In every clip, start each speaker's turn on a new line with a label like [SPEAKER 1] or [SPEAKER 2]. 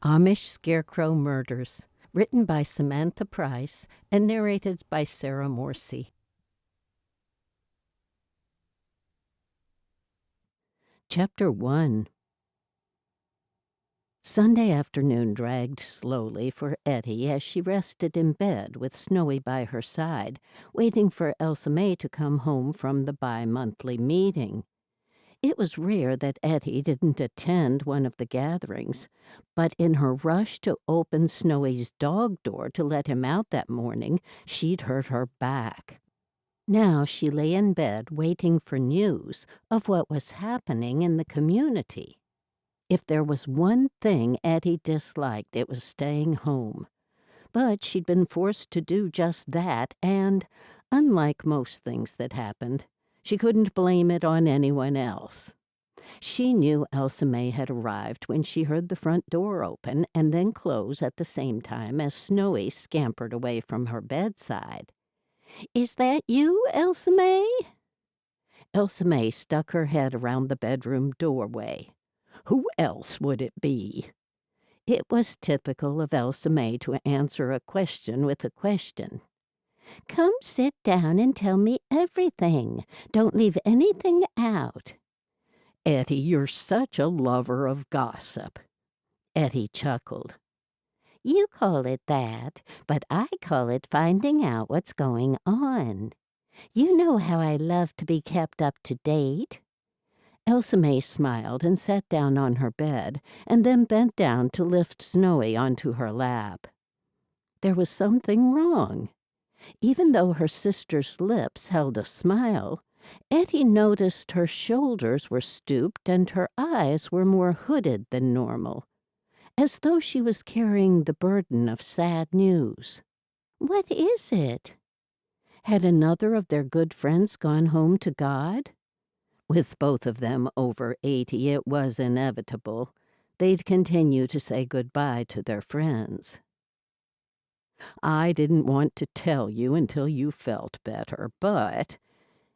[SPEAKER 1] Amish Scarecrow Murders, written by Samantha Price and narrated by Sarah Morsi. Chapter 1. Sunday afternoon dragged slowly for Edie as she rested in bed with Snowy by her side, waiting for Elsa May to come home from the bi-monthly meeting. It was rare that Edie didn't attend one of the gatherings, but in her rush to open Snowy's dog door to let him out that morning, she'd hurt her back. Now she lay in bed waiting for news of what was happening in the community. If there was one thing Edie disliked, it was staying home. But she'd been forced to do just that, and, unlike most things that happened, she couldn't blame it on anyone else. She knew Elsa May had arrived when she heard the front door open and then close at the same time as Snowy scampered away from her bedside. "Is that you, Elsa May?" Elsa May stuck her head around the bedroom doorway. Who else would it be? It was typical of Elsa May to answer a question with a question. "Come sit down and tell me everything. Don't leave anything out." "Ettie, you're such a lover of gossip." Edie chuckled. "You call it that, but I call it finding out what's going on. You know how I love to be kept up to date." Elsa May smiled and sat down on her bed, and then bent down to lift Snowy onto her lap. There was something wrong. Even though her sister's lips held a smile, Edie noticed her shoulders were stooped and her eyes were more hooded than normal, as though she was carrying the burden of sad news. What is it? Had another of their good friends gone home to God? With both of them over 80, it was inevitable. They'd continue to say goodbye to their friends. "I didn't want to tell you until you felt better, but—"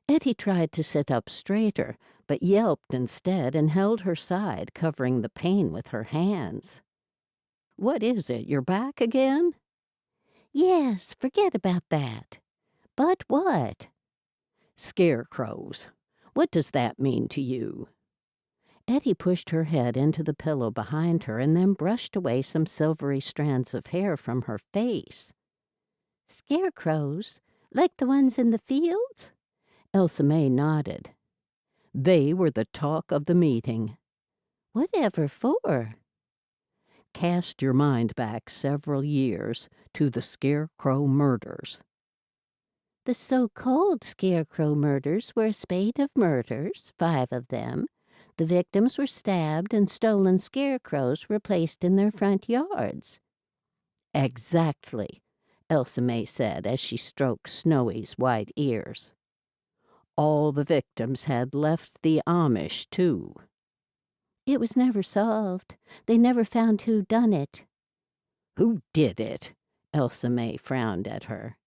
[SPEAKER 1] Edie tried to sit up straighter, but yelped instead and held her side, covering the pain with her hands. "What is it, your back again?" "Yes, forget about that." "But what?" "Scarecrows. What does that mean to you?" Edie pushed her head into the pillow behind her and then brushed away some silvery strands of hair from her face. "Scarecrows? Like the ones in the fields?" Elsa May nodded. "They were the talk of the meeting." "Whatever for?" "Cast your mind back several years to the Scarecrow Murders." "The so-called Scarecrow Murders were a spate of murders, 5 of them. The victims were stabbed and stolen scarecrows were placed in their front yards." "Exactly," Elsa May said as she stroked Snowy's white ears. "All the victims had left the Amish, too." "It was never solved. They never found who done it." "Who did it?" Elsa May frowned at her.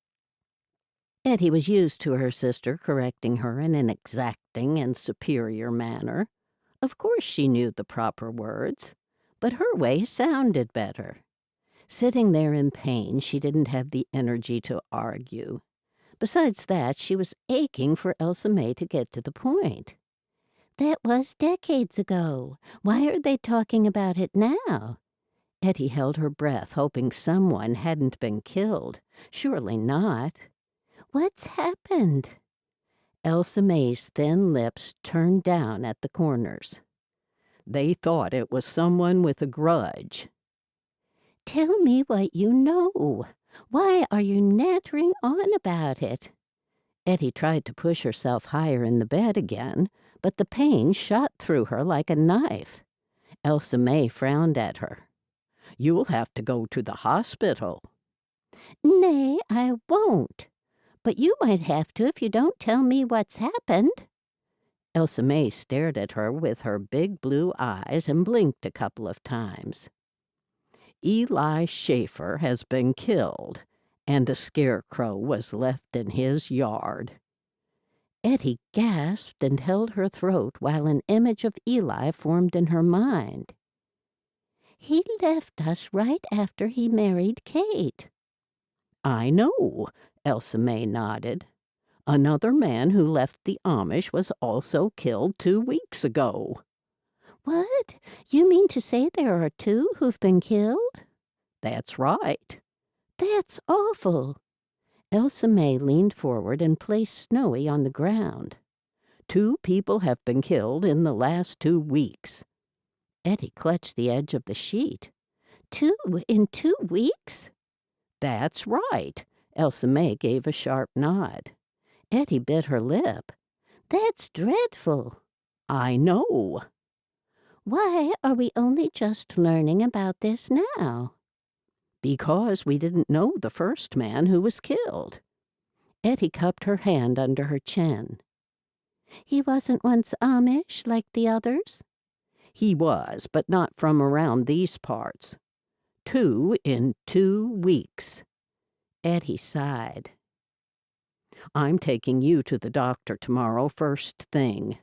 [SPEAKER 1] Edie was used to her sister correcting her in an exacting and superior manner. Of course she knew the proper words, but her way sounded better. Sitting there in pain, she didn't have the energy to argue. Besides that, she was aching for Elsa May to get to the point. "That was decades ago. Why are they talking about it now?" Edie held her breath, hoping someone hadn't been killed. Surely not. "What's happened?" Elsa May's thin lips turned down at the corners. "They thought it was someone with a grudge." "Tell me what you know. Why are you nattering on about it?" Edie tried to push herself higher in the bed again, but the pain shot through her like a knife. Elsa May frowned at her. "You'll have to go to the hospital." "Nay, I won't. But you might have to if you don't tell me what's happened." Elsa May stared at her with her big blue eyes and blinked a couple of times. "Eli Schaefer has been killed, and a scarecrow was left in his yard." Edie gasped and held her throat while an image of Eli formed in her mind. He left us right after he married Kate. I know, Elsa May nodded. Another man who left the Amish was also killed 2 weeks ago. What? You mean to say there are two who've been killed? That's right. That's awful. Elsa May leaned forward and placed Snowy on the ground. 2 people have been killed in the last 2 weeks. Edie clutched the edge of the sheet. 2 in 2 weeks? That's right. Elsa May gave a sharp nod. Edie bit her lip. That's dreadful. I know. Why are we only just learning about this now? Because we didn't know the first man who was killed. Edie cupped her hand under her chin. He wasn't once Amish like the others? He was, but not from around these parts. 2 in 2 weeks. Edie sighed. I'm taking you to the doctor tomorrow first thing.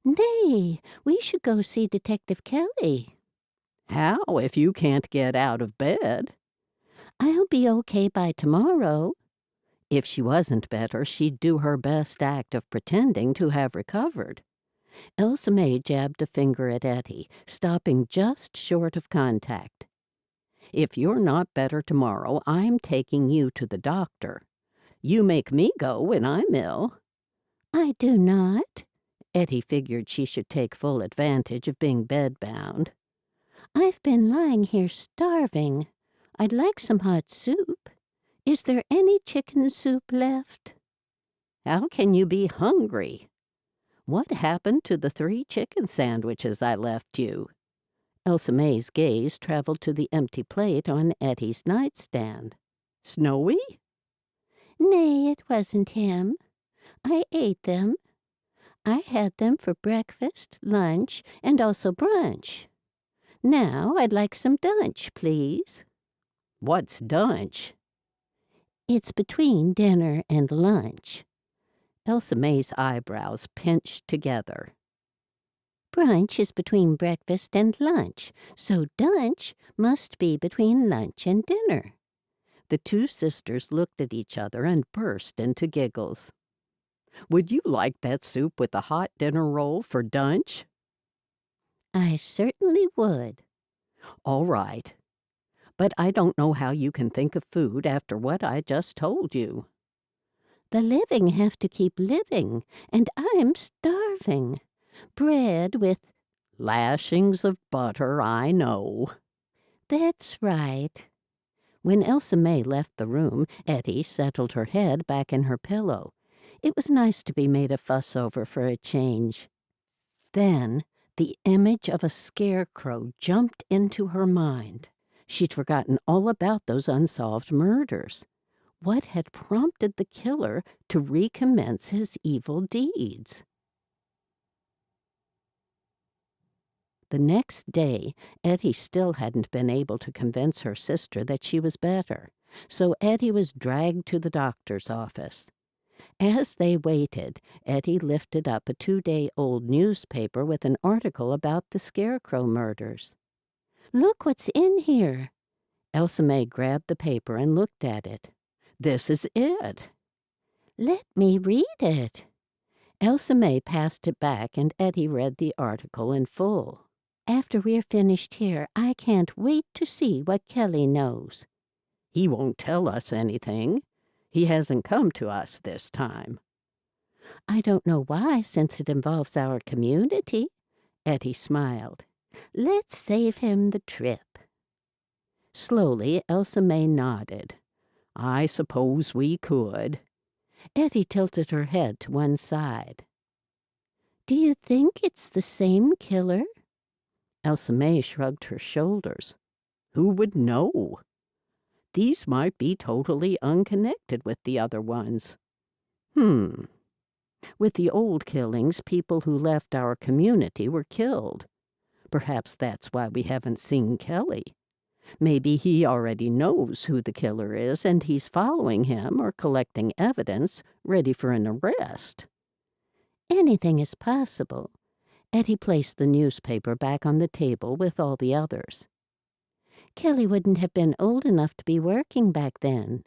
[SPEAKER 1] Nay, we should go see Detective Kelly. How if you can't get out of bed? I'll be okay by tomorrow. If she wasn't better, she'd do her best act of pretending to have recovered. Elsa May jabbed a finger at Edie, stopping just short of contact. If you're not better tomorrow, I'm taking you to the doctor. You make me go when I'm ill. I do not. Edie figured she should take full advantage of being bedbound. I've been lying here starving. I'd like some hot soup. Is there any chicken soup left? How can you be hungry? What happened to the 3 chicken sandwiches I left you? Elsa May's gaze traveled to the empty plate on Eddie's nightstand. Snowy? Nay, it wasn't him. I ate them. I had them for breakfast, lunch, and also brunch. Now I'd like some dunch, please. What's dunch? It's between dinner and lunch. Elsa May's eyebrows pinched together. Brunch is between breakfast and lunch, so dunch must be between lunch and dinner. The 2 sisters looked at each other and burst into giggles. Would you like that soup with a hot dinner roll for dunch? I certainly would. All right. But I don't know how you can think of food after what I just told you. The living have to keep living, and I'm starving. Bread with lashings of butter, I know. That's right. When Elsa May left the room, Edie settled her head back in her pillow. It was nice to be made a fuss over for a change. Then the image of a scarecrow jumped into her mind. She'd forgotten all about those unsolved murders. What had prompted the killer to recommence his evil deeds? The next day, Edie still hadn't been able to convince her sister that she was better, so Edie was dragged to the doctor's office. As they waited, Edie lifted up a 2-day-old newspaper with an article about the Scarecrow Murders. Look what's in here. Elsa May grabbed the paper and looked at it. This is it. Let me read it. Elsa May passed it back and Edie read the article in full. After we're finished here, I can't wait to see what Kelly knows. He won't tell us anything. He hasn't come to us this time. I don't know why, since it involves our community. Edie smiled. Let's save him the trip. Slowly, Elsa May nodded. I suppose we could. Edie tilted her head to one side. Do you think it's the same killer? Elsa May shrugged her shoulders. Who would know? These might be totally unconnected with the other ones. With the old killings, people who left our community were killed. Perhaps that's why we haven't seen Kelly. Maybe he already knows who the killer is and he's following him or collecting evidence ready for an arrest. Anything is possible. Edie placed the newspaper back on the table with all the others. Kelly wouldn't have been old enough to be working back then.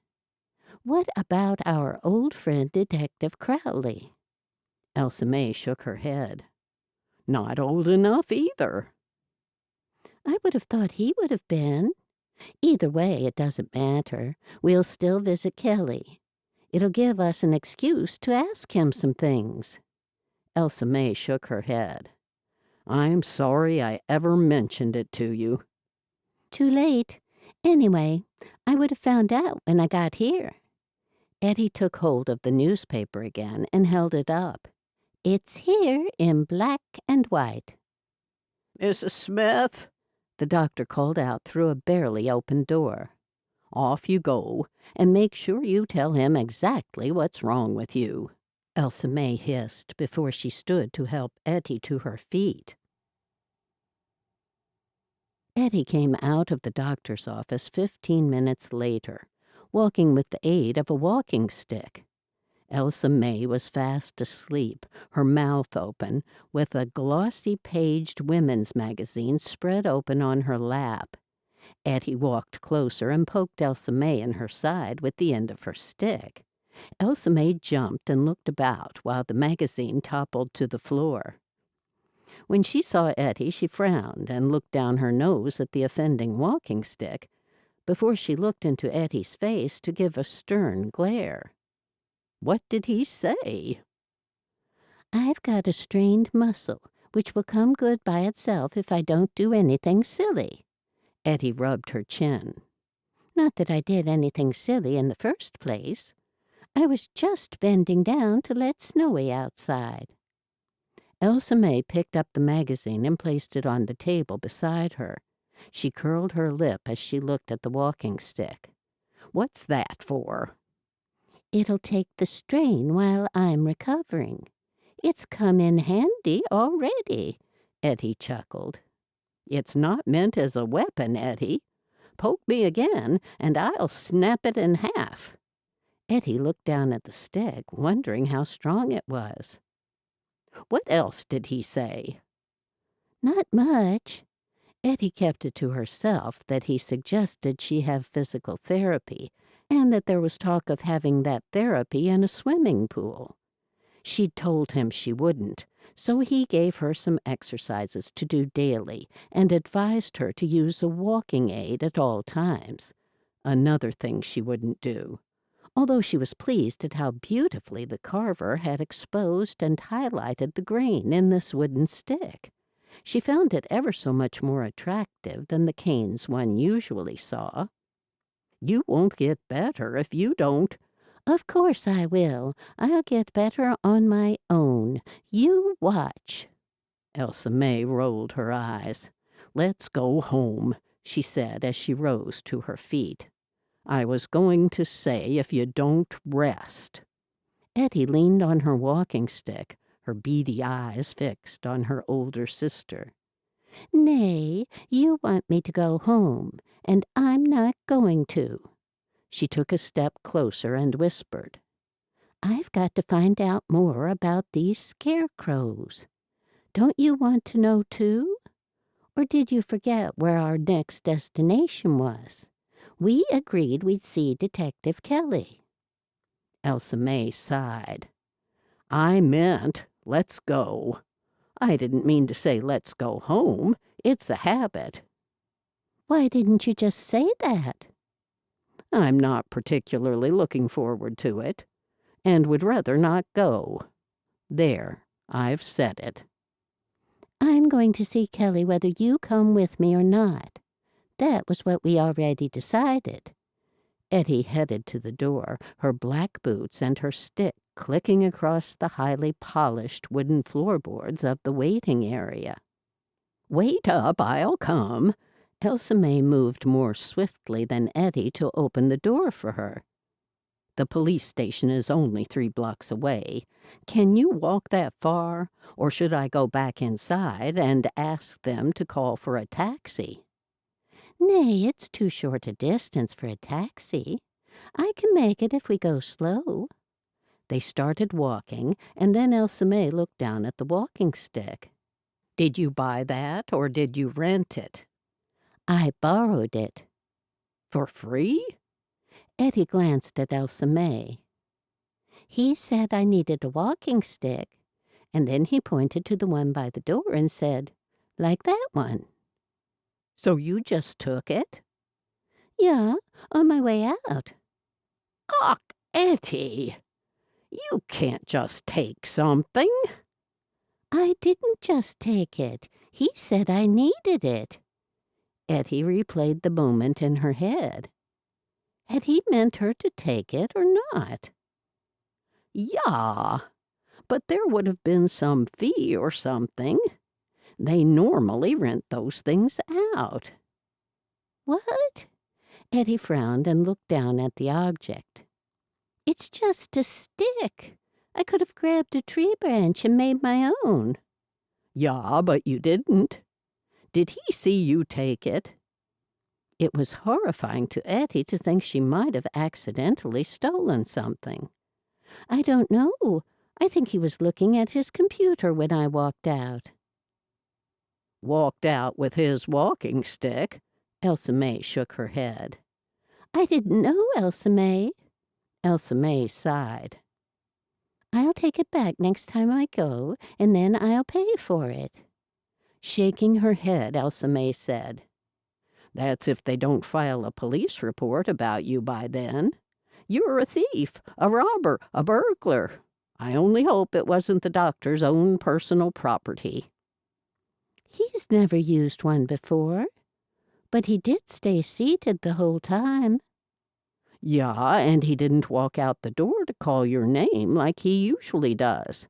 [SPEAKER 1] What about our old friend Detective Crowley? Elsa May shook her head. Not old enough either. I would have thought he would have been. Either way, it doesn't matter. We'll still visit Kelly. It'll give us an excuse to ask him some things. Elsa May shook her head. I'm sorry I ever mentioned it to you. Too late. Anyway, I would have found out when I got here. Edie took hold of the newspaper again and held it up. It's here in black and white. Mrs. Smith, the doctor called out through a barely opened door. Off you go, and make sure you tell him exactly what's wrong with you. Elsa May hissed before she stood to help Ettie to her feet. Ettie came out of the doctor's office 15 minutes later, walking with the aid of a walking stick. Elsa May was fast asleep, her mouth open, with a glossy-paged women's magazine spread open on her lap. Ettie walked closer and poked Elsa May in her side with the end of her stick. Elsa May jumped and looked about while the magazine toppled to the floor. When she saw Ettie, she frowned and looked down her nose at the offending walking stick before she looked into Ettie's face to give a stern glare. What did he say? I've got a strained muscle, which will come good by itself if I don't do anything silly. Ettie rubbed her chin. Not that I did anything silly in the first place. I was just bending down to let Snowy outside. Elsa May picked up the magazine and placed it on the table beside her. She curled her lip as she looked at the walking stick. What's that for? It'll take the strain while I'm recovering. It's come in handy already, Ettie chuckled. It's not meant as a weapon, Ettie. Poke me again, and I'll snap it in half. Ettie looked down at the stick, wondering how strong it was. What else did he say? Not much. Ettie kept it to herself that he suggested she have physical therapy, and that there was talk of having that therapy in a swimming pool. She'd told him she wouldn't, so he gave her some exercises to do daily and advised her to use a walking aid at all times. Another thing she wouldn't do, although she was pleased at how beautifully the carver had exposed and highlighted the grain in this wooden stick. She found it ever so much more attractive than the canes one usually saw. You won't get better if you don't. Of course I will. I'll get better on my own. You watch. Elsa May rolled her eyes. Let's go home, she said as she rose to her feet. I was going to say if you don't rest. Ettie leaned on her walking stick, her beady eyes fixed on her older sister. Nay, you want me to go home, and I'm not going to. She took a step closer and whispered, I've got to find out more about these scarecrows. Don't you want to know too? Or did you forget where our next destination was? We agreed we'd see Detective Kelly. Elsa May sighed. I meant, let's go. I didn't mean to say let's go home. It's a habit. Why didn't you just say that? I'm not particularly looking forward to it, and would rather not go. There, I've said it. I'm going to see Kelly whether you come with me or not. That was what we already decided. Ettie headed to the door, her black boots and her stick clicking across the highly polished wooden floorboards of the waiting area. Wait up, I'll come. Elsa May moved more swiftly than Ettie to open the door for her. The police station is only 3 blocks away. Can you walk that far, or should I go back inside and ask them to call for a taxi? Nay, it's too short a distance for a taxi. I can make it if we go slow. They started walking, and then Elsa May looked down at the walking stick. Did you buy that, or did you rent it? I borrowed it."
[SPEAKER 2] For free?
[SPEAKER 1] Edie glanced at Elsa May. "He said I needed a walking stick, and then he pointed to the one by the door and said, 'Like that one.'"
[SPEAKER 2] So you just took it?
[SPEAKER 1] "Yeah, on my way out."
[SPEAKER 2] Och, Ettie! You can't just take something.
[SPEAKER 1] "I didn't just take it. He said I needed it." Ettie replayed the moment in her head. Had he meant her to take it or not?
[SPEAKER 2] Yeah, but there would have been some fee or something. They normally rent those things out.
[SPEAKER 1] "What?" Edie frowned and looked down at the object. "It's just a stick. I could have grabbed a tree branch and made my own."
[SPEAKER 2] Yeah, but you didn't. Did he see you take it?
[SPEAKER 1] It was horrifying to Ettie to think she might have accidentally stolen something. "I don't know. I think he was looking at his computer when I walked out."
[SPEAKER 2] Walked out with his walking stick?
[SPEAKER 1] Elsa May shook her head. "I didn't know, Elsa May." Elsa May sighed. "I'll take it back next time I go, and then I'll pay for it." Shaking her head, Elsa May said,
[SPEAKER 2] "That's if they don't file a police report about you by then. You're a thief, a robber, a burglar. I only hope it wasn't the doctor's own personal property."
[SPEAKER 1] "He's never used one before, but he did stay seated the whole time."
[SPEAKER 2] Yeah, and he didn't walk out the door to call your name like he usually does.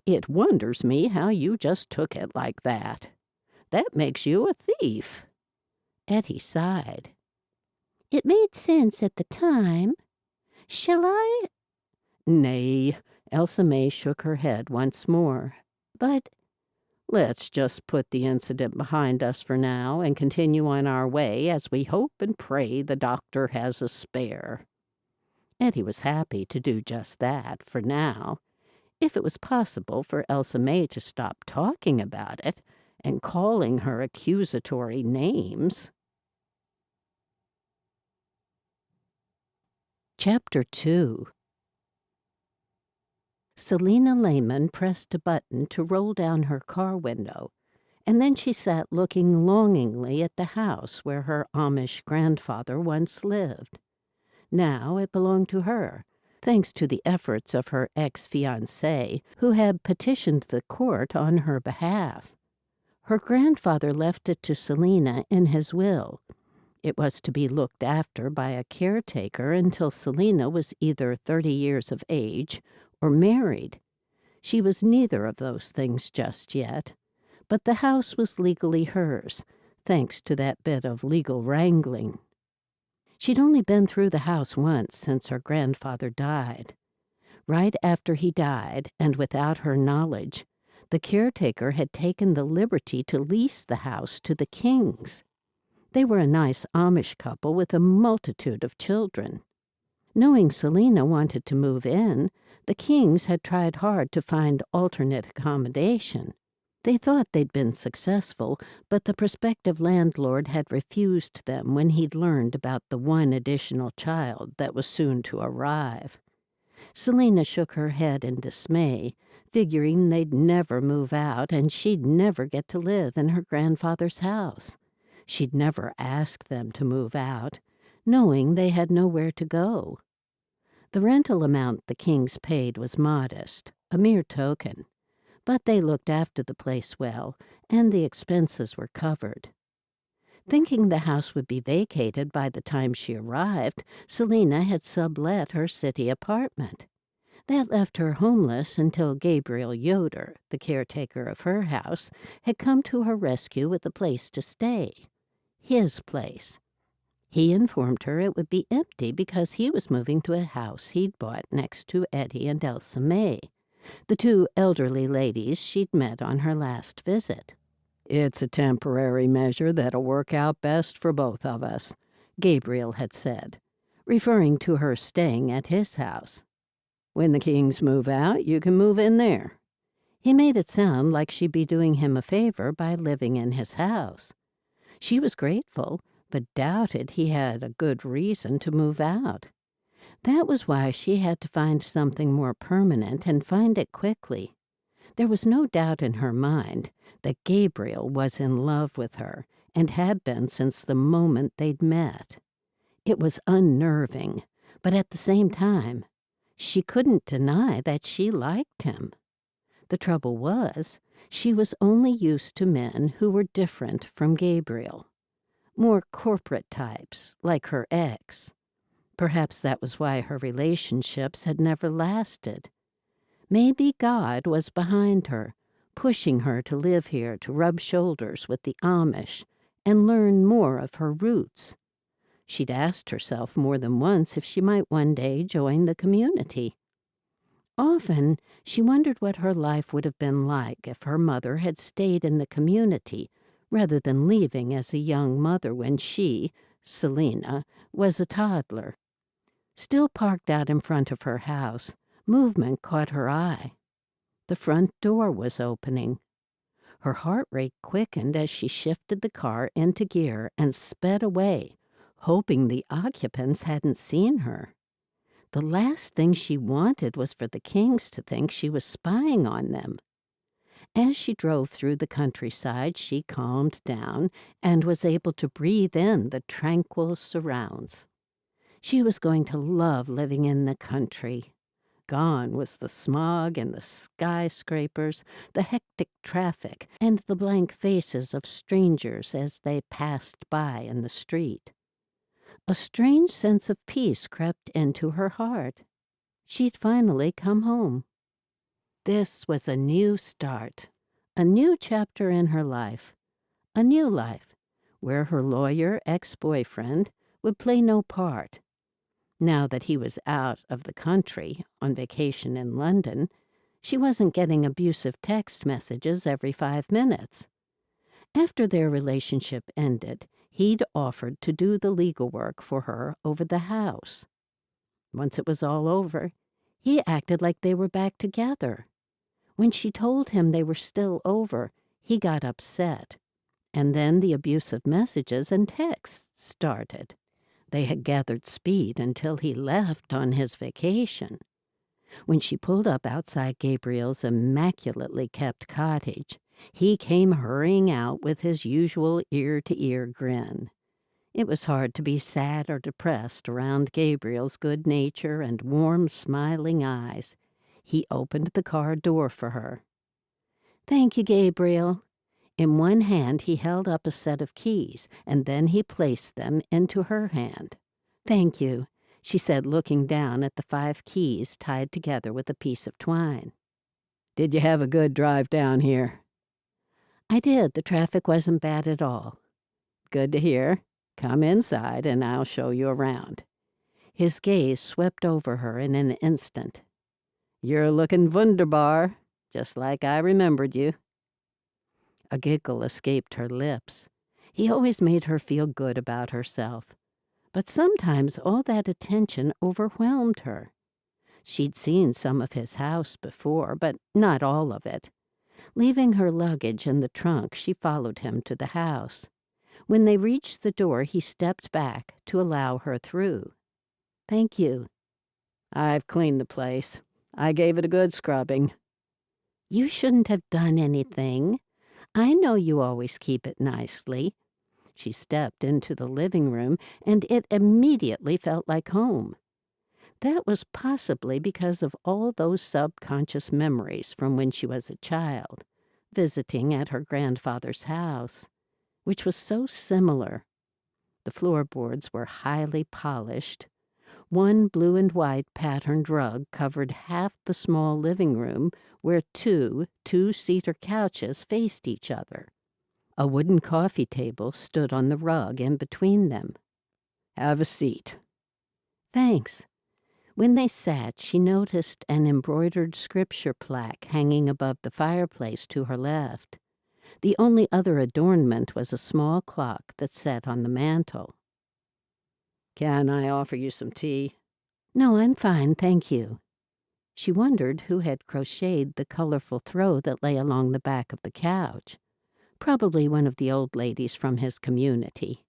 [SPEAKER 2] It wonders me how you just took it like that. That makes you a thief."
[SPEAKER 1] Ettie sighed. "It made sense at the time. Shall I—"
[SPEAKER 2] "Nay,"
[SPEAKER 1] Elsa May shook her head once more. "But—"
[SPEAKER 2] "Let's just put the incident behind us for now and continue on our way as we hope and pray the doctor has a spare."
[SPEAKER 1] Edie was happy to do just that for now, if it was possible for Elsa May to stop talking about it and calling her accusatory names. Chapter 2. Selena Lehman pressed a button to roll down her car window, and then she sat looking longingly at the house where her Amish grandfather once lived. Now it belonged to her, thanks to the efforts of her ex-fiancé, who had petitioned the court on her behalf. Her grandfather left it to Selena in his will. It was to be looked after by a caretaker until Selena was either 30 years of age or married. She was neither of those things just yet, but the house was legally hers, thanks to that bit of legal wrangling. She'd only been through the house once since her grandfather died. Right after he died, and without her knowledge, the caretaker had taken the liberty to lease the house to the Kings. They were a nice Amish couple with a multitude of children. Knowing Selena wanted to move in, the Kings had tried hard to find alternate accommodation. They thought they'd been successful, but the prospective landlord had refused them when he'd learned about the one additional child that was soon to arrive. Selena shook her head in dismay, figuring they'd never move out and she'd never get to live in her grandfather's house. She'd never ask them to move out, knowing they had nowhere to go. The rental amount the Kings paid was modest, a mere token, but they looked after the place well, and the expenses were covered. Thinking the house would be vacated by the time she arrived, Selena had sublet her city apartment. That left her homeless until Gabriel Yoder, the caretaker of her house, had come to her rescue with a place to stay. His place. He informed her it would be empty because he was moving to a house he'd bought next to Edie and Elsa May, the two elderly ladies she'd met on her last visit.
[SPEAKER 2] "It's a temporary measure that'll work out best for both of us,"
[SPEAKER 1] Gabriel had said, referring to her staying at his house.
[SPEAKER 2] "When the Kings move out, you can move in there."
[SPEAKER 1] He made it sound like she'd be doing him a favor by living in his house. She was grateful, but doubted he had a good reason to move out. That was why she had to find something more permanent and find it quickly. There was no doubt in her mind that Gabriel was in love with her and had been since the moment they'd met. It was unnerving, but at the same time, she couldn't deny that she liked him. The trouble was, she was only used to men who were different from Gabriel. More corporate types, like her ex. Perhaps that was why her relationships had never lasted. Maybe God was behind her, pushing her to live here to rub shoulders with the Amish and learn more of her roots. She'd asked herself more than once if she might one day join the community. Often, she wondered what her life would have been like if her mother had stayed in the community rather than leaving as a young mother when she, Selena, was a toddler. Still parked out in front of her house, movement caught her eye. The front door was opening. Her heart rate quickened as she shifted the car into gear and sped away, hoping the occupants hadn't seen her. The last thing she wanted was for the Kings to think she was spying on them. As she drove through the countryside, she calmed down and was able to breathe in the tranquil surrounds. She was going to love living in the country. Gone was the smog and the skyscrapers, the hectic traffic, and the blank faces of strangers as they passed by in the street. A strange sense of peace crept into her heart. She'd finally come home. This was a new start, a new chapter in her life, a new life, where her lawyer ex-boyfriend would play no part. Now that he was out of the country, on vacation in London, she wasn't getting abusive text messages every 5 minutes. After their relationship ended, he'd offered to do the legal work for her over the house. Once it was all over, he acted like they were back together. When she told him they were still over, he got upset. And then the abusive messages and texts started. They had gathered speed until he left on his vacation. When she pulled up outside Gabriel's immaculately kept cottage, he came hurrying out with his usual ear-to-ear grin. It was hard to be sad or depressed around Gabriel's good nature and warm, smiling eyes. He opened the car door for her. "Thank you, Gabriel." In one hand he held up a set of keys, and then he placed them into her hand. "Thank you," she said, looking down at the 5 keys tied together with a piece of twine. "Did you have a good drive down here?" "I did. The traffic wasn't bad at all." "Good to hear. Come inside and I'll show you around." His gaze swept over her in an instant. "You're looking wunderbar, just like I remembered you." A giggle escaped her lips. He always made her feel good about herself. But sometimes all that attention overwhelmed her. She'd seen some of his house before, but not all of it. Leaving her luggage in the trunk, she followed him to the house. When they reached the door, he stepped back to allow her through. "Thank you." "I've cleaned the place. I gave it a good scrubbing." "You shouldn't have done anything. I know you always keep it nicely." She stepped into the living room, and it immediately felt like home. That was possibly because of all those subconscious memories from when she was a child, visiting at her grandfather's house, which was so similar. The floorboards were highly polished. One blue and white patterned rug covered half the small living room where 2 two-seater couches faced each other. A wooden coffee table stood on the rug in between them. "Have a seat." "Thanks." When they sat, she noticed an embroidered scripture plaque hanging above the fireplace to her left. The only other adornment was a small clock that sat on the mantel. "Can I offer you some tea?" "No, I'm fine, thank you." She wondered who had crocheted the colorful throw that lay along the back of the couch. Probably one of the old ladies from his community.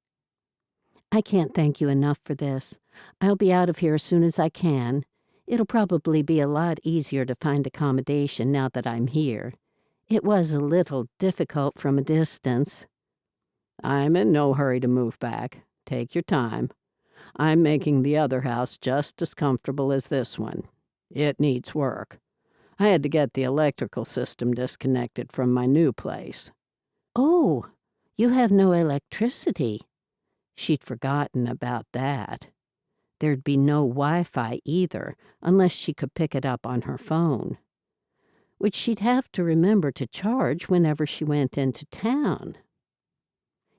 [SPEAKER 1] I can't thank you enough for this. I'll be out of here as soon as I can. It'll probably be a lot easier to find accommodation now that I'm here. It was a little difficult from a distance.
[SPEAKER 2] I'm in no hurry to move back. Take your time. I'm making the other house just as comfortable as this one. It needs work. I had to get the electrical system disconnected from my new place.
[SPEAKER 1] Oh, you have no electricity. She'd forgotten about that. There'd be no Wi-Fi either, unless she could pick it up on her phone, which she'd have to remember to charge whenever she went into town.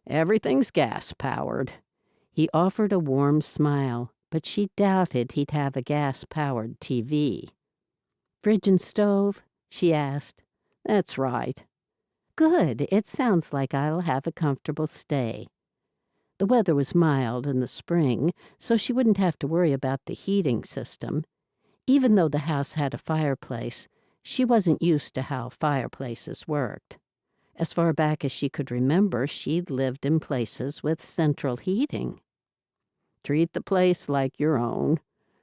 [SPEAKER 2] Everything's gas-powered.
[SPEAKER 1] He offered a warm smile, but she doubted he'd have a gas-powered TV. Fridge and stove? She asked.
[SPEAKER 2] That's right.
[SPEAKER 1] Good. It sounds like I'll have a comfortable stay. The weather was mild in the spring, so she wouldn't have to worry about the heating system. Even though the house had a fireplace, she wasn't used to how fireplaces worked. As far back as she could remember, she'd lived in places with central heating.
[SPEAKER 2] Treat the place like your own,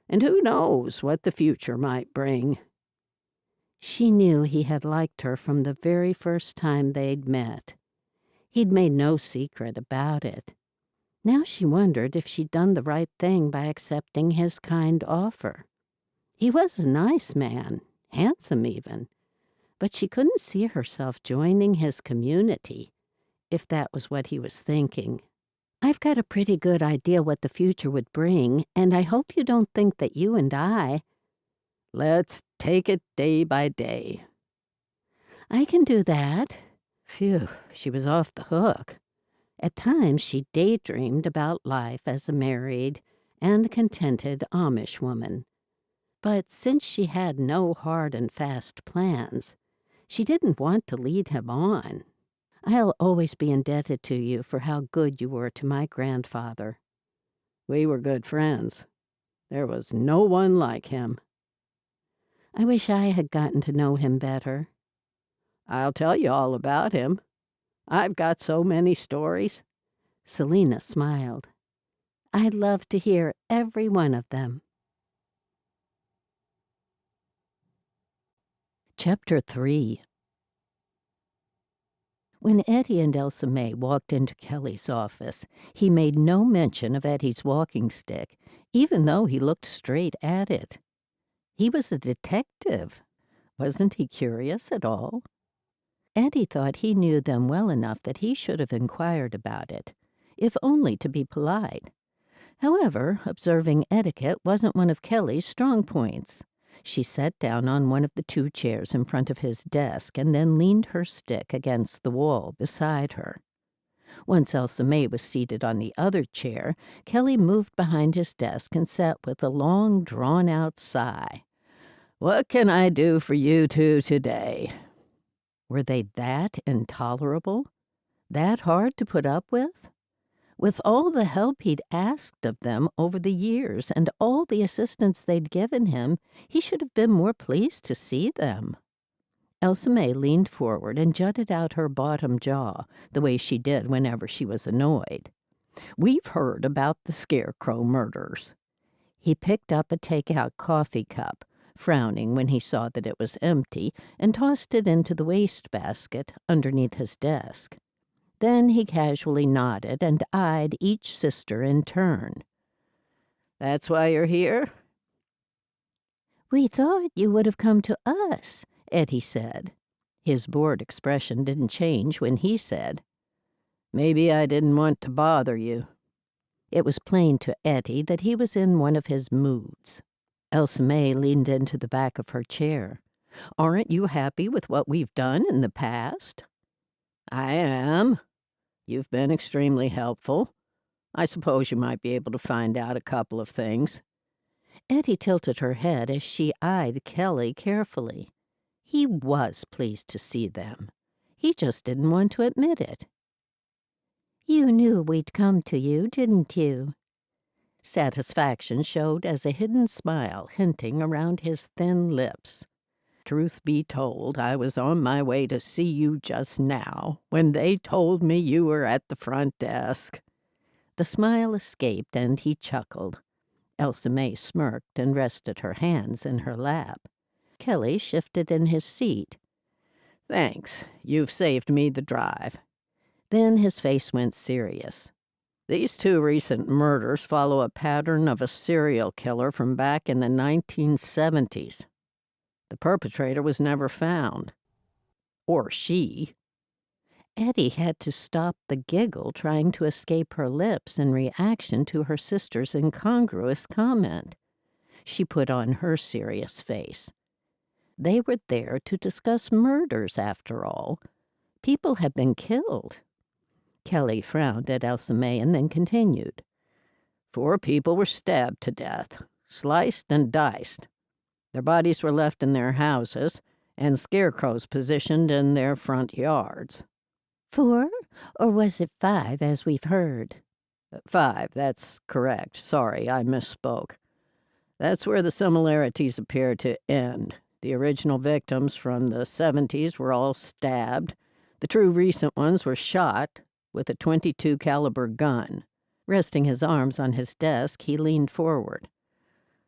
[SPEAKER 2] and who knows what the future might bring.
[SPEAKER 1] She knew he had liked her from the very first time they'd met. He'd made no secret about it. Now she wondered if she'd done the right thing by accepting his kind offer. He was a nice man, handsome even, but she couldn't see herself joining his community, if that was what he was thinking. I've got a pretty good idea what the future would bring, and I hope you don't think that you and I—
[SPEAKER 2] Let's take it day by day.
[SPEAKER 1] I can do that.
[SPEAKER 2] Phew, she was off the hook.
[SPEAKER 1] At times she daydreamed about life as a married and contented Amish woman. But since she had no hard and fast plans, she didn't want to lead him on. I'll always be indebted to you for how good you were to my grandfather.
[SPEAKER 2] We were good friends. There was no one like him.
[SPEAKER 1] I wish I had gotten to know him better.
[SPEAKER 2] I'll tell you all about him. I've got so many stories.
[SPEAKER 1] Selena smiled. I'd love to hear every one of them. Chapter 3. When Edie and Elsa May walked into Kelly's office, he made no mention of Eddie's walking stick, even though he looked straight at it. He was a detective. Wasn't he curious at all? Edie thought he knew them well enough that he should have inquired about it, if only to be polite. However, observing etiquette wasn't one of Kelly's strong points. She sat down on one of the 2 chairs in front of his desk and then leaned her stick against the wall beside her. Once Elsa May was seated on the other chair, Kelly moved behind his desk and sat with a long, drawn-out sigh.
[SPEAKER 2] What can I do for you two today?
[SPEAKER 1] Were they that intolerable? That hard to put up with? With all the help he'd asked of them over the years and all the assistance they'd given him, he should have been more pleased to see them. Elsa May leaned forward and jutted out her bottom jaw, the way she did whenever she was annoyed.
[SPEAKER 2] We've heard about the Scarecrow Murders.
[SPEAKER 1] He picked up a take-out coffee cup, frowning when he saw that it was empty, and tossed it into the wastebasket underneath his desk. Then he casually nodded and eyed each sister in turn.
[SPEAKER 2] That's why you're here?
[SPEAKER 1] We thought you would have come to us, Edie said. His bored expression didn't change when he said,
[SPEAKER 2] Maybe I didn't want to bother you.
[SPEAKER 1] It was plain to Edie that he was in one of his moods. Elsa May leaned into the back of her chair.
[SPEAKER 2] Aren't you happy with what we've done in the past? I am. You've been extremely helpful. I suppose you might be able to find out a couple of things.
[SPEAKER 1] Edie tilted her head as she eyed Kelly carefully. He was pleased to see them. He just didn't want to admit it. You knew we'd come to you, didn't you? Satisfaction showed as a hidden smile hinting around his thin lips.
[SPEAKER 2] Truth be told, I was on my way to see you just now when they told me you were at the front desk." The smile escaped, and he chuckled. Elsa May smirked and rested her hands in her lap. Kelly shifted in his seat. "Thanks, you've saved me the drive." Then his face went serious. "These 2 recent murders follow a pattern of a serial killer from back in the 1970s. The perpetrator was never found. Or she." Edie had to stop the giggle trying to escape her lips in reaction to her sister's incongruous comment. She put on her serious face. They were there to discuss murders, after all. People had been killed. Kelly frowned at Elsa May and then continued. 4 people were stabbed to death, sliced and diced. Their bodies were left in their houses, and scarecrows positioned in their front yards.
[SPEAKER 1] 4? Or was it 5, as we've heard?
[SPEAKER 2] 5, that's correct. Sorry, I misspoke. That's where the similarities appear to end. The original victims from the 70s were all stabbed. The true recent ones were shot with a .22 caliber gun. Resting his arms on his desk, he leaned forward.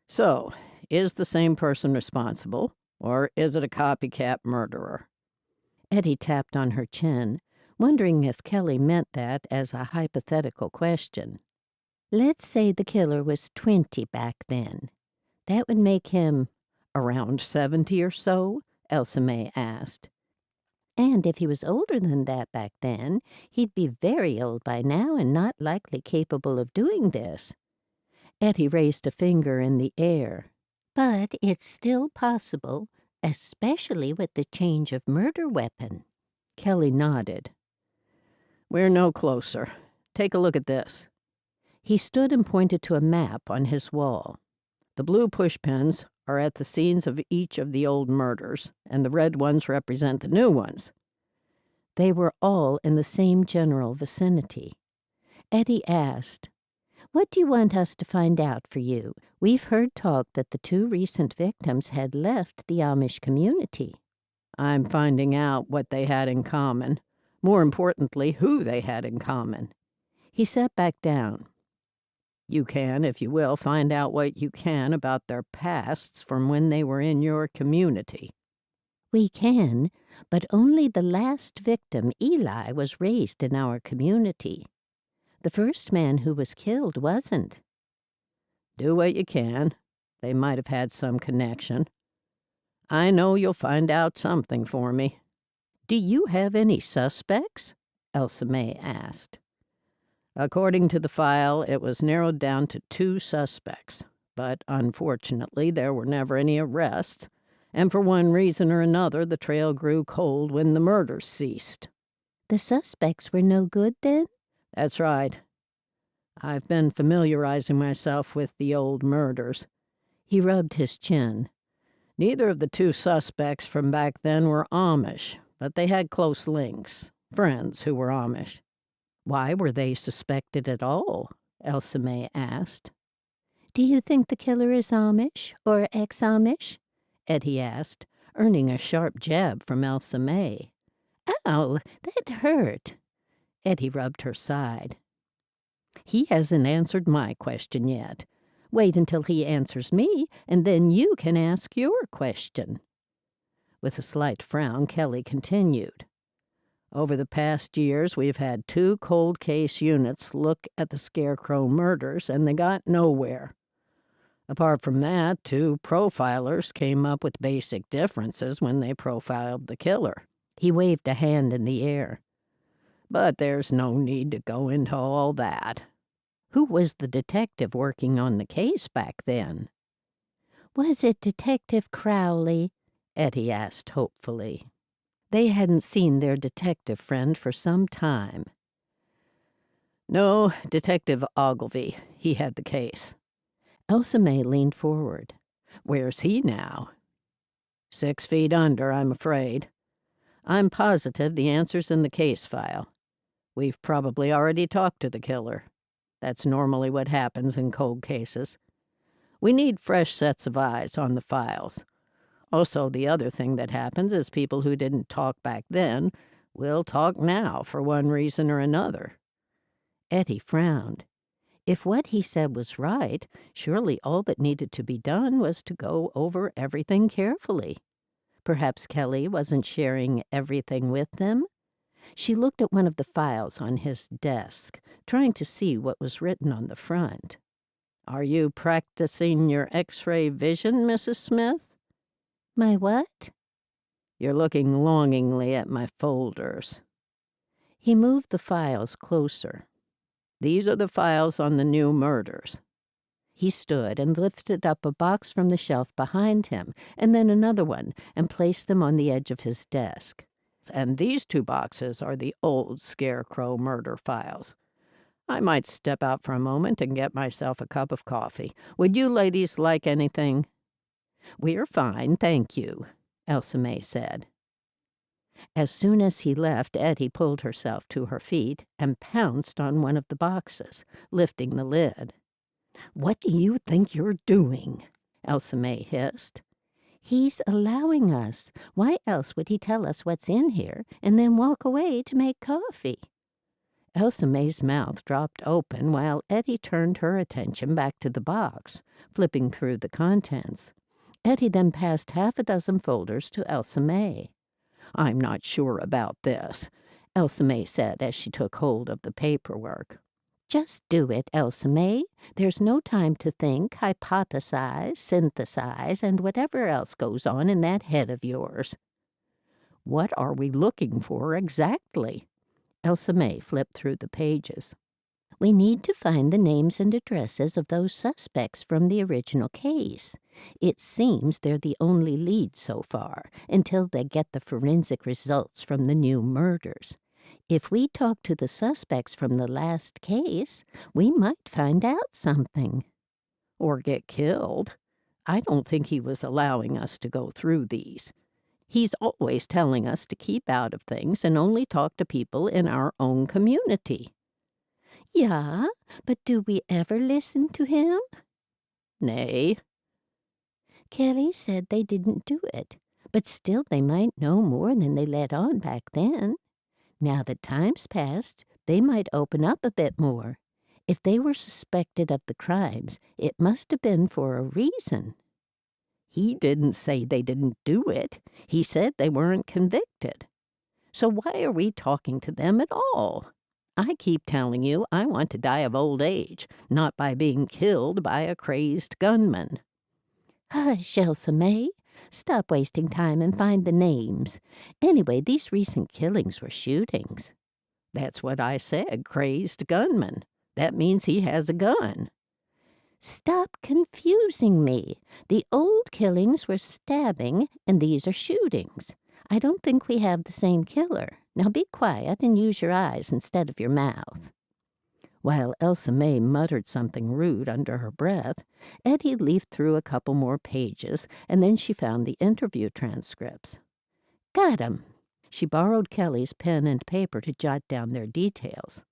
[SPEAKER 2] "So, is the same person responsible, or is it a copycat murderer?"
[SPEAKER 1] Edie tapped on her chin, wondering if Kelly meant that as a hypothetical question. "Let's say the killer was 20 back then. That would make him
[SPEAKER 2] "Around 70 or so?" Elsa May asked.
[SPEAKER 1] And if he was older than that back then, he'd be very old by now and not likely capable of doing this."
[SPEAKER 2] Ettie raised a finger in the air.
[SPEAKER 1] "But it's still possible, especially with the change of murder weapon."
[SPEAKER 2] Kelly nodded. "We're no closer. Take a look at this." He stood and pointed to a map on his wall. "The blue pushpins are at the scenes of each of the old murders, and the red ones represent the new ones."
[SPEAKER 1] They were all in the same general vicinity. Edie asked, "What do you want us to find out for you? We've heard talk that the 2 recent victims had left the Amish community."
[SPEAKER 2] "I'm finding out what they had in common. More importantly, who they had in common." He sat back down. "You can, if you will, find out what you can about their pasts from when they were in your community."
[SPEAKER 1] "We can, but only the last victim, Eli, was raised in our community. The first man who was killed wasn't."
[SPEAKER 2] "Do what you can. They might have had some connection. I know you'll find out something for me." "Do you have any suspects?" Elsa May asked. "According to the file, it was narrowed down to 2 suspects, but unfortunately there were never any arrests, and for one reason or another the trail grew cold when the murders ceased."
[SPEAKER 1] "The suspects were no good then?"
[SPEAKER 2] "That's right. I've been familiarizing myself with the old murders." He rubbed his chin. "Neither of the 2 suspects from back then were Amish, but they had close links, friends who were Amish."
[SPEAKER 1] "Why were they suspected at all?" Elsa May asked. "Do you think the killer is Amish or ex-Amish?" Edie asked, earning a sharp jab from Elsa May. "Ow, that hurt." Edie rubbed her side. "He hasn't answered my question yet. Wait until he answers me, and then you can ask your question." With a slight frown, Kelly continued. "Over the past years, we've had 2 cold case units look at the Scarecrow murders, and they got nowhere. Apart from that, 2 profilers came up with basic differences when they profiled the killer." He waved a hand in the air. "But there's no need to go into all that." "Who was the detective working on the case back then?" "Was it Detective Crowley?" Edie asked hopefully. They hadn't seen their detective friend for some time.
[SPEAKER 2] "No, Detective Ogilvy. He had the case."
[SPEAKER 1] Elsa May leaned forward.
[SPEAKER 2] "Where's he now?" 6 feet under, I'm afraid. I'm positive the answer's in the case file. We've probably already talked to the killer. That's normally what happens in cold cases. We need fresh sets of eyes on the files. Also, the other thing that happens is people who didn't talk back then will talk now for one reason or another."
[SPEAKER 1] Ettie frowned. If what he said was right, surely all that needed to be done was to go over everything carefully. Perhaps Kelly wasn't sharing everything with them? She looked at one of the files on his desk, trying to see what was written on the front.
[SPEAKER 2] "Are you practicing your X-ray vision, Mrs. Smith?"
[SPEAKER 1] "My what?"
[SPEAKER 2] "You're looking longingly at my folders."
[SPEAKER 1] He moved the files closer.
[SPEAKER 2] "These are the files on the new murders."
[SPEAKER 1] He stood and lifted up a box from the shelf behind him, and then another one, and placed them on the edge of his desk.
[SPEAKER 2] "And these 2 boxes are the old Scarecrow murder files. I might step out for a moment and get myself a cup of coffee. Would you ladies like anything?"
[SPEAKER 1] "We're fine, thank you," Elsa May said. As soon as he left, Edie pulled herself to her feet and pounced on one of the boxes, lifting the lid. "What do you think you're doing?" Elsa May hissed. "He's allowing us. Why else would he tell us what's in here and then walk away to make coffee?" Elsa May's mouth dropped open while Edie turned her attention back to the box, flipping through the contents. Edie then passed half a dozen folders to Elsa May.
[SPEAKER 2] "I'm not sure about this,"
[SPEAKER 1] Elsa May said as she took hold of the paperwork. "Just do it, Elsa May. There's no time to think, hypothesize, synthesize, and whatever else goes on in that head of yours."
[SPEAKER 2] "What are we looking for exactly?"
[SPEAKER 1] Elsa May flipped through the pages. "We need to find the names and addresses of those suspects from the original case. It seems they're the only lead so far, until they get the forensic results from the new murders. If we talk to the suspects from the last case, we might find out something."
[SPEAKER 2] "Or get killed. I don't think he was allowing us to go through these. He's always telling us to keep out of things and only talk to people in our own community."
[SPEAKER 1] "Yeah, but do we ever listen to him?"
[SPEAKER 2] "Nay."
[SPEAKER 1] "Kelly said they didn't do it, but still they might know more than they let on back then. Now that time's passed, they might open up a bit more. If they were suspected of the crimes, it must have been for a reason."
[SPEAKER 2] "He didn't say they didn't do it. He said they weren't convicted. So why are we talking to them at all? I keep telling you I want to die of old age, not by being killed by a crazed gunman."
[SPEAKER 1] "Hush, Elsa May. Stop wasting time and find the names. Anyway, these recent killings were shootings."
[SPEAKER 2] "That's what I said, crazed gunman. That means he has a gun."
[SPEAKER 1] "Stop confusing me. The old killings were stabbing, and these are shootings. I don't think we have the same killer. Now be quiet and use your eyes instead of your mouth." While Elsa May muttered something rude under her breath, Edie leafed through a couple more pages, and then she found the interview transcripts. "Got 'em." She borrowed Kelly's pen and paper to jot down their details.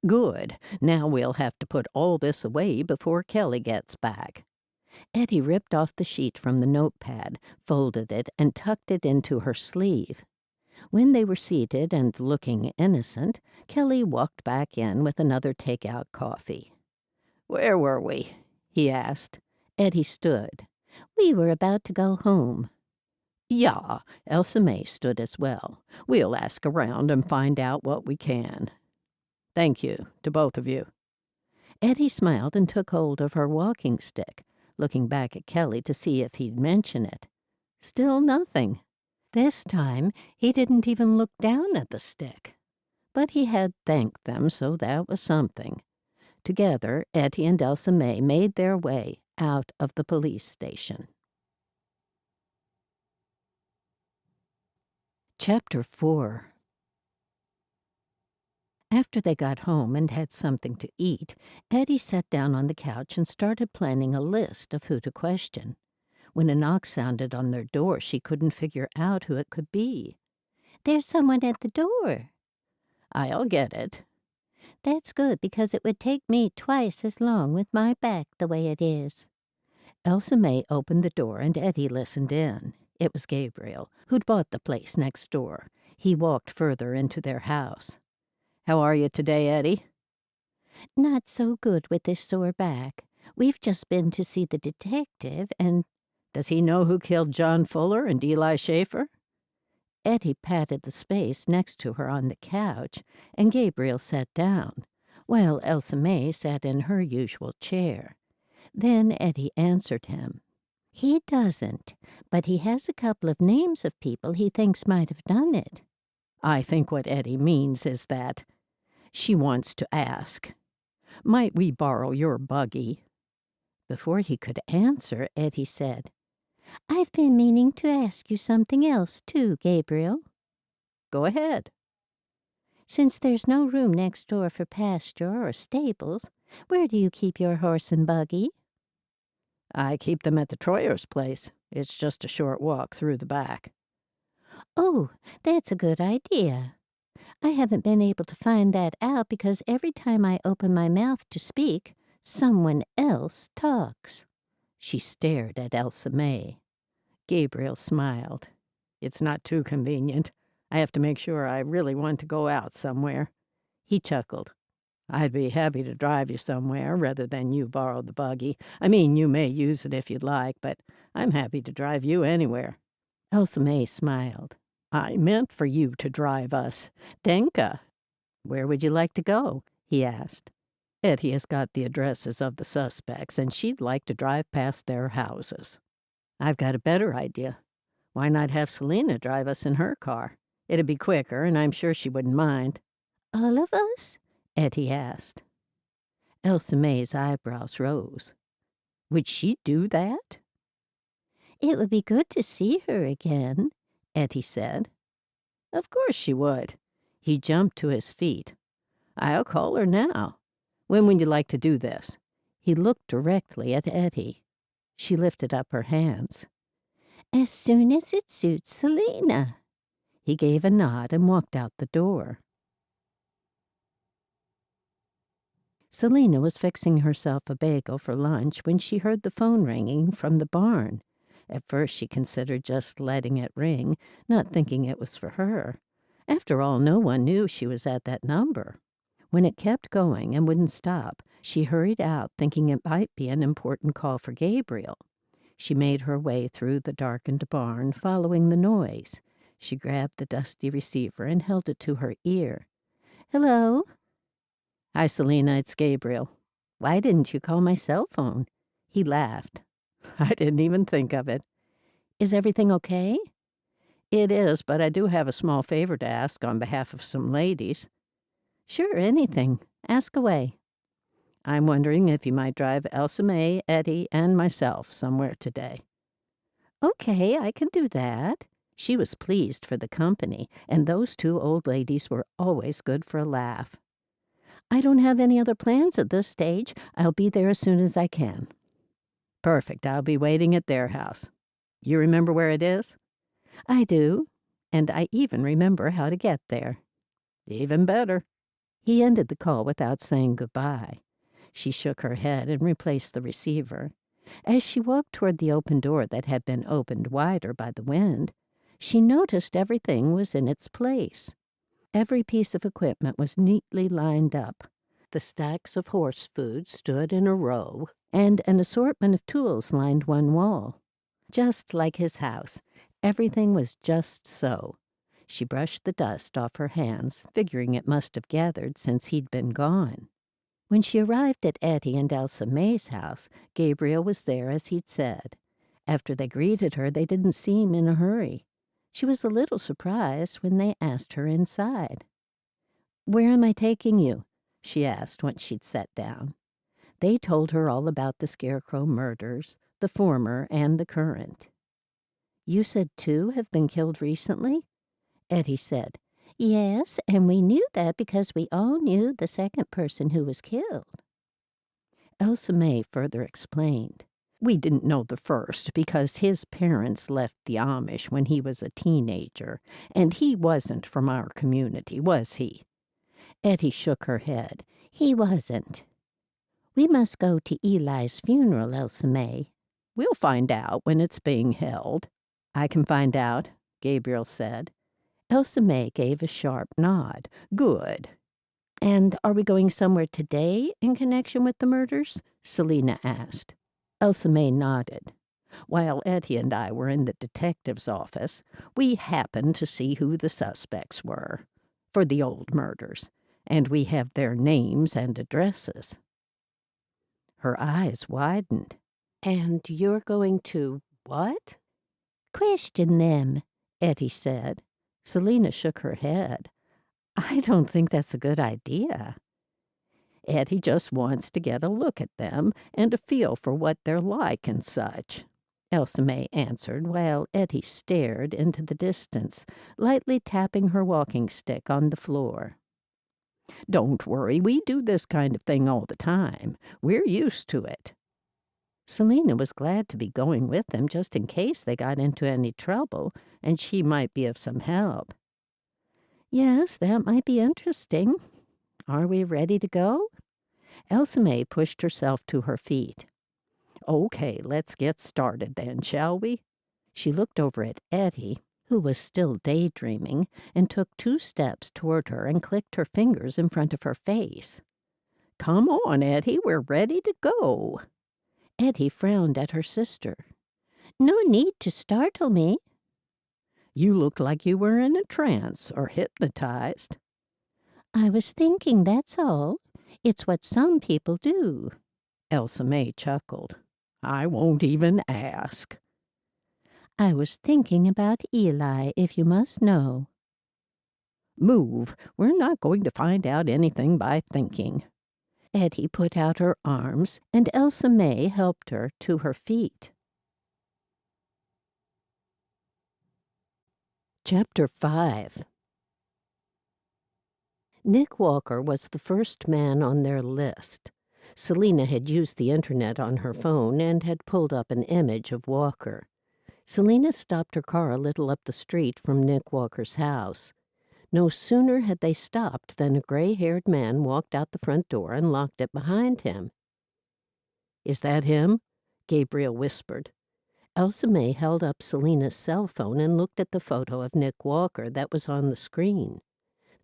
[SPEAKER 2] "Good. Now we'll have to put all this away before Kelly gets back."
[SPEAKER 1] Edie ripped off the sheet from the notepad, folded it, and tucked it into her sleeve. When they were seated and looking innocent, Kelly walked back in with another take-out coffee.
[SPEAKER 2] "Where were we?" he asked.
[SPEAKER 1] Edie stood. "We were about to go home."
[SPEAKER 2] "Yeah," Elsa May stood as well. "We'll ask around and find out what we can." "Thank you to both of you."
[SPEAKER 1] Edie smiled and took hold of her walking stick, looking back at Kelly to see if he'd mention it. Still nothing. This time, he didn't even look down at the stick. But he had thanked them, so that was something. Together, Ettie and Elsa May made their way out of the police station. Chapter 4. After they got home and had something to eat, Edie sat down on the couch and started planning a list of who to question. When a knock sounded on their door, she couldn't figure out who it could be. "There's someone at the door."
[SPEAKER 2] "I'll get it."
[SPEAKER 1] "That's good, because it would take me twice as long with my back the way it is." Elsa May opened the door and Edie listened in. It was Gabriel, who'd bought the place next door. He walked further into their house. "How are you today, Edie?"
[SPEAKER 2] "Not so good with this sore back. We've just been to see the detective and—"
[SPEAKER 1] "Does he know who killed John Fuller and Eli Schaefer?"
[SPEAKER 2] Ettie patted the space next to her on the couch, and Gabriel sat down, while Elsa May sat in her usual chair. Then Edie answered him. "He doesn't, but he has a couple of names of people he thinks might have done it."
[SPEAKER 1] I think what Edie means is that she wants to ask, "Might we borrow your buggy?"
[SPEAKER 2] Before he could answer, Edie said, "I've been meaning to ask you something else, too, Gabriel."
[SPEAKER 1] "Go ahead."
[SPEAKER 2] "Since there's no room next door for pasture or stables, where do you keep your horse and buggy?"
[SPEAKER 1] "I keep them at the Troyer's place. It's just a short walk through the back."
[SPEAKER 2] "Oh, that's a good idea. I haven't been able to find that out because every time I open my mouth to speak, someone else talks."
[SPEAKER 1] She stared at Elsa May. Gabriel smiled. "It's not too convenient. I have to make sure I really want to go out somewhere." He chuckled. "I'd be happy to drive you somewhere rather than you borrow the buggy. I mean, you may use it if you'd like, but I'm happy to drive you anywhere." Elsa May smiled. "I meant for you to drive us. Denka." "Where would you like to go?" he asked. "Ettie has got the addresses of the suspects, and she'd like to drive past their houses." "I've got a better idea. Why not have Selena drive us in her car? It'd be quicker, and I'm sure she wouldn't mind."
[SPEAKER 2] "All of us?"
[SPEAKER 1] Ettie asked. Elsa May's eyebrows rose. Would she do that?
[SPEAKER 2] "It would be good to see her again,"
[SPEAKER 1] Ettie said. Of course she would. He jumped to his feet. "I'll call her now. When would you like to do this?" He looked directly at Ettie. She lifted up her hands.
[SPEAKER 2] "As soon as it suits Selena."
[SPEAKER 1] He gave a nod and walked out the door. Selena was fixing herself a bagel for lunch when she heard the phone ringing from the barn. At first she considered just letting it ring, not thinking it was for her. After all, no one knew she was at that number. When it kept going and wouldn't stop, she hurried out, thinking it might be an important call for Gabriel. She made her way through the darkened barn, following the noise. She grabbed the dusty receiver and held it to her ear. "Hello?" "Hi, Selena, it's Gabriel." "Why didn't you call my cell phone?" He laughed. "I didn't even think of it." "Is everything okay?" "It is, but I do have a small favor to ask on behalf of some ladies." "Sure, anything. Ask away." "I'm wondering if you might drive Elsa May, Edie, and myself somewhere today." "Okay, I can do that." She was pleased for the company, and those two old ladies were always good for a laugh. "I don't have any other plans at this stage. I'll be there as soon as I can." "Perfect. I'll be waiting at their house. You remember where it is?" "I do, and I even remember how to get there." "Even better." He ended the call without saying goodbye. She shook her head and replaced the receiver. As she walked toward the open door that had been opened wider by the wind, she noticed everything was in its place. Every piece of equipment was neatly lined up. The stacks of horse food stood in a row, and an assortment of tools lined one wall. Just like his house, everything was just so. She brushed the dust off her hands, figuring it must have gathered since he'd been gone. When she arrived at Ettie and Elsa May's house, Gabriel was there as he'd said. After they greeted her, they didn't seem in a hurry. She was a little surprised when they asked her inside. "Where am I taking you?" she asked once she'd sat down. They told her all about the Scarecrow Murders, the former and the current. "You said 2 have been killed recently?" Ettie said.
[SPEAKER 2] "Yes, and we knew that because we all knew the second person who was killed."
[SPEAKER 1] Elsa May further explained. "We didn't know the first because his parents left the Amish when he was a teenager, and he wasn't from our community, was he?" Ettie shook her head.
[SPEAKER 2] "He wasn't." "We must go to Eli's funeral, Elsa May." We'll find out when it's being held.
[SPEAKER 1] I can find out, Gabriel said. Elsa May gave a sharp nod.
[SPEAKER 2] Good.
[SPEAKER 1] And are we going somewhere today in connection with the murders? Selena asked. Elsa May nodded.
[SPEAKER 2] While Ettie and I were in the detective's office, we happened to see who the suspects were for the old murders, and we have their names and addresses. Her eyes widened.
[SPEAKER 1] And you're going to what?
[SPEAKER 2] Question them, Ettie said. Selena shook her head. I don't think that's a good idea. Ettie just wants to get a look at them and a feel for what they're like and such, Elsa May answered while Ettie stared into the distance, lightly tapping her walking stick on the floor. Don't worry, we do this kind of thing all the time. We're used to it. Selena was glad to be going with them just in case they got into any trouble, and she might be of some help. Yes, that might be interesting. Are we ready to go? Elsa May pushed herself to her feet. Okay, let's get started then, shall we? She looked over at Ettie, who was still daydreaming, and took 2 steps toward her and clicked her fingers in front of her face. Come on, Ettie, we're ready to go. Ettie frowned at her sister.
[SPEAKER 1] No need to startle me.
[SPEAKER 2] You looked like you were in a trance or hypnotized.
[SPEAKER 1] I was thinking, that's all. It's what some people do.
[SPEAKER 2] Elsa May chuckled. I won't even ask.
[SPEAKER 1] I was thinking about Eli, if you must know.
[SPEAKER 2] Move. We're not going to find out anything by thinking.
[SPEAKER 1] Ettie put out her arms, and Elsa May helped her to her feet. Chapter 5. Nick Walker was the first man on their list. Selena had used the internet on her phone and had pulled up an image of Walker. Selena stopped her car a little up the street from Nick Walker's house. No sooner had they stopped than a gray-haired man walked out the front door and locked it behind him.
[SPEAKER 2] Is that him?
[SPEAKER 1] Gabriel whispered. Elsa May held up Selena's cell phone and looked at the photo of Nick Walker that was on the screen.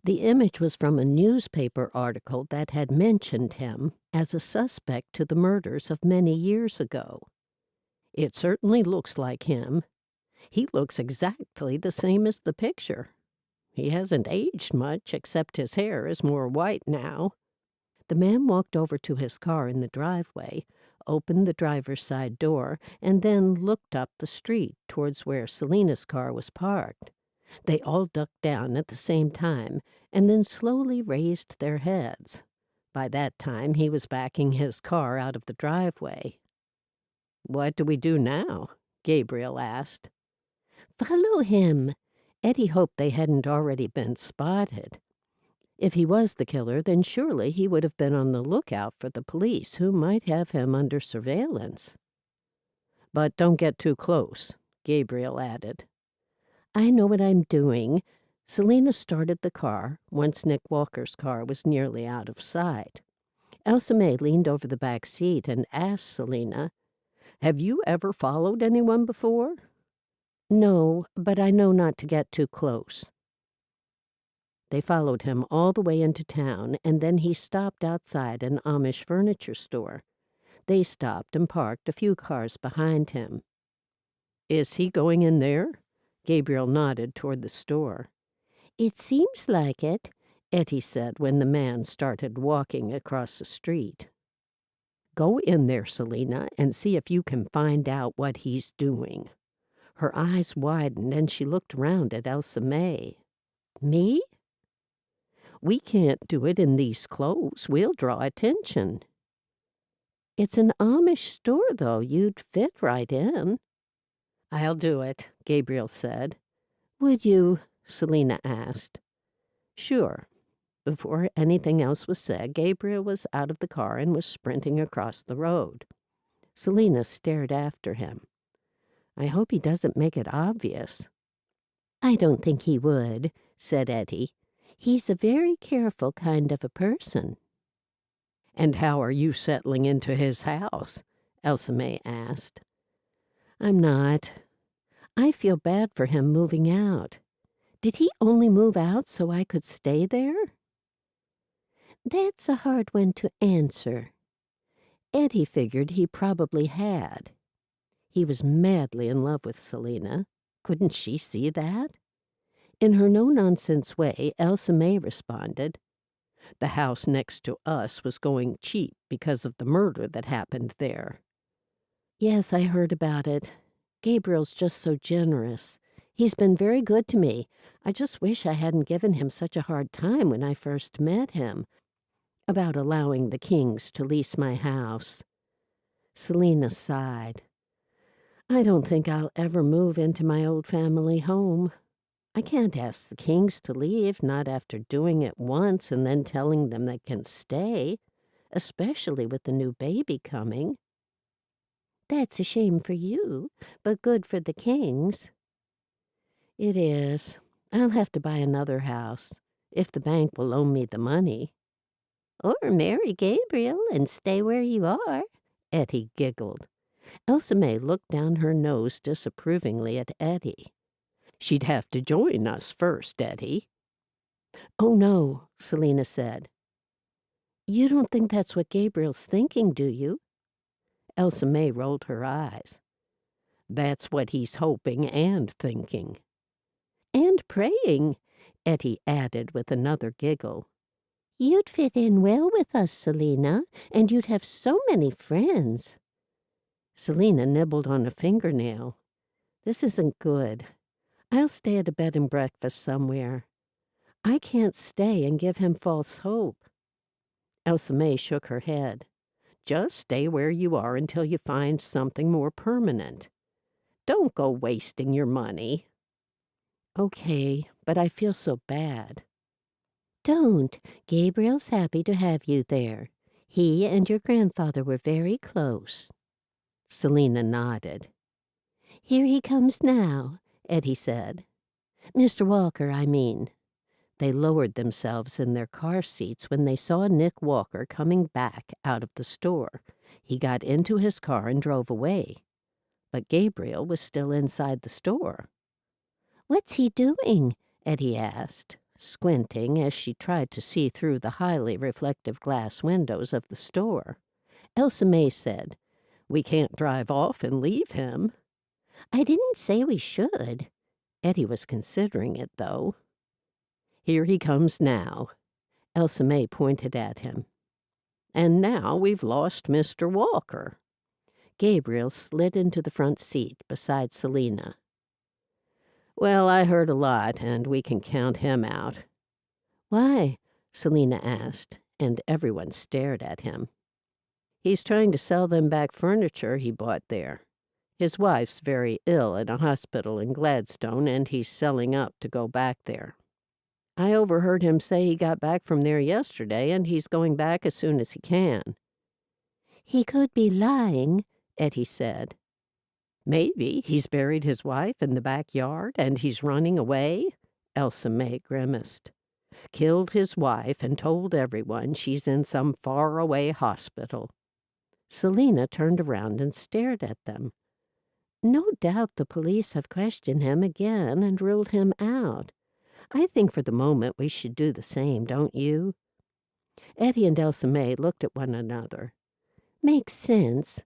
[SPEAKER 1] The image was from a newspaper article that had mentioned him as a suspect to the murders of many years ago.
[SPEAKER 2] It certainly looks like him. He looks exactly the same as the picture. He hasn't aged much, except his hair is more white now.
[SPEAKER 1] The man walked over to his car in the driveway, opened the driver's side door, and then looked up the street towards where Selena's car was parked. They all ducked down at the same time, and then slowly raised their heads. By that time, he was backing his car out of the driveway.
[SPEAKER 2] What do we do now? Gabriel asked.
[SPEAKER 1] Follow him.
[SPEAKER 2] Ettie hoped they hadn't already been spotted. If he was the killer, then surely he would have been on the lookout for the police, who might have him under surveillance. But don't get too close, Gabriel added.
[SPEAKER 1] I know what I'm doing. Selena started the car once Nick Walker's car was nearly out of sight. Elsa May leaned over the back seat and asked Selena,
[SPEAKER 2] Have you ever followed anyone before?
[SPEAKER 1] No, but I know not to get too close. They followed him all the way into town, and then he stopped outside an Amish furniture store. They stopped and parked a few cars behind him.
[SPEAKER 2] Is he going in there? Gabriel nodded toward the store.
[SPEAKER 1] It seems like it,
[SPEAKER 2] Ettie said when the man started walking across the street. Go in there, Selena, and see if you can find out what he's doing. Her eyes widened, and she looked round at Elsa May.
[SPEAKER 1] Me?
[SPEAKER 2] We can't do it in these clothes. We'll draw attention.
[SPEAKER 1] It's an Amish store, though. You'd fit right in.
[SPEAKER 2] I'll do it, Gabriel said.
[SPEAKER 1] Would you? Selena asked.
[SPEAKER 2] Sure. Before anything else was said, Gabriel was out of the car and was sprinting across the road. Selena stared after him. I hope he doesn't make it obvious.
[SPEAKER 1] I don't think he would, said Edie. He's a very careful kind of a person.
[SPEAKER 2] And how are you settling into his house? Elsa May asked. I'm not. I feel bad for him moving out. Did he only move out so I could stay there?
[SPEAKER 1] That's a hard one to answer.
[SPEAKER 2] Eddie figured he probably had. He was madly in love with Selena. Couldn't she see that? In her no-nonsense way, Elsa May responded. The house next to us was going cheap because of the murder that happened there. Yes, I heard about it. Gabriel's just so generous. He's been very good to me. I just wish I hadn't given him such a hard time when I first met him about allowing the Kings to lease my house. Selena sighed. I don't think I'll ever move into my old family home. I can't ask the Kings to leave, not after doing it once and then telling them they can stay, especially with the new baby coming.
[SPEAKER 1] That's a shame for you, but good for the Kings.
[SPEAKER 2] It is. I'll have to buy another house, if the bank will loan me the money.
[SPEAKER 1] Or marry Gabriel and stay where you are,
[SPEAKER 2] Ettie giggled. Elsa May looked down her nose disapprovingly at Edie. She'd have to join us first, Edie. Oh, no, Selena said. You don't think that's what Gabriel's thinking, do you? Elsa May rolled her eyes. That's what he's hoping and thinking.
[SPEAKER 1] And praying,
[SPEAKER 2] Ettie added with another giggle.
[SPEAKER 1] You'd fit in well with us, Selena, and you'd have so many friends.
[SPEAKER 2] Selena nibbled on a fingernail. This isn't good. I'll stay at a bed and breakfast somewhere. I can't stay and give him false hope. Elsa May shook her head. Just stay where you are until you find something more permanent. Don't go wasting your money. Okay, but I feel so bad.
[SPEAKER 1] Don't. Gabriel's happy to have you there. He and your grandfather were very close.
[SPEAKER 2] Selena nodded.
[SPEAKER 1] Here he comes now, Edie said. Mr. Walker, I mean.
[SPEAKER 2] They lowered themselves in their car seats when they saw Nick Walker coming back out of the store. He got into his car and drove away. But Gabriel was still inside the store.
[SPEAKER 1] What's he doing?
[SPEAKER 2] Edie asked, squinting as she tried to see through the highly reflective glass windows of the store. Elsa May said, We can't drive off and leave him.
[SPEAKER 1] I didn't say we should.
[SPEAKER 2] Edie was considering it, though. Here he comes now. Elsa May pointed at him. And now we've lost Mr. Walker. Gabriel slid into the front seat beside Selena. Well, I heard a lot, and we can count him out.
[SPEAKER 1] Why?
[SPEAKER 2] Selena asked, and everyone stared at him. He's trying to sell them back furniture he bought there. His wife's very ill at a hospital in Gladstone, and he's selling up to go back there. I overheard him say he got back from there yesterday, and he's going back as soon as he can.
[SPEAKER 1] He could be lying,
[SPEAKER 2] Ettie said. Maybe he's buried his wife in the backyard and he's running away, Elsa May grimaced. Killed his wife and told everyone she's in some faraway hospital. Selena turned around and stared at them. No doubt the police have questioned him again and ruled him out. I think for the moment we should do the same, don't you? Edie and Elsa May looked at one another.
[SPEAKER 1] Makes sense,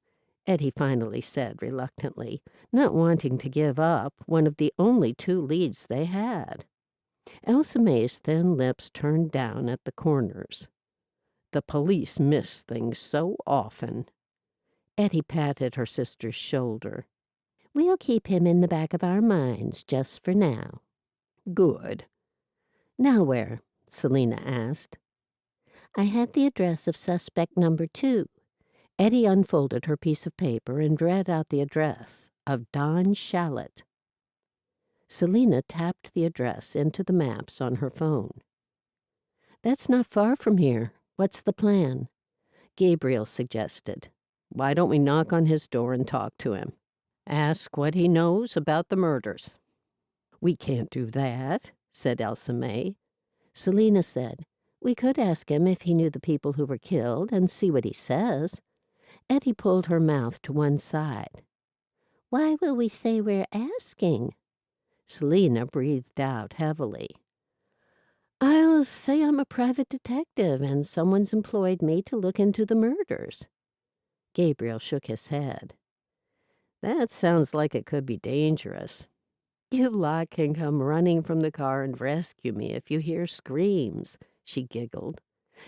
[SPEAKER 2] Edie finally said reluctantly, not wanting to give up one of the only two leads they had. Elsa May's thin lips turned down at the corners. The police miss things so often. Edie patted her sister's shoulder.
[SPEAKER 1] We'll keep him in the back of our minds just for now.
[SPEAKER 2] Good. Now where? Selena asked.
[SPEAKER 1] I have the address of suspect number 2.
[SPEAKER 2] Edie unfolded her piece of paper and read out the address of Don Shallot. Selena tapped the address into the maps on her phone. That's not far from here. What's the plan? Gabriel suggested. Why don't we knock on his door and talk to him? Ask what he knows about the murders. We can't do that, said Elsa May. Selena said, we could ask him if he knew the people who were killed and see what he says. Edie pulled her mouth to one side.
[SPEAKER 1] Why will we say we're asking?
[SPEAKER 2] Selena breathed out heavily. I'll say I'm a private detective and someone's employed me to look into the murders. Gabriel shook his head. That sounds like it could be dangerous. You lot can come running from the car and rescue me if you hear screams, she giggled.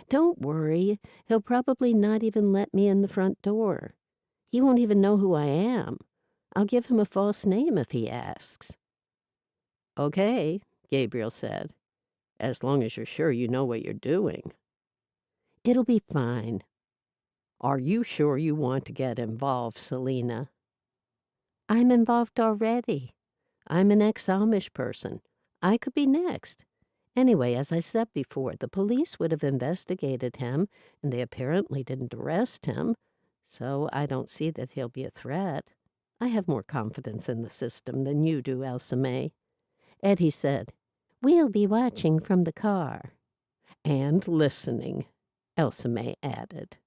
[SPEAKER 2] Don't worry, he'll probably not even let me in the front door. He won't even know who I am. I'll give him a false name if he asks. Okay, Gabriel said, as long as you're sure you know what you're doing. It'll be fine. Are you sure you want to get involved, Selena? I'm involved already. I'm an ex-Amish person. I could be next. Anyway, as I said before, the police would have investigated him, and they apparently didn't arrest him, so I don't see that he'll be a threat. I have more confidence in the system than you do, Elsa May. Edie said,
[SPEAKER 1] We'll be watching from the car.
[SPEAKER 2] And listening, Elsa May added.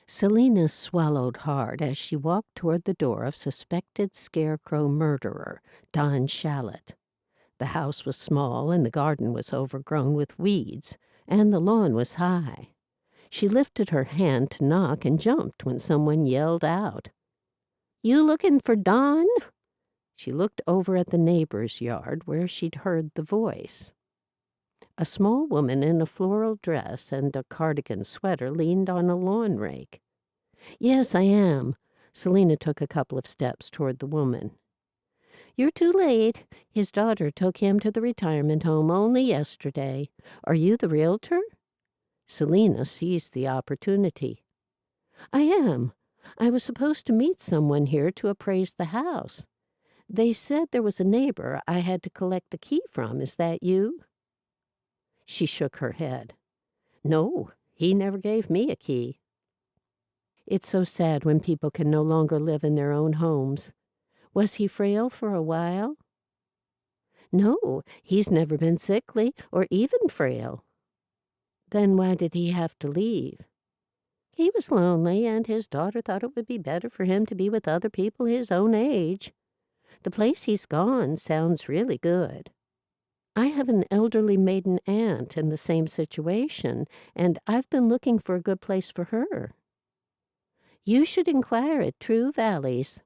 [SPEAKER 1] Selena swallowed hard as she walked toward the door of suspected scarecrow murderer, Don Shallot. The house was small and the garden was overgrown with weeds, and the lawn was high. She lifted her hand to knock and jumped when someone yelled out, You looking for Don? She looked over at the neighbor's yard where she'd heard the voice. A small woman in a floral dress and a cardigan sweater leaned on a lawn rake. Yes, I am. Selena took a couple of steps toward the woman. You're too late. His daughter took him to the retirement home only yesterday. Are you the realtor? Selena seized the opportunity. I am. I was supposed to meet someone here to appraise the house. They said there was a neighbor I had to collect the key from. Is that you? She shook her head. No, he never gave me a key. It's so sad when people can no longer live in their own homes. Was he frail for a while? No, he's never been sickly or even frail. Then why did he have to leave? He was lonely, and his daughter thought it would be better for him to be with other people his own age. The place he's gone sounds really good. I have an elderly maiden aunt in the same situation, and I've been looking for a good place for her. You should inquire at True Valleys.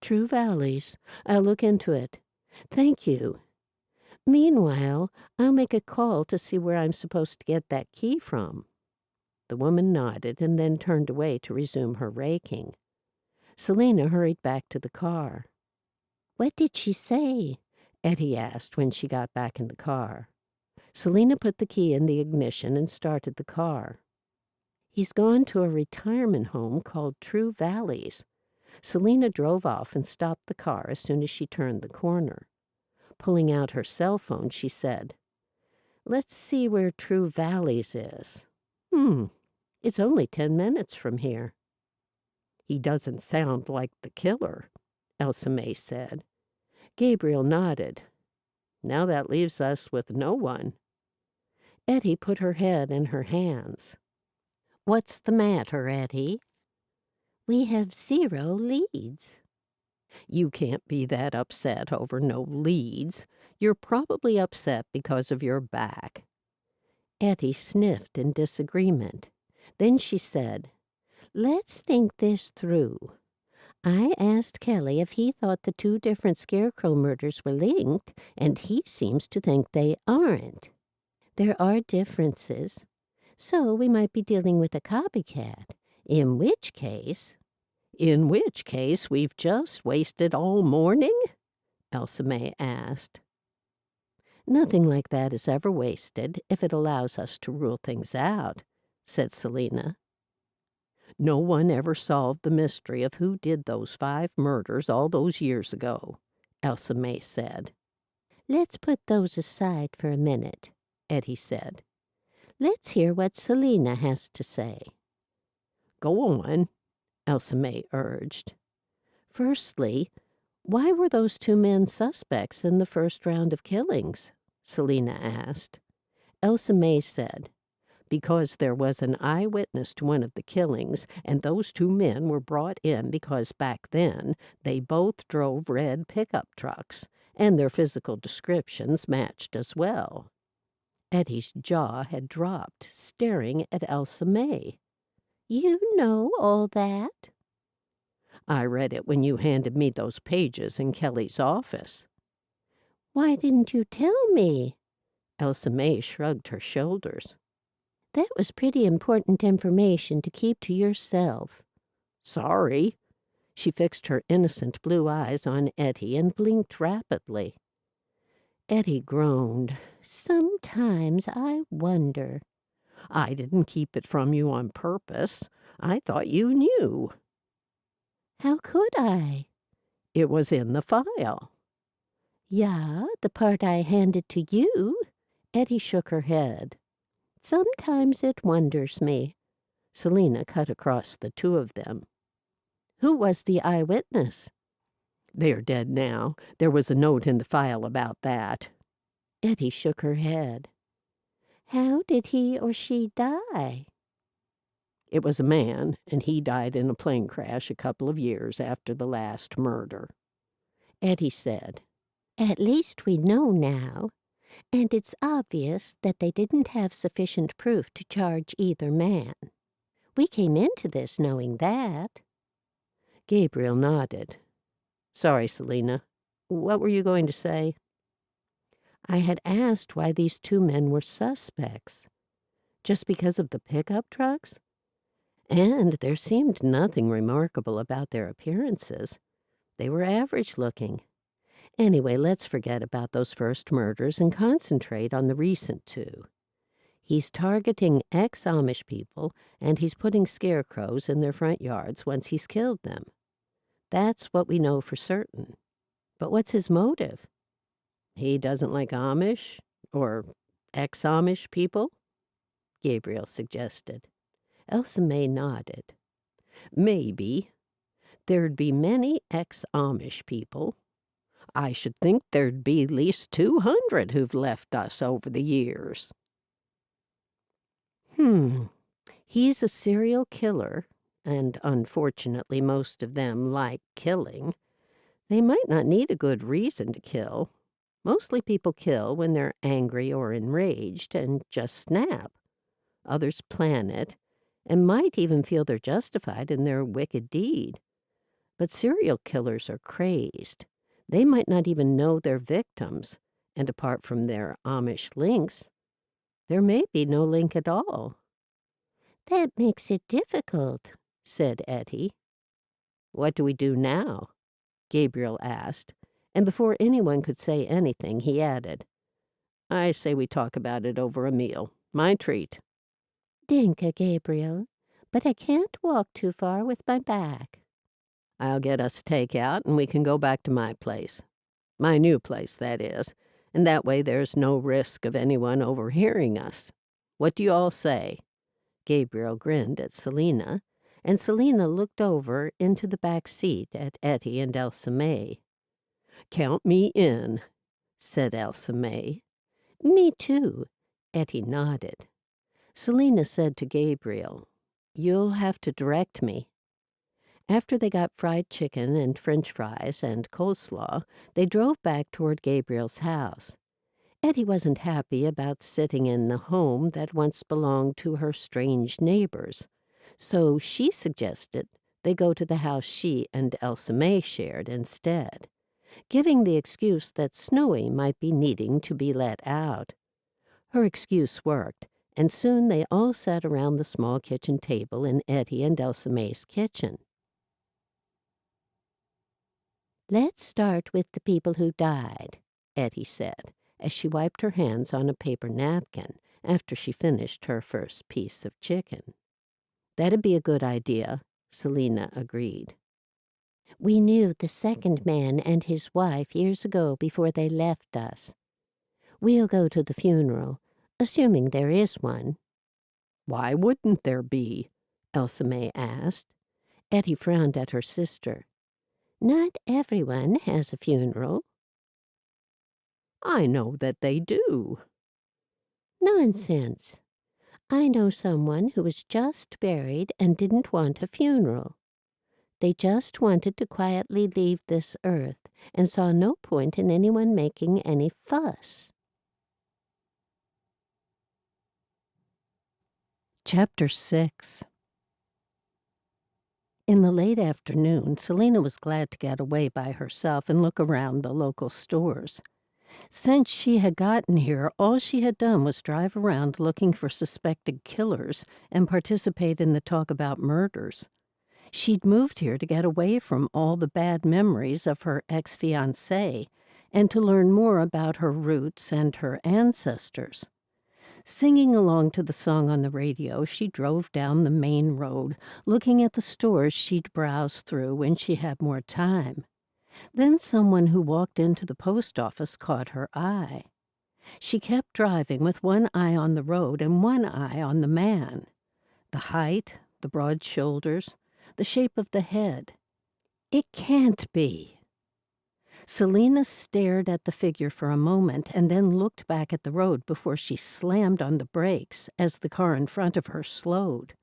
[SPEAKER 1] True Valleys. I'll look into it. Thank you. Meanwhile, I'll make a call to see where I'm supposed to get that key from. The woman nodded and then turned away to resume her raking. Selena hurried back to the car. What did she say? Ettie asked when she got back in the car. Selena put the key in the ignition and started the car. He's gone to a retirement home called True Valleys. Selena drove off and stopped the car as soon as she turned the corner. Pulling out her cell phone, she said, Let's see where True Valleys is. It's only 10 minutes from here. He doesn't sound like the killer, Elsa May said. Gabriel nodded. Now that leaves us with no one. Ettie put her head in her hands. What's the matter, Ettie? We have 0 leads. You can't be that upset over no leads. You're probably upset because of your back. Ettie sniffed in disagreement. Then she said, Let's think this through. I asked Kelly if he thought the 2 different scarecrow murders were linked, and he seems to think they aren't. There are differences. So we might be dealing with a copycat, in which case we've just wasted all morning? Elsa May asked. Nothing like that is ever wasted if it allows us to rule things out, said Selena. No one ever solved the mystery of who did those 5 murders all those years ago, Elsa May said. Let's put those aside for a minute, Edie said. Let's hear what Selena has to say. Go on, Elsa May urged. Firstly, why were those 2 men suspects in the first round of killings? Selena asked. Elsa May said,
[SPEAKER 2] because there was an eyewitness to one of the killings, and those two men were brought in because back then they both drove red pickup trucks, and their physical descriptions matched as well. Eddie's jaw had dropped, staring at Elsa May.
[SPEAKER 1] You know all that?
[SPEAKER 2] I read it when you handed me those pages in Kelly's office.
[SPEAKER 1] Why didn't you tell me?
[SPEAKER 2] Elsa May shrugged her shoulders.
[SPEAKER 1] That was pretty important information to keep to yourself.
[SPEAKER 2] Sorry. She fixed her innocent blue eyes on Ettie and blinked rapidly. Ettie groaned.
[SPEAKER 1] Sometimes I wonder.
[SPEAKER 2] I didn't keep it from you on purpose. I thought you knew.
[SPEAKER 1] How could I?
[SPEAKER 2] It was in the file.
[SPEAKER 1] Yeah, the part I handed to you.
[SPEAKER 2] Ettie shook her head.
[SPEAKER 1] Sometimes it wonders me.
[SPEAKER 2] Selena cut across the two of them.
[SPEAKER 1] Who was the eyewitness?
[SPEAKER 2] They are dead now. There was a note in the file about that.
[SPEAKER 1] Ettie shook her head. How did he or she die?
[SPEAKER 2] It was a man, and he died in a plane crash a couple of years after the last murder.
[SPEAKER 1] Ettie said, At least we know now, and it's obvious that they didn't have sufficient proof to charge either man. We came into this knowing that.
[SPEAKER 2] Gabriel nodded. Sorry, Selena. What were you going to say?
[SPEAKER 1] I had asked why these two men were suspects.
[SPEAKER 2] Just because of the pickup trucks? And there seemed nothing remarkable about their appearances. They were average-looking. Anyway, let's forget about those first murders and concentrate on the recent two. He's targeting ex-Amish people, and he's putting scarecrows in their front yards once he's killed them. That's what we know for certain. But what's his motive? He doesn't like Amish or ex-Amish people? Gabriel suggested. Elsa May nodded. Maybe. There'd be many ex-Amish people. I should think there'd be at least 200 who've left us over the years. He's a serial killer, and unfortunately most of them like killing. They might not need a good reason to kill. Mostly people kill when they're angry or enraged and just snap. Others plan it, and might even feel they're justified in their wicked deed. But serial killers are crazed. They might not even know they're victims, and apart from their Amish links, there may be no link at all.
[SPEAKER 1] That makes it difficult, said Ettie.
[SPEAKER 2] What do we do now? Gabriel asked, and before anyone could say anything, he added, I say we talk about it over a meal. My treat.
[SPEAKER 1] Dinka, Gabriel, but I can't walk too far with my back.
[SPEAKER 2] I'll get us takeout and we can go back to my place. My new place, that is, and that way there's no risk of anyone overhearing us. What do you all say? Gabriel grinned at Selena, and Selena looked over into the back seat at Ettie and Elsa May. Count me in, said Elsa May.
[SPEAKER 1] Me too,
[SPEAKER 2] Ettie nodded. Selena said to Gabriel, You'll have to direct me. After they got fried chicken and French fries and coleslaw, they drove back toward Gabriel's house. Ettie wasn't happy about sitting in the home that once belonged to her strange neighbors, so she suggested they go to the house she and Elsa May shared instead, giving the excuse that Snowy might be needing to be let out. Her excuse worked, and soon they all sat around the small kitchen table in Ettie and Elsa May's kitchen.
[SPEAKER 1] Let's start with the people who died, Ettie said, as she wiped her hands on a paper napkin after she finished her first piece of chicken.
[SPEAKER 2] That'd be a good idea, Selena agreed.
[SPEAKER 1] We knew the second man and his wife years ago before they left us. We'll go to the funeral, assuming there is one.
[SPEAKER 2] Why wouldn't there be? Elsa May asked.
[SPEAKER 1] Ettie frowned at her sister. Not everyone has a funeral.
[SPEAKER 2] I know that they do.
[SPEAKER 1] Nonsense. I know someone who was just buried and didn't want a funeral. They just wanted to quietly leave this earth and saw no point in anyone making any fuss.
[SPEAKER 2] Chapter 6. In the late afternoon, Selena was glad to get away by herself and look around the local stores. Since she had gotten here, all she had done was drive around looking for suspected killers and participate in the talk about murders. She'd moved here to get away from all the bad memories of her ex-fiancé and to learn more about her roots and her ancestors. Singing along to the song on the radio, she drove down the main road, looking at the stores she'd browse through when she had more time. Then someone who walked into the post office caught her eye. She kept driving with one eye on the road and one eye on the man. The height, the broad shoulders, the shape of the head. It can't be. Selena stared at the figure for a moment and then looked back at the road before she slammed on the brakes as the car in front of her slowed.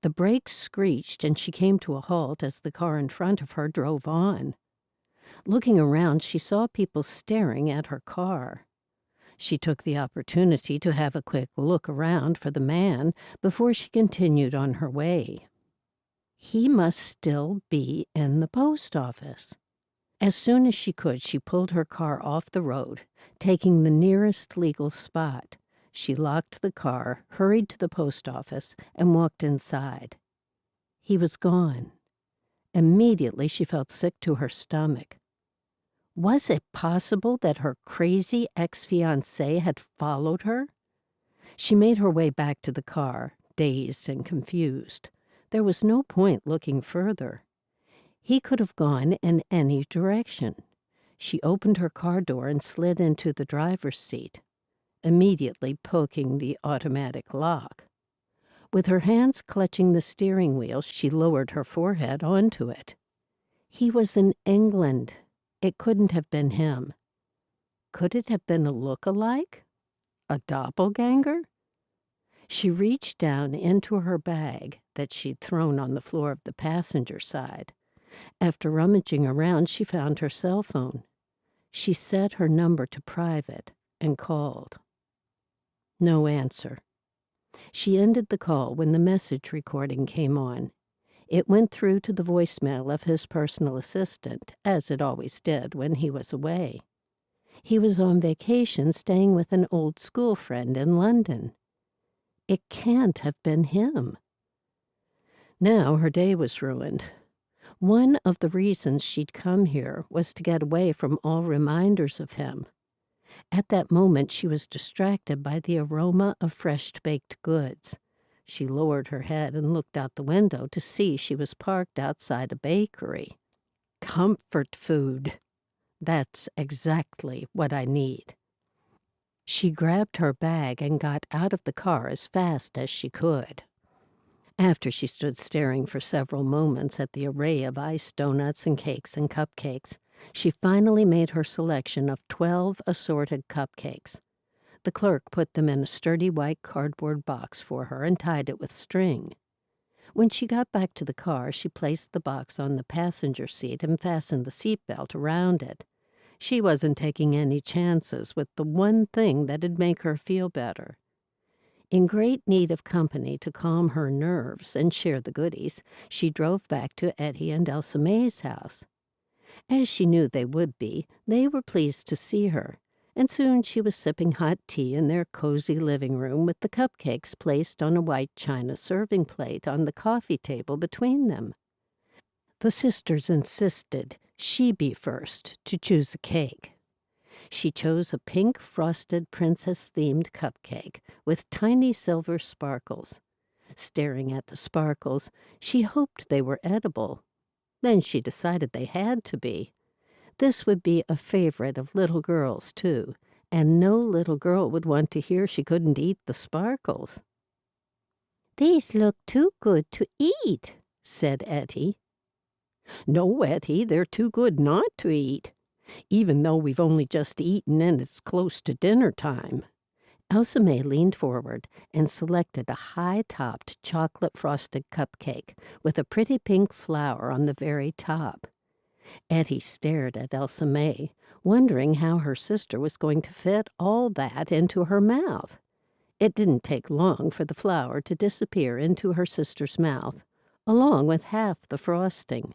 [SPEAKER 2] The brakes screeched and she came to a halt as the car in front of her drove on. Looking around, she saw people staring at her car. She took the opportunity to have a quick look around for the man before she continued on her way. He must still be in the post office. As soon as she could, she pulled her car off the road, taking the nearest legal spot. She locked the car, hurried to the post office, and walked inside. He was gone. Immediately, she felt sick to her stomach. Was it possible that her crazy ex-fiancé had followed her? She made her way back to the car, dazed and confused. There was no point looking further. He could have gone in any direction. She opened her car door and slid into the driver's seat, immediately poking the automatic lock. With her hands clutching the steering wheel, she lowered her forehead onto it. He was in England. It couldn't have been him. Could it have been a look-alike? A doppelganger? She reached down into her bag that she'd thrown on the floor of the passenger side. After rummaging around, she found her cell phone. She set her number to private and called. No answer. She ended the call when the message recording came on. It went through to the voicemail of his personal assistant, as it always did when he was away. He was on vacation staying with an old school friend in London. It can't have been him. Now her day was ruined. One of the reasons she'd come here was to get away from all reminders of him. At that moment, she was distracted by the aroma of fresh-baked goods. She lowered her head and looked out the window to see she was parked outside a bakery. Comfort food. That's exactly what I need. She grabbed her bag and got out of the car as fast as she could. After she stood staring for several moments at the array of iced donuts and cakes and cupcakes, she finally made her selection of 12 assorted cupcakes. The clerk put them in a sturdy white cardboard box for her and tied it with string. When she got back to the car, she placed the box on the passenger seat and fastened the seatbelt around it. She wasn't taking any chances with the one thing that'd make her feel better. In great need of company to calm her nerves and share the goodies, she drove back to Edie and Elsa May's house. As she knew they would be, they were pleased to see her, and soon she was sipping hot tea in their cozy living room with the cupcakes placed on a white china serving plate on the coffee table between them. The sisters insisted she be first to choose a cake. She chose a pink frosted princess-themed cupcake with tiny silver sparkles. Staring at the sparkles, she hoped they were edible. Then she decided they had to be. This would be a favorite of little girls, too, and no little girl would want to hear she couldn't eat the sparkles. "These look too good to eat," said Ettie. "No, Ettie, they're too good not to eat, even though we've only just eaten and it's close to dinner time."
[SPEAKER 1] Elsa May leaned forward and selected a high-topped chocolate-frosted cupcake with a pretty pink flower on the very top. Ettie stared at Elsa May, wondering how her sister was going to fit all that into her mouth. It didn't take long for the flower to disappear into her sister's mouth, along with half the frosting.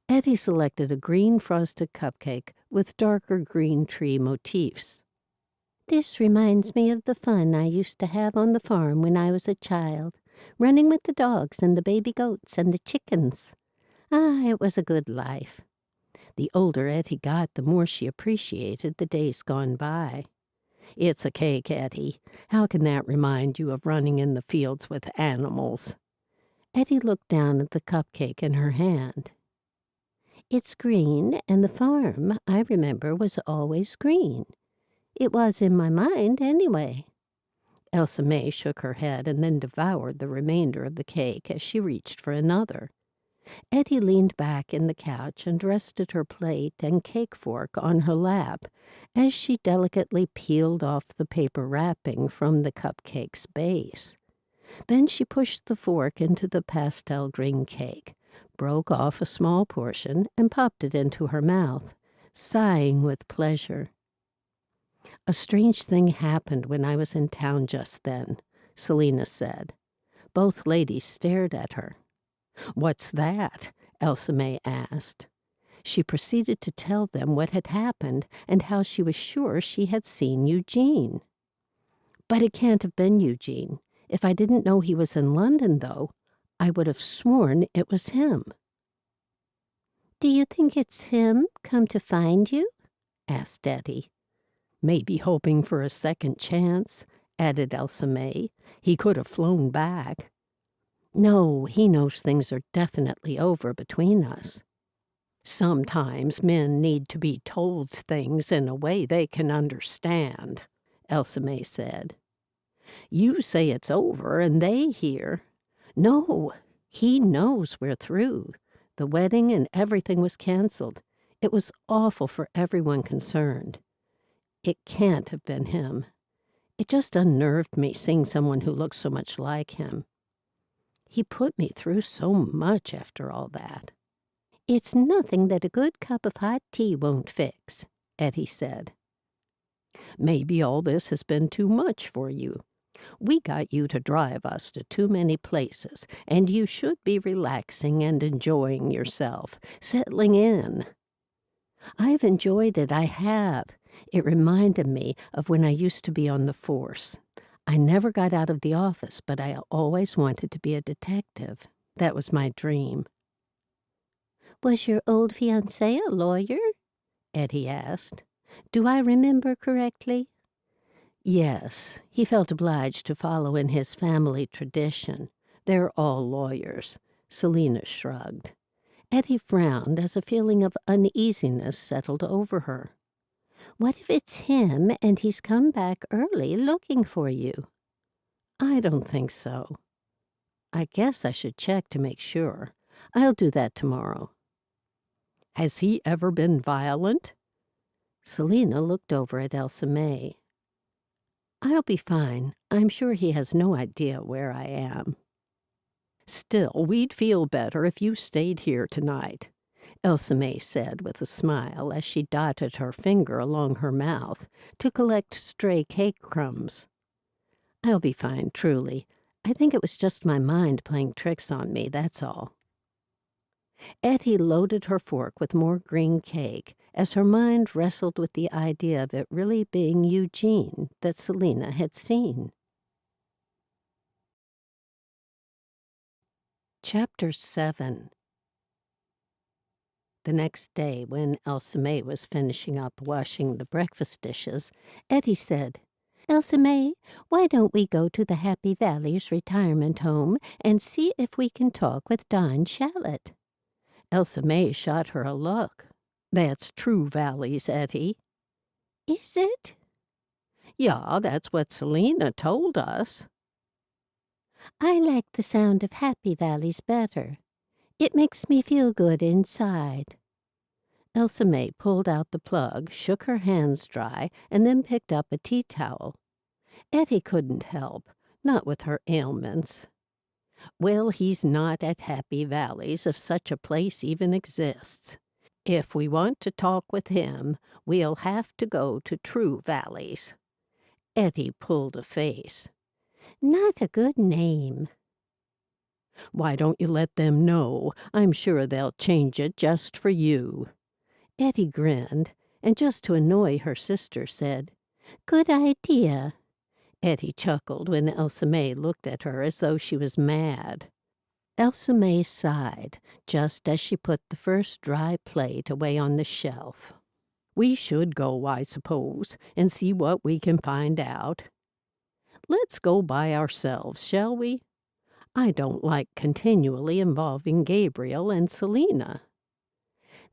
[SPEAKER 1] Ettie selected a green frosted cupcake with darker green tree motifs. "This reminds me of the fun I used to have on the farm when I was a child, running with the dogs and the baby goats and the chickens. Ah, it was a good life." The older Ettie got, the more she appreciated the days gone by. "It's a cake, Ettie. How can that remind you of running in the fields with animals?" Ettie looked down at the cupcake in her hand. "It's green, and the farm, I remember, was always green. It was in my mind, anyway." Elsa May shook her head and then devoured the remainder of the cake as she reached for another. Ettie leaned back in the couch and rested her plate and cake fork on her lap as she delicately peeled off the paper wrapping from the cupcake's base. Then she pushed the fork into the pastel green cake, broke off a small portion, and popped it into her mouth, sighing with pleasure. "A strange thing happened when I was in town just then," Selena said. Both ladies stared at her. "What's that?" Elsa May asked. She proceeded to tell them what had happened and how she was sure she had seen Eugene. "But it can't have been Eugene. If I didn't know he was in London, though, I would have sworn it was him." "Do you think it's him come to find you?" asked Edie. "Maybe hoping for a second chance," added Elsa May. "He could have flown back." "No, he knows things are definitely over between us." "Sometimes men need to be told things in a way they can understand," Elsa May said. "You say it's over and they hear." "No, he knows we're through. The wedding and everything was canceled. It was awful for everyone concerned. It can't have been him. It just unnerved me seeing someone who looked so much like him. He put me through so much after all that." "It's nothing that a good cup of hot tea won't fix," Ettie said. "Maybe all this has been too much for you. We got you to drive us to too many places, and you should be relaxing and enjoying yourself, settling in." "I've enjoyed it, I have. It reminded me of when I used to be on the force. I never got out of the office, but I always wanted to be a detective. That was my dream." "Was your old fiancé a lawyer?" Edie asked. "Do I remember correctly?" "Yes, he felt obliged to follow in his family tradition. They're all lawyers." Selena shrugged. Edie frowned as a feeling of uneasiness settled over her. "What if it's him and he's come back early looking for you?" "I don't think so. I guess I should check to make sure. I'll do that tomorrow." "Has he ever been violent?" Selena looked over at Elsa May. "I'll be fine. I'm sure he has no idea where I am." "Still, we'd feel better if you stayed here tonight," Elsa May said with a smile as she dotted her finger along her mouth to collect stray cake crumbs. "I'll be fine, truly. I think it was just my mind playing tricks on me, that's all." Ettie loaded her fork with more green cake as her mind wrestled with the idea of it really being Eugene that Selena had seen. Chapter 7. The next day, when Elsa May was finishing up washing the breakfast dishes, Edie said, "Elsa May, why don't we go to the Happy Valleys retirement home and see if we can talk with Don Shallot?" Elsa May shot her a look. "That's True Valleys, Ettie." "Is it?"
[SPEAKER 2] "Yeah, that's what Selena told us."
[SPEAKER 1] "I like the sound of Happy Valleys better. It makes me feel good inside." Elsa May pulled out the plug, shook her hands dry, and then picked up a tea towel. Ettie couldn't help, not with her ailments. Well, he's not at Happy Valleys if such a place even exists. If we want to talk with him, we'll have to go to True Valleys. Ettie pulled a face. Not a good name. Why don't you let them know? I'm sure they'll change it just for you. Ettie grinned, and just to annoy her sister said, Good idea. Ettie chuckled when Elsa May looked at her as though she was mad. Elsa May sighed just as she put the first dry plate away on the shelf. We should go, I suppose, and see what we can find out. Let's go by ourselves, shall we? I don't like continually involving Gabriel and Selena.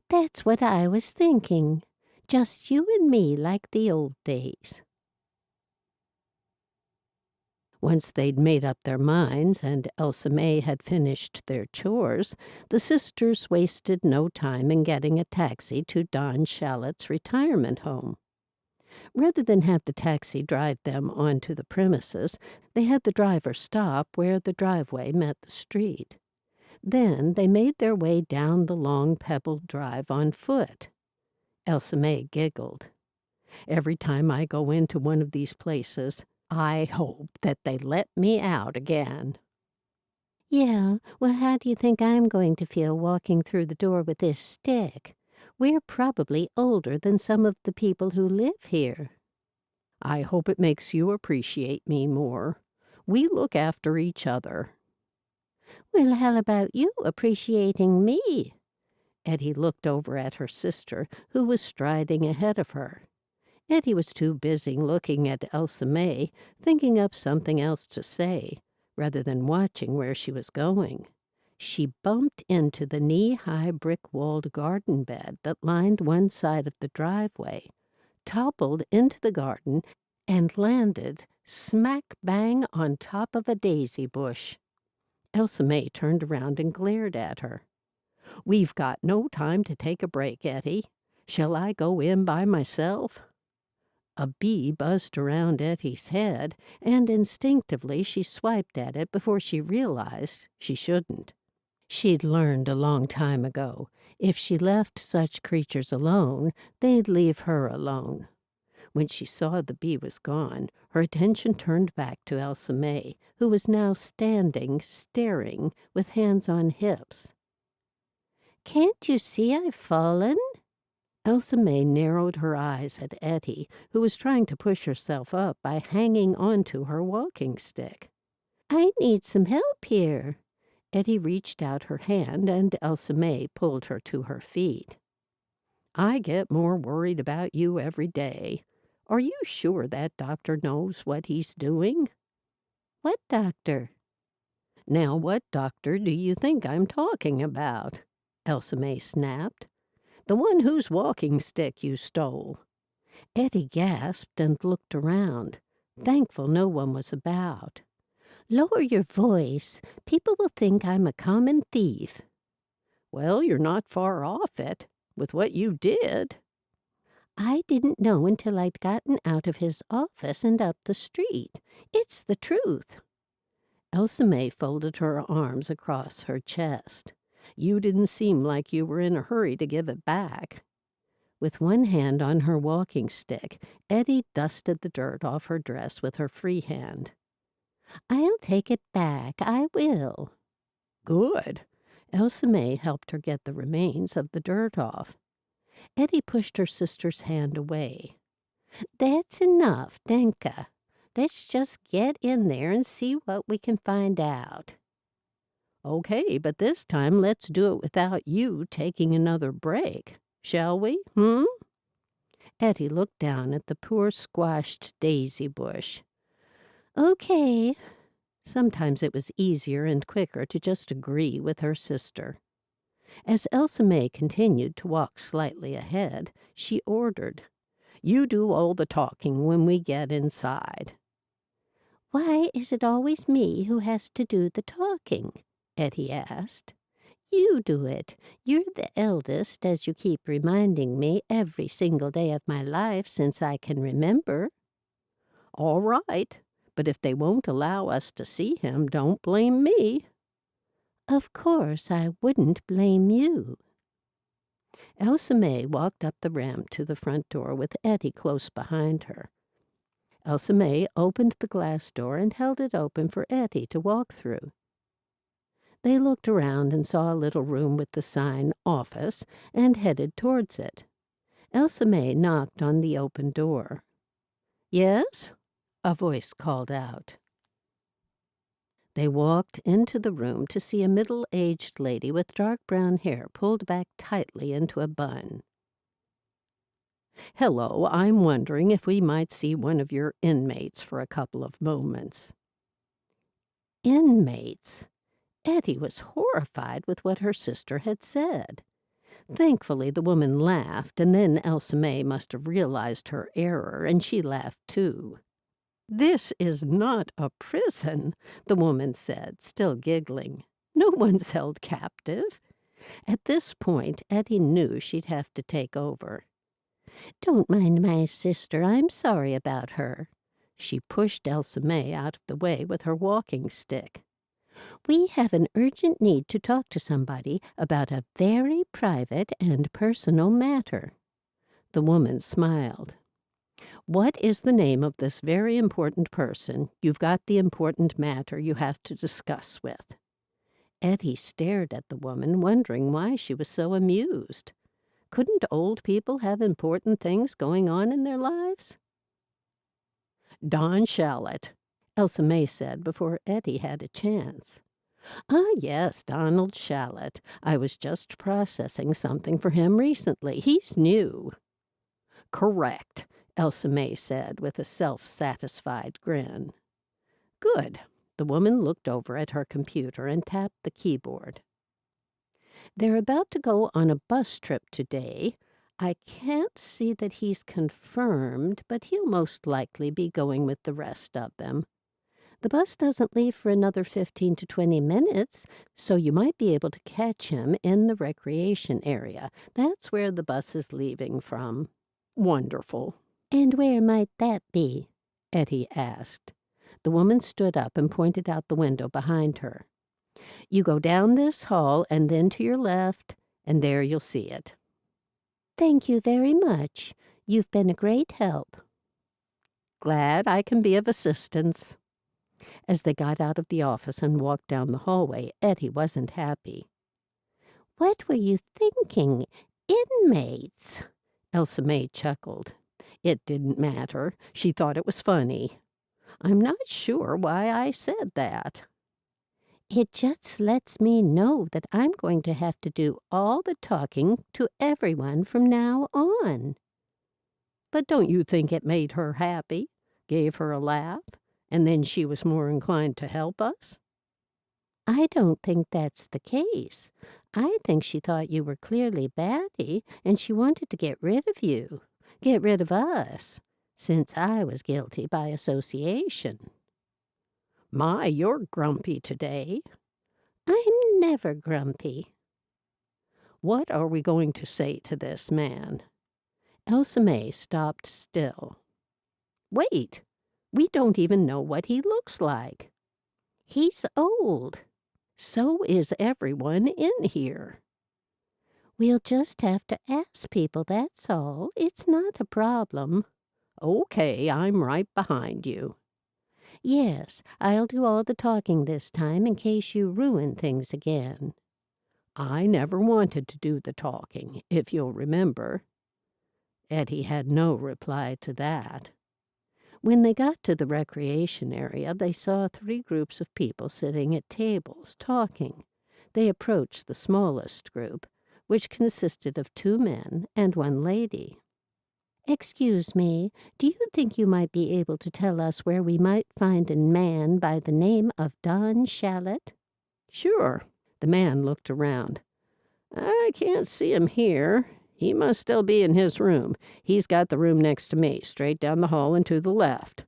[SPEAKER 1] That's what I was thinking. Just you and me like the old days. Once they'd made up their minds and Elsa May had finished their chores, the sisters wasted no time in getting a taxi to Don Shallot's retirement home. Rather than have the taxi drive them onto the premises, they had the driver stop where the driveway met the street. Then they made their way down the long pebbled drive on foot. Elsa May giggled. Every time I go into one of these places, I hope that they let me out again. Yeah, well, how do you think I'm going to feel walking through the door with this stick? We're probably older than some of the people who live here. I hope it makes you appreciate me more. We look after each other. Well, how about you appreciating me? Edie looked over at her sister, who was striding ahead of her. Edie was too busy looking at Elsa May, thinking up something else to say, rather than watching where she was going. She bumped into the knee-high brick-walled garden bed that lined one side of the driveway, toppled into the garden, and landed smack-bang on top of a daisy bush. Elsa May turned around and glared at her. We've got no time to take a break, Ettie. Shall I go in by myself? A bee buzzed around Ettie's head, and instinctively she swiped at it before she realized she shouldn't. She'd learned a long time ago, if she left such creatures alone, they'd leave her alone. When she saw the bee was gone, her attention turned back to Elsa May, who was now standing, staring, with hands on hips. Can't you see I've fallen? Elsa May narrowed her eyes at Ettie, who was trying to push herself up by hanging onto her walking stick. I need some help here. Ettie reached out her hand, and Elsa May pulled her to her feet. I get more worried about you every day. Are you sure that doctor knows what he's doing? What doctor? Now, what doctor do you think I'm talking about? Elsa May snapped. The one whose walking stick you stole. Ettie gasped and looked around, thankful no one was about. Lower your voice. People will think I'm a common thief. Well, you're not far off it, with what you did. I didn't know until I'd gotten out of his office and up the street. It's the truth. Elsa May folded her arms across her chest. You didn't seem like you were in a hurry to give it back. With one hand on her walking stick, Edie dusted the dirt off her dress with her free hand. I'll take it back, I will. Good. Elsa May helped her get the remains of the dirt off. Edie pushed her sister's hand away. That's enough, Denka. Let's just get in there and see what we can find out. Okay, but this time let's do it without you taking another break, shall we, Ettie looked down at the poor squashed daisy bush. Okay. Sometimes it was easier and quicker to just agree with her sister. As Elsa May continued to walk slightly ahead, she ordered, You do all the talking when we get inside. Why is it always me who has to do the talking? Ettie asked. You do it. You're the eldest, as you keep reminding me every single day of my life since I can remember.
[SPEAKER 2] All right, but if they won't allow us to see him, don't blame me.
[SPEAKER 1] Of course I wouldn't blame you.
[SPEAKER 2] Elsa May walked up the ramp to the front door with Edie close behind her. Elsa May opened the glass door and held it open for Edie to walk through. They looked around and saw a little room with the sign "Office" and headed towards it. Elsa May knocked on the open door. "Yes?" a voice called out. They walked into the room to see a middle-aged lady with dark brown hair pulled back tightly into a bun. "Hello, I'm wondering if we might see one of your inmates for a couple of moments."
[SPEAKER 1] Inmates?
[SPEAKER 2] Edie was horrified with what her sister had said. Thankfully, the woman laughed, and then Elsa May must have realized her error, and she laughed too. "This is not a prison," the woman said, still giggling. "No one's held captive." At this point, Edie knew she'd have to take over.
[SPEAKER 1] Don't mind my sister. I'm sorry about her.
[SPEAKER 2] She pushed Elsa May out of the way with her walking stick.
[SPEAKER 1] We have an urgent need to talk to somebody about a very private and personal matter.
[SPEAKER 2] The woman smiled. "What is the name of this very important person you've got the important matter you have to discuss with?" Edie stared at the woman, wondering why she was so amused. Couldn't old people have important things going on in their lives? "Don Shallot," Elsa May said before Edie had a chance. "Ah, yes, Donald Shallot. I was just processing something for him recently. He's new." "Correct," Elsa May said with a self-satisfied grin. "Good." The woman looked over at her computer and tapped the keyboard. "They're about to go on a bus trip today. I can't see that he's confirmed, but he'll most likely be going with the rest of them. The bus doesn't leave for another 15 to 20 minutes, so you might be able to catch him in the recreation area. That's where the bus is leaving from." "Wonderful."
[SPEAKER 1] And where might that be?"
[SPEAKER 2] Edie asked. The woman stood up and pointed out the window behind her. "You go down this hall and then to your left, and there you'll see it."
[SPEAKER 1] Thank you very much. You've been a great help.
[SPEAKER 2] "Glad I can be of assistance." As they got out of the office and walked down the hallway, Edie wasn't happy.
[SPEAKER 1] What were you thinking? Inmates?
[SPEAKER 2] Elsa May chuckled. It didn't matter. She thought it was funny. "I'm not sure why I said that."
[SPEAKER 1] It just lets me know that I'm going to have to do all the talking to everyone from now on.
[SPEAKER 2] "But don't you think it made her happy? Gave her a laugh? And then she was more inclined to help us?"
[SPEAKER 1] I don't think that's the case. I think she thought you were clearly batty, and she wanted to get rid of you, get rid of us, since I was guilty by association.
[SPEAKER 2] "My, you're grumpy today."
[SPEAKER 1] I'm never grumpy.
[SPEAKER 2] "What are we going to say to this man?" Elsa May stopped still. "Wait, we don't even know what he looks like."
[SPEAKER 1] He's old.
[SPEAKER 2] "So is everyone in here."
[SPEAKER 1] We'll just have to ask people, that's all. It's not a problem.
[SPEAKER 2] "Okay, I'm right behind you."
[SPEAKER 1] Yes, I'll do all the talking this time in case you ruin things again.
[SPEAKER 2] "I never wanted to do the talking, if you'll remember." Edie had no reply to that. When they got to the recreation area, they saw 3 groups of people sitting at tables, talking. They approached the smallest group, which consisted of 2 men and 1 lady.
[SPEAKER 1] Excuse me, do you think you might be able to tell us where we might find a man by the name of Don Shallot?
[SPEAKER 2] "Sure." The man looked around. "I can't see him here. He must still be in his room. He's got the room next to me, straight down the hall and to the left."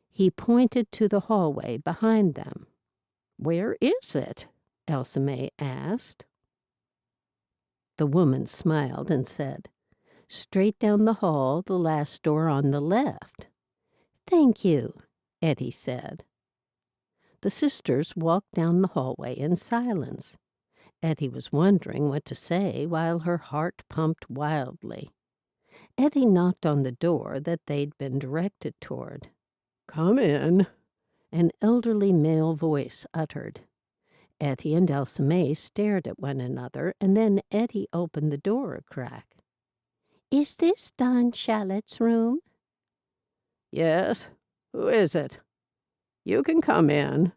[SPEAKER 2] He pointed to the hallway behind them. "Where is it?" Elsa May asked. The woman smiled and said, "Straight down the hall, the last door on the left."
[SPEAKER 1] "Thank you," Edie said. The sisters walked down the hallway in silence. Edie was wondering what to say while her heart pumped wildly. Edie knocked on the door that they'd been directed toward.
[SPEAKER 2] "Come in,"
[SPEAKER 1] an elderly male voice uttered. Ettie and Elsa May stared at one another, and then Ettie opened the door a crack. "Is this Don Shallot's room?"
[SPEAKER 2] "Yes. Who is it? You can come in."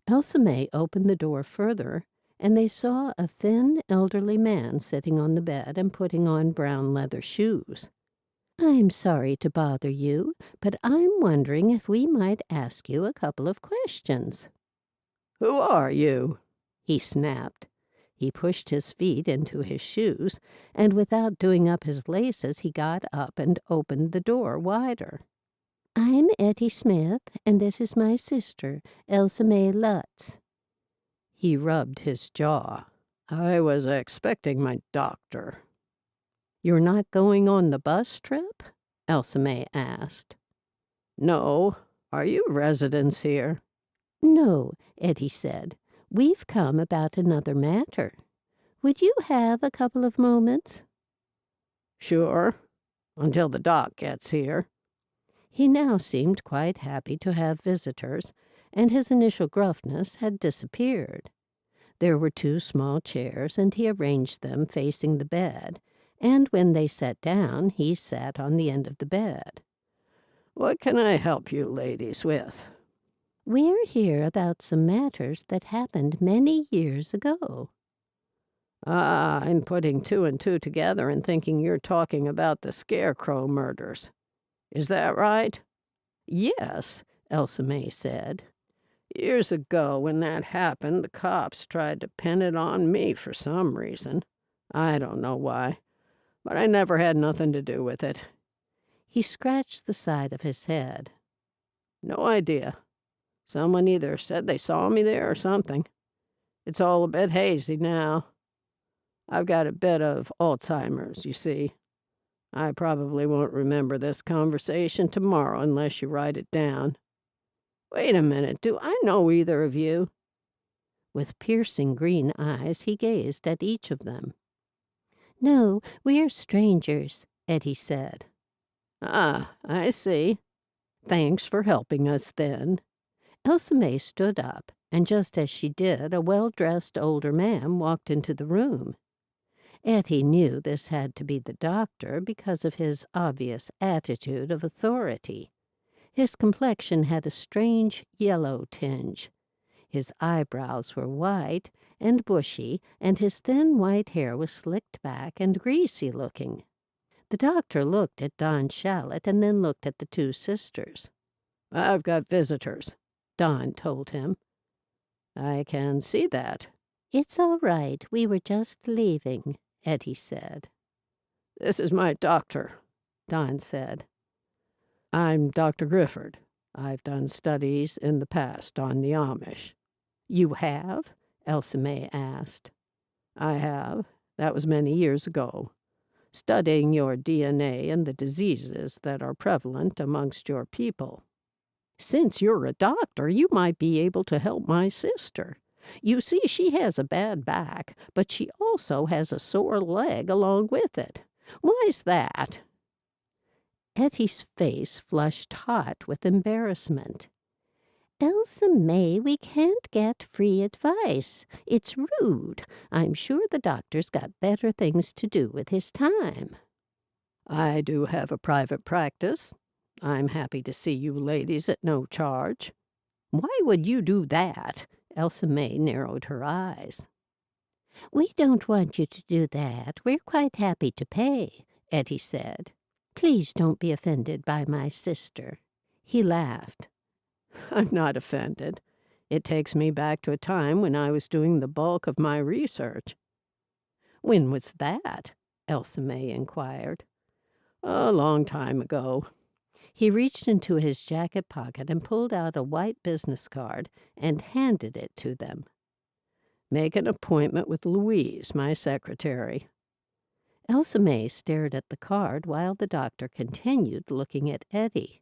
[SPEAKER 1] Elsa May opened the door further, and they saw a thin, elderly man sitting on the bed and putting on brown leather shoes. "I'm sorry to bother you, but I'm wondering if we might ask you a couple of questions."
[SPEAKER 2] "Who are you?"
[SPEAKER 1] he snapped. He pushed his feet into his shoes, and without doing up his laces, he got up and opened the door wider. "I'm Ettie Smith, and this is my sister, Elsa May Lutz." He rubbed his jaw.
[SPEAKER 2] "I was expecting my doctor."
[SPEAKER 1] "You're not going on the bus trip?" Elsa May asked.
[SPEAKER 2] "No. Are you residents here?"
[SPEAKER 1] "No," Ettie said. "We've come about another matter. Would you have a couple of moments?"
[SPEAKER 2] "Sure. Until the doc gets here."
[SPEAKER 1] He now seemed quite happy to have visitors, and his initial gruffness had disappeared. There were 2 small chairs, and he arranged them facing the bed, and when they sat down, he sat on the end of the bed.
[SPEAKER 2] "What can I help you ladies with?"
[SPEAKER 1] "We're here about some matters that happened many years ago."
[SPEAKER 2] "Ah, I'm putting 2 and 2 together and thinking you're talking about the Scarecrow Murders. Is that right?"
[SPEAKER 1] "Yes," Elsa May said.
[SPEAKER 2] "Years ago, when that happened, the cops tried to pin it on me for some reason. I don't know why, but I never had nothing to do with it."
[SPEAKER 1] He scratched the side of his head.
[SPEAKER 2] "No idea. Someone either said they saw me there or something. It's all a bit hazy now. I've got a bit of Alzheimer's, you see. I probably won't remember this conversation tomorrow unless you write it down. Wait a minute, do I know either of you?"
[SPEAKER 1] With piercing green eyes, he gazed at each of them. "No, we're strangers," Ettie said.
[SPEAKER 2] "Ah, I see."
[SPEAKER 1] "Thanks for helping us, then." Elsa May stood up, and just as she did, a well-dressed older man walked into the room. Ettie knew this had to be the doctor because of his obvious attitude of authority. His complexion had a strange yellow tinge. His eyebrows were white and bushy, and his thin white hair was slicked back and greasy-looking. The doctor looked at Don Shallot and then looked at the 2 sisters.
[SPEAKER 2] "I've got visitors,"
[SPEAKER 1] Don told him.
[SPEAKER 2] "I can see that."
[SPEAKER 1] "It's all right. We were just leaving," Ettie said.
[SPEAKER 2] "This is my doctor,"
[SPEAKER 1] Don said.
[SPEAKER 2] "I'm Dr. Grifford. I've done studies in the past on the Amish."
[SPEAKER 1] "You have?" Elsa May asked.
[SPEAKER 2] "I have. That was many years ago. Studying your DNA and the diseases that are prevalent amongst your people."
[SPEAKER 1] "Since you're a doctor, you might be able to help my sister. You see, she has a bad back, but she also has a sore leg along with it. Why's that?" Ettie's face flushed hot with embarrassment. "Elsa May, we can't get free advice. It's rude. I'm sure the doctor's got better things to do with his time."
[SPEAKER 2] "I do have a private practice. I'm happy to see you ladies at no charge."
[SPEAKER 1] "Why would you do that?" Elsa May narrowed her eyes. "We don't want you to do that. We're quite happy to pay," Ettie said. "Please don't be offended by my sister." He laughed.
[SPEAKER 2] "I'm not offended. It takes me back to a time when I was doing the bulk of my research."
[SPEAKER 1] "When was that?" Elsa May inquired.
[SPEAKER 2] "A long time ago."
[SPEAKER 1] He reached into his jacket pocket and pulled out a white business card and handed it to them.
[SPEAKER 2] "Make an appointment with Louise, my secretary."
[SPEAKER 1] Elsa May stared at the card while the doctor continued looking at Edie.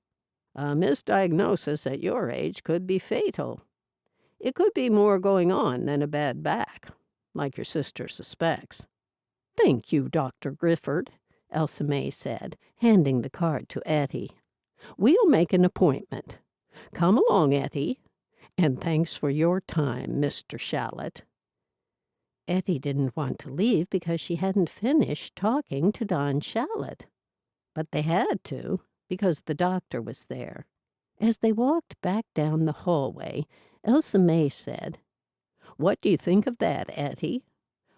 [SPEAKER 2] A misdiagnosis at your age could be fatal. It could be more going on than a bad back, like your sister suspects."
[SPEAKER 1] "Thank you, Dr. Grifford," Elsa May said, handing the card to Ettie. "We'll make an appointment. Come along, Ettie. And thanks for your time, Mr. Shallot." Ettie didn't want to leave because she hadn't finished talking to Don Shallot. But they had to, because the doctor was there. As they walked back down the hallway, Elsa May said, "What do you think of that, Ettie?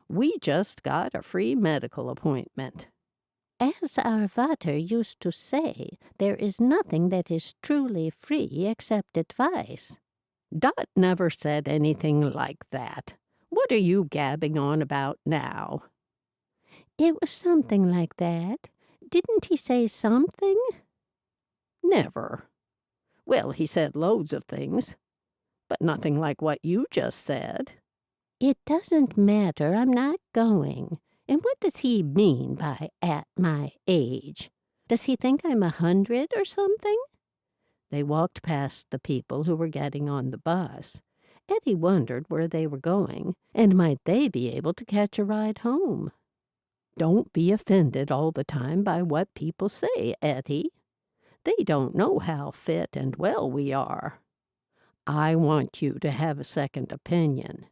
[SPEAKER 1] We just got a free medical appointment."
[SPEAKER 3] As our Vater used to say, there is nothing that is truly free except advice.
[SPEAKER 1] Dot never said anything like that. What are you gabbing on about now?
[SPEAKER 3] It was something like that. Didn't he say something?
[SPEAKER 1] Never. Well, he said loads of things, but nothing like what you just said.
[SPEAKER 3] It doesn't matter. I'm not going. And what does he mean by at my age? Does he think I'm 100 or something?
[SPEAKER 1] They walked past the people who were getting on the bus. Edie wondered where they were going, and might they be able to catch a ride home. "Don't be offended all the time by what people say, Ettie. They don't know how fit and well we are. I want you to have a second opinion."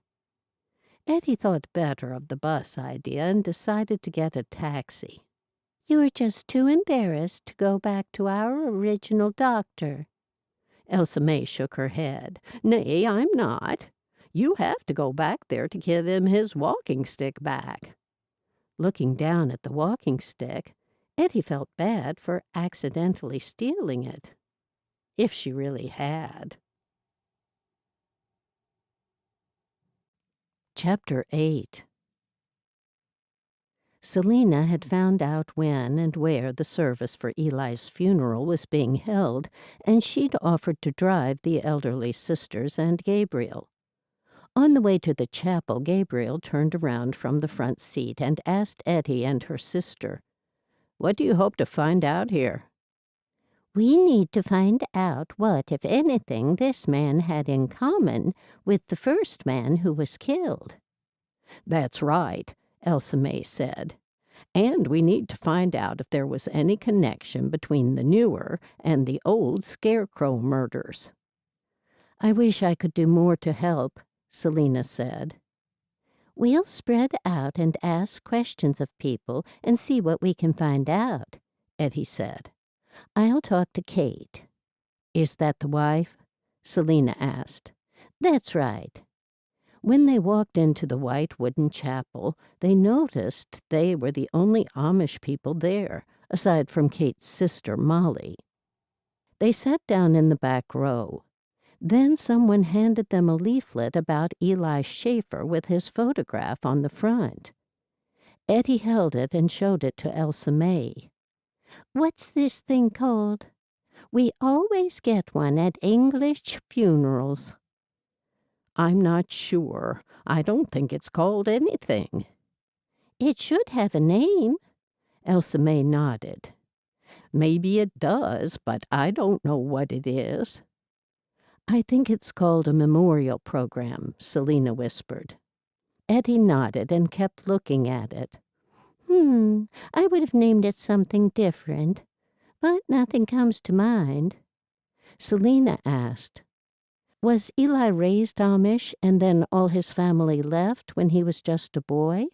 [SPEAKER 1] Edie thought better of the bus idea and decided to get a taxi.
[SPEAKER 3] "You're just too embarrassed to go back to our original doctor."
[SPEAKER 1] Elsa May shook her head. "Nay, I'm not. You have to go back there to give him his walking stick back." Looking down at the walking stick, Edie felt bad for accidentally stealing it. If she really had. Chapter 8. Selena had found out when and where the service for Eli's funeral was being held, and she'd offered to drive the elderly sisters and Gabriel. On the way to the chapel, Gabriel turned around from the front seat and asked Ettie and her sister, "What do you hope to find out here?"
[SPEAKER 3] "We need to find out what, if anything, this man had in common with the first man who was killed."
[SPEAKER 1] "That's right," Elsa May said. "And we need to find out if there was any connection between the newer and the old Scarecrow murders." "I wish I could do more to help," Selena said.
[SPEAKER 3] "We'll spread out and ask questions of people and see what we can find out,"
[SPEAKER 1] Ettie said.
[SPEAKER 3] "I'll talk to Kate."
[SPEAKER 1] "Is that the wife?" Selena asked.
[SPEAKER 3] "That's right."
[SPEAKER 1] When they walked into the white wooden chapel, they noticed they were the only Amish people there, aside from Kate's sister, Molly. They sat down in the back row. Then someone handed them a leaflet about Eli Schaefer with his photograph on the front. Ettie held it and showed it to Elsa May.
[SPEAKER 3] "What's this thing called? We always get one at English funerals."
[SPEAKER 1] "I'm not sure. I don't think it's called anything."
[SPEAKER 3] "It should have a name."
[SPEAKER 1] Elsa May nodded. "Maybe it does, but I don't know what it is." "I think it's called a memorial program," Selena whispered. Ettie nodded and kept looking at it.
[SPEAKER 3] I would have named it something different, but nothing comes to mind."
[SPEAKER 1] Selena asked, "Was Eli raised Amish and then all his family left when he was just a boy?"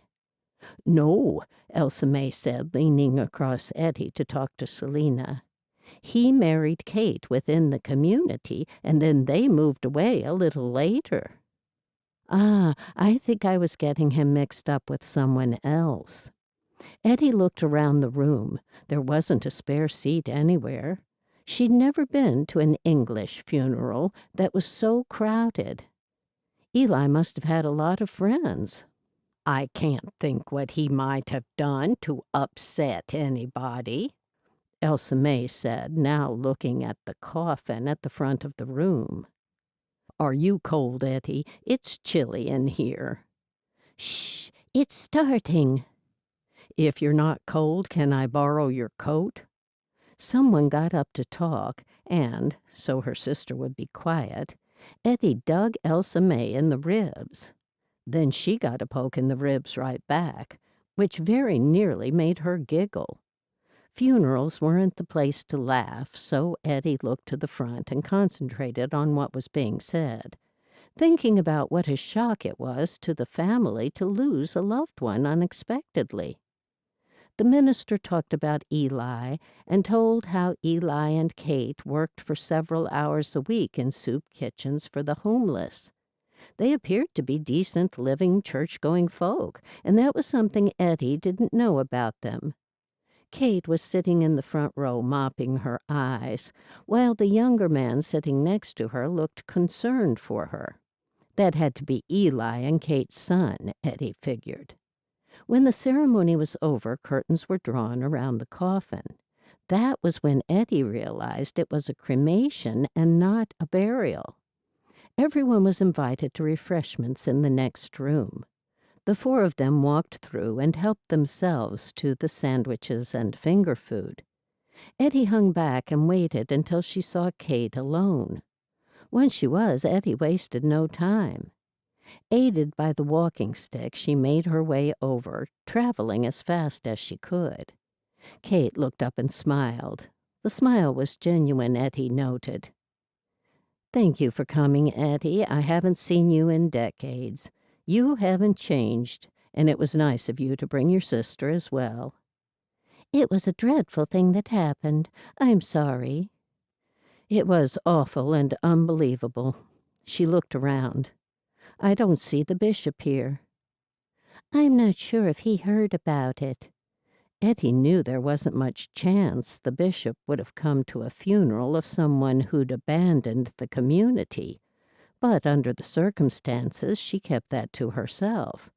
[SPEAKER 1] "No," Elsa May said, leaning across Ettie to talk to Selena. "He married Kate within the community, and then they moved away a little later." "Ah, I think I was getting him mixed up with someone else." Ettie looked around the room. There wasn't a spare seat anywhere. She'd never been to an English funeral that was so crowded. Eli must have had a lot of friends. "I can't think what he might have done to upset anybody," Elsa May said, now looking at the coffin at the front of the room. "Are you cold, Ettie? It's chilly in here."
[SPEAKER 3] "Shh, it's starting."
[SPEAKER 1] "If you're not cold, can I borrow your coat?" Someone got up to talk, And, so her sister would be quiet, Edie dug Elsa May in the ribs. Then she got a poke in the ribs right back, which very nearly made her giggle. Funerals weren't the place to laugh, so Edie looked to the front and concentrated on what was being said, thinking about what a shock it was to the family to lose a loved one unexpectedly. The minister talked about Eli and told how Eli and Kate worked for several hours a week in soup kitchens for the homeless. They appeared to be decent, living, church-going folk, and that was something Edie didn't know about them. Kate was sitting in the front row mopping her eyes, while the younger man sitting next to her looked concerned for her. That had to be Eli and Kate's son, Edie figured. When the ceremony was over, curtains were drawn around the coffin. That was when Edie realized it was a cremation and not a burial. Everyone was invited to refreshments in the next room. The four of them walked through and helped themselves to the sandwiches and finger food. Edie hung back and waited until she saw Kate alone. When she was, Edie wasted no time. Aided by the walking stick, she made her way over, traveling as fast as she could. Kate looked up and smiled. The smile was genuine, Edie noted. "Thank you for coming, Edie. I haven't seen you in decades. You haven't changed, and it was nice of you to bring your sister as well."
[SPEAKER 3] "It was a dreadful thing that happened. I'm sorry."
[SPEAKER 1] "It was awful and unbelievable." She looked around. "I don't see the bishop here."
[SPEAKER 3] "I'm not sure if he heard about it."
[SPEAKER 1] Edie knew there wasn't much chance the bishop would have come to a funeral of someone who'd abandoned the community, but under the circumstances she kept that to herself.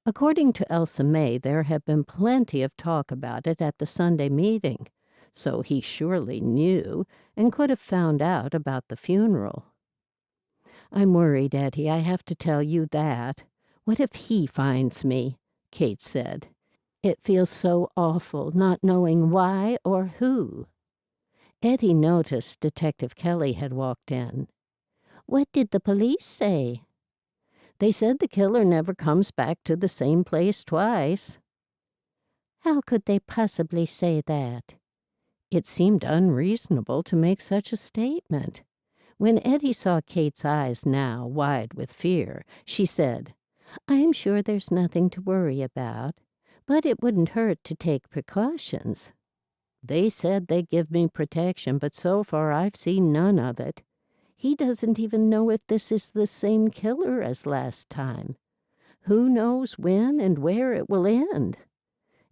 [SPEAKER 1] According to Elsa May, there had been plenty of talk about it at the Sunday meeting, so he surely knew and could have found out about the funeral. "I'm worried, Edie, I have to tell you that. What if he finds me?" Kate said. "It feels so awful not knowing why or who." Edie noticed Detective Kelly had walked in.
[SPEAKER 3] "What did the police say?"
[SPEAKER 1] "They said the killer never comes back to the same place twice."
[SPEAKER 3] "How could they possibly say that?"
[SPEAKER 1] It seemed unreasonable to make such a statement. When Edie saw Kate's eyes now wide with fear, she said,
[SPEAKER 3] "I'm sure there's nothing to worry about, but it wouldn't hurt to take precautions."
[SPEAKER 1] "They said they'd give me protection, but so far I've seen none of it. He doesn't even know if this is the same killer as last time. Who knows when and where it will end?"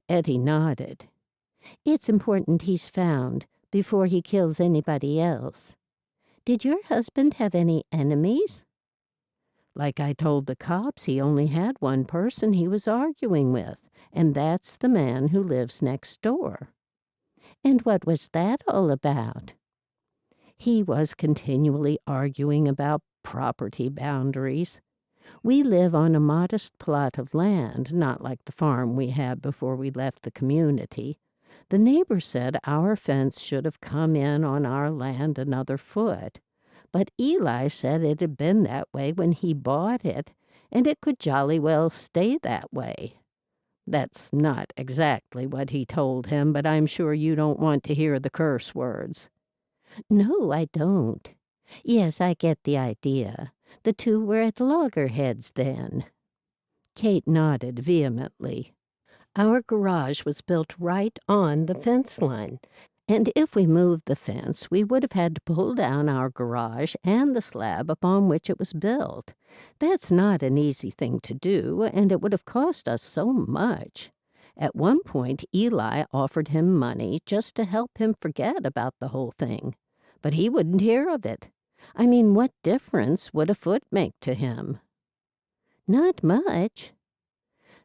[SPEAKER 1] Edie nodded.
[SPEAKER 3] "It's important he's found before he kills anybody else. Did your husband have any enemies?"
[SPEAKER 1] "Like I told the cops, he only had one person he was arguing with, and that's the man who lives next door."
[SPEAKER 3] "And what was that all about?"
[SPEAKER 1] "He was continually arguing about property boundaries. We live on a modest plot of land, not like the farm we had before we left the community. The neighbor said our fence should have come in on our land another foot, but Eli said it had been that way when he bought it, and it could jolly well stay that way. That's not exactly what he told him, but I'm sure you don't want to hear the curse words."
[SPEAKER 3] "No, I don't. Yes, I get the idea. The two were at loggerheads then."
[SPEAKER 1] Kate nodded vehemently. "Our garage was built right on the fence line, and if we moved the fence, we would have had to pull down our garage and the slab upon which it was built. That's not an easy thing to do, and it would have cost us so much. At one point, Eli offered him money just to help him forget about the whole thing, but he wouldn't hear of it. I mean, what difference would a foot make to him?"
[SPEAKER 3] "Not much."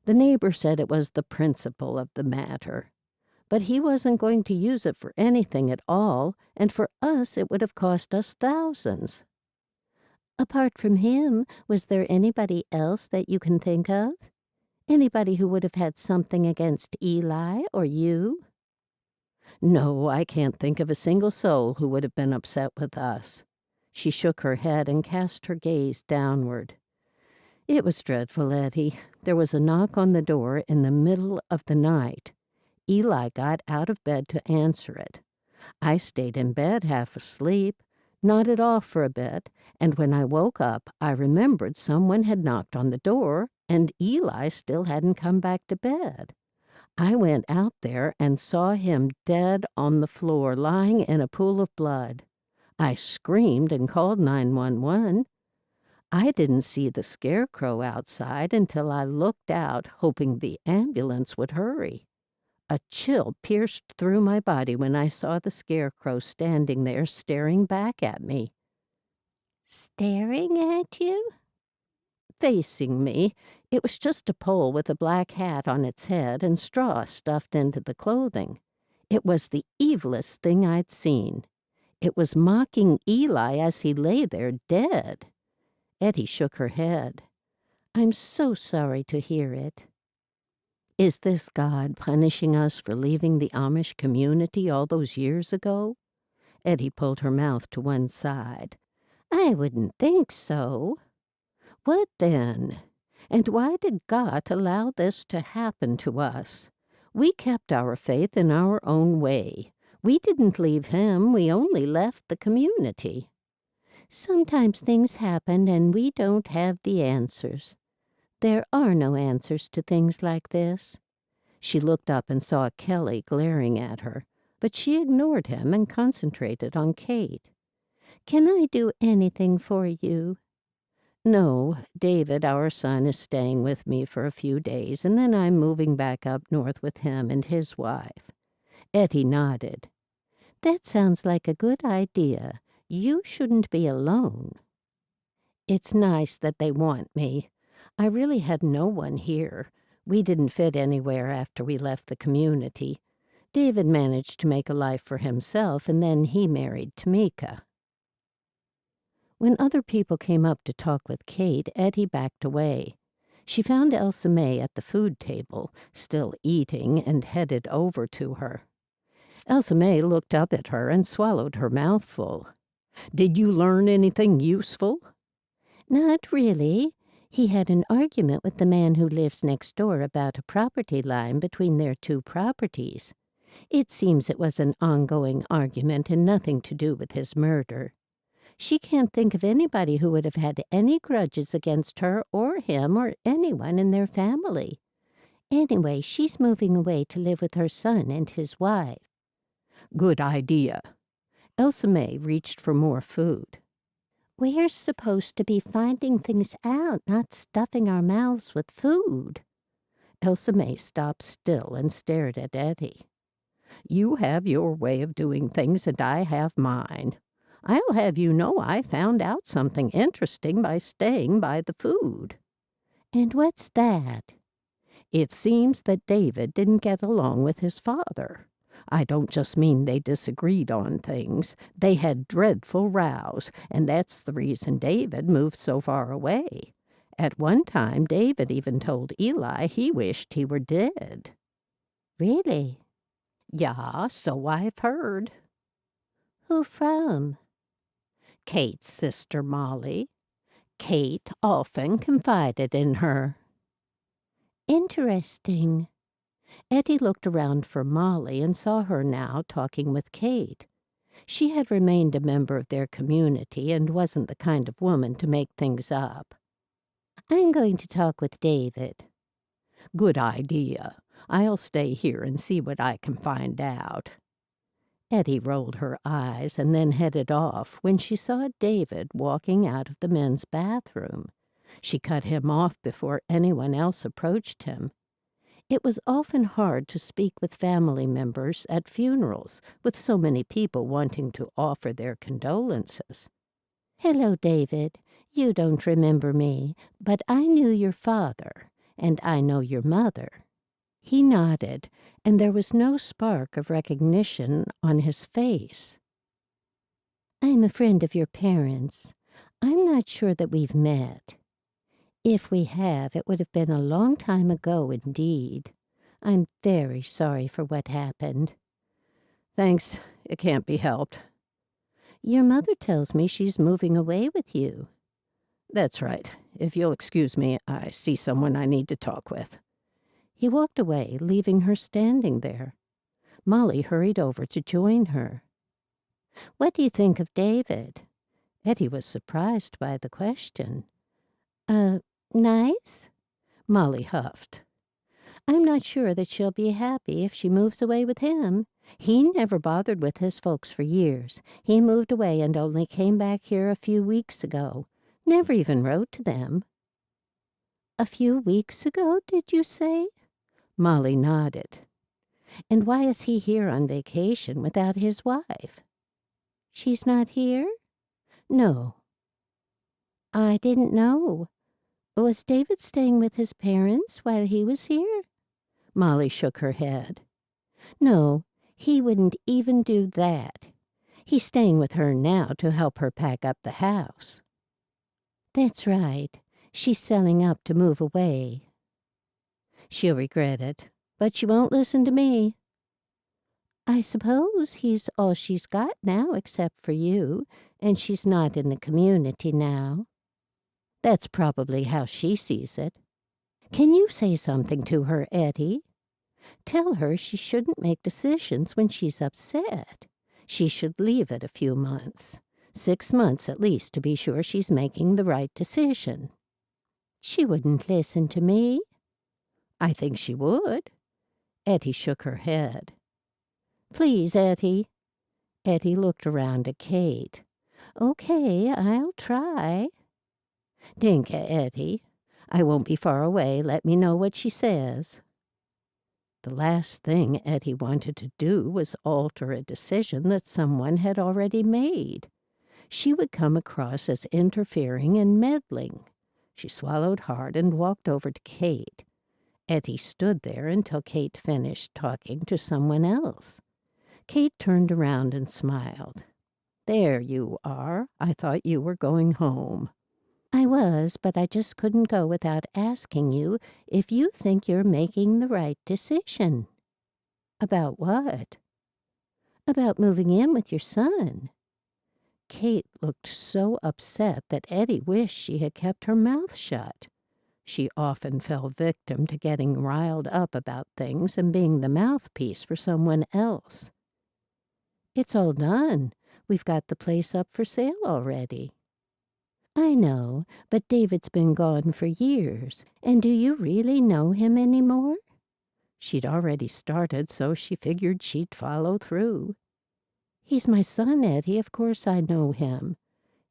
[SPEAKER 1] The neighbor said it was the principle of the matter. But he wasn't going to use it for anything at all, and for us it would have cost us thousands.
[SPEAKER 3] "Apart from him, was there anybody else that you can think of? Anybody who would have had something against Eli or you?"
[SPEAKER 2] No, I can't think of a single soul who would have been upset with us. She shook her head and cast her gaze downward. It was dreadful, Edie. There was a knock on the door in the middle of the night. Eli got out of bed to answer it. I stayed in bed half asleep, nodded off for a bit, and when I woke up, I remembered someone had knocked on the door, and Eli still hadn't come back to bed. I went out there and saw him dead on the floor, lying in a pool of blood. I screamed and called 911. I didn't see the scarecrow outside until I looked out, hoping the ambulance would hurry. A chill pierced through my body when I saw the scarecrow standing there staring back at me.
[SPEAKER 3] Staring at you?
[SPEAKER 2] Facing me. It was just a pole with a black hat on its head and straw stuffed into the clothing. It was the evilest thing I'd seen. It was mocking Eli as he lay there dead. Edie shook her head.
[SPEAKER 3] I'm so sorry to hear it.
[SPEAKER 2] Is this God punishing us for leaving the Amish community all those years ago? Edie pulled her mouth to one side.
[SPEAKER 3] I wouldn't think so.
[SPEAKER 2] What then? And why did God allow this to happen to us? We kept our faith in our own way. We didn't leave him, we only left the community.
[SPEAKER 3] Sometimes things happen and we don't have the answers. There are no answers to things like this.
[SPEAKER 2] She looked up and saw Kelly glaring at her, but she ignored him and concentrated on Kate.
[SPEAKER 3] Can I do anything for you?
[SPEAKER 2] No, David, our son, is staying with me for a few days, and then I'm moving back up north with him and his wife. Ettie nodded.
[SPEAKER 3] That sounds like a good idea. You shouldn't be alone.
[SPEAKER 2] It's nice that they want me. I really had no one here. We didn't fit anywhere after we left the community. David managed to make a life for himself, and then he married Tamika. When other people came up to talk with Kate, Edie backed away. She found Elsa May at the food table, still eating, and headed over to her. Elsa May looked up at her and swallowed her mouthful. Did you learn anything useful?
[SPEAKER 3] Not really. He had an argument with the man who lives next door about a property line between their two properties. It seems it was an ongoing argument and nothing to do with his murder. She can't think of anybody who would have had any grudges against her or him or anyone in their family. Anyway, she's moving away to live with her son and his wife.
[SPEAKER 2] Good idea. Elsa May reached for more food.
[SPEAKER 3] We're supposed to be finding things out, not stuffing our mouths with food.
[SPEAKER 2] Elsa May stopped still and stared at Edie. You have your way of doing things and I have mine. I'll have you know I found out something interesting by staying by the food.
[SPEAKER 3] And what's that?
[SPEAKER 2] It seems that David didn't get along with his father. I don't just mean they disagreed on things. They had dreadful rows, and that's the reason David moved so far away. At one time, David even told Eli he wished he were dead.
[SPEAKER 3] Really?
[SPEAKER 2] Yeah, so I've heard.
[SPEAKER 3] Who from?
[SPEAKER 2] Kate's sister Molly. Kate often confided in her.
[SPEAKER 3] Interesting.
[SPEAKER 2] Edie looked around for Molly and saw her now talking with Kate. She had remained a member of their community and wasn't the kind of woman to make things up.
[SPEAKER 3] I'm going to talk with David.
[SPEAKER 2] Good idea. I'll stay here and see what I can find out. Edie rolled her eyes and then headed off when she saw David walking out of the men's bathroom. She cut him off before anyone else approached him. It was often hard to speak with family members at funerals, with so many people wanting to offer their condolences.
[SPEAKER 3] Hello, David. You don't remember me, but I knew your father, and I know your mother.
[SPEAKER 2] He nodded, and there was no spark of recognition on his face.
[SPEAKER 3] I'm a friend of your parents. I'm not sure that we've met. If we have, it would have been a long time ago indeed. I'm very sorry for what happened.
[SPEAKER 2] Thanks, it can't be helped.
[SPEAKER 3] Your mother tells me she's moving away with you.
[SPEAKER 2] That's right. If you'll excuse me, I see someone I need to talk with.
[SPEAKER 3] He walked away, leaving her standing there. Molly hurried over to join her. What do you think of David? Ettie was surprised by the question. Nice? Molly huffed. I'm not sure that she'll be happy if she moves away with him. He never bothered with his folks for years. He moved away and only came back here a few weeks ago. Never even wrote to them. A few weeks ago, did you say? Molly nodded. And why is he here on vacation without his wife? She's not here? No. I didn't know. Was David staying with his parents while he was here? Molly shook her head. No, he wouldn't even do that. He's staying with her now to help her pack up the house. That's right. She's selling up to move away. She'll regret it, but she won't listen to me. I suppose he's all she's got now except for you, and she's not in the community now. That's probably how she sees it. Can you say something to her, Edie? Tell her she shouldn't make decisions when she's upset. She should leave it a few months. 6 months at least to be sure she's making the right decision. She wouldn't listen to me. I think she would. Ettie shook her head. Please, Ettie. Ettie looked around at Kate. Okay, I'll try. Dinka, Ettie. I won't be far away. Let me know what she says. The last thing Ettie wanted to do was alter a decision that someone had already made. She would come across as interfering and meddling. She swallowed hard and walked over to Kate. Ettie stood there until Kate finished talking to someone else. Kate turned around and smiled. There you are. I thought you were going home. I was, but I just couldn't go without asking you if you think you're making the right decision. About what? About moving in with your son. Kate looked so upset that Ettie wished she had kept her mouth shut. She often fell victim to getting riled up about things and being the mouthpiece for someone else. It's all done. We've got the place up for sale already. I know, but David's been gone for years. And do you really know him anymore? She'd already started, so she figured she'd follow through. He's my son, Edie. Of course I know him.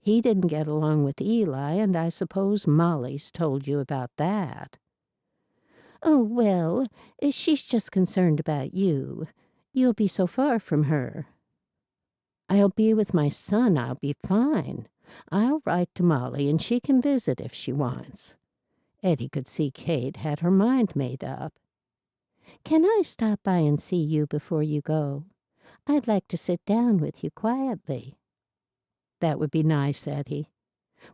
[SPEAKER 3] He didn't get along with Eli, and I suppose Molly's told you about that. Oh, well, she's just concerned about you. You'll be so far from her. I'll be with my son. I'll be fine. I'll write to Molly, and she can visit if she wants. Edie could see Kate had her mind made up. Can I stop by and see you before you go? I'd like to sit down with you quietly. That would be nice, Edie.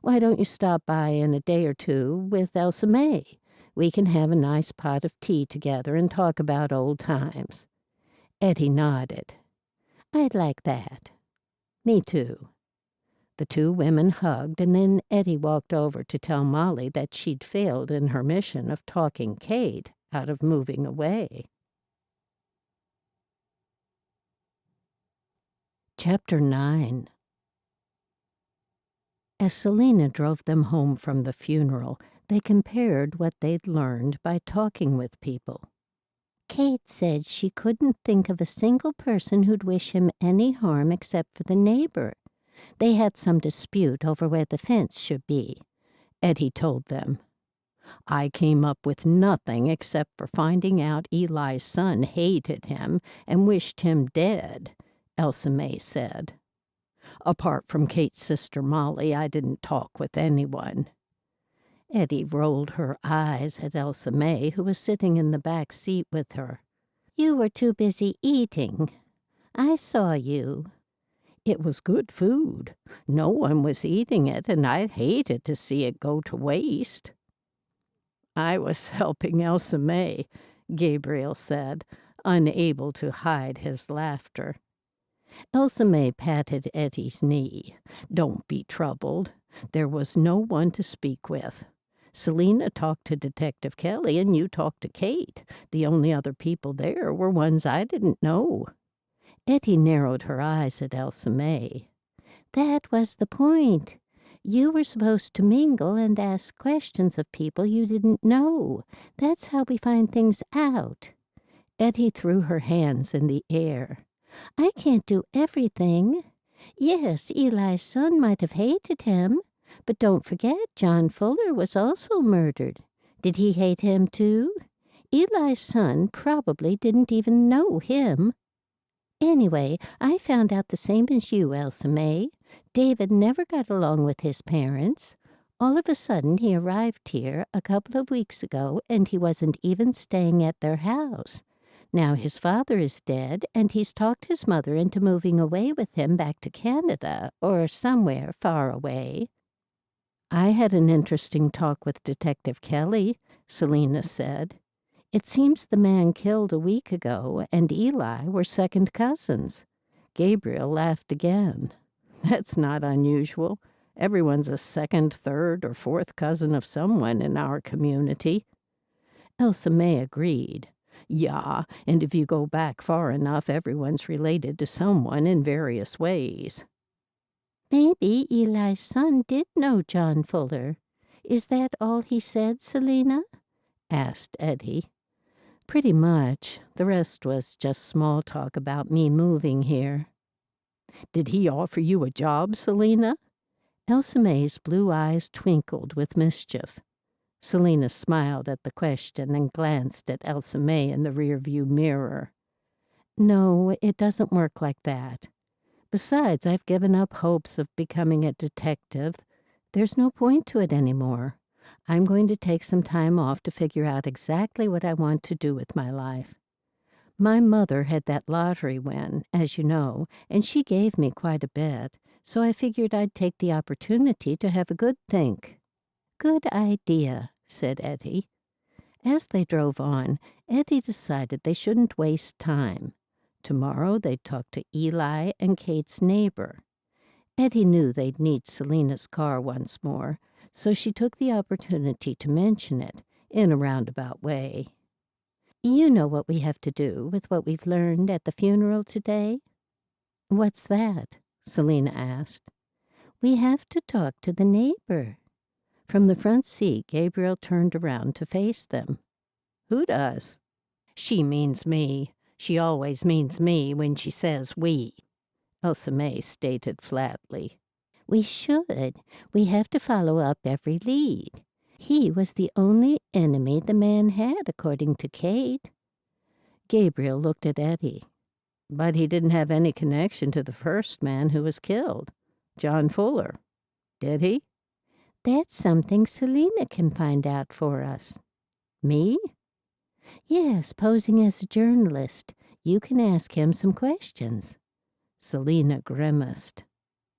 [SPEAKER 3] Why don't you stop by in a day or two with Elsa May? We can have a nice pot of tea together and talk about old times. Edie nodded. I'd like that. Me too. The two women hugged, and then Edie walked over to tell Molly that she'd failed in her mission of talking Kate out of moving away. Chapter 9. As Selena drove them home from the funeral, they compared what they'd learned by talking with people. Kate said she couldn't think of a single person who'd wish him any harm except for the neighbor. They had some dispute over where the fence should be. Edie told them. I came up with nothing except for finding out Eli's son hated him and wished him dead, Elsa May said. Apart from Kate's sister Molly, I didn't talk with anyone. Edie rolled her eyes at Elsa May, who was sitting in the back seat with her. You were too busy eating. I saw you. It was good food. No one was eating it, and I hated to see it go to waste. I was helping Elsa May, Gabriel said, unable to hide his laughter.
[SPEAKER 2] Elsa May patted Eddie's knee. "Don't be troubled. There was no one to speak with. Selena talked to Detective Kelly and you talked to Kate. The only other people there were ones I didn't know."
[SPEAKER 1] Ettie narrowed her eyes at Elsa May.
[SPEAKER 3] "That was the point. You were supposed to mingle and ask questions of people you didn't know. That's how we find things out."
[SPEAKER 1] Ettie threw her hands in the air.
[SPEAKER 3] "I can't do everything. Yes, Eli's son might have hated him, but don't forget John Fuller was also murdered. Did he hate him too? Eli's son probably didn't even know him. Anyway, I found out the same as you, Elsa May. David never got along with his parents. All of a sudden, he arrived here a couple of weeks ago, and he wasn't even staying at their house. Now his father is dead, and he's talked his mother into moving away with him back to Canada or somewhere far away."
[SPEAKER 1] "I had an interesting talk with Detective Kelly," Selena said. "It seems the man killed a week ago and Eli were second cousins." Gabriel laughed again. "That's not unusual. Everyone's a second, third, or fourth cousin of someone in our community." Elsa May agreed. "Yeah, and if you go back far enough, everyone's related to someone in various ways."
[SPEAKER 3] "Maybe Eli's son did know John Fuller. Is that all he said, Selena?"
[SPEAKER 1] asked Edie. "Pretty much. The rest was just small talk about me moving here." "Did he offer you a job, Selena?" Elsa May's blue eyes twinkled with mischief. Selena smiled at the question and glanced at Elsa May in the rearview mirror. "No, it doesn't work like that. Besides, I've given up hopes of becoming a detective. There's no point to it anymore. I'm going to take some time off to figure out exactly what I want to do with my life. My mother had that lottery win, as you know, and she gave me quite a bit, so I figured I'd take the opportunity to have a good think."
[SPEAKER 3] "Good idea,"
[SPEAKER 1] said Ettie. As they drove on, Ettie decided they shouldn't waste time. Tomorrow they'd talk to Eli and Kate's neighbor. Ettie knew they'd need Selena's car once more, so she took the opportunity to mention it in a roundabout way.
[SPEAKER 3] "You know what we have to do with what we've learned at the funeral today?"
[SPEAKER 1] "What's that?" Selena asked.
[SPEAKER 3] "We have to talk to the neighbor."
[SPEAKER 1] From the front seat, Gabriel turned around to face them.
[SPEAKER 2] "Who does?"
[SPEAKER 1] "She means me. She always means me when she says we," Elsa May stated flatly.
[SPEAKER 3] "We should. We have to follow up every lead. He was the only enemy the man had, according to Kate."
[SPEAKER 1] Gabriel looked at Edie. "But he didn't have any connection to the first man who was killed, John Fuller. Did he?"
[SPEAKER 3] "That's something Selena can find out for us."
[SPEAKER 1] "Me?"
[SPEAKER 3] "Yes, posing as a journalist. You can ask him some questions."
[SPEAKER 1] Selena grimaced.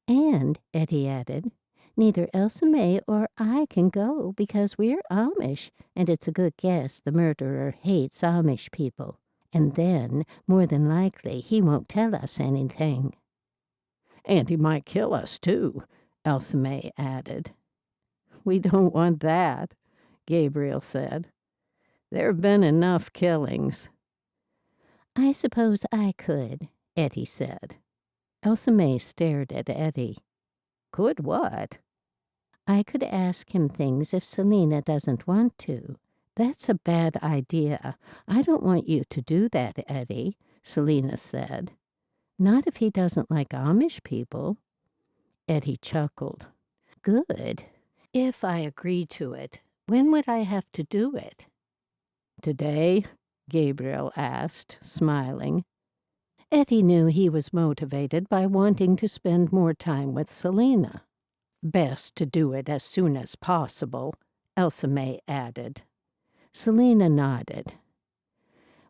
[SPEAKER 3] "And," Edie added, "neither Elsa May or I can go because we're Amish, and it's a good guess the murderer hates Amish people. And then, more than likely, he won't tell us anything."
[SPEAKER 2] "And he might kill us, too," Elsa May added.
[SPEAKER 1] "We don't want that," Gabriel said. "There have been enough killings."
[SPEAKER 3] "I suppose I could," Edie said.
[SPEAKER 1] Elsa May stared at Edie.
[SPEAKER 2] "Could what?"
[SPEAKER 3] "I could ask him things if Selena doesn't want to."
[SPEAKER 1] "That's a bad idea. I don't want you to do that, Edie," Selena said. "Not if he doesn't like Amish people." Edie chuckled.
[SPEAKER 3] "Good.
[SPEAKER 1] "If I agree to it, when would I have to do it?" "Today?" Gabriel asked, smiling. Ettie knew he was motivated by wanting to spend more time with Selena. "Best to do it as soon as possible," Elsa May added. Selena nodded.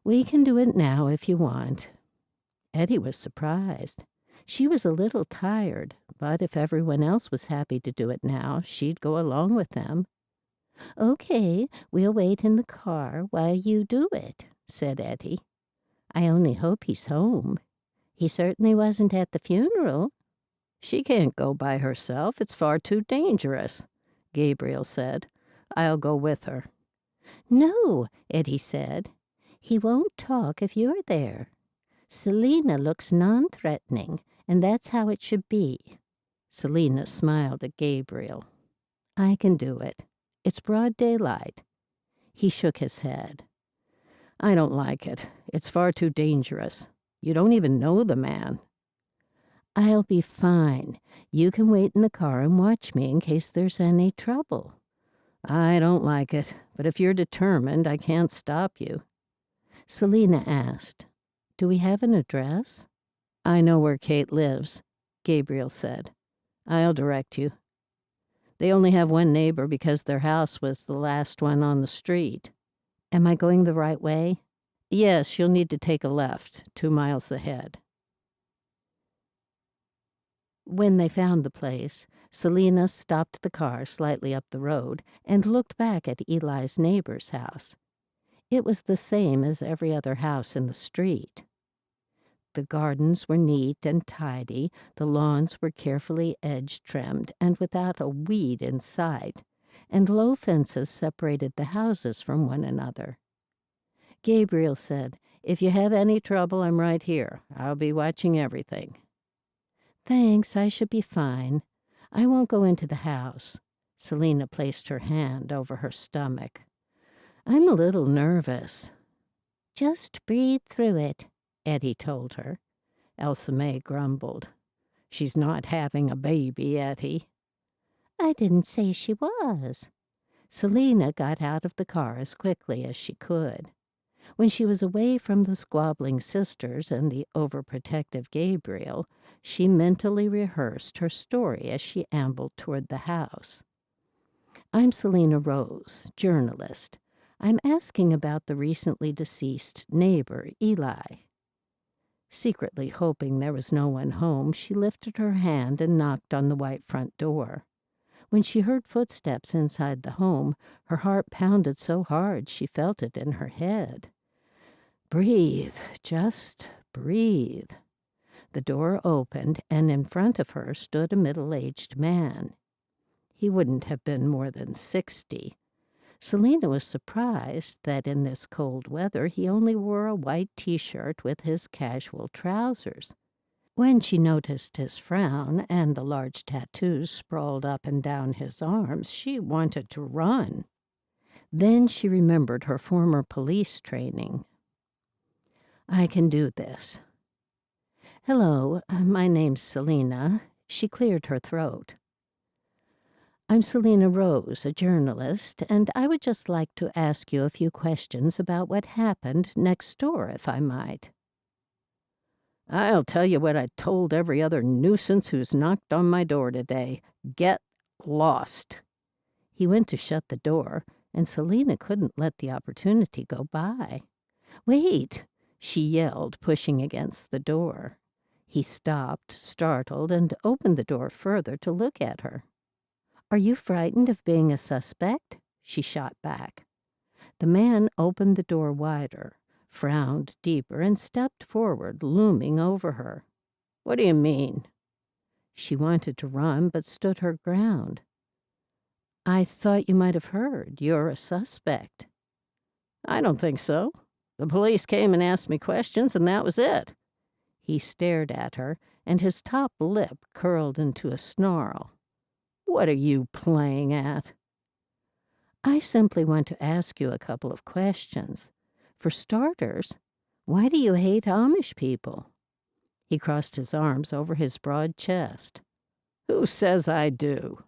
[SPEAKER 1] "We can do it now if you want." Edie was surprised. She was a little tired, but if everyone else was happy to do it now, she'd go along with them.
[SPEAKER 3] "Okay, we'll wait in the car while you do it," said Edie. "I only hope he's home." He certainly wasn't at the funeral.
[SPEAKER 2] She can't go by herself. It's far too dangerous, Gabriel said. I'll go with her.
[SPEAKER 3] No, Edie said. He won't talk if you're there. Selena looks non-threatening, and that's how it should be.
[SPEAKER 2] Selena smiled at Gabriel. I can do it. It's broad daylight. He shook his head. I don't like it. It's far too dangerous. You don't even know the man.
[SPEAKER 3] I'll be fine. You can wait in the car and watch me in case there's any trouble.
[SPEAKER 2] I don't like it, but if you're determined, I can't stop you.
[SPEAKER 3] Selena asked, Do we have an address?
[SPEAKER 2] I know where Kate lives, Gabriel said. I'll direct you. They only have one neighbor because their house was the last one on the street.
[SPEAKER 3] Am I going the right way?
[SPEAKER 2] Yes, you'll need to take a left, 2 miles ahead.
[SPEAKER 3] When they found the place, Selena stopped the car slightly up the road and looked back at Eli's neighbor's house. It was the same as every other house in the street. The gardens were neat and tidy, the lawns were carefully edge-trimmed and without a weed in sight, and low fences separated the houses from one another.
[SPEAKER 2] Gabriel said, If you have any trouble, I'm right here. I'll be watching everything.
[SPEAKER 3] Thanks, I should be fine. I won't go into the house.
[SPEAKER 2] Selena placed her hand over her stomach. I'm a little nervous.
[SPEAKER 3] Just breathe through it,
[SPEAKER 2] Edie told her. Elsa May grumbled. She's not having a baby, Ettie.
[SPEAKER 3] I didn't say she was.
[SPEAKER 2] Selena got out of the car as quickly as she could. When she was away from the squabbling sisters and the overprotective Gabriel, she mentally rehearsed her story as she ambled toward the house. I'm Selena Rose, journalist. I'm asking about the recently deceased neighbor, Eli. Secretly hoping there was no one home, she lifted her hand and knocked on the white front door. When she heard footsteps inside the home, her heart pounded so hard she felt it in her head. Breathe, just breathe. The door opened, and in front of her stood a middle-aged man. He wouldn't have been more than 60. Selena was surprised that in this cold weather he only wore a white T-shirt with his casual trousers. When she noticed his frown and the large tattoos sprawled up and down his arms, she wanted to run. Then she remembered her former police training. I can do this. Hello, my name's Selena. She cleared her throat. I'm Selena Rose, a journalist, and I would just like to ask you a few questions about what happened next door, if I might. I'll tell you what I told every other nuisance who's knocked on my door today. Get lost. He went to shut the door, and Selena couldn't let the opportunity go by. Wait, she yelled, pushing against the door. He stopped, startled, and opened the door further to look at her. Are you frightened of being a suspect? She shot back. The man opened the door wider, frowned deeper, and stepped forward, looming over her. What do you mean? She wanted to run, but stood her ground. I thought you might have heard. You're a suspect. I don't think so. The police came and asked me questions, and that was it. He stared at her, and his top lip curled into a snarl. What are you playing at? I simply want to ask you a couple of questions. For starters, why do you hate Amish people? He crossed his arms over his broad chest. Who says I do?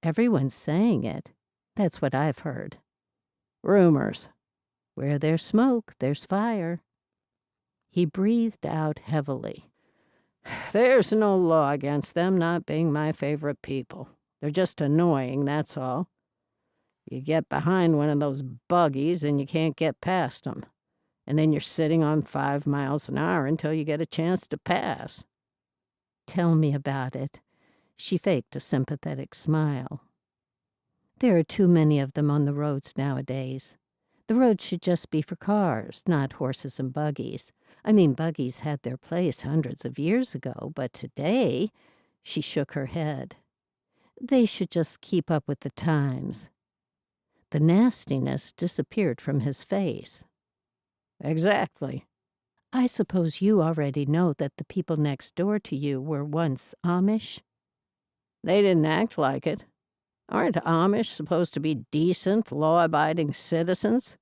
[SPEAKER 2] Everyone's saying it. That's what I've heard. Rumors. Where there's smoke, there's fire. He breathed out heavily. There's no law against them not being my favorite people. They're just annoying, that's all. You get behind one of those buggies and you can't get past them. And then you're sitting on 5 miles an hour until you get a chance to pass. Tell me about it. She faked a sympathetic smile. There are too many of them on the roads nowadays.
[SPEAKER 3] The road should just be for cars, not horses and buggies. I mean, buggies had their place hundreds of years ago, but today, she shook her head. They should just keep up with the times. The nastiness disappeared from his face.
[SPEAKER 2] Exactly.
[SPEAKER 3] I suppose you already know that the people next door to you were once Amish?
[SPEAKER 2] They didn't act like it. Aren't Amish supposed to be decent, law-abiding citizens?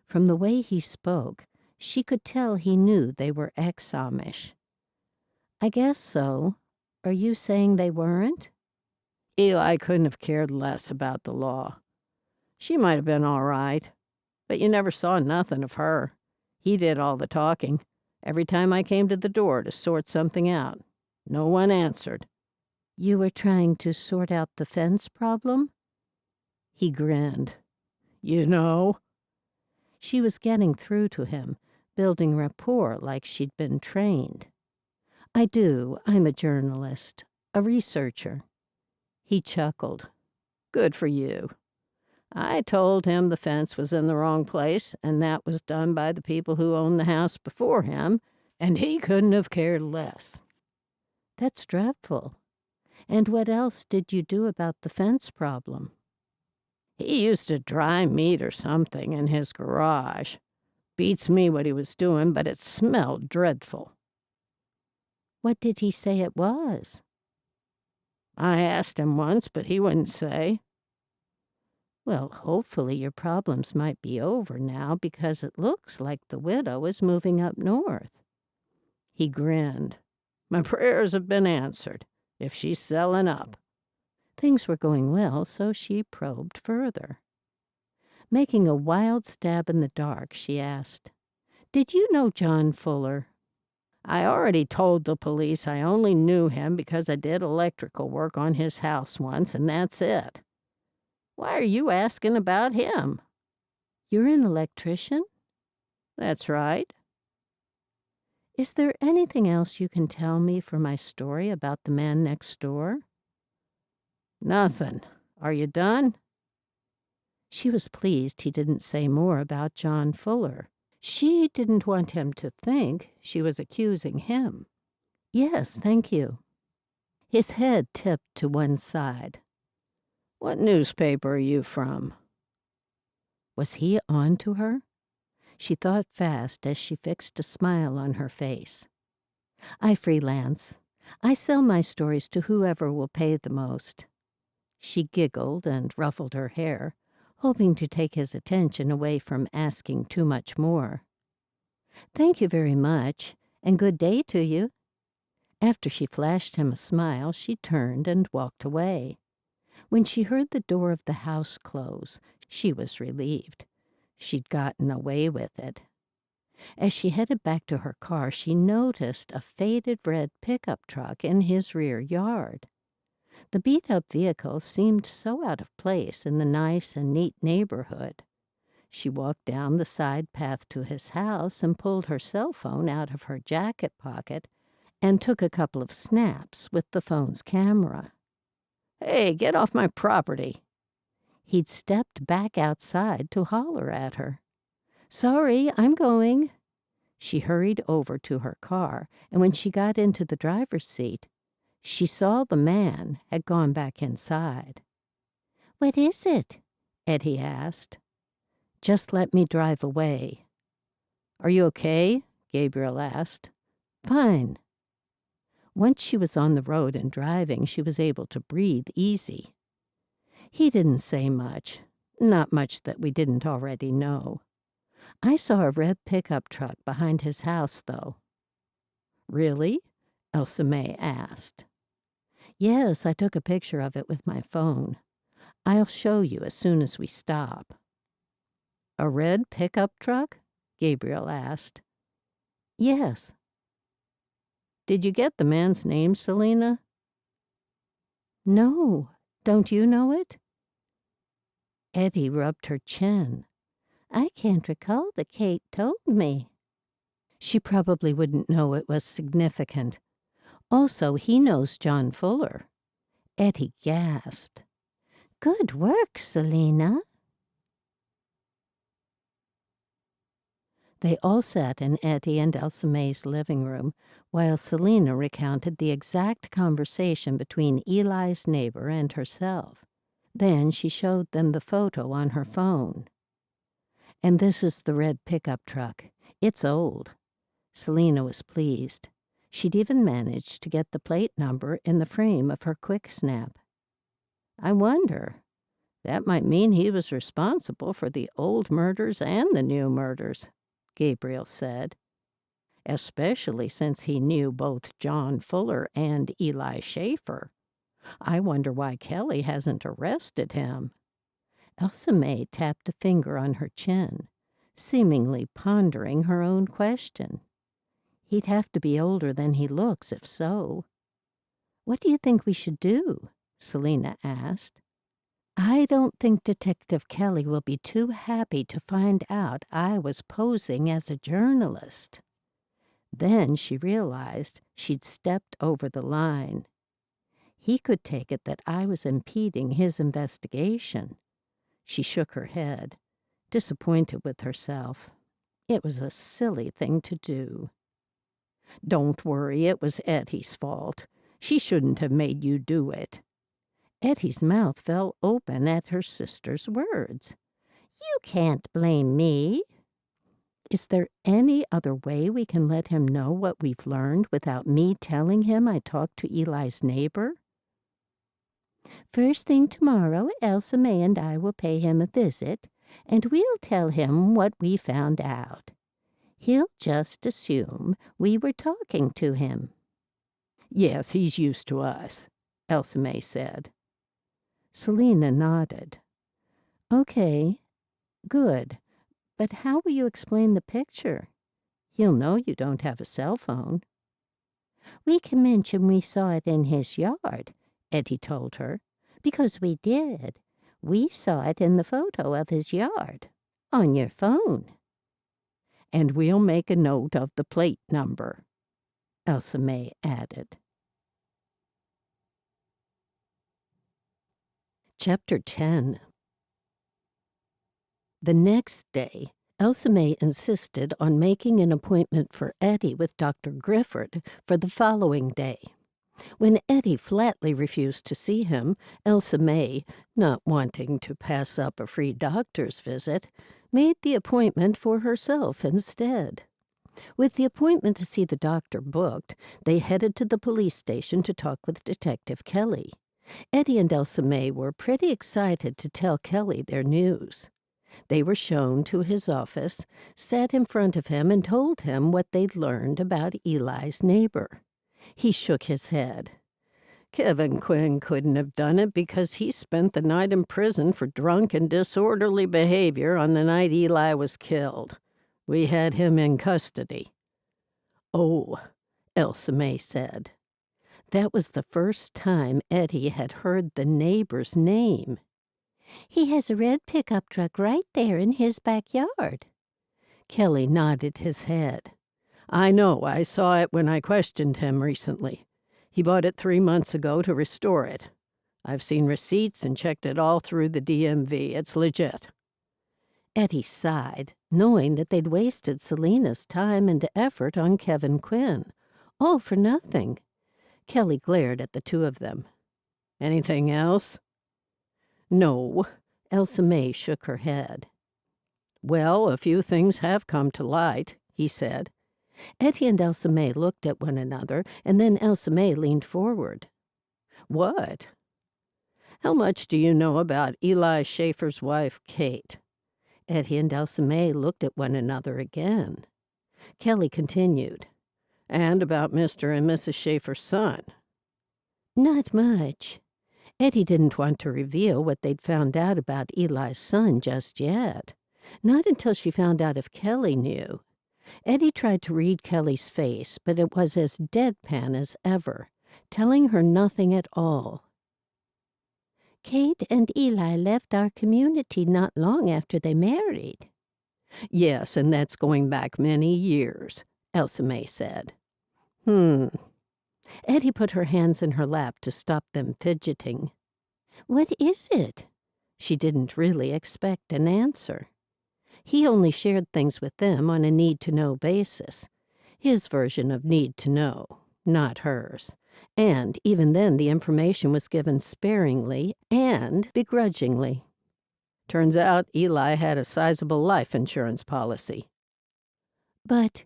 [SPEAKER 3] From the way he spoke, she could tell he knew they were ex-Amish. I guess so. Are you saying they weren't?
[SPEAKER 2] Eli couldn't have cared less about the law. She might have been all right, but you never saw nothing of her. He did all the talking. Every time I came to the door to sort something out, no one answered.
[SPEAKER 3] You were trying to sort out the fence problem?
[SPEAKER 2] He grinned. You know?
[SPEAKER 3] She was getting through to him, building rapport like she'd been trained. I do. I'm a journalist, a researcher.
[SPEAKER 2] He chuckled. Good for you. I told him the fence was in the wrong place, and that was done by the people who owned the house before him, and he couldn't have cared less.
[SPEAKER 3] That's dreadful. And what else did you do about the fence problem?
[SPEAKER 2] He used to dry meat or something in his garage. Beats me what he was doing, but it smelled dreadful.
[SPEAKER 3] What did he say it was?
[SPEAKER 2] I asked him once, but he wouldn't say.
[SPEAKER 3] Well, hopefully your problems might be over now because it looks like the widow is moving up north.
[SPEAKER 2] He grinned. My prayers have been answered, if she's selling up.
[SPEAKER 3] Things were going well, so she probed further. Making a wild stab in the dark, she asked, "Did you know John Fuller?"
[SPEAKER 2] I already told the police I only knew him because I did electrical work on his house once, and that's it. Why are you asking about him?
[SPEAKER 3] You're an electrician?
[SPEAKER 2] That's right.
[SPEAKER 3] Is there anything else you can tell me for my story about the man next door?
[SPEAKER 2] Nothing. Are you done?
[SPEAKER 3] She was pleased he didn't say more about John Fuller. She didn't want him to think she was accusing him. Yes, thank you. His head tipped to one side.
[SPEAKER 2] What newspaper are you from?
[SPEAKER 3] Was he on to her? She thought fast as she fixed a smile on her face. I freelance. I sell my stories to whoever will pay the most. She giggled and ruffled her hair, hoping to take his attention away from asking too much more. Thank you very much, and good day to you. After she flashed him a smile, she turned and walked away. When she heard the door of the house close, she was relieved. She'd gotten away with it. As she headed back to her car, she noticed a faded red pickup truck in his rear yard. The beat-up vehicle seemed so out of place in the nice and neat neighborhood. She walked down the side path to his house and pulled her cell phone out of her jacket pocket and took a couple of snaps with the phone's camera.
[SPEAKER 2] Hey, get off my property.
[SPEAKER 3] He'd stepped back outside to holler at her. Sorry, I'm going. She hurried over to her car, and when she got into the driver's seat, she saw the man had gone back inside. What is it? Edie asked. Just let me drive away.
[SPEAKER 2] Are you okay? Gabriel asked.
[SPEAKER 3] Fine. Once she was on the road and driving, she was able to breathe easy. He didn't say much, not much that we didn't already know. I saw a red pickup truck behind his house, though.
[SPEAKER 2] Really?
[SPEAKER 3] Elsa May asked. Yes, I took a picture of it with my phone. I'll show you as soon as we stop.
[SPEAKER 2] A red pickup truck? Gabriel asked.
[SPEAKER 3] Yes.
[SPEAKER 2] Did you get the man's name, Selena?
[SPEAKER 3] No. Don't you know it? Edie rubbed her chin. I can't recall that Kate told me. She probably wouldn't know it was significant. Also, he knows John Fuller. Edie gasped. Good work, Selena. They all sat in Ettie and Elsa May's living room while Selena recounted the exact conversation between Eli's neighbor and herself. Then she showed them the photo on her phone. "And this is the red pickup truck. It's old." Selena was pleased. She'd even managed to get the plate number in the frame of her quick snap. "I wonder. That might mean he was responsible for the old murders and the new murders," Gabriel said. "Especially since he knew both John Fuller and Eli Schaefer. I wonder why Kelly hasn't arrested him." Elsa May tapped a finger on her chin, seemingly pondering her own question. "He'd have to be older than he looks if so." "What do you think we should do?" Selena asked. "I don't think Detective Kelly will be too happy to find out I was posing as a journalist." Then she realized she'd stepped over the line. He could take it that I was impeding his investigation. She shook her head, disappointed with herself. It was a silly thing to do. "Don't worry, it was Ettie's fault. She shouldn't have made you do it." Ettie's mouth fell open at her sister's words. "You can't blame me." "Is there any other way we can let him know what we've learned without me telling him I talked to Eli's neighbor?" "First thing tomorrow, Elsa May and I will pay him a visit, and we'll tell him what we found out. He'll just assume we were talking to him."
[SPEAKER 2] "Yes, he's used to us," Elsa May said.
[SPEAKER 3] Selena nodded. "Okay, good. But how will you explain the picture? He'll know you don't have a cell phone." "We can mention we saw it in his yard," Edie told her, "because we did. We saw it in the photo of his yard. On your phone."
[SPEAKER 2] "And we'll make a note of the plate number," Elsa May added. Chapter 10. The next day, Elsa May insisted on making an appointment for Edie with Dr. Grifford for the following day. When Edie flatly refused to see him, Elsa May, not wanting to pass up a free doctor's visit, made the appointment for herself instead. With the appointment to see the doctor booked, they headed to the police station to talk with Detective Kelly. Edie and Elsa May were pretty excited to tell Kelly their news. They were shown to his office, sat in front of him, and told him what they'd learned about Eli's neighbor. He shook his head. "Kevin Quinn couldn't have done it because he spent the night in prison for drunk and disorderly behavior on the night Eli was killed. We had him in custody." "Oh," Elsa May said. That was the first time Edie had heard the neighbor's name.
[SPEAKER 3] "He has a red pickup truck right there in his backyard."
[SPEAKER 2] Kelly nodded his head. "I know, I saw it when I questioned him recently. He bought it 3 months ago to restore it. I've seen receipts and checked it all through the DMV. It's legit."
[SPEAKER 3] Edie sighed, knowing that they'd wasted Selena's time and effort on Kevin Quinn. All for nothing. Kelly glared at the two of them.
[SPEAKER 2] "Anything else?"
[SPEAKER 3] "No," Elsa May shook her head.
[SPEAKER 2] "Well, a few things have come to light," he said.
[SPEAKER 3] Ettie and Elsa May looked at one another, and then Elsa May leaned forward.
[SPEAKER 2] "What?" "How much do you know about Eli Schaefer's wife, Kate?"
[SPEAKER 3] Ettie and Elsa May looked at one another again.
[SPEAKER 2] Kelly continued. "And about Mr. and Mrs. Schaefer's son?"
[SPEAKER 3] "Not much." Edie didn't want to reveal what they'd found out about Eli's son just yet. Not until she found out if Kelly knew. Edie tried to read Kelly's face, but it was as deadpan as ever, telling her nothing at all. "Kate and Eli left our community not long after they married."
[SPEAKER 2] "Yes, and that's going back many years," Elsa May said.
[SPEAKER 3] Edie put her hands in her lap to stop them fidgeting. "What is it?" She didn't really expect an answer.
[SPEAKER 1] He only shared things with them on a need-to-know basis. His version of need-to-know, not hers. And even then, the information was given sparingly and begrudgingly. Turns out Eli had a sizable life insurance policy.
[SPEAKER 3] But,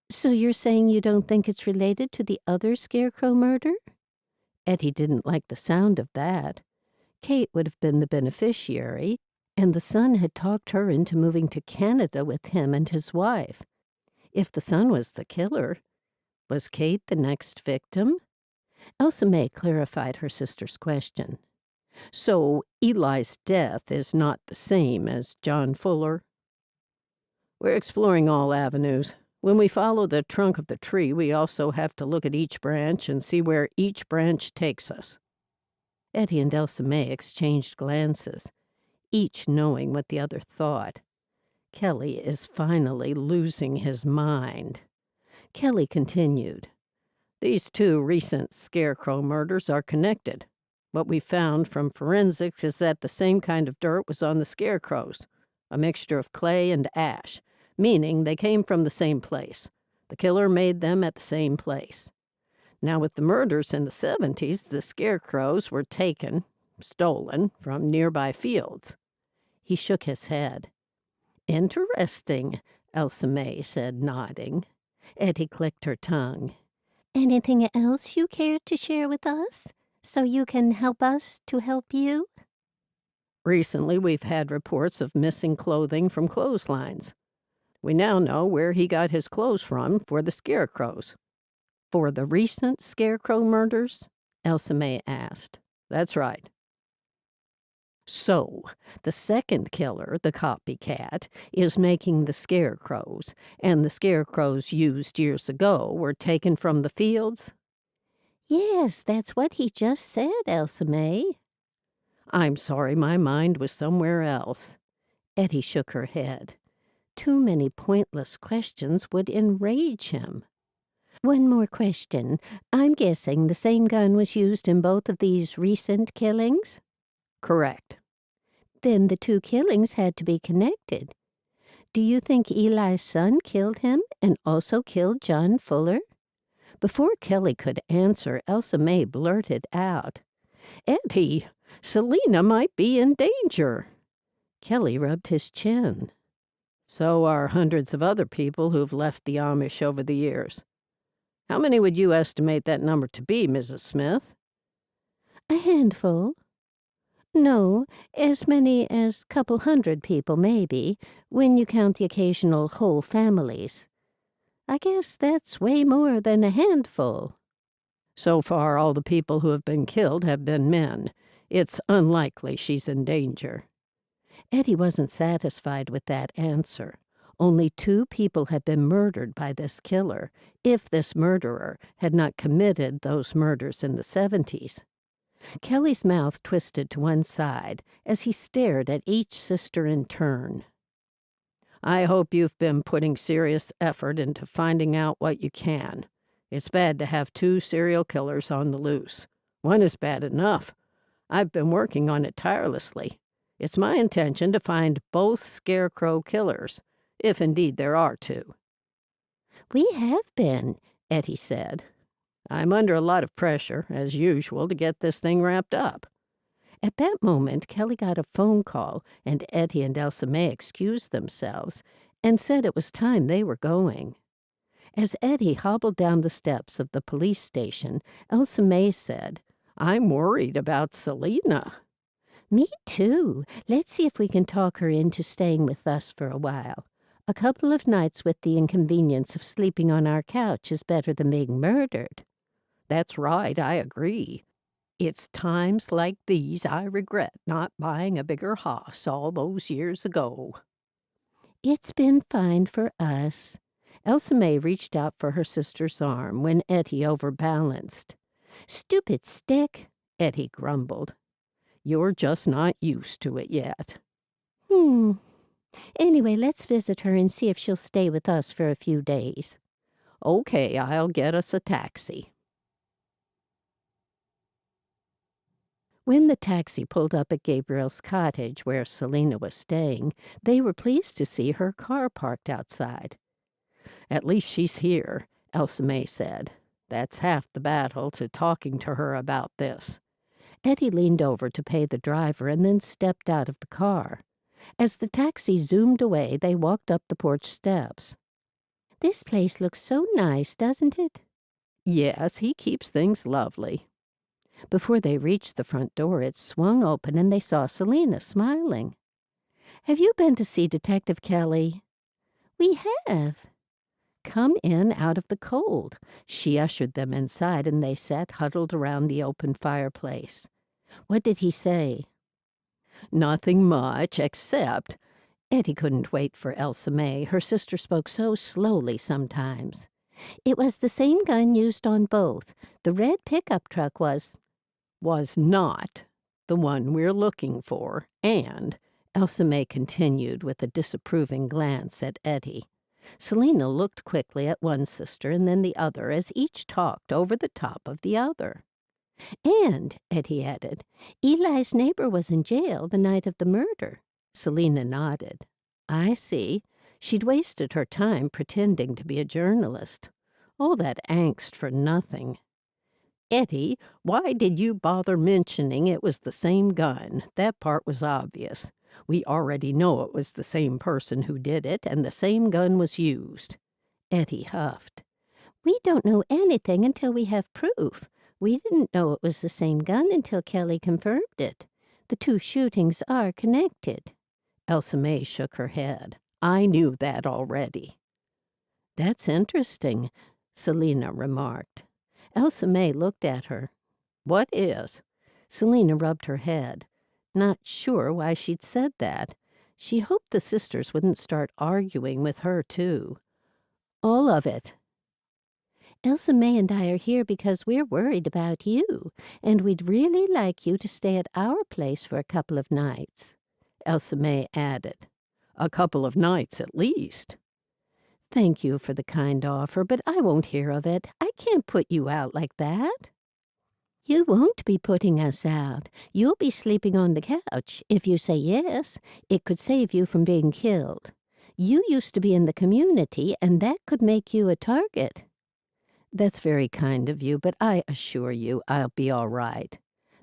[SPEAKER 3] so you're saying you don't think it's related to the other Scarecrow murder?
[SPEAKER 1] Ettie didn't like the sound of that. Kate would have been the beneficiary, and the son had talked her into moving to Canada with him and his wife. If the son was the killer, was Kate the next victim? Elsa May clarified her sister's question. So Eli's death is not the same as John Fuller? We're exploring all avenues. When we follow the trunk of the tree, we also have to look at each branch and see where each branch takes us. Ettie and Elsa May exchanged glances, each knowing what the other thought. Kelly is finally losing his mind. Kelly continued. These two recent Scarecrow murders are connected. What we found from forensics is that the same kind of dirt was on the scarecrows, a mixture of clay and ash, meaning they came from the same place. The killer made them at the same place. Now, with the murders in the 70s, the scarecrows were taken, stolen, from nearby fields. He shook his head. Interesting, Elsa May said, nodding. Ettie clicked her tongue.
[SPEAKER 3] Anything else you care to share with us, so you can help us to help you?
[SPEAKER 1] Recently, we've had reports of missing clothing from clotheslines. We now know where he got his clothes from for the scarecrows. For the recent Scarecrow murders? Elsa May asked. That's right. So, the second killer, the copycat, is making the scarecrows, and the scarecrows used years ago were taken from the fields?
[SPEAKER 3] Yes, that's what he just said, Elsa May.
[SPEAKER 1] I'm sorry, my mind was somewhere else. Ettie shook her head. Too many pointless questions would enrage him.
[SPEAKER 3] One more question. I'm guessing the same gun was used in both of these recent killings?
[SPEAKER 1] Correct.
[SPEAKER 3] Then the two killings had to be connected. Do you think Eli's son killed him and also killed John Fuller?
[SPEAKER 1] Before Kelly could answer, Elsa May blurted out, Ettie, Selena might be in danger. Kelly rubbed his chin. So are hundreds of other people who've left the Amish over the years. How many would you estimate that number to be, Mrs. Smith?
[SPEAKER 3] A handful. No, as many as a couple hundred people, maybe, when you count the occasional whole families. I guess that's way more than a handful.
[SPEAKER 1] So far, all the people who have been killed have been men. It's unlikely she's in danger. Ettie wasn't satisfied with that answer. Only 2 people had been murdered by this killer, if this murderer had not committed those murders in the 70s. Kelly's mouth twisted to one side as he stared at each sister in turn. I hope you've been putting serious effort into finding out what you can. It's bad to have 2 serial killers on the loose. One is bad enough. I've been working on it tirelessly. It's my intention to find both scarecrow killers, if indeed there are 2.
[SPEAKER 3] We have been, Ettie said.
[SPEAKER 1] I'm under a lot of pressure, as usual, to get this thing wrapped up. At that moment, Kelly got a phone call, and Ettie and Elsa May excused themselves and said it was time they were going. As Ettie hobbled down the steps of the police station, Elsa May said, I'm worried about Selena.
[SPEAKER 3] Me too. Let's see if we can talk her into staying with us for a while. A couple of nights with the inconvenience of sleeping on our couch is better than being murdered.
[SPEAKER 1] That's right, I agree. It's times like these I regret not buying a bigger house all those years ago.
[SPEAKER 3] It's been fine for us.
[SPEAKER 1] Elsa May reached out for her sister's arm when Ettie overbalanced.
[SPEAKER 3] Stupid stick,
[SPEAKER 1] Ettie grumbled. You're just not used to it yet.
[SPEAKER 3] Anyway, let's visit her and see if she'll stay with us for a few days.
[SPEAKER 1] Okay, I'll get us a taxi. When the taxi pulled up at Gabriel's cottage where Selena was staying, they were pleased to see her car parked outside. "At least she's here," Elsa May said. "That's half the battle to talking to her about this." Edie leaned over to pay the driver and then stepped out of the car. As the taxi zoomed away, they walked up the porch steps.
[SPEAKER 3] "This place looks so nice, doesn't it?"
[SPEAKER 1] "Yes, he keeps things lovely." Before they reached the front door, it swung open and they saw Selena smiling. "Have you been to see Detective Kelly?"
[SPEAKER 3] "We have."
[SPEAKER 1] "Come in out of the cold." She ushered them inside and they sat huddled around the open fireplace. "What did he say?" "Nothing much, except—" Edie couldn't wait for Elsa May. Her sister spoke so slowly sometimes.
[SPEAKER 3] "It was the same gun used on both. The red pickup truck was
[SPEAKER 1] not the one we're looking for, and," Elsa May continued with a disapproving glance at Edie. Selena looked quickly at one sister and then the other as each talked over the top of the other.
[SPEAKER 3] "And," Edie added, "Eli's neighbor was in jail the night of the murder."
[SPEAKER 1] Selena nodded. "I see. She'd wasted her time pretending to be a journalist. All that angst for nothing." "Edie, why did you bother mentioning it was the same gun? That part was obvious. We already know it was the same person who did it, and the same gun was used." Edie huffed.
[SPEAKER 3] "We don't know anything until we have proof. We didn't know it was the same gun until Kelly confirmed it. The two shootings are connected."
[SPEAKER 1] Elsa May shook her head. "I knew that already." "That's interesting," Selena remarked. Elsa May looked at her. "What is?" Selena rubbed her head. Not sure why she'd said that. She hoped the sisters wouldn't start arguing with her, too. "All of it."
[SPEAKER 3] "Elsa May and I are here because we're worried about you, and we'd really like you to stay at our place for a couple of nights."
[SPEAKER 1] Elsa May added. "A couple of nights at least." "Thank you for the kind offer, but I won't hear of it. I can't put you out like that."
[SPEAKER 3] "You won't be putting us out. You'll be sleeping on the couch. If you say yes, it could save you from being killed. You used to be in the community, and that could make you a target."
[SPEAKER 1] "That's very kind of you, but I assure you I'll be all right.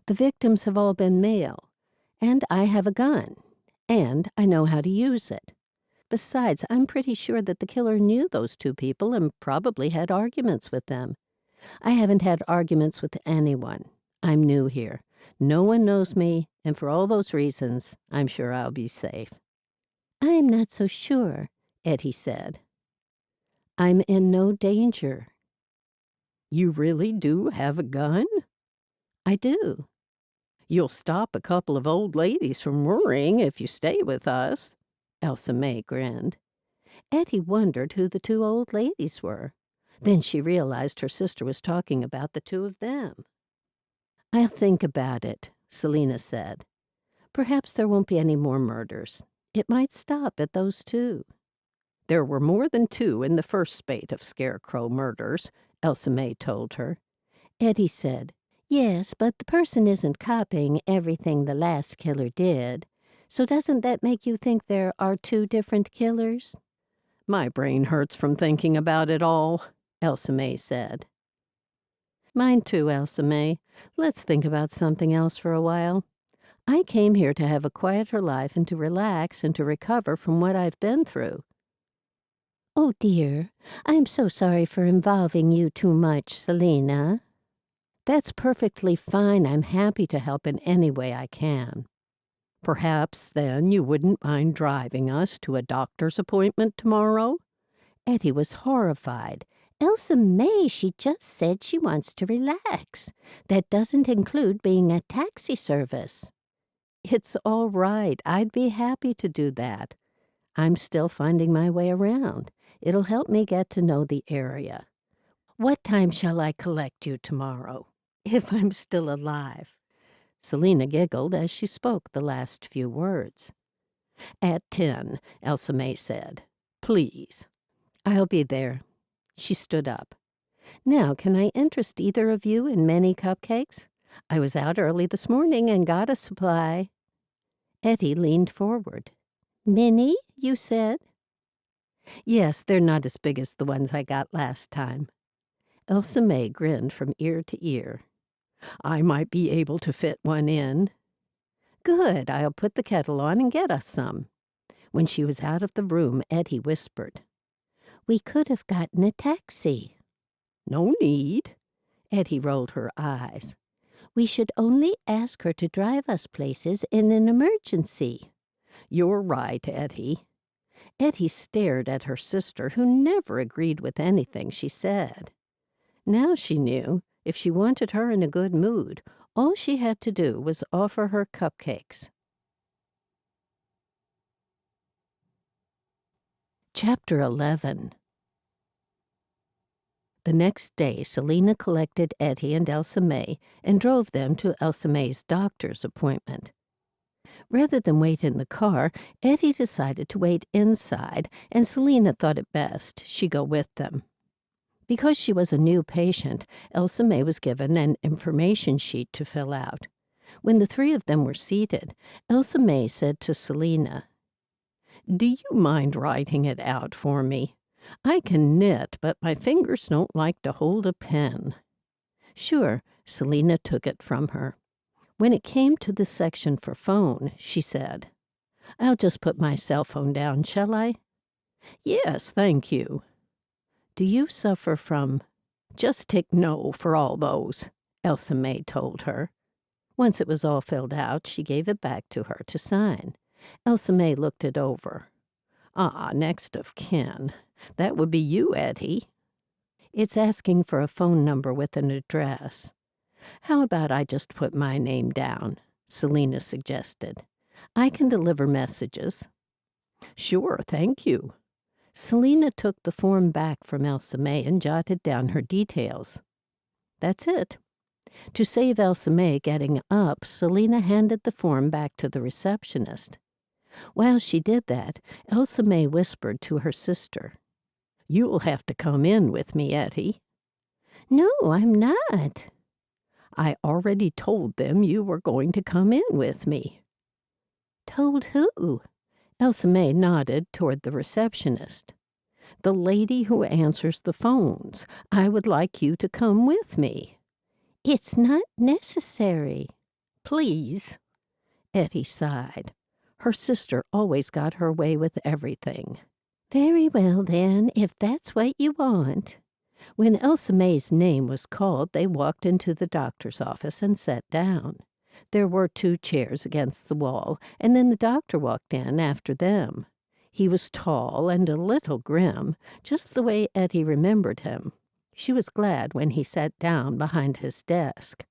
[SPEAKER 1] The victims have all been male, and I have a gun, and I know how to use it. Besides, I'm pretty sure that the killer knew those two people and probably had arguments with them. I haven't had arguments with anyone. I'm new here. No one knows me, and for all those reasons, I'm sure I'll be safe."
[SPEAKER 3] "I'm not so sure," Ettie said.
[SPEAKER 1] "I'm in no danger." "You really do have a gun?"
[SPEAKER 3] "I do."
[SPEAKER 1] "You'll stop a couple of old ladies from worrying if you stay with us." Elsa May grinned. Ettie wondered who the two old ladies were. Then she realized her sister was talking about the two of them. "I'll think about it," Selena said. "Perhaps there won't be any more murders. It might stop at those two." "There were more than two in the first spate of Scarecrow Murders," Elsa May told her.
[SPEAKER 3] Edie said, "Yes, but the person isn't copying everything the last killer did. So doesn't that make you think there are two different killers?"
[SPEAKER 1] "My brain hurts from thinking about it all," Elsa May said. "Mine too, Elsa May. Let's think about something else for a while. I came here to have a quieter life and to relax and to recover from what I've been through."
[SPEAKER 3] "Oh, dear, I'm so sorry for involving you too much, Selena."
[SPEAKER 1] "That's perfectly fine. I'm happy to help in any way I can. Perhaps, then, you wouldn't mind driving us to a doctor's appointment tomorrow?"
[SPEAKER 3] Ettie was horrified. "Elsa May, she just said she wants to relax. That doesn't include being a taxi service."
[SPEAKER 1] "It's all right. I'd be happy to do that. I'm still finding my way around. It'll help me get to know the area. What time shall I collect you tomorrow? If I'm still alive." Selena giggled as she spoke the last few words. "At 10, Elsa May said. Please." "I'll be there." She stood up. "Now, can I interest either of you in many cupcakes?
[SPEAKER 3] I was out early this morning and got a supply. Ettie leaned forward. Many, you said?
[SPEAKER 2] Yes, they're not as big as the ones I got last time. Elsa May grinned from ear to ear. I might be able to fit one in. Good, I'll put the kettle on and get us some. When she was out of the room, Edie whispered,
[SPEAKER 3] We could have gotten a taxi.
[SPEAKER 2] No need. Edie rolled her eyes.
[SPEAKER 3] We should only ask her to drive us places in an emergency.
[SPEAKER 2] You're right, Ettie. Ettie stared at her sister, who never agreed with anything she said. Now she knew, if she wanted her in a good mood, all she had to do was offer her cupcakes. Chapter 11. The next day, Selena collected Ettie and Elsa May and drove them to Elsa May's doctor's appointment. Rather than wait in the car, Ettie decided to wait inside, and Selena thought it best she go with them. Because she was a new patient, Elsa May was given an information sheet to fill out. When the three of them were seated, Elsa May said to Selena, Do you mind writing it out for me? I can knit, but my fingers don't like to hold a pen. Sure, Selena took it from her. When it came to the section for phone, she said, I'll just put my cell phone down, shall I? Yes, thank you. Do you suffer from? Just tick no for all those, Elsa May told her. Once it was all filled out, she gave it back to her to sign. Elsa May looked it over. Next of kin. That would be you, Ettie. It's asking for a phone number with an address. How about I just put my name down? Selena suggested. I can deliver messages. Sure, thank you. Selena took the form back from Elsa May and jotted down her details. That's it. To save Elsa May getting up, Selena handed the form back to the receptionist. While she did that, Elsa May whispered to her sister, You'll have to come in with me, Ettie.
[SPEAKER 3] No, I'm not.
[SPEAKER 2] I already told them you were going to come in with me.
[SPEAKER 3] Told who?
[SPEAKER 2] Elsa May nodded toward the receptionist. The lady who answers the phones. I would like you to come with me.
[SPEAKER 3] It's not necessary.
[SPEAKER 2] Please. Ettie sighed. Her sister always got her way with everything.
[SPEAKER 3] Very well, then, if that's what you want.
[SPEAKER 2] When Elsa May's name was called, they walked into the doctor's office and sat down. There were 2 chairs against the wall, and then the doctor walked in after them. He was tall and a little grim, just the way Ettie remembered him. She was glad when he sat down behind his desk.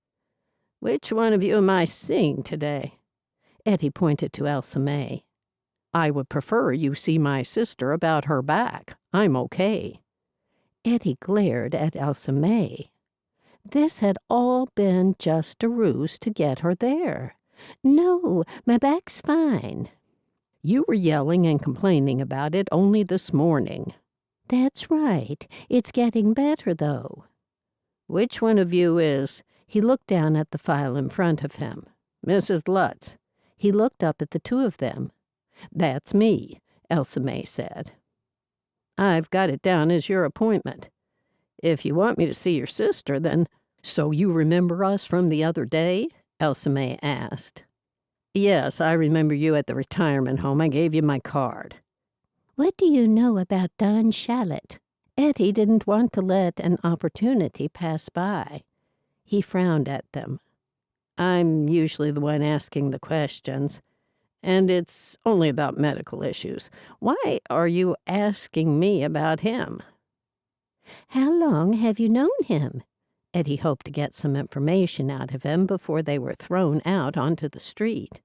[SPEAKER 2] Which one of you am I seeing today? Ettie pointed to Elsa May. I would prefer you see my sister about her back. I'm okay. Ettie glared at Elsa May. This had all been just a ruse to get her there.
[SPEAKER 3] No, my back's fine.
[SPEAKER 2] You were yelling and complaining about it only this morning.
[SPEAKER 3] That's right. It's getting better, though.
[SPEAKER 2] Which one of you is? He looked down at the file in front of him. Mrs. Lutz. He looked up at the 2 of them. That's me, Elsa May said. I've got it down as your appointment. If you want me to see your sister, then... So you remember us from the other day? Elsa May asked. Yes, I remember you at the retirement home. I gave you my card.
[SPEAKER 3] What do you know about Don Shallot?
[SPEAKER 2] Ettie didn't want to let an opportunity pass by. He frowned at them. I'm usually the one asking the questions, and it's only about medical issues. Why are you asking me about him?
[SPEAKER 3] How long have you known him? Ettie hoped to get some information out of him before they were thrown out onto the street.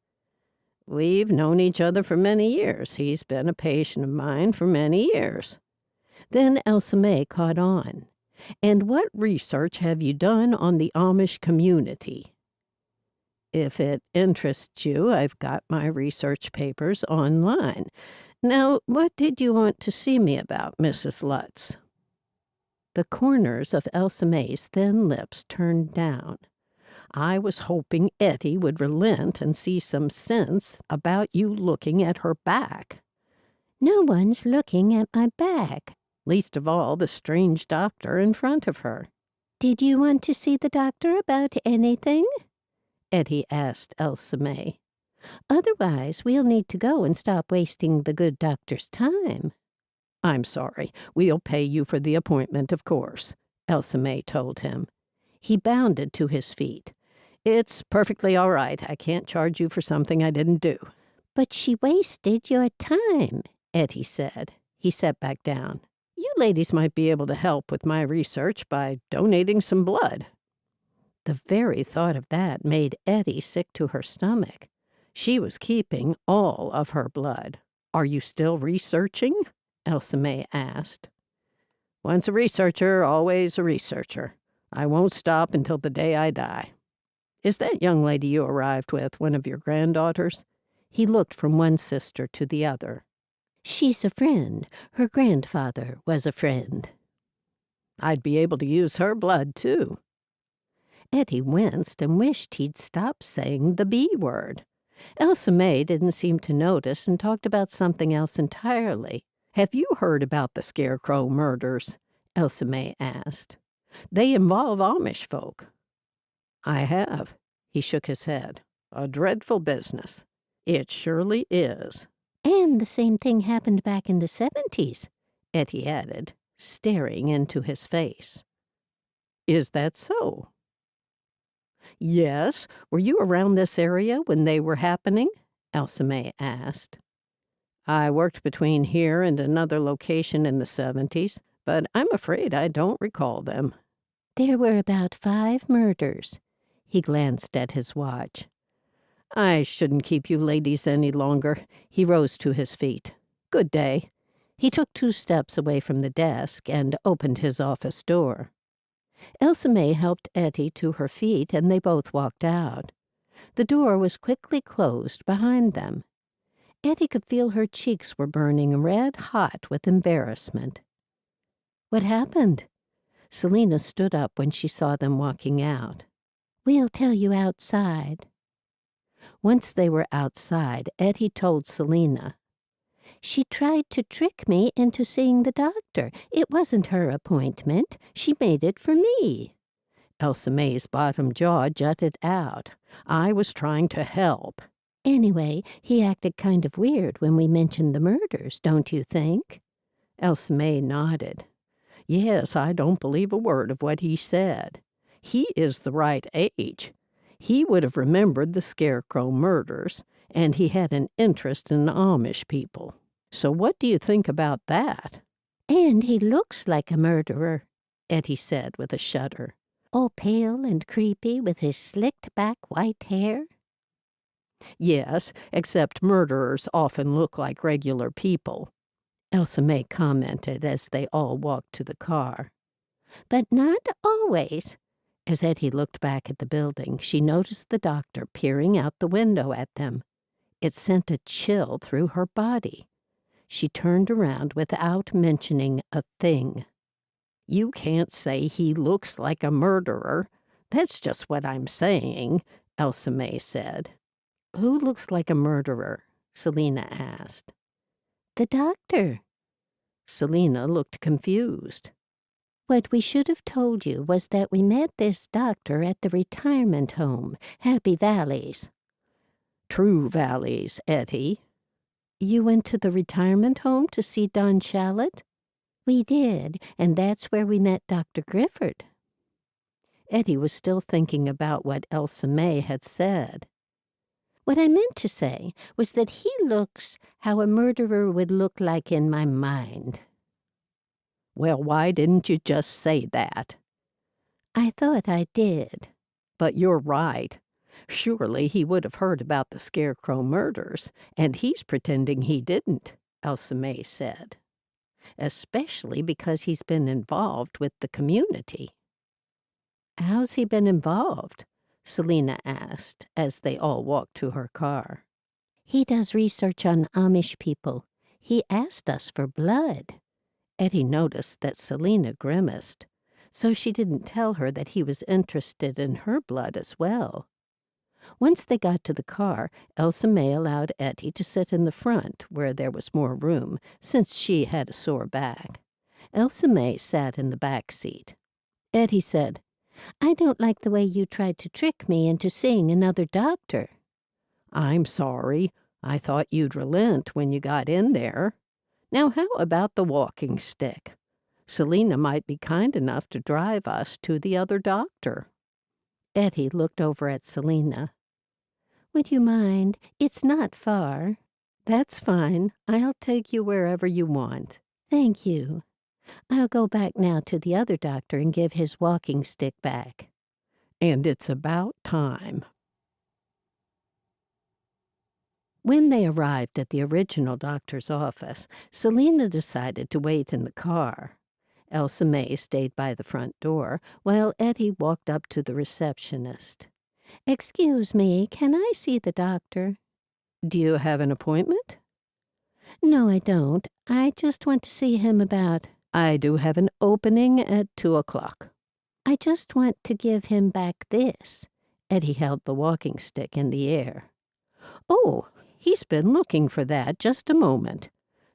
[SPEAKER 2] We've known each other for many years. He's been a patient of mine for many years. Then Elsa May caught on. And what research have you done on the Amish community? If it interests you, I've got my research papers online. Now, what did you want to see me about, Mrs. Lutz? The corners of Elsa May's thin lips turned down. I was hoping Ettie would relent and see some sense about you looking at her back.
[SPEAKER 3] No one's looking at my back.
[SPEAKER 2] Least of all the strange doctor in front of her.
[SPEAKER 3] Did you want to see the doctor about anything?
[SPEAKER 2] Ettie asked Elsa May.
[SPEAKER 3] Otherwise, we'll need to go and stop wasting the good doctor's time.
[SPEAKER 2] I'm sorry. We'll pay you for the appointment, of course, Elsa May told him. He bounded to his feet. It's perfectly all right. I can't charge you for something I didn't do.
[SPEAKER 3] But she wasted your time,
[SPEAKER 2] Ettie said. He sat back down. You ladies might be able to help with my research by donating some blood. The very thought of that made Ettie sick to her stomach. She was keeping all of her blood. Are you still researching? Elsa May asked. Once a researcher, always a researcher. I won't stop until the day I die. Is that young lady you arrived with one of your granddaughters? He looked from one sister to the other.
[SPEAKER 3] She's a friend. Her grandfather was a friend.
[SPEAKER 2] I'd be able to use her blood, too.
[SPEAKER 3] Ettie winced and wished he'd stop saying the B word.
[SPEAKER 2] Elsa May didn't seem to notice and talked about something else entirely. Have you heard about the Scarecrow Murders? Elsa May asked. They involve Amish folk. I have. He shook his head. A dreadful business. It surely is.
[SPEAKER 3] And the same thing happened back in the 70s,
[SPEAKER 2] Ettie added, staring into his face. Is that so? Yes. Were you around this area when they were happening? Elsa May asked. I worked between here and another location in the 70s, but I'm afraid I don't recall them.
[SPEAKER 3] There were about 5 murders.
[SPEAKER 2] He glanced at his watch. I shouldn't keep you ladies any longer. He rose to his feet. Good day. He took 2 steps away from the desk and opened his office door. Elsa May helped Ettie to her feet, and they both walked out. The door was quickly closed behind them. Ettie could feel her cheeks were burning red hot with embarrassment. What happened? Selena stood up when she saw them walking out.
[SPEAKER 3] We'll tell you outside.
[SPEAKER 2] Once they were outside, Ettie told Selena.
[SPEAKER 3] She tried to trick me into seeing the doctor. It wasn't her appointment. She made it for me.
[SPEAKER 2] Elsa May's bottom jaw jutted out. I was trying to help.
[SPEAKER 3] Anyway, he acted kind of weird when we mentioned the murders, don't you think?
[SPEAKER 2] Elsa May nodded. Yes, I don't believe a word of what he said. He is the right age. He would have remembered the Scarecrow Murders, and he had an interest in Amish people. So what do you think about that?
[SPEAKER 3] And he looks like a murderer, Ettie said with a shudder. All pale and creepy with his slicked back white hair.
[SPEAKER 2] Yes, except murderers often look like regular people, Elsa May commented as they all walked to the car.
[SPEAKER 3] But not always.
[SPEAKER 2] As Ettie looked back at the building, she noticed the doctor peering out the window at them. It sent a chill through her body. She turned around without mentioning a thing. You can't say he looks like a murderer. That's just what I'm saying, Elsa May said. Who looks like a murderer? Selena asked.
[SPEAKER 3] The doctor.
[SPEAKER 2] Selena looked confused.
[SPEAKER 3] What we should have told you was that we met this doctor at the retirement home, Happy Valleys.
[SPEAKER 2] True Valleys, Ettie.
[SPEAKER 3] You went to the retirement home to see Don Shallot? We did, and that's where we met Dr. Grifford.
[SPEAKER 2] Ettie was still thinking about what Elsa May had said.
[SPEAKER 3] What I meant to say was that he looks how a murderer would look like in my mind.
[SPEAKER 2] Well, why didn't you just say that?
[SPEAKER 3] I thought I did.
[SPEAKER 2] But you're right. Surely he would have heard about the Scarecrow Murders, and he's pretending he didn't, Elsa May said. Especially because he's been involved with the community. How's he been involved? Selena asked as they all walked to her car.
[SPEAKER 3] He does research on Amish people. He asked us for blood.
[SPEAKER 2] Ettie noticed that Selena grimaced.
[SPEAKER 1] so she didn't tell her that he was interested in her blood as well. Once they got to the car, Elsa May allowed Ettie to sit in the front, where there was more room, since she had a sore back. Elsa May sat in the back seat. Ettie said,
[SPEAKER 3] "I don't like the way you tried to trick me into seeing another doctor."
[SPEAKER 2] "I'm sorry. I thought you'd relent when you got in there. Now how about the walking stick? Selena might be kind enough to drive us to the other doctor."
[SPEAKER 1] Ettie looked over at Selena.
[SPEAKER 3] "Would you mind? It's not far."
[SPEAKER 1] "That's fine. I'll take you wherever you want."
[SPEAKER 3] "Thank you. I'll go back now to the other doctor and give his walking stick back."
[SPEAKER 2] "And it's about time."
[SPEAKER 1] When they arrived at the original doctor's office, Selena decided to wait in the car. Elsa May stayed by the front door, while Ettie walked up to the receptionist.
[SPEAKER 3] "Excuse me, can I see the doctor?"
[SPEAKER 2] "Do you have an appointment?"
[SPEAKER 3] "No, I don't. I just want to see him about—"
[SPEAKER 2] "I do have an opening at 2:00.
[SPEAKER 3] "I just want to give him back this."
[SPEAKER 1] Ettie held the walking stick in the air. "Oh, he's been looking for that. Just a moment."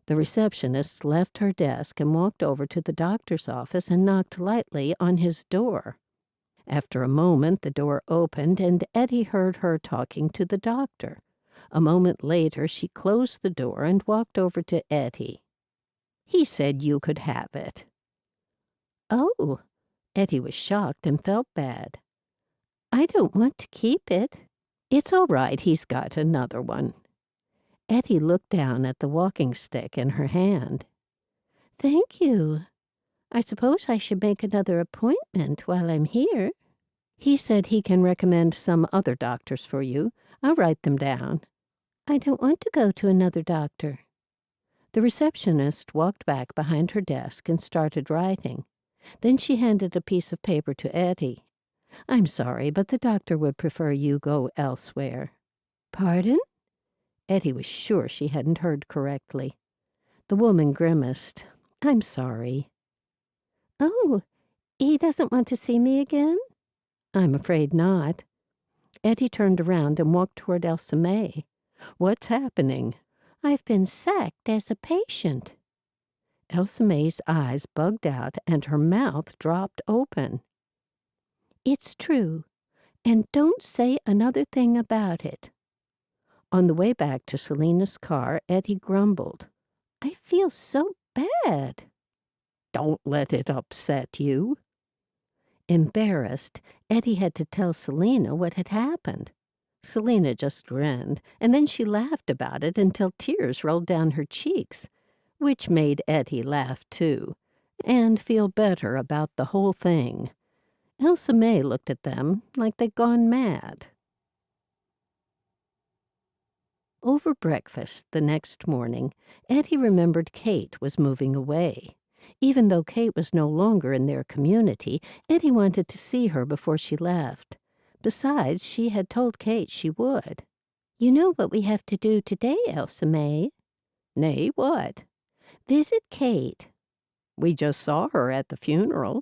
[SPEAKER 1] The receptionist left her desk and walked over to the doctor's office and knocked lightly on his door. After a moment, the door opened, and Ettie heard her talking to the doctor. A moment later, she closed the door and walked over to Ettie. "He said you could have it."
[SPEAKER 3] "Oh."
[SPEAKER 1] Ettie was shocked and felt bad.
[SPEAKER 3] "I don't want to keep it."
[SPEAKER 1] "It's all right. He's got another one." Ettie looked down at the walking stick in her hand.
[SPEAKER 3] "Thank you. I suppose I should make another appointment while I'm here."
[SPEAKER 1] "He said he can recommend some other doctors for you. I'll write them down."
[SPEAKER 3] "I don't want to go to another doctor."
[SPEAKER 1] The receptionist walked back behind her desk and started writing. Then she handed a piece of paper to Ettie. "I'm sorry, but the doctor would prefer you go elsewhere."
[SPEAKER 3] "Pardon?"
[SPEAKER 1] Ettie was sure she hadn't heard correctly. The woman grimaced. "I'm sorry."
[SPEAKER 3] "Oh, he doesn't want to see me again?"
[SPEAKER 1] "I'm afraid not." Ettie turned around and walked toward Elsa May. "What's happening?"
[SPEAKER 3] "I've been sacked as a patient."
[SPEAKER 1] Elsa May's eyes bugged out and her mouth dropped open.
[SPEAKER 3] "It's true, and don't say another thing about it."
[SPEAKER 1] On the way back to Selena's car, Ettie grumbled.
[SPEAKER 3] "I feel so bad."
[SPEAKER 2] "Don't let it upset you."
[SPEAKER 1] Embarrassed, Ettie had to tell Selena what had happened. Selena just grinned, and then she laughed about it until tears rolled down her cheeks, which made Ettie laugh too, and feel better about the whole thing. Elsa May looked at them like they'd gone mad. Over breakfast the next morning, Ettie remembered Kate was moving away. Even though Kate was no longer in their community, Ettie wanted to see her before she left. Besides, she had told Kate she would.
[SPEAKER 3] "You know what we have to do today, Elsa May?"
[SPEAKER 1] "Nay, what?"
[SPEAKER 3] "Visit Kate."
[SPEAKER 2] "We just saw her at the funeral."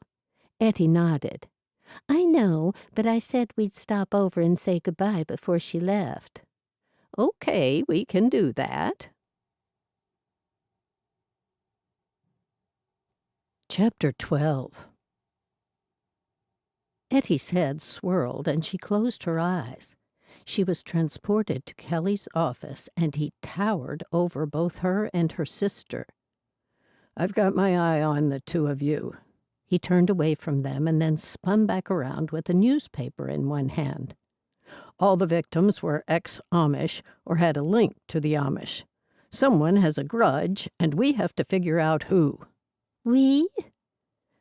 [SPEAKER 1] Ettie nodded.
[SPEAKER 3] "I know, but I said we'd stop over and say goodbye before she left."
[SPEAKER 2] "Okay, we can do that."
[SPEAKER 1] Chapter 12. Ettie's head swirled and she closed her eyes. She was transported to Kelly's office and he towered over both her and her sister.
[SPEAKER 2] "I've got my eye on the two of you."
[SPEAKER 1] He turned away from them and then spun back around with a newspaper in one hand.
[SPEAKER 2] "All the victims were ex-Amish or had a link to the Amish. Someone has a grudge, and we have to figure out who."
[SPEAKER 3] "We?"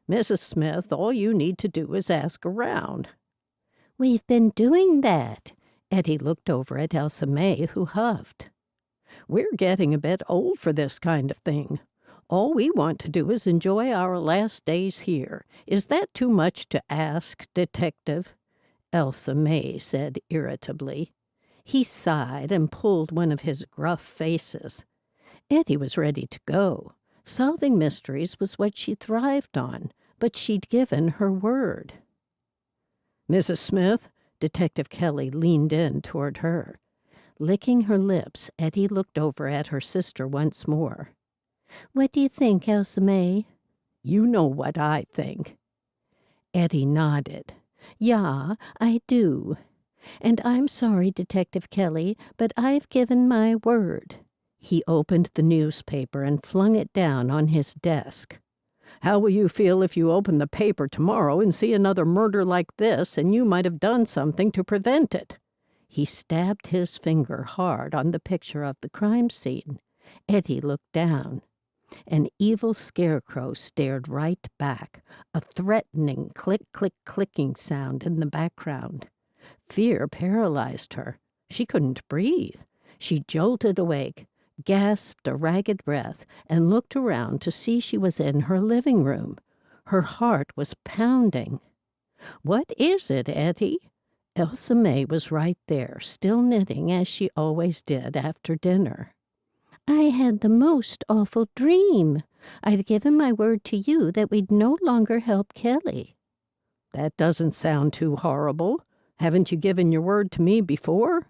[SPEAKER 2] "Mrs. Smith, all you need to do is ask around."
[SPEAKER 3] "We've been doing that."
[SPEAKER 1] Ettie looked over at Elsa May, who huffed.
[SPEAKER 2] "We're getting a bit old for this kind of thing. All we want to do is enjoy our last days here. Is that too much to ask, Detective?"
[SPEAKER 1] Elsa May said irritably. He sighed and pulled one of his gruff faces. Ettie was ready to go. Solving mysteries was what she thrived on,
[SPEAKER 2] but she'd given her word. "Mrs. Smith," Detective Kelly leaned in toward her. Licking her lips, Edie looked over at her sister once more.
[SPEAKER 3] "What do you think, Elsa May?"
[SPEAKER 2] "You know what I think." Edie nodded. "Yeah, I do. And I'm sorry, Detective Kelly, but I've given my word." He opened the newspaper and flung it down on his desk. "How will you feel if you open the paper tomorrow and see another murder like this and you might have done something to prevent it?" He stabbed his finger hard on the picture of the crime scene. Edie looked down. An evil scarecrow stared right back, a threatening click-click-clicking sound in the background. Fear paralyzed her. She couldn't breathe. She jolted awake, gasped a ragged breath, and looked around to see she was in her living room. Her heart was pounding. "What is it, Edie?" Elsa May was right there, still knitting as she always did after dinner.
[SPEAKER 3] "I had the most awful dream. I'd given my word to you that we'd no longer help Kelly."
[SPEAKER 2] "That doesn't sound too horrible. Haven't you given your word to me before?"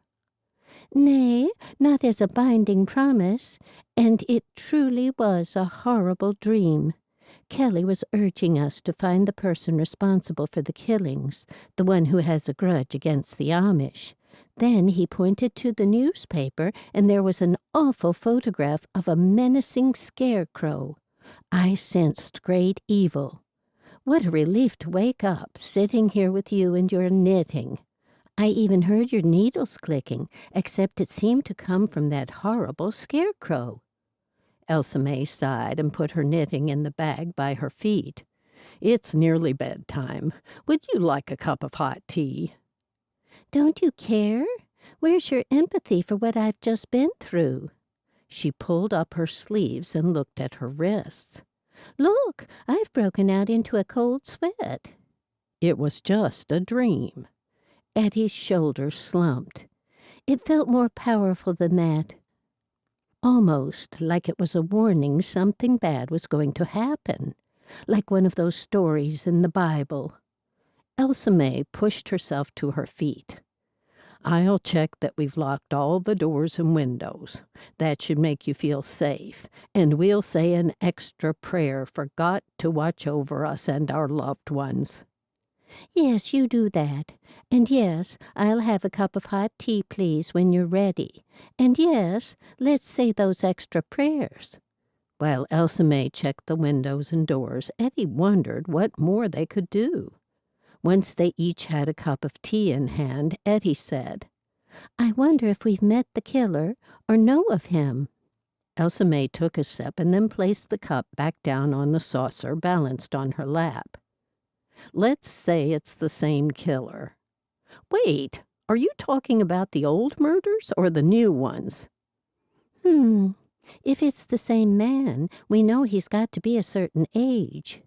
[SPEAKER 3] "Nay, not as a binding promise, and it truly was a horrible dream. Kelly was urging us to find the person responsible for the killings, the one who has a grudge against the Amish. Then he pointed to the newspaper, and there was an awful photograph of a menacing scarecrow. I sensed great evil. What a relief to wake up, sitting here with you and your knitting. I even heard your needles clicking, except it seemed to come from that horrible scarecrow."
[SPEAKER 2] Elsa May sighed and put her knitting in the bag by her feet. "It's nearly bedtime. Would you like a cup of hot tea?"
[SPEAKER 3] "Don't you care? Where's your empathy for what I've just been through?"
[SPEAKER 2] She pulled up her sleeves and looked at her wrists.
[SPEAKER 3] "Look, I've broken out into a cold sweat."
[SPEAKER 2] It was just a dream. Eddie's shoulders slumped.
[SPEAKER 3] It felt more powerful than that.
[SPEAKER 2] Almost like it was a warning something bad was going to happen, like one of those stories in the Bible. Elsa May pushed herself to her feet. "I'll check that we've locked all the doors and windows. That should make you feel safe, and we'll say an extra prayer for God to watch over us and our loved ones."
[SPEAKER 3] "Yes, you do that. And yes, I'll have a cup of hot tea, please, when you're ready. And yes, let's say those extra prayers."
[SPEAKER 2] While Elsa May checked the windows and doors, Edie wondered what more they could do. Once they each had a cup of tea in hand, Edie said,
[SPEAKER 3] "I wonder if we've met the killer or know of him."
[SPEAKER 2] Elsa May took a sip and then placed the cup back down on the saucer balanced on her lap. "Let's say it's the same killer." "Wait, are you talking about the old murders or the new ones?"
[SPEAKER 3] If it's the same man, we know he's got to be a certain age.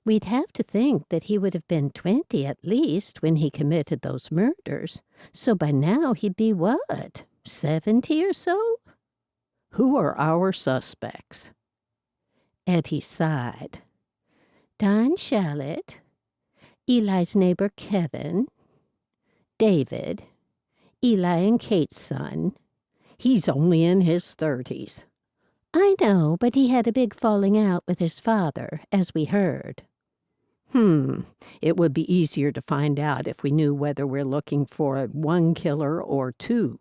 [SPEAKER 3] We'd have to think that he would have been 20 at least when he committed those murders. So by now he'd be what, 70 or so?"
[SPEAKER 2] "Who are our suspects?"
[SPEAKER 3] Ettie sighed. "Don Shallot, Eli's neighbor Kevin, David, Eli and Kate's son."
[SPEAKER 2] "He's only in his 30s.
[SPEAKER 3] "I know, but he had a big falling out with his father, as we heard."
[SPEAKER 2] It would be easier to find out if we knew whether we're looking for one killer or two."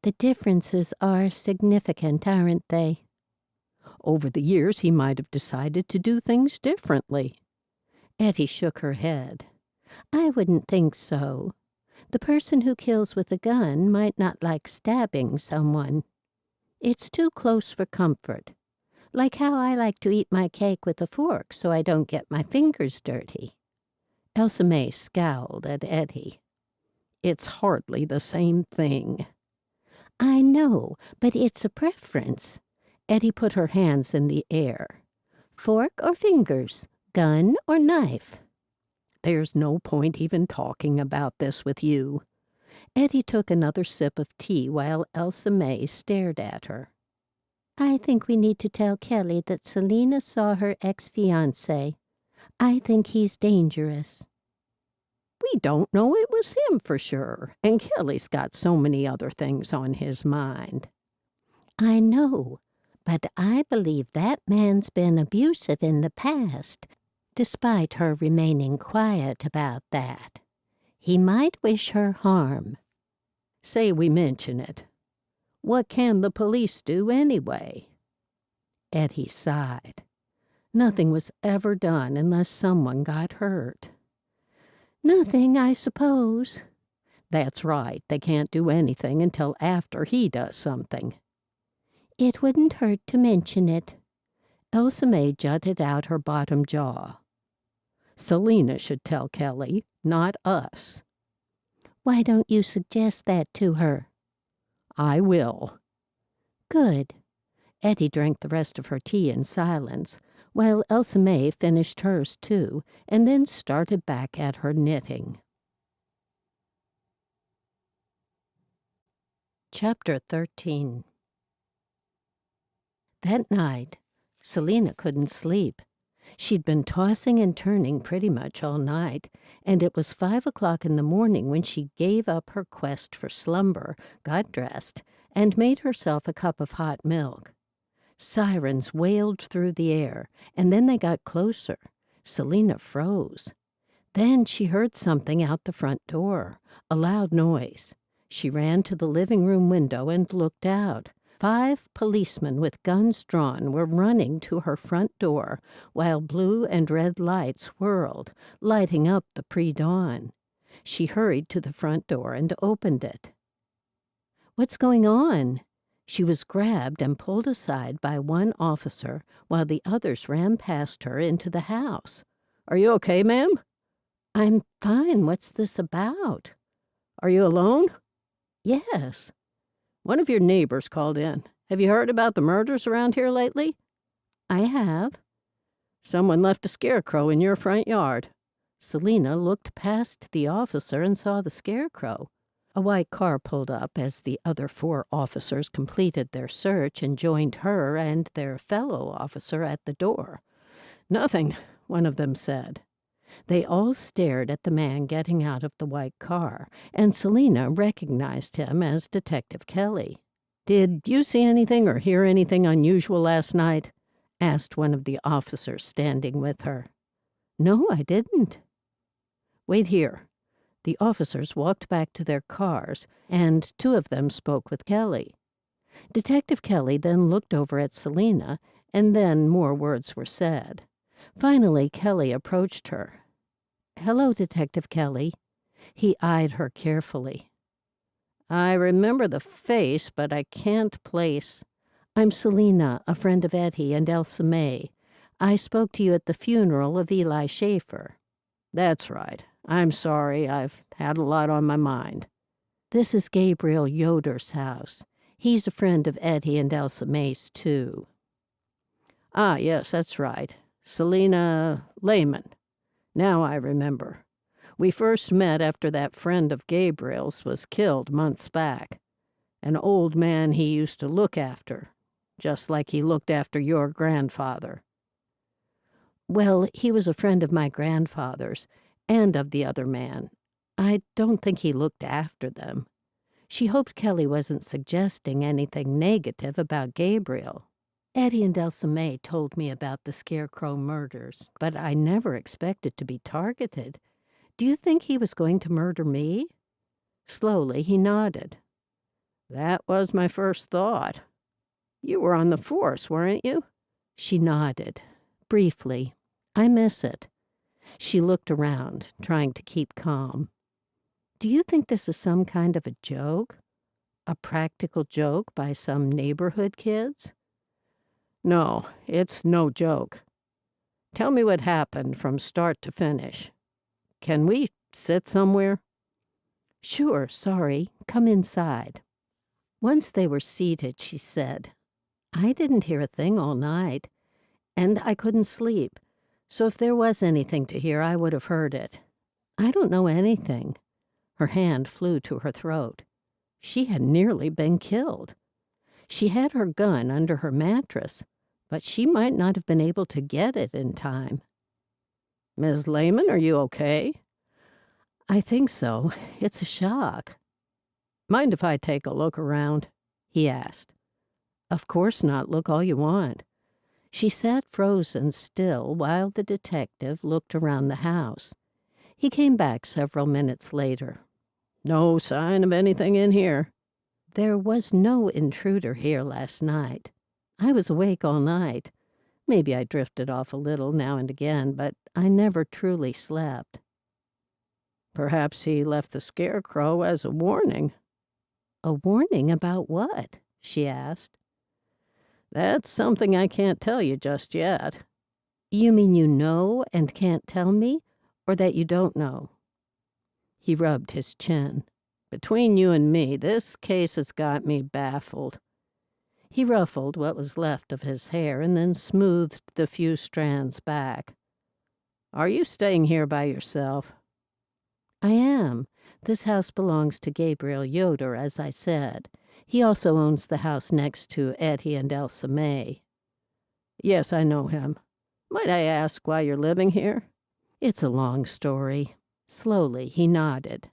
[SPEAKER 3] "The differences are significant, aren't they?"
[SPEAKER 2] "Over the years, he might have decided to do things differently."
[SPEAKER 3] Ettie shook her head. "I wouldn't think so. The person who kills with a gun might not like stabbing someone. It's too close for comfort. Like how I like to eat my cake with a fork so I don't get my fingers dirty."
[SPEAKER 2] Elsa May scowled at Edie. "It's hardly the same thing."
[SPEAKER 3] "I know, but it's a preference." Edie put her hands in the air. "Fork or fingers? Gun or knife?"
[SPEAKER 2] "There's no point even talking about this with you." Edie took another sip of tea while Elsa May stared at her.
[SPEAKER 3] "I think we need to tell Kelly that Selena saw her ex-fiancé. I think he's dangerous.
[SPEAKER 2] We don't know it was him for sure, and Kelly's got so many other things on his mind.
[SPEAKER 3] I know, but I believe that man's been abusive in the past, despite her remaining quiet about that. He might wish her harm.
[SPEAKER 2] Say we mention it. What can the police do anyway? Ettie sighed. Nothing was ever done unless someone got hurt.
[SPEAKER 3] Nothing, I suppose.
[SPEAKER 2] That's right. They can't do anything until after he does something.
[SPEAKER 3] It wouldn't hurt to mention it.
[SPEAKER 2] Elsa May jutted out her bottom jaw. Selena should tell Kelly, not us.
[SPEAKER 3] Why don't you suggest that to her?
[SPEAKER 2] I will.
[SPEAKER 3] Good.
[SPEAKER 2] Edie drank the rest of her tea in silence, while Elsa May finished hers too, and then started back at her knitting. Chapter 13. That night, Selena couldn't sleep. She'd been tossing and turning pretty much all night, and it was 5 o'clock in the morning when she gave up her quest for slumber, got dressed, and made herself a cup of hot milk. Sirens wailed through the air, and then they got closer. Selena froze. Then she heard something out the front door, a loud noise. She ran to the living room window and looked out. 5 policemen with guns drawn were running to her front door, while blue and red lights whirled, lighting up the pre-dawn. She hurried to the front door and opened it. "What's going on?" She was grabbed and pulled aside by one officer, while the others ran past her into the house. "Are you okay, ma'am?" "I'm fine. What's this about?" "Are you alone?" "Yes." "One of your neighbors called in. Have you heard about the murders around here lately?" "I have." "Someone left a scarecrow in your front yard." Selena looked past the officer and saw the scarecrow. A white car pulled up as the other 4 officers completed their search and joined her and their fellow officer at the door. "Nothing," one of them said. They all stared at the man getting out of the white car, and Selena recognized him as Detective Kelly. "Did you see anything or hear anything unusual last night?" asked one of the officers standing with her. "No, I didn't." "Wait here." The officers walked back to their cars, and 2 of them spoke with Kelly. Detective Kelly then looked over at Selena, and then more words were said. Finally, Kelly approached her. "Hello, Detective Kelly." He eyed her carefully. "I remember the face, but I can't place." "I'm Selena, a friend of Ettie and Elsa May. I spoke to you at the funeral of Eli Schaefer." "That's right. I'm sorry. I've had a lot on my mind." "This is Gabriel Yoder's house. He's a friend of Ettie and Elsa May's, too." "Ah, yes, that's right. Selena Lehman. Now I remember. We first met after that friend of Gabriel's was killed months back. An old man he used to look after, just like he looked after your grandfather." "Well, he was a friend of my grandfather's and of the other man. I don't think he looked after them." She hoped Kelly wasn't suggesting anything negative about Gabriel. "Ettie and Elsa May told me about the Scarecrow Murders, but I never expected to be targeted. Do you think he was going to murder me?" Slowly he nodded. "That was my first thought. You were on the force, weren't you?" She nodded, briefly. "I miss it." She looked around, trying to keep calm. "Do you think this is some kind of a joke? A practical joke by some neighborhood kids?" "No, it's no joke. Tell me what happened from start to finish. Can we sit somewhere?" "Sure, sorry. Come inside." Once they were seated, she said, "I didn't hear a thing all night, and I couldn't sleep. So if there was anything to hear, I would have heard it. I don't know anything." Her hand flew to her throat. She had nearly been killed. She had her gun under her mattress, but she might not have been able to get it in time. Miss Lehman, are you okay?
[SPEAKER 1] I think so. It's a shock.
[SPEAKER 2] Mind if I take a look around? He asked.
[SPEAKER 1] Of course not. Look all you want. She sat frozen still while the detective looked around the house. He came back several minutes later.
[SPEAKER 2] No sign of anything in here.
[SPEAKER 1] There was no intruder here last night. I was awake all night. Maybe I drifted off a little now and again, but I never truly slept.
[SPEAKER 2] Perhaps he left the scarecrow as a warning.
[SPEAKER 1] A warning about what? She asked.
[SPEAKER 2] That's something I can't tell you just yet.
[SPEAKER 1] You mean you know and can't tell me, or that you don't know? He rubbed his chin.
[SPEAKER 2] Between you and me, this case has got me baffled.
[SPEAKER 1] He ruffled what was left of his hair and then smoothed the few strands back.
[SPEAKER 2] Are you staying here by yourself?
[SPEAKER 1] I am. This house belongs to Gabriel Yoder, as I said. He also owns the house next to Ettie and Elsa May.
[SPEAKER 2] Yes, I know him. Might I ask why you're living here?
[SPEAKER 1] It's a long story. Slowly, he nodded.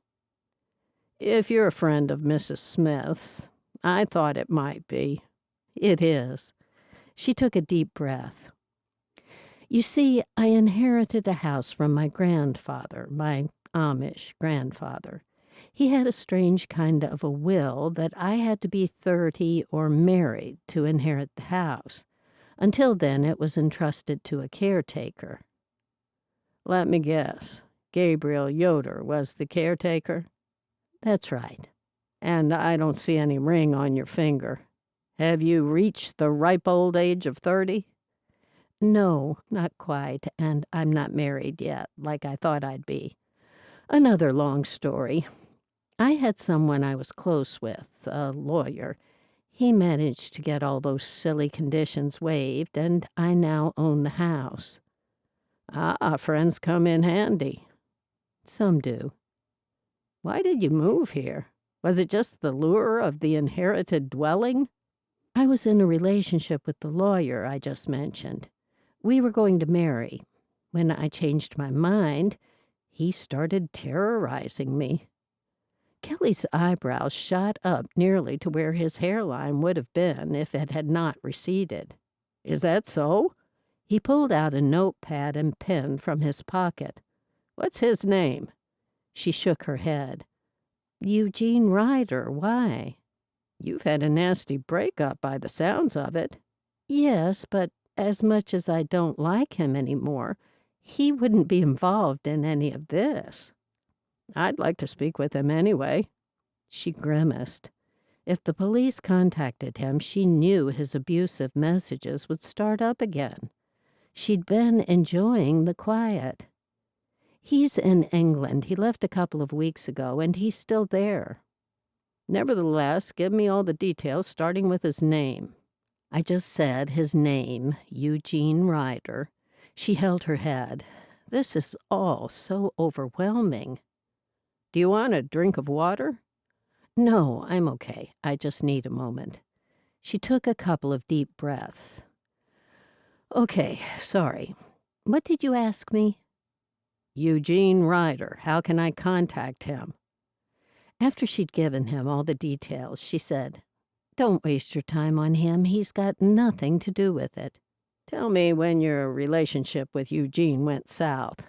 [SPEAKER 2] If you're a friend of Mrs. Smith's, I thought it might be.
[SPEAKER 1] It is. She took a deep breath. You see, I inherited a house from my grandfather, my Amish grandfather. He had a strange kind of a will that I had to be 30 or married to inherit the house. Until then, it was entrusted to a caretaker.
[SPEAKER 2] Let me guess. Gabriel Yoder was the caretaker?
[SPEAKER 1] That's right.
[SPEAKER 2] And I don't see any ring on your finger. Have you reached the ripe old age of 30?
[SPEAKER 1] No, not quite, and I'm not married yet, like I thought I'd be. Another long story. I had someone I was close with, a lawyer. He managed to get all those silly conditions waived, and I now own the house.
[SPEAKER 2] Ah, friends come in handy.
[SPEAKER 1] Some do.
[SPEAKER 2] Why did you move here? Was it just the lure of the inherited dwelling?
[SPEAKER 1] I was in a relationship with the lawyer I just mentioned. We were going to marry. When I changed my mind, he started terrorizing me. Kelly's eyebrows shot up nearly to where his hairline would have been if it had not receded.
[SPEAKER 2] Is that so?
[SPEAKER 1] He pulled out a notepad and pen from his pocket.
[SPEAKER 2] What's his name?
[SPEAKER 1] She shook her head. Eugene Ryder, why?
[SPEAKER 2] You've had a nasty breakup by the sounds of it.
[SPEAKER 1] Yes, but as much as I don't like him anymore, he wouldn't be involved in any of this.
[SPEAKER 2] I'd like to speak with him anyway.
[SPEAKER 1] She grimaced. If the police contacted him, she knew his abusive messages would start up again. She'd been enjoying the quiet. He's in England. He left a couple of weeks ago, and he's still there.
[SPEAKER 2] Nevertheless, give me all the details, starting with his name.
[SPEAKER 1] I just said his name, Eugene Ryder. She held her head. This is all so overwhelming.
[SPEAKER 2] Do you want a drink of water?
[SPEAKER 1] No, I'm okay. I just need a moment. She took a couple of deep breaths. Okay, sorry. What did you ask me?
[SPEAKER 2] Eugene Ryder. How can I contact him?
[SPEAKER 1] After she'd given him all the details, she said, Don't waste your time on him. He's got nothing to do with it.
[SPEAKER 2] Tell me when your relationship with Eugene went south.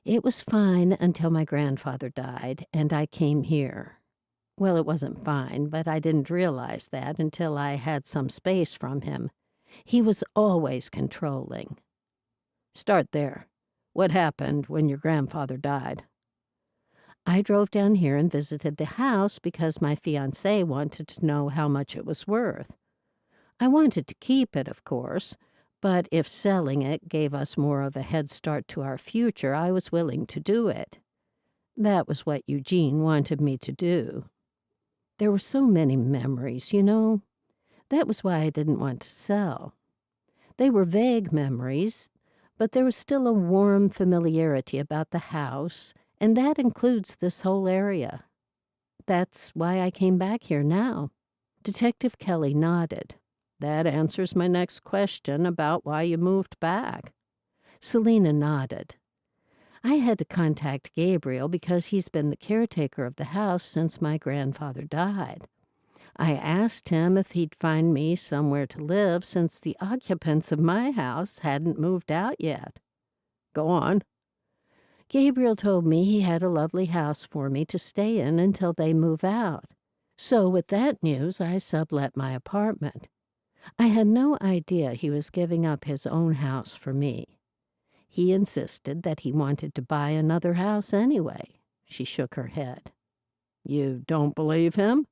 [SPEAKER 1] It was fine until my grandfather died, and I came here. Well, it wasn't fine, but I didn't realize that until I had some space from him. He was always controlling.
[SPEAKER 2] Start there. What happened when your grandfather died?
[SPEAKER 1] I drove down here and visited the house because my fiancé wanted to know how much it was worth. I wanted to keep it, of course, but if selling it gave us more of a head start to our future, I was willing to do it. That was what Eugene wanted me to do. There were so many memories, you know. That was why I didn't want to sell. They were vague memories, but there was still a warm familiarity about the house, and that includes this whole area. That's why I came back here now. Detective Kelly nodded.
[SPEAKER 2] That answers my next question about why you moved back.
[SPEAKER 1] Selena nodded. I had to contact Gabriel because he's been the caretaker of the house since my grandfather died. I asked him if he'd find me somewhere to live since the occupants of my house hadn't moved out yet. Go on. Gabriel told me he had a lovely house for me to stay in until they move out. So with that news, I sublet my apartment. I had no idea he was giving up his own house for me. He insisted that he wanted to buy another house anyway. She shook her head. You don't believe him?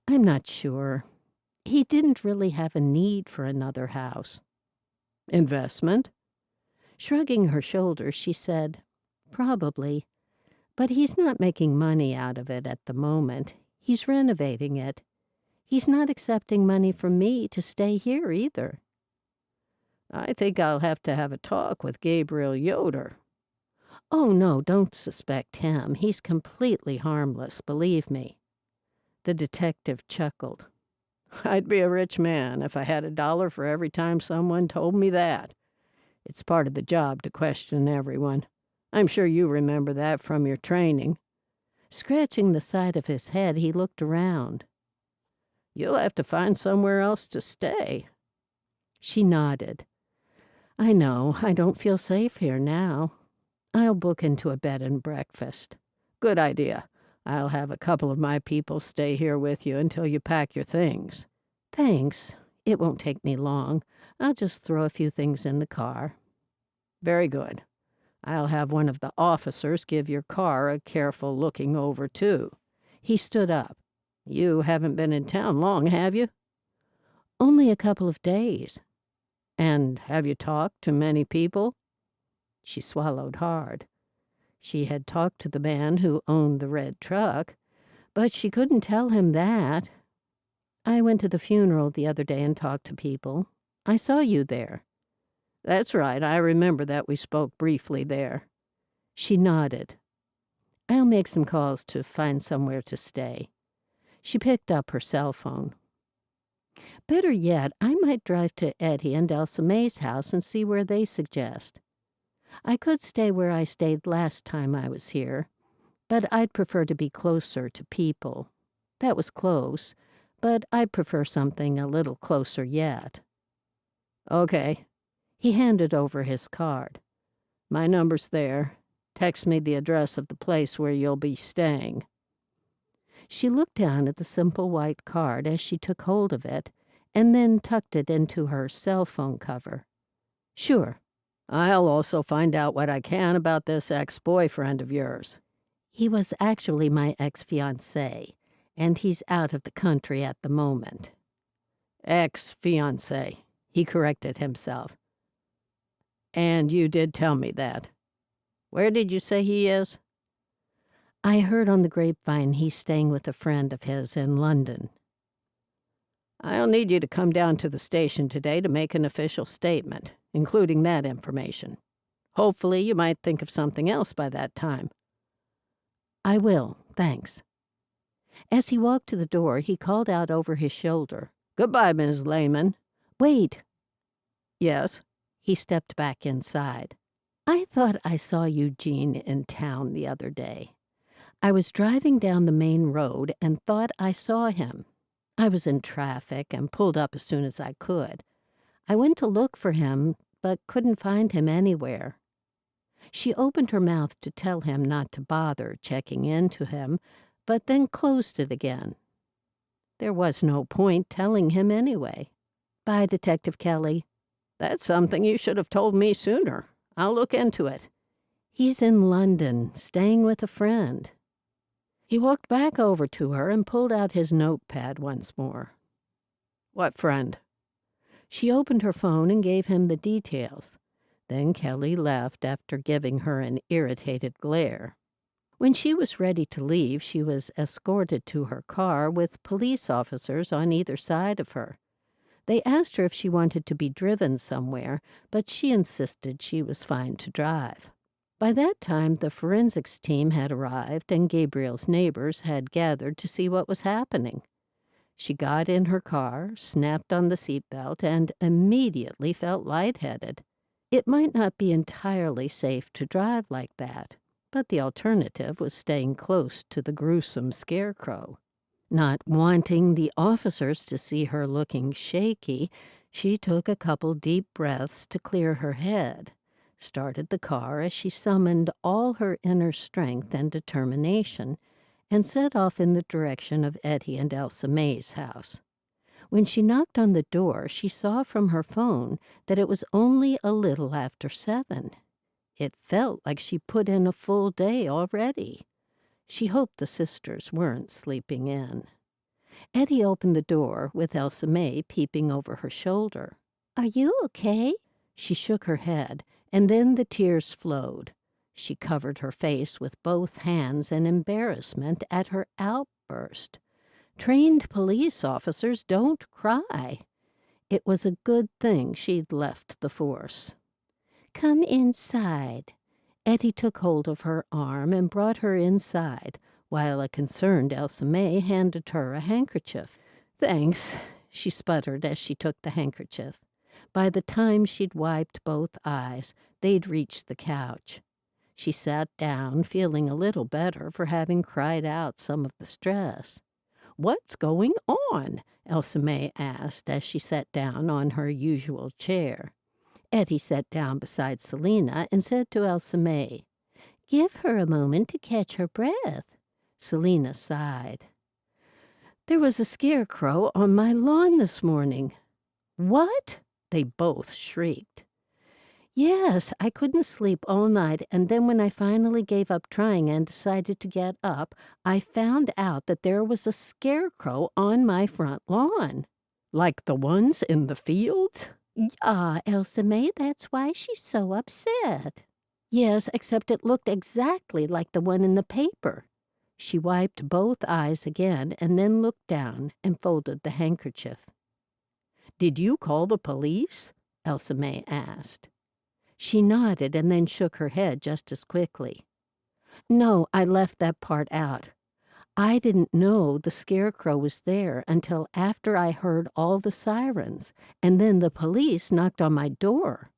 [SPEAKER 1] I'm not sure. He didn't really have a need for another house. Investment? Shrugging her shoulders, she said, Probably. But he's not making money out of it at the moment. He's renovating it. He's not accepting money from me to stay here either. I think I'll have to have a talk with Gabriel Yoder. Oh, no, don't suspect him. He's completely harmless, believe me. The detective chuckled. I'd be a rich man if I had $1 for every time someone told me that. It's part of the job to question everyone. I'm sure you remember that from your training. Scratching the side of his head, he looked around. You'll have to find somewhere else to stay. She nodded. I know, I don't feel safe here now. I'll book into a bed and breakfast. Good idea. I'll have a couple of my people stay here with you until you pack your things. Thanks. It won't take me long. I'll just throw a few things in the car. Very good. I'll have one of the officers give your car a careful looking over, too. He stood up. You haven't been in town long, have you? Only a couple of days. And have you talked to many people? She swallowed hard. She had talked to the man who owned the red truck, but she couldn't tell him that. I went to the funeral the other day and talked to people. I saw you there. That's right, I remember that we spoke briefly there. She nodded. I'll make some calls to find somewhere to stay. She picked up her cell phone. Better yet, I might drive to Edie and Elsa May's house and see where they suggest. I could stay where I stayed last time I was here, but I'd prefer to be closer to people. That was close, but I'd prefer something a little closer yet. Okay. He handed over his card. My number's there. Text me the address of the place where you'll be staying. She looked down at the simple white card as she took hold of it, and then tucked it into her cell phone cover. Sure. I'll also find out what I can about this ex-boyfriend of yours. He was actually my ex-fiancé, and he's out of the country at the moment. Ex-fiancé, he corrected himself. And you did tell me that. Where did you say he is? I heard on the grapevine he's staying with a friend of his in London. I'll need you to come down to the station today to make an official statement, including that information. Hopefully you might think of something else by that time. I will, thanks. As he walked to the door, he called out over his shoulder, Goodbye, Ms. Lehman. Wait. Yes? He stepped back inside. I thought I saw Eugene in town the other day. I was driving down the main road and thought I saw him. I was in traffic and pulled up as soon as I could. I went to look for him, but couldn't find him anywhere. She opened her mouth to tell him not to bother checking into him, but then closed it again. There was no point telling him anyway. Bye, Detective Kelly. That's something you should have told me sooner. I'll look into it. He's in London, staying with a friend. He walked back over to her and pulled out his notepad once more. What friend? She opened her phone and gave him the details. Then Kelly left after giving her an irritated glare. When she was ready to leave, she was escorted to her car with police officers on either side of her. They asked her if she wanted to be driven somewhere, but she insisted she was fine to drive. By that time, the forensics team had arrived and Gabriel's neighbors had gathered to see what was happening. She got in her car, snapped on the seatbelt, and immediately felt lightheaded. It might not be entirely safe to drive like that, but the alternative was staying close to the gruesome scarecrow. Not wanting the officers to see her looking shaky, she took a couple deep breaths to clear her head, started the car as she summoned all her inner strength and determination, and set off in the direction of Ettie and Elsa May's house. When she knocked on the door, she saw from her phone that it was only a little after 7. It felt like she put in a full day already. She hoped the sisters weren't sleeping in. Edie opened the door with Elsa May peeping over her shoulder.
[SPEAKER 3] "Are you okay?"
[SPEAKER 1] She shook her head, and then the tears flowed. She covered her face with both hands in embarrassment at her outburst. Trained police officers don't cry. It was a good thing she'd left the force.
[SPEAKER 3] "Come inside."
[SPEAKER 1] Ettie took hold of her arm and brought her inside, while a concerned Elsa May handed her a handkerchief. "Thanks," she sputtered as she took the handkerchief. By the time she'd wiped both eyes, they'd reached the couch. She sat down, feeling a little better for having cried out some of the stress. "What's going on?" Elsa May asked as she sat down on her usual chair. Ettie sat down beside Selena and said to Elsa May,
[SPEAKER 3] "Give her a moment to catch her breath."
[SPEAKER 1] Selena sighed. "There was a scarecrow on my lawn this morning." "What?" they both shrieked. "Yes, I couldn't sleep all night, and then when I finally gave up trying and decided to get up, I found out that there was a scarecrow on my front lawn." "Like the ones in the fields?"
[SPEAKER 3] "Yeah, Elsa May, that's why she's so upset."
[SPEAKER 1] "Yes, except it looked exactly like the one in the paper." She wiped both eyes again and then looked down and folded the handkerchief. "Did you call the police?" Elsa May asked. She nodded and then shook her head just as quickly. "No, I left that part out. I didn't know the scarecrow was there until after I heard all the sirens, and then the police knocked on my door.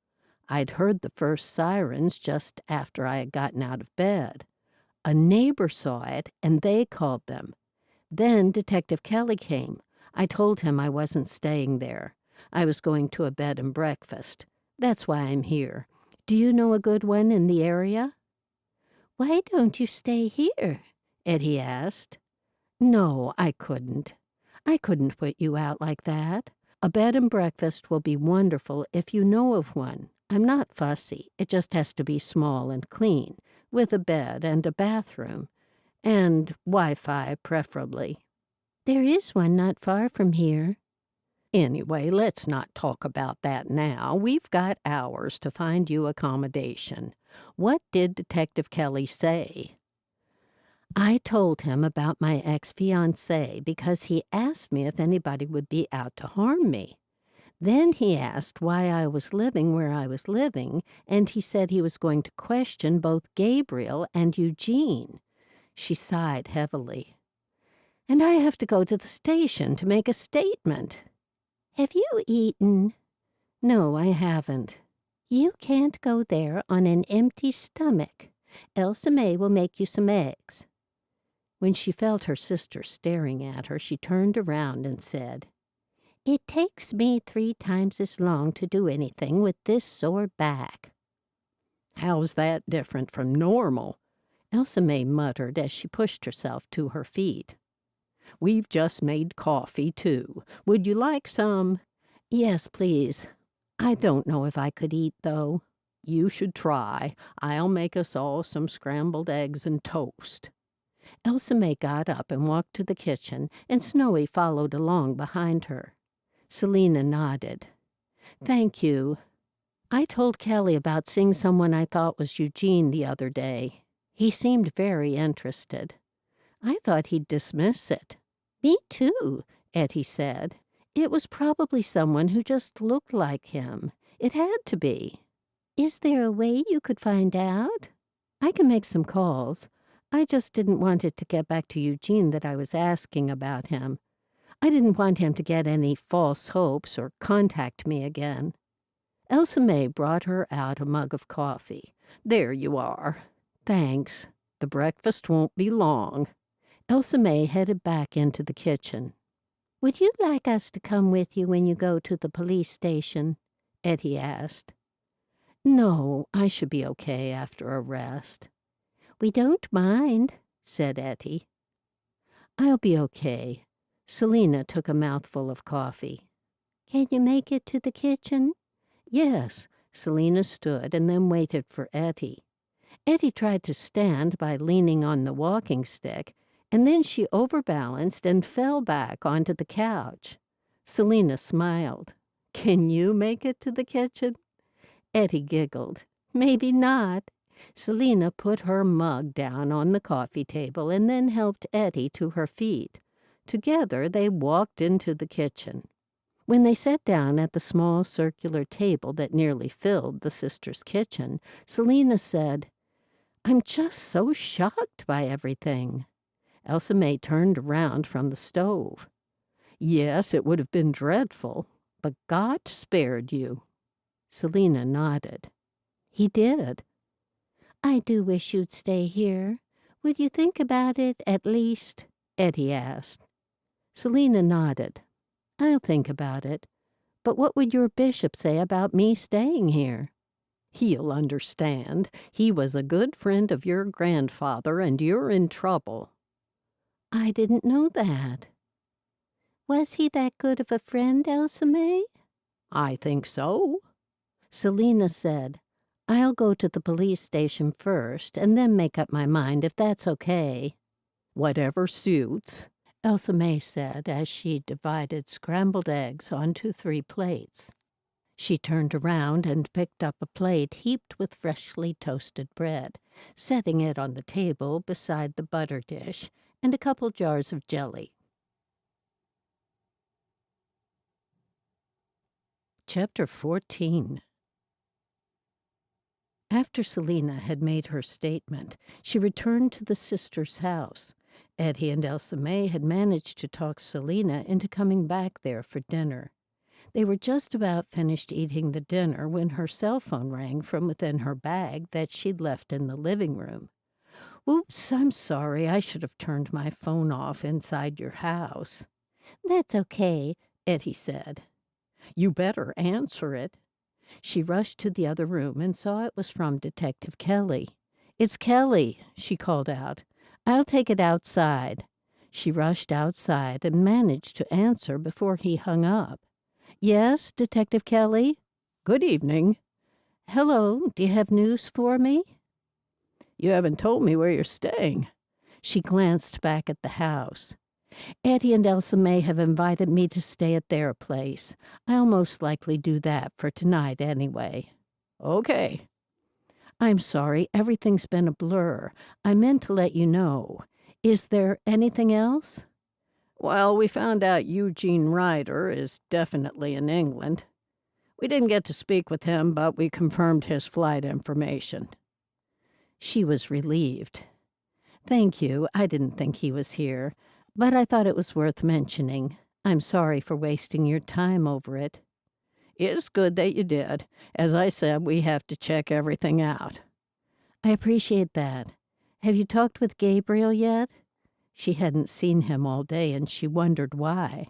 [SPEAKER 1] I'd heard the first sirens just after I had gotten out of bed. A neighbor saw it, and they called them. Then Detective Kelly came. I told him I wasn't staying there. I was going to a bed and breakfast. That's why I'm here. Do you know a good one in the area?"
[SPEAKER 3] "Why don't you stay here?"
[SPEAKER 1] Edie asked. "No, I couldn't. I couldn't put you out like that. A bed and breakfast will be wonderful if you know of one. I'm not fussy. It just has to be small and clean, with a bed and a bathroom. And Wi-Fi, preferably."
[SPEAKER 3] "There is one not far from here."
[SPEAKER 1] "Anyway, let's not talk about that now. We've got hours to find you accommodation. What did Detective Kelly say?" "I told him about my ex-fiancé because he asked me if anybody would be out to harm me. Then he asked why I was living where I was living, and he said he was going to question both Gabriel and Eugene." She sighed heavily. "And I have to go to the station to make a statement."
[SPEAKER 3] "Have you eaten?"
[SPEAKER 1] "No, I haven't."
[SPEAKER 3] "You can't go there on an empty stomach. Elsa May will make you some eggs."
[SPEAKER 1] When she felt her sister staring at her, she turned around and said,
[SPEAKER 3] "It takes me 3 times as long to do anything with this sore back."
[SPEAKER 1] "How's that different from normal?" Elsa May muttered as she pushed herself to her feet. "We've just made coffee, too. Would you like some?" "Yes, please. I don't know if I could eat, though." "You should try. I'll make us all some scrambled eggs and toast." Elsa May got up and walked to the kitchen, and Snowy followed along behind her. Selena nodded. "Thank you. I told Kelly about seeing someone I thought was Eugene the other day. He seemed very interested. I thought he'd dismiss it."
[SPEAKER 3] "Me too,"
[SPEAKER 1] Ettie said. "It was probably someone who just looked like him. It had to be."
[SPEAKER 3] "Is there a way you could find out?"
[SPEAKER 1] "I can make some calls. I just didn't want it to get back to Eugene that I was asking about him. I didn't want him to get any false hopes or contact me again."
[SPEAKER 2] Elsa May brought her out a mug of coffee. "There you are." "Thanks. The breakfast won't be long." Elsa May headed back into the kitchen.
[SPEAKER 3] "Would you like us to come with you when you go to the police station?" Edie asked.
[SPEAKER 2] "No, I should be okay after a rest."
[SPEAKER 3] "We don't mind," said Ettie.
[SPEAKER 2] "I'll be okay." Selena took a mouthful of coffee.
[SPEAKER 3] "Can you make it to the kitchen?"
[SPEAKER 2] "Yes." Selena stood and then waited for Ettie. Ettie tried to stand by leaning on the walking stick, and then she overbalanced and fell back onto the couch. Selena smiled. "Can you make it to the kitchen?" Ettie giggled. "Maybe not." Selena put her mug down on the coffee table and then helped Ettie to her feet. Together they walked into the kitchen. When they sat down at the small circular table that nearly filled the sisters' kitchen, Selena said, "I'm just so shocked by everything." Elsa May turned around from the stove. "Yes, it would have been dreadful, but God spared you." Selena nodded.
[SPEAKER 3] "He did." "I do wish you'd stay here. Would you think about it at least?"
[SPEAKER 2] Edie asked. Selena nodded. "I'll think about it. But what would your bishop say about me staying here?" "He'll understand. He was a good friend of your grandfather, and you're in trouble."
[SPEAKER 3] "I didn't know that." "Was he that good of a friend, Elsa May?"
[SPEAKER 2] "I think so."
[SPEAKER 3] Selena said, "I'll go to the police station first and then make up my mind if that's okay."
[SPEAKER 2] "Whatever suits,"
[SPEAKER 3] Elsa May said as she divided scrambled eggs onto 3 plates.
[SPEAKER 2] She turned around and picked up a plate heaped with freshly toasted bread, setting it on the table beside the butter dish and a couple jars of jelly. Chapter 14. After Selena had made her statement, she returned to the sisters' house. Edie and Elsa May had managed to talk Selena into coming back there for dinner. They were just about finished eating the dinner when her cell phone rang from within her bag that she'd left in the living room. "Oops, I'm sorry. I should have turned my phone off inside your house."
[SPEAKER 3] "That's okay,"
[SPEAKER 2] Edie said. "You better answer it." She rushed to the other room and saw it was from Detective Kelly. "It's Kelly," she called out. "I'll take it outside." She rushed outside and managed to answer before he hung up. "Yes, Detective Kelly? Good evening." "Hello, do you have news for me?" "You haven't told me where you're staying." She glanced back at the house. "Edie and Elsa May have invited me to stay at their place. I'll most likely do that for tonight anyway." "Okay." "I'm sorry, everything's been a blur. I meant to let you know. Is there anything else?" "Well, we found out Eugene Ryder is definitely in England. We didn't get to speak with him, but we confirmed his flight information." She was relieved. "Thank you. I didn't think he was here, but I thought it was worth mentioning. I'm sorry for wasting your time over it." "It's good that you did. As I said, we have to check everything out." "I appreciate that. Have you talked with Gabriel yet?" She hadn't seen him all day, and she wondered why.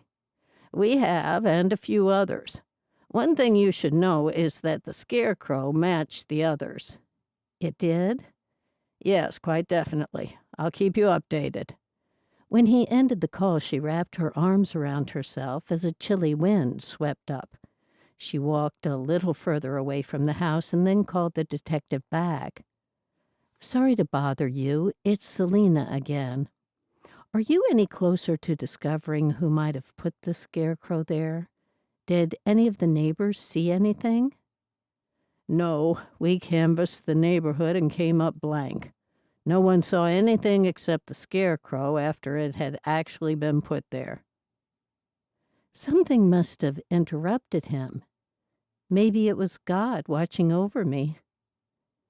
[SPEAKER 2] "We have, and a few others. One thing you should know is that the Scarecrow matched the others." "It did?" "Yes, quite definitely. I'll keep you updated." When he ended the call, she wrapped her arms around herself as a chilly wind swept up. She walked a little further away from the house and then called the detective back. "Sorry to bother you. It's Selena again. Are you any closer to discovering who might have put the scarecrow there? Did any of the neighbors see anything?" "No, we canvassed the neighborhood and came up blank. No one saw anything except the scarecrow after it had actually been put there." "Something must have interrupted him. Maybe it was God watching over me."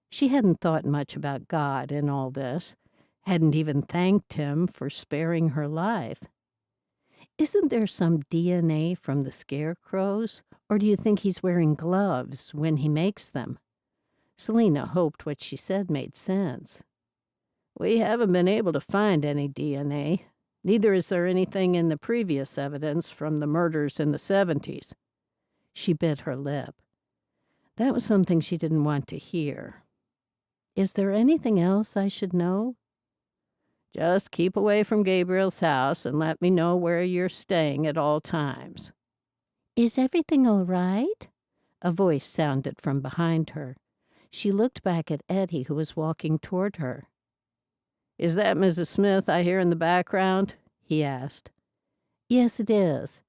[SPEAKER 2] She hadn't thought much about God in all this, hadn't even thanked him for sparing her life. "Isn't there some DNA from the scarecrows
[SPEAKER 1] Or do you think he's wearing gloves when he makes them?" Selena hoped what she said made sense. "We haven't been able to find any DNA. Neither is there anything in the previous evidence from the murders in the 70s. She bit her lip. That was something she didn't want to hear. "Is there anything else I should know?" "Just keep away from Gabriel's house and let me know where you're staying at all times."
[SPEAKER 3] Is everything all right?
[SPEAKER 1] A voice sounded from behind her. She looked back at Edie, who was walking toward her. "Is that Mrs. Smith I hear in the background?" he asked. "Yes, it is,"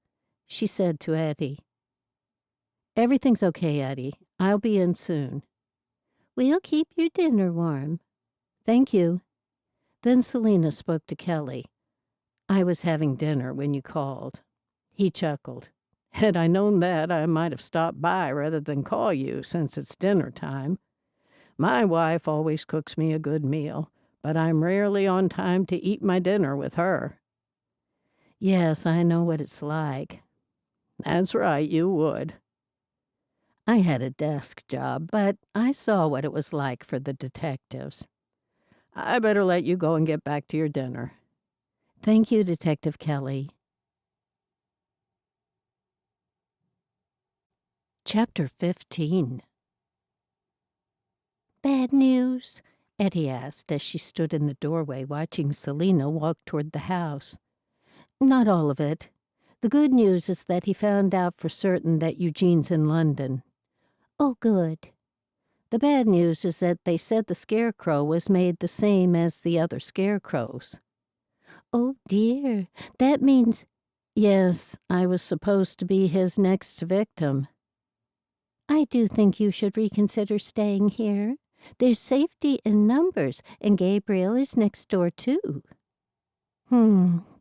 [SPEAKER 1] she said to Edie. "Everything's okay, Edie. I'll be in soon."
[SPEAKER 3] We'll keep your dinner warm.
[SPEAKER 1] "Thank you." Then Selena spoke to Kelly. "I was having dinner when you called." He chuckled. "Had I known that, I might have stopped by rather than call you, since it's dinner time. My wife always cooks me a good meal, but I'm rarely on time to eat my dinner with her." "Yes, I know what it's like." "That's right, you would." "I had a desk job, but I saw what it was like for the detectives." "I better let you go and get back to your dinner." "Thank you, Detective Kelly." Chapter 15.
[SPEAKER 3] Bad news?
[SPEAKER 1] Edie asked as she stood in the doorway watching Selena walk toward the house.
[SPEAKER 3] Not all of it. The good news is that he found out for certain that Eugene's in London.
[SPEAKER 1] Oh, good. The bad news is that they said the Scarecrow was made the same as the other scarecrows.
[SPEAKER 3] Oh, dear. That means...
[SPEAKER 1] Yes, I was supposed to be his next victim.
[SPEAKER 3] I do think you should reconsider staying here. There's safety in numbers, and Gabriel is next door, too.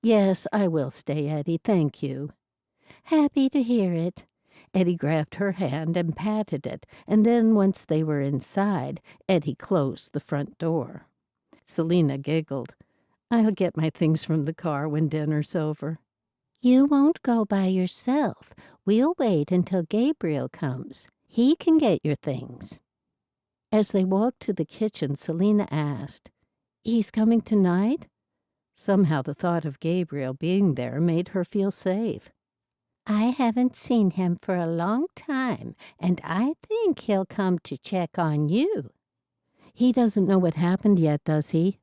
[SPEAKER 1] Yes, I will stay, Edie, thank you.
[SPEAKER 3] Happy to hear it.
[SPEAKER 1] Edie grabbed her hand and patted it, and then once they were inside, Edie closed the front door. Selena giggled. "I'll get my things from the car when dinner's over."
[SPEAKER 3] You won't go by yourself. We'll wait until Gabriel comes. He can get your things.
[SPEAKER 1] As they walked to the kitchen, Selena asked, "He's coming tonight?" Somehow the thought of Gabriel being there made her feel safe.
[SPEAKER 3] I haven't seen him for a long time, and I think he'll come to check on you.
[SPEAKER 1] He doesn't know what happened yet, does he?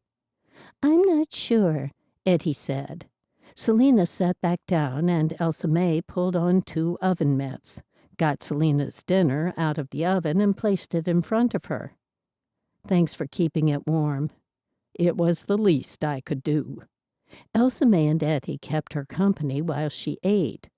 [SPEAKER 3] I'm not sure,
[SPEAKER 1] Edie said. Selena sat back down, and Elsa May pulled on 2 oven mitts, got Selena's dinner out of the oven, and placed it in front of her. "Thanks for keeping it warm. It was the least I could do." Elsa May and Edie kept her company while she ate.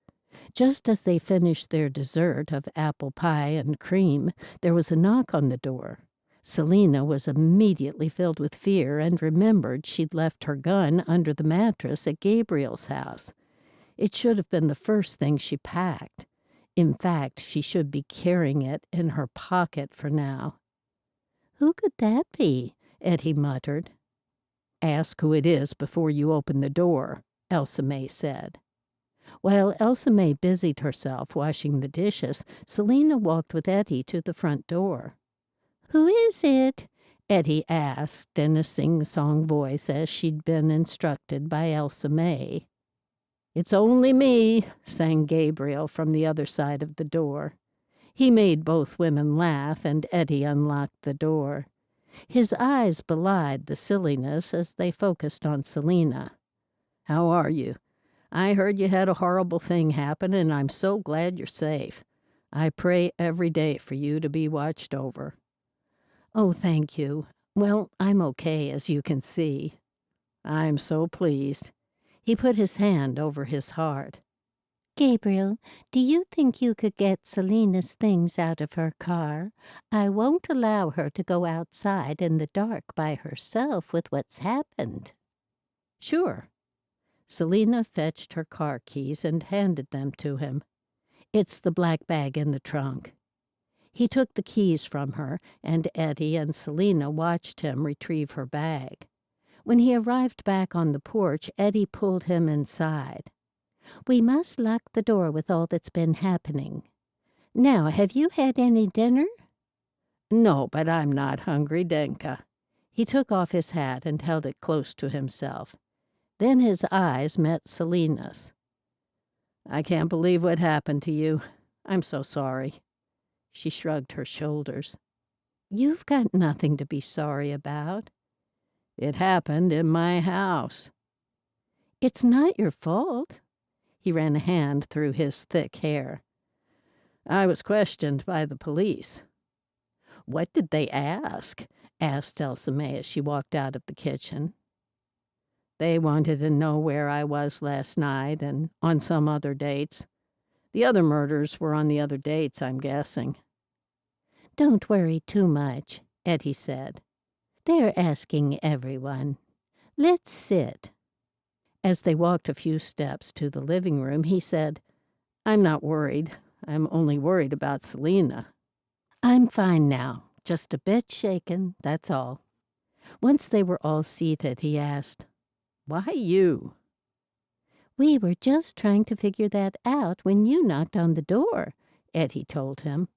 [SPEAKER 1] Just as they finished their dessert of apple pie and cream, there was a knock on the door. Selena was immediately filled with fear and remembered she'd left her gun under the mattress at Gabriel's house. It should have been the first thing she packed. In fact, she should be carrying it in her pocket for now.
[SPEAKER 3] Who could that be?
[SPEAKER 1] Edie muttered. "Ask who it is before you open the door," Elsa May said. While Elsa May busied herself washing the dishes, Selena walked with Edie to the front door.
[SPEAKER 3] "Who is it?"
[SPEAKER 1] Edie asked in a sing-song voice as she'd been instructed by Elsa May. "It's only me," sang Gabriel from the other side of the door. He made both women laugh, and Edie unlocked the door. His eyes belied the silliness as they focused on Selena. "How are you? I heard you had a horrible thing happen, and I'm so glad you're safe. I pray every day for you to be watched over." "Oh, thank you. Well, I'm okay, as you can see." "I'm so pleased." He put his hand over his heart.
[SPEAKER 3] "Gabriel, do you think you could get Selena's things out of her car? I won't allow her to go outside in the dark by herself with what's happened."
[SPEAKER 1] "Sure." Selena fetched her car keys and handed them to him. "It's the black bag in the trunk." He took the keys from her, and Edie and Selena watched him retrieve her bag. When he arrived back on the porch, Edie pulled him inside.
[SPEAKER 3] "We must lock the door with all that's been happening." Now, have you had any dinner?
[SPEAKER 2] No, but I'm not hungry, Denka. He took off his hat and held it close to himself. Then his eyes met Selena's. I can't believe what happened to you. I'm so sorry. She shrugged her shoulders.
[SPEAKER 3] You've got nothing to be sorry about.
[SPEAKER 2] It happened in my house.
[SPEAKER 3] It's not your fault.
[SPEAKER 2] He ran a hand through his thick hair. I was questioned by the police.
[SPEAKER 1] What did they ask? Asked Elsa May as she walked out of the kitchen.
[SPEAKER 2] They wanted to know where I was last night and on some other dates. The other murders were on the other dates, I'm guessing.
[SPEAKER 3] Don't worry too much, Ettie said. They're asking everyone. Let's sit.
[SPEAKER 2] As they walked a few steps to the living room, he said, I'm not worried. I'm only worried about Selena.
[SPEAKER 1] I'm fine now, just a bit shaken, that's all. Once they were all seated, he asked, Why you?
[SPEAKER 3] We were just trying to figure that out when you knocked on the door, Ettie told him.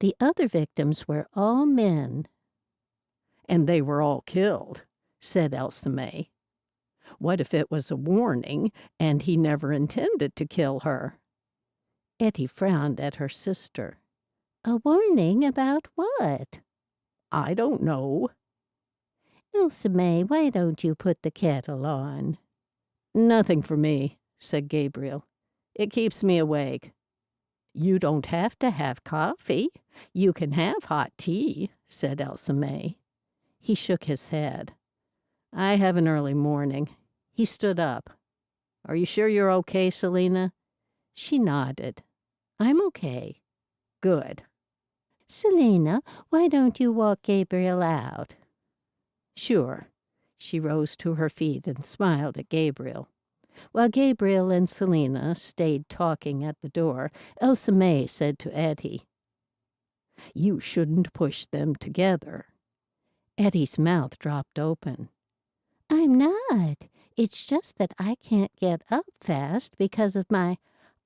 [SPEAKER 3] The other victims were all men.
[SPEAKER 2] And they were all killed, said Elsa May. What if it was a warning and he never intended to kill her?
[SPEAKER 1] Ettie frowned at her sister.
[SPEAKER 3] A warning about what?
[SPEAKER 2] I don't know.
[SPEAKER 3] Elsa May, why don't you put the kettle on?
[SPEAKER 2] Nothing for me, said Gabriel. It keeps me awake.
[SPEAKER 1] You don't have to have coffee. You can have hot tea, said Elsa May.
[SPEAKER 2] He shook his head. I have an early morning. He stood up. Are you sure you're okay, Selena?
[SPEAKER 1] She nodded. I'm okay.
[SPEAKER 2] Good.
[SPEAKER 3] Selena, why don't you walk Gabriel out?
[SPEAKER 1] Sure. She rose to her feet and smiled at Gabriel. While Gabriel and Selena stayed talking at the door, Elsa May said to Ettie, You shouldn't push them together. Eddie's mouth dropped open.
[SPEAKER 3] I'm not. It's just that I can't get up fast because of my...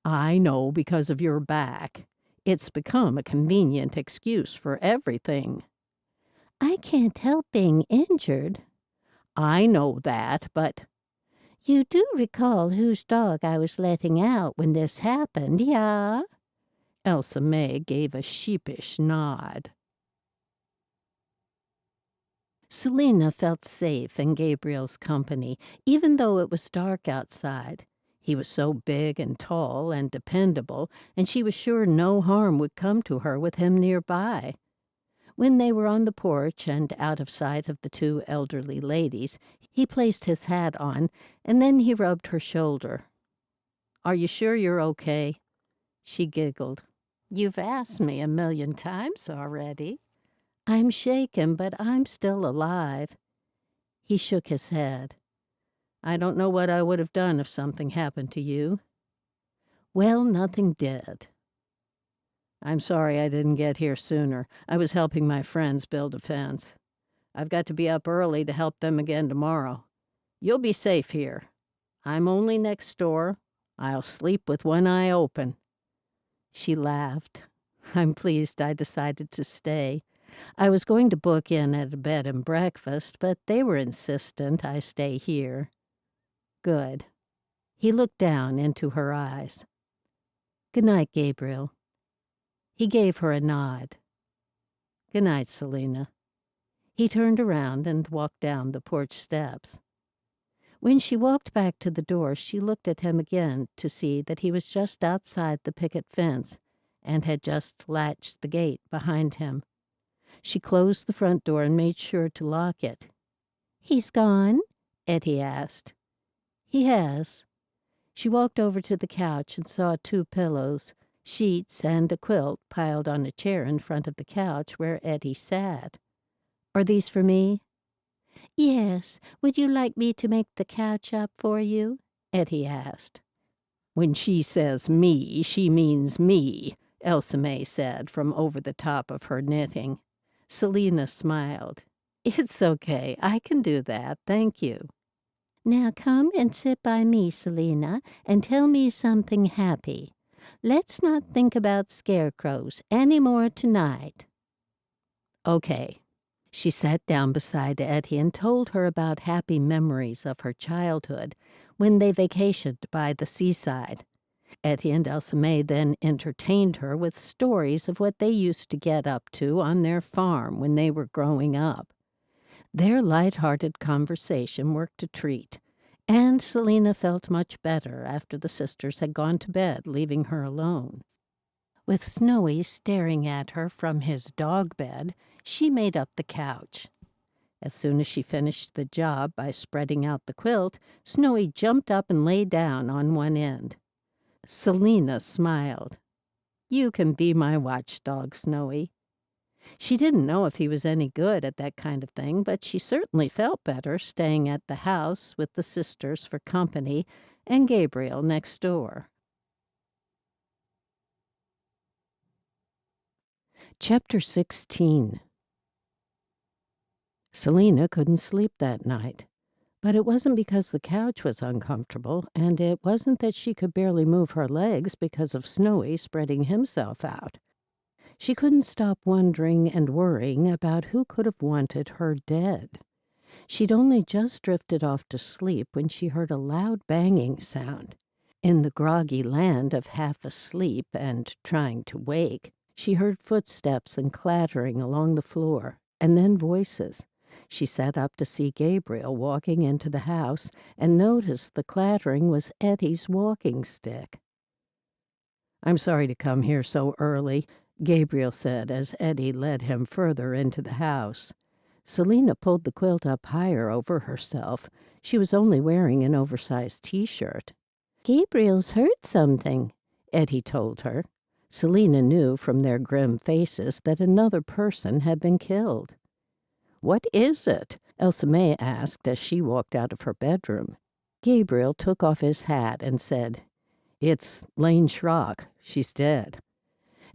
[SPEAKER 1] I know, because of your back. It's become a convenient excuse for everything.
[SPEAKER 3] I can't help being injured.
[SPEAKER 1] I know that, but...
[SPEAKER 3] You do recall whose dog I was letting out when this happened, yeah?
[SPEAKER 1] Elsa May gave a sheepish nod. Selena felt safe in Gabriel's company, even though it was dark outside. He was so big and tall and dependable, and she was sure no harm would come to her with him nearby. When they were on the porch and out of sight of the two elderly ladies, he placed his hat on, and then he rubbed her shoulder. Are you sure you're okay? She giggled. You've asked me 1,000,000 times already. I'm shaken, but I'm still alive. He shook his head. I don't know what I would have done if something happened to you. Well, nothing did. I'm sorry I didn't get here sooner. I was helping my friends build a fence. I've got to be up early to help them again tomorrow. You'll be safe here. I'm only next door. I'll sleep with one eye open. She laughed. I'm pleased I decided to stay. I was going to book in at a bed and breakfast, but they were insistent I stay here. Good. He looked down into her eyes. Good night, Gabriel. He gave her a nod. Good night, Selena. He turned around and walked down the porch steps. When she walked back to the door, she looked at him again to see that he was just outside the picket fence and had just latched the gate behind him. She closed the front door and made sure to lock it.
[SPEAKER 3] He's gone?
[SPEAKER 1] Ettie asked. He has. She walked over to the couch and saw 2 pillows, sheets, and a quilt piled on a chair in front of the couch where Ettie sat. Are these for me?
[SPEAKER 3] Yes. Would you like me to make the couch up for you?
[SPEAKER 1] Ettie asked. When she says me, she means me, Elsa May said from over the top of her knitting. Selena smiled. It's okay. I can do that. Thank you.
[SPEAKER 3] Now come and sit by me, Selena, and tell me something happy. Let's not think about scarecrows any more tonight.
[SPEAKER 1] Okay. She sat down beside Ettie and told her about happy memories of her childhood when they vacationed by the seaside. Ettie and Elsa May then entertained her with stories of what they used to get up to on their farm when they were growing up. Their light-hearted conversation worked a treat, and Selena felt much better after the sisters had gone to bed, leaving her alone. With Snowy staring at her from his dog bed, she made up the couch. As soon as she finished the job by spreading out the quilt, Snowy jumped up and lay down on one end. Selena smiled. "You can be my watchdog, Snowy." She didn't know if he was any good at that kind of thing, but she certainly felt better staying at the house with the sisters for company and Gabriel next door. Chapter 16. Selena couldn't sleep that night. But it wasn't because the couch was uncomfortable, and it wasn't that she could barely move her legs because of Snowy spreading himself out. She couldn't stop wondering and worrying about who could have wanted her dead. She'd only just drifted off to sleep when she heard a loud banging sound. In the groggy land of half asleep and trying to wake, she heard footsteps and clattering along the floor, and then voices. She sat up to see Gabriel walking into the house and noticed the clattering was Eddie's walking stick. "I'm sorry to come here so early," Gabriel said as Edie led him further into the house. Selena pulled the quilt up higher over herself. She was only wearing an oversized T-shirt.
[SPEAKER 3] Gabriel's hurt something,
[SPEAKER 1] Edie told her. Selena knew from their grim faces that another person had been killed. "What is it?" Elsa May asked as she walked out of her bedroom. Gabriel took off his hat and said, "It's Lane Schrock. She's dead."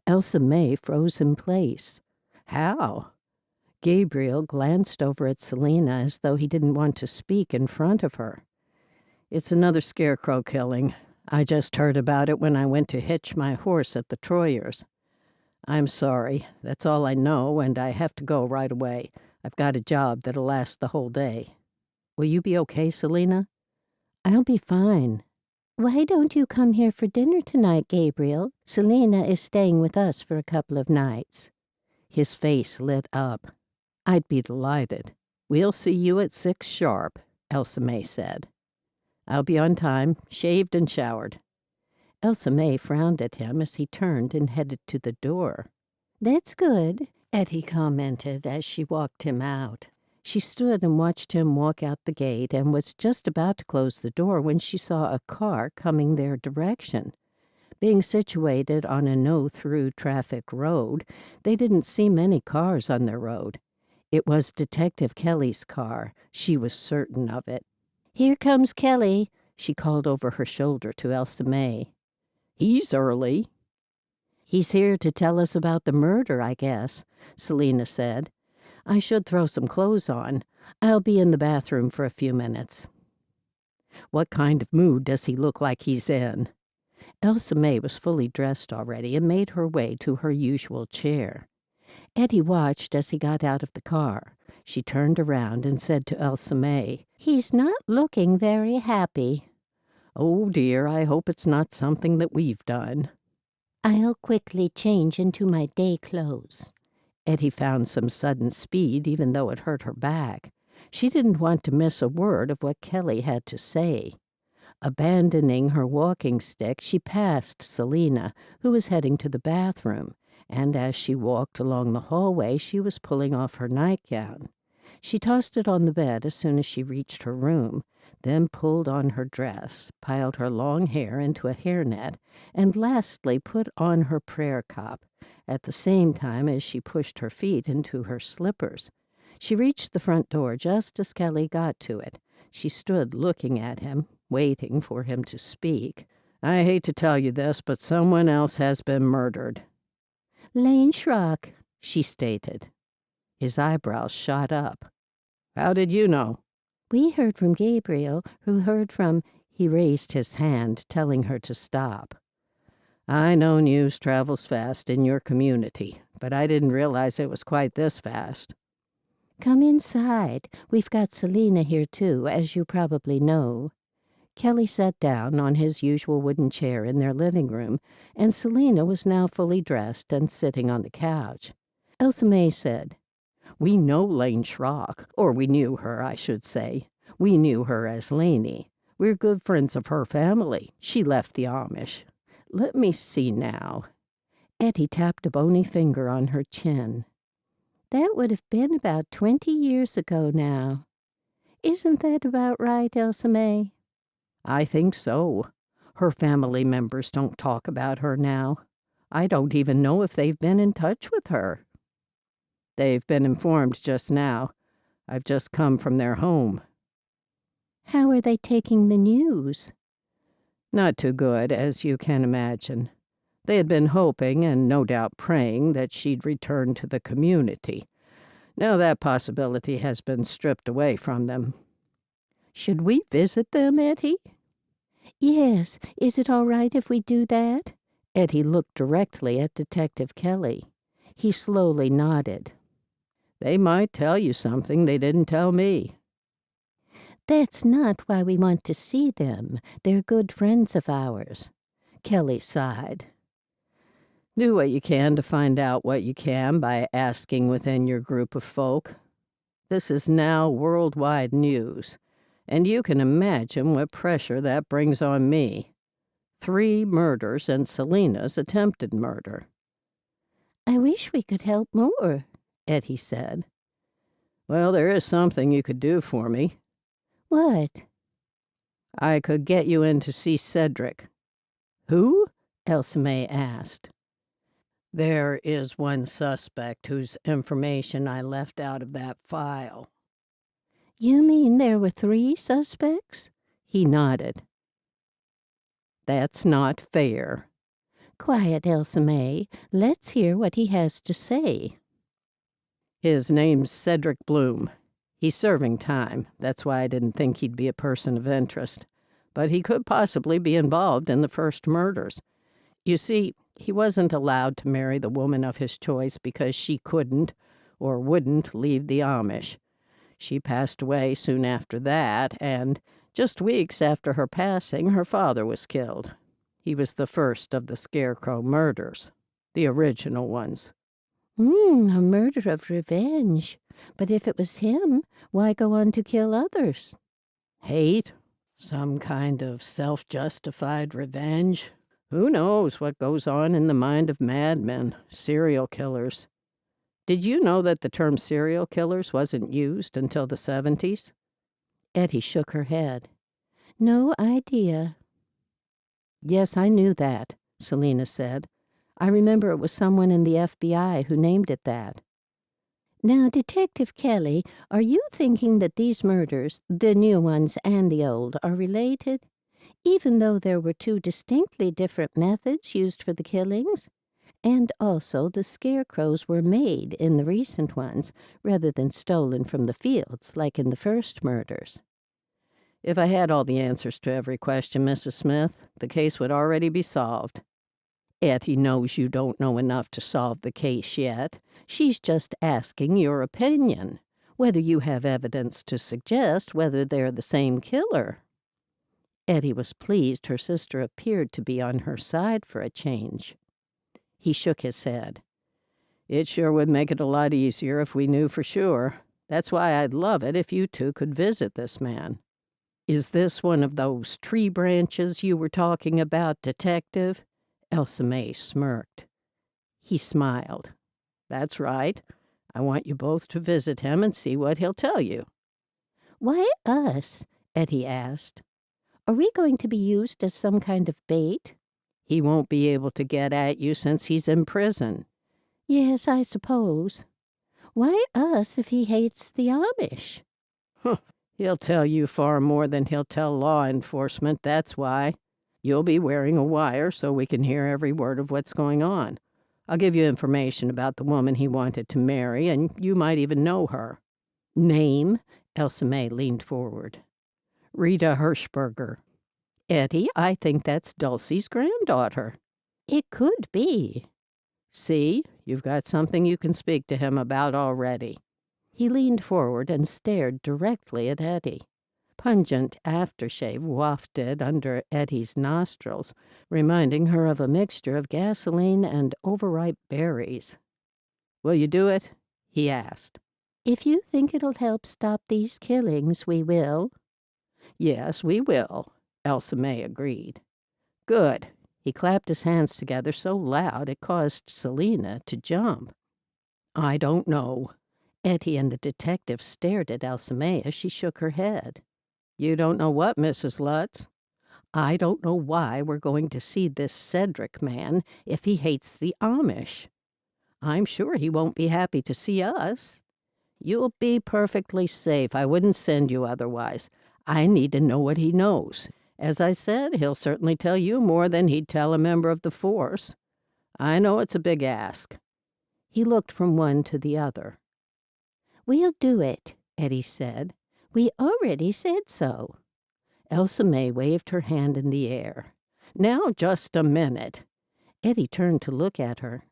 [SPEAKER 1] Elsa May froze in place. "How?" Gabriel glanced over at Selena as though he didn't want to speak in front of her. "It's another scarecrow killing. I just heard about it when I went to hitch my horse at the Troyers. I'm sorry. That's all I know, and I have to go right away. I've got a job that'll last the whole day. Will you be okay, Selena?"
[SPEAKER 3] "I'll be fine." "Why don't you come here for dinner tonight, Gabriel? Selena is staying with us for a couple of nights."
[SPEAKER 1] His face lit up. "I'd be delighted. We'll see you at 6 sharp, Elsa May said. "I'll be on time, shaved and showered." Elsa May frowned at him as he turned and headed to the door.
[SPEAKER 3] "That's good,"
[SPEAKER 1] Ettie commented as she walked him out. She stood and watched him walk out the gate and was just about to close the door when she saw a car coming their direction. Being situated on a no-through traffic road, they didn't see many cars on their road. It was Detective Kelly's car. She was certain of it.
[SPEAKER 3] "Here comes Kelly,"
[SPEAKER 1] she called over her shoulder to Elsa May. "He's early." "He's here to tell us about the murder, I guess," Selena said. "I should throw some clothes on. I'll be in the bathroom for a few minutes." "What kind of mood does he look like he's in?" Elsa May was fully dressed already and made her way to her usual chair. Edie watched as he got out of the car. She turned around and said to Elsa May,
[SPEAKER 3] "He's not looking very happy."
[SPEAKER 1] "Oh dear, I hope it's not something that we've done."
[SPEAKER 3] "I'll quickly change into my day clothes."
[SPEAKER 1] Edie found some sudden speed even though it hurt her back. She didn't want to miss a word of what Kelly had to say. Abandoning her walking stick, she passed Selena, who was heading to the bathroom, and as she walked along the hallway, she was pulling off her nightgown. She tossed it on the bed as soon as she reached her room, then pulled on her dress, piled her long hair into a hairnet, and lastly put on her prayer cap, at the same time as she pushed her feet into her slippers. She reached the front door just as Kelly got to it. She stood looking at him, waiting for him to speak. "I hate to tell you this, but someone else has been murdered."
[SPEAKER 3] "Lane Schrock,"
[SPEAKER 1] she stated. His eyebrows shot up. "How did you know?"
[SPEAKER 3] "We heard from Gabriel, who heard from—" He raised his hand, telling her to stop.
[SPEAKER 2] I know news travels fast in your community, but I didn't realize it was quite this fast.
[SPEAKER 3] Come inside. We've got Selena here, too, as you probably know. Kelly sat down on his usual wooden chair in their living room, and Selena was now fully dressed and sitting on the couch. Elsa May said,
[SPEAKER 2] We know Lane Schrock, or we knew her, I should say. We knew her as Laney. We're good friends of her family. She left the Amish. Let me see now.
[SPEAKER 3] Ettie tapped a bony finger on her chin. That would have been about 20 years ago now. Isn't that about right, Elsa May?
[SPEAKER 2] I think so. Her family members don't talk about her now. I don't even know if they've been in touch with her. They've been informed just now. I've just come from their home.
[SPEAKER 3] How are they taking the news?
[SPEAKER 2] Not too good, as you can imagine. They had been hoping, and no doubt praying, that she'd return to the community. Now that possibility has been stripped away from them.
[SPEAKER 1] Should we visit them, Ettie?
[SPEAKER 3] Yes. Is it all right if we do that?
[SPEAKER 1] Ettie looked directly at Detective Kelly. He slowly nodded.
[SPEAKER 2] They might tell you something they didn't tell me.
[SPEAKER 3] That's not why we want to see them. They're good friends of ours.
[SPEAKER 1] Kelly sighed.
[SPEAKER 2] Do what you can to find out what you can by asking within your group of folk. This is now worldwide news, and you can imagine what pressure that brings on me. 3 murders and Selena's attempted murder.
[SPEAKER 3] I wish we could help more,
[SPEAKER 1] Ettie said.
[SPEAKER 2] Well, there is something you could do for me.
[SPEAKER 3] What?
[SPEAKER 2] I could get you in to see Cedric.
[SPEAKER 1] Who? Elsa May asked. There is one suspect whose information I left out of that file.
[SPEAKER 3] You mean there were 3 suspects?
[SPEAKER 1] He nodded. That's not fair.
[SPEAKER 3] Quiet, Elsa May. Let's hear what he has to say.
[SPEAKER 2] His name's Cedric Bloom. He's serving time. That's why I didn't think he'd be a person of interest. But he could possibly be involved in the first murders. You see, he wasn't allowed to marry the woman of his choice because she couldn't or wouldn't leave the Amish. She passed away soon after that, and just weeks after her passing, her father was killed. He was the first of the Scarecrow Murders, the original ones.
[SPEAKER 3] A murder of revenge. But if it was him, why go on to kill others?
[SPEAKER 1] Hate? Some kind of self-justified revenge?
[SPEAKER 2] Who knows what goes on in the mind of madmen, serial killers. Did you know that the term serial killers wasn't used until the 70s?
[SPEAKER 1] Ettie shook her head.
[SPEAKER 3] No idea.
[SPEAKER 1] Yes, I knew that, Selena said. I remember it was someone in the FBI who named it that.
[SPEAKER 3] Now, Detective Kelly, are you thinking that these murders, the new ones and the old, are related? Even though there were 2 distinctly different methods used for the killings? And also the scarecrows were made in the recent ones, rather than stolen from the fields, like in the first murders.
[SPEAKER 2] If I had all the answers to every question, Mrs. Smith, the case would already be solved.
[SPEAKER 1] Ettie knows you don't know enough to solve the case yet. She's just asking your opinion, whether you have evidence to suggest whether they're the same killer. Ettie was pleased her sister appeared to be on her side for a change. He shook his head.
[SPEAKER 2] It sure would make it a lot easier if we knew for sure. That's why I'd love it if you 2 could visit this man.
[SPEAKER 1] Is this one of those tree branches you were talking about, Detective? Elsa May smirked. He smiled.
[SPEAKER 2] That's right. I want you both to visit him and see what he'll tell you.
[SPEAKER 3] Why us? Ettie asked. Are we going to be used as some kind of bait?
[SPEAKER 2] He won't be able to get at you since he's in prison.
[SPEAKER 3] Yes, I suppose. Why us if he hates the Amish?
[SPEAKER 2] He'll tell you far more than he'll tell law enforcement, that's why. You'll be wearing a wire so we can hear every word of what's going on. I'll give you information about the woman he wanted to marry, and you might even know her.
[SPEAKER 1] Name? Elsa May leaned forward. Rita Hirschberger. Ettie, I think that's Dulcie's granddaughter.
[SPEAKER 3] It could be.
[SPEAKER 2] See, you've got something you can speak to him about already. He leaned forward and stared directly at Edie. Pungent aftershave wafted under Eddie's nostrils, reminding her of a mixture of gasoline and overripe berries. "Will you do it?" he asked.
[SPEAKER 3] If you think it'll help stop these killings, we will.
[SPEAKER 2] "Yes, we will," Elsa May agreed. "Good." He clapped his hands together so loud it caused Selena to jump. "I don't know." Ettie and the detective stared at Elsa May as she shook her head. "You don't know what, Mrs. Lutz?" "I don't know why we're going to see this Cedric man if he hates the Amish. I'm sure he won't be happy to see us. You'll be perfectly safe. I wouldn't send you otherwise. I need to know what he knows. As I said, he'll certainly tell you more than he'd tell a member of the force. I know it's a big ask." He looked from one to the other.
[SPEAKER 3] We'll do it, Edie said. We already said so.
[SPEAKER 2] Elsa May waved her hand in the air. "Now just a minute." Edie turned to look at her.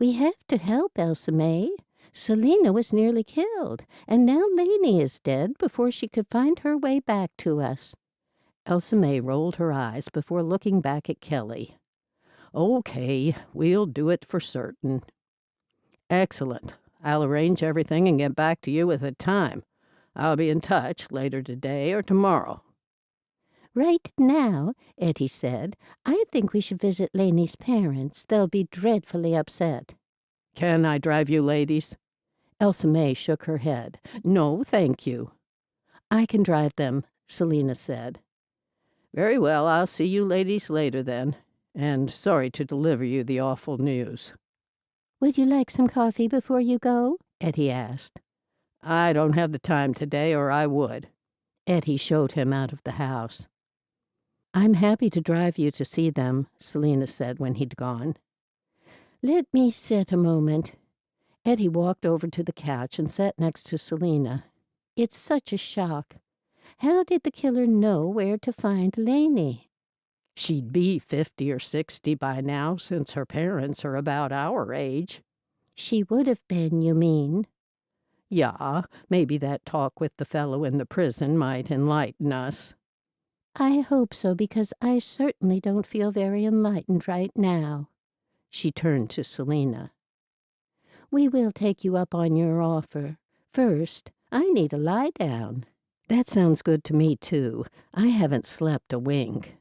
[SPEAKER 3] We have to help Elsa May. Selena was nearly killed, and now Lainey is dead before she could find her way back to us.
[SPEAKER 2] Elsa May rolled her eyes before looking back at Kelly. "Okay, we'll do it for certain." "Excellent. I'll arrange everything and get back to you with a time. I'll be in touch later today or tomorrow."
[SPEAKER 3] Right now, Edie said, I think we should visit Lainey's parents. They'll be dreadfully upset.
[SPEAKER 2] "Can I drive you ladies?" Elsa May shook her head. "No, thank you." "I can drive them," Selena said. "Very well, I'll see you ladies later then. And sorry to deliver you the awful news."
[SPEAKER 3] Would you like some coffee before you go? Edie asked.
[SPEAKER 2] "I don't have the time today, or I would." Edie showed him out of the house. "I'm happy to drive you to see them," Selena said when he'd gone.
[SPEAKER 3] "Let me sit a moment." Edie walked over to the couch and sat next to Selena. It's such a shock. How did the killer know where to find Lainey?
[SPEAKER 2] "She'd be 50 or 60 by now, since her parents are about our age."
[SPEAKER 3] She would have been, you mean?
[SPEAKER 2] "Yeah, maybe that talk with the fellow in the prison might enlighten us."
[SPEAKER 3] I hope so, because I certainly don't feel very enlightened right now.
[SPEAKER 2] She turned to Selena.
[SPEAKER 3] We will take you up on your offer. First, I need a lie down.
[SPEAKER 2] "That sounds good to me, too. I haven't slept a wink."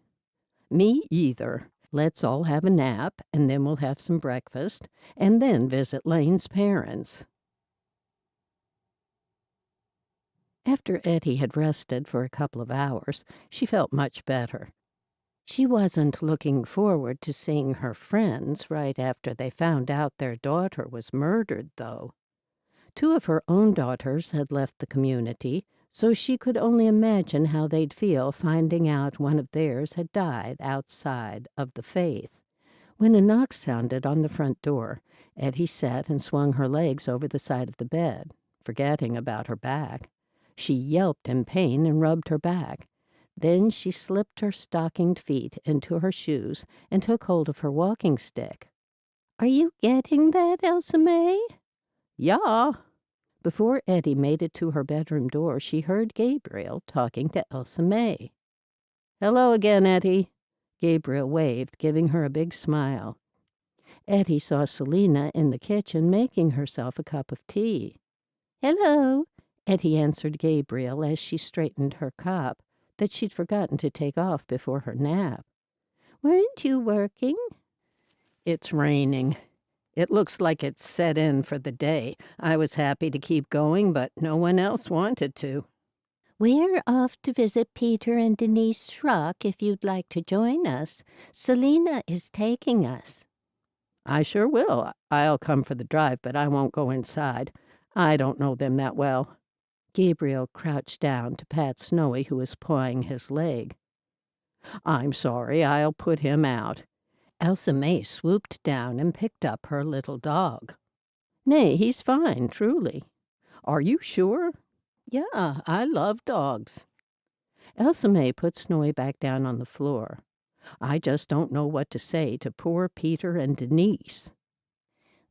[SPEAKER 2] "Me either. Let's all have a nap, and then we'll have some breakfast, and then visit Lane's parents." After Ettie had rested for a couple of hours, she felt much better. She wasn't looking forward to seeing her friends right after they found out their daughter was murdered, though. 2 of her own daughters had left the community, so she could only imagine how they'd feel finding out one of theirs had died outside of the faith. When a knock sounded on the front door, Ettie sat and swung her legs over the side of the bed, forgetting about her back. She yelped in pain and rubbed her back. Then she slipped her stockinged feet into her shoes and took hold of her walking stick.
[SPEAKER 3] Are you getting that, Elsa May?
[SPEAKER 2] "Yeah." Before Ettie made it to her bedroom door, she heard Gabriel talking to Elsa May. "Hello again, Ettie." Gabriel waved, giving her a big smile. Ettie saw Selena in the kitchen making herself a cup of tea.
[SPEAKER 3] "Hello,"
[SPEAKER 2] Ettie answered Gabriel as she straightened her cup that she'd forgotten to take off before her nap.
[SPEAKER 3] "Weren't you working?"
[SPEAKER 2] "It's raining. It looks like it's set in for the day. I was happy to keep going, but no one else wanted to."
[SPEAKER 3] "We're off to visit Peter and Denise Schrock if you'd like to join us. Selena is taking us."
[SPEAKER 2] "I sure will. I'll come for the drive, but I won't go inside. I don't know them that well." Gabriel crouched down to pat Snowy, who was pawing his leg. "I'm sorry, I'll put him out." Elsa May swooped down and picked up her little dog. "Nay, he's fine, truly." "Are you sure?" "Yeah, I love dogs." Elsa May put Snowy back down on the floor. I just don't know what to say to poor Peter and Denise."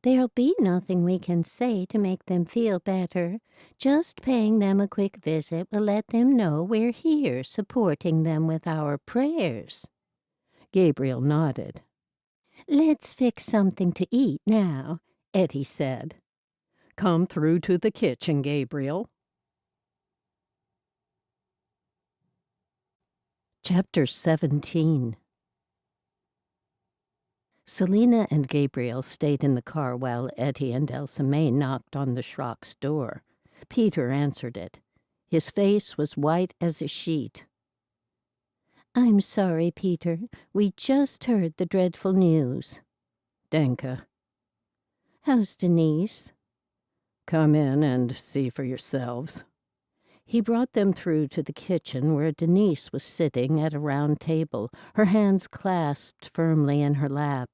[SPEAKER 3] There'll be nothing we can say to make them feel better. Just paying them a quick visit will let them know we're here supporting them with our prayers.
[SPEAKER 2] Gabriel nodded.
[SPEAKER 3] "Let's fix something to eat now,"
[SPEAKER 2] Ettie said. "Come through to the kitchen, Gabriel." Chapter 17. Selena and Gabriel stayed in the car while Ettie and Elsa May knocked on the Schrock's door. Peter answered it. His face was white as a sheet.
[SPEAKER 3] "I'm sorry, Peter. We just heard the dreadful news."
[SPEAKER 2] "Danke."
[SPEAKER 3] "How's Denise?"
[SPEAKER 2] "Come in and see for yourselves." He brought them through to the kitchen where Denise was sitting at a round table, her hands clasped firmly in her lap.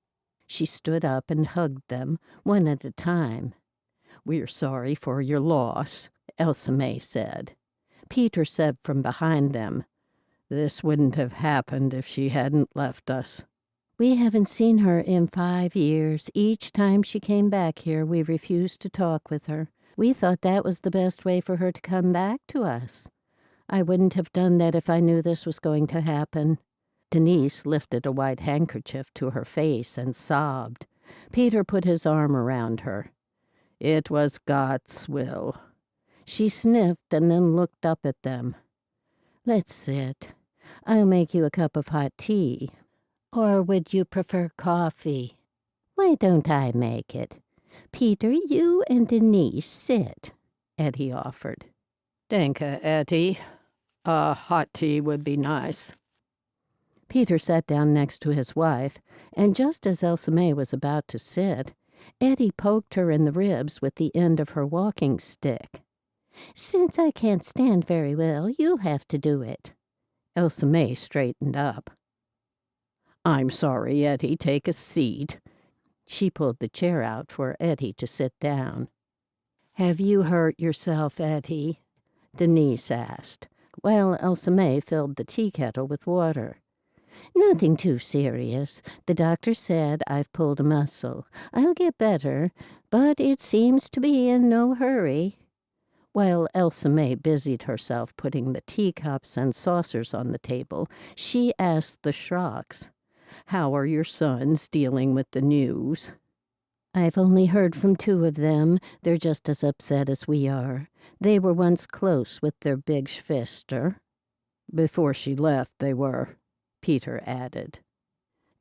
[SPEAKER 2] She stood up and hugged them, one at a time. "We're sorry for your loss," Elsa May said. Peter said from behind them, "This wouldn't have happened if she hadn't left us."
[SPEAKER 3] "We haven't seen her in 5 years. Each time she came back here, we refused to talk with her. We thought that was the best way for her to come back to us. I wouldn't have done that if I knew this was going to happen."
[SPEAKER 2] Denise lifted a white handkerchief to her face and sobbed. Peter put his arm around her. "It was God's will." She sniffed and then looked up at them.
[SPEAKER 3] "Let's sit. I'll make you a cup of hot tea. Or would you prefer coffee?" "Why don't I make it? Peter, you and Denise sit,"
[SPEAKER 2] Edie offered. "Danke, Ettie. A hot tea would be nice." Peter sat down next to his wife, and just as Elsa May was about to sit, Edie poked her in the ribs with the end of her walking stick.
[SPEAKER 3] "Since I can't stand very well, you'll have to do it."
[SPEAKER 2] Elsa May straightened up. "I'm sorry, Ettie. Take a seat." She pulled the chair out for Edie to sit down. "Have you hurt yourself, Ettie?" Denise asked, while Elsa May filled the tea kettle with water.
[SPEAKER 3] "Nothing too serious. The doctor said I've pulled a muscle. I'll get better, but it seems to be in no hurry."
[SPEAKER 2] While Elsa May busied herself putting the teacups and saucers on the table, she asked the Schrocks, "How are your sons dealing with the news?"
[SPEAKER 3] "I've only heard from 2 of them. They're just as upset as we are. They were once close with their big schwester."
[SPEAKER 2] "Before she left, they were," Peter added.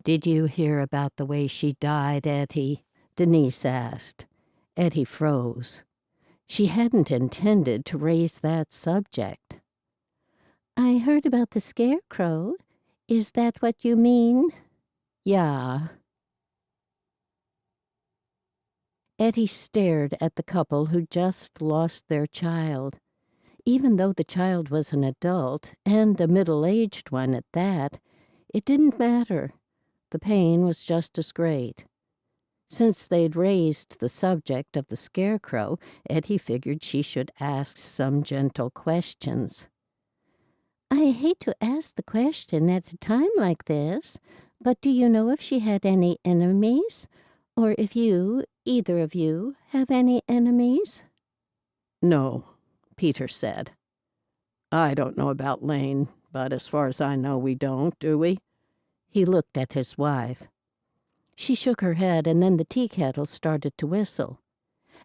[SPEAKER 2] "Did you hear about the way she died, Ettie?" Denise asked. Ettie froze. She hadn't intended to raise that subject.
[SPEAKER 3] "I heard about the Scarecrow. Is that what you mean?"
[SPEAKER 2] "Yeah." Ettie stared at the couple who just lost their child. Even though the child was an adult, and a middle-aged one at that, it didn't matter. The pain was just as great. Since they'd raised the subject of the Scarecrow, Ettie figured she should ask some gentle questions.
[SPEAKER 3] "I hate to ask the question at a time like this, but do you know if she had any enemies? Or if you, either of you, have any enemies?"
[SPEAKER 2] "No," Peter said. "I don't know about Lane, but as far as I know, we don't, do we?" He looked at his wife. She shook her head, and then the tea kettle started to whistle.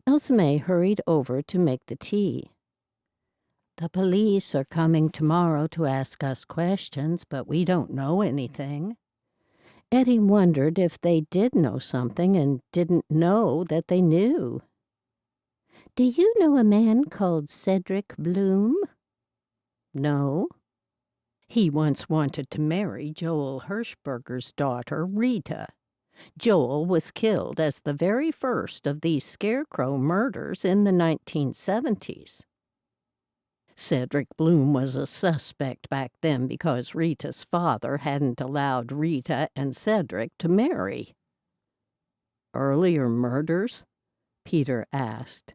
[SPEAKER 2] Elsa May hurried over to make the tea. "The police are coming tomorrow to ask us questions, but we don't know anything." Edie wondered if they did know something and didn't know that they knew.
[SPEAKER 3] "Do you know a man called Cedric Bloom?"
[SPEAKER 2] "No." "He once wanted to marry Joel Hirschberger's daughter, Rita. Joel was killed as the very first of these Scarecrow murders in the 1970s. Cedric Bloom was a suspect back then because Rita's father hadn't allowed Rita and Cedric to marry." "Earlier murders?" Peter asked.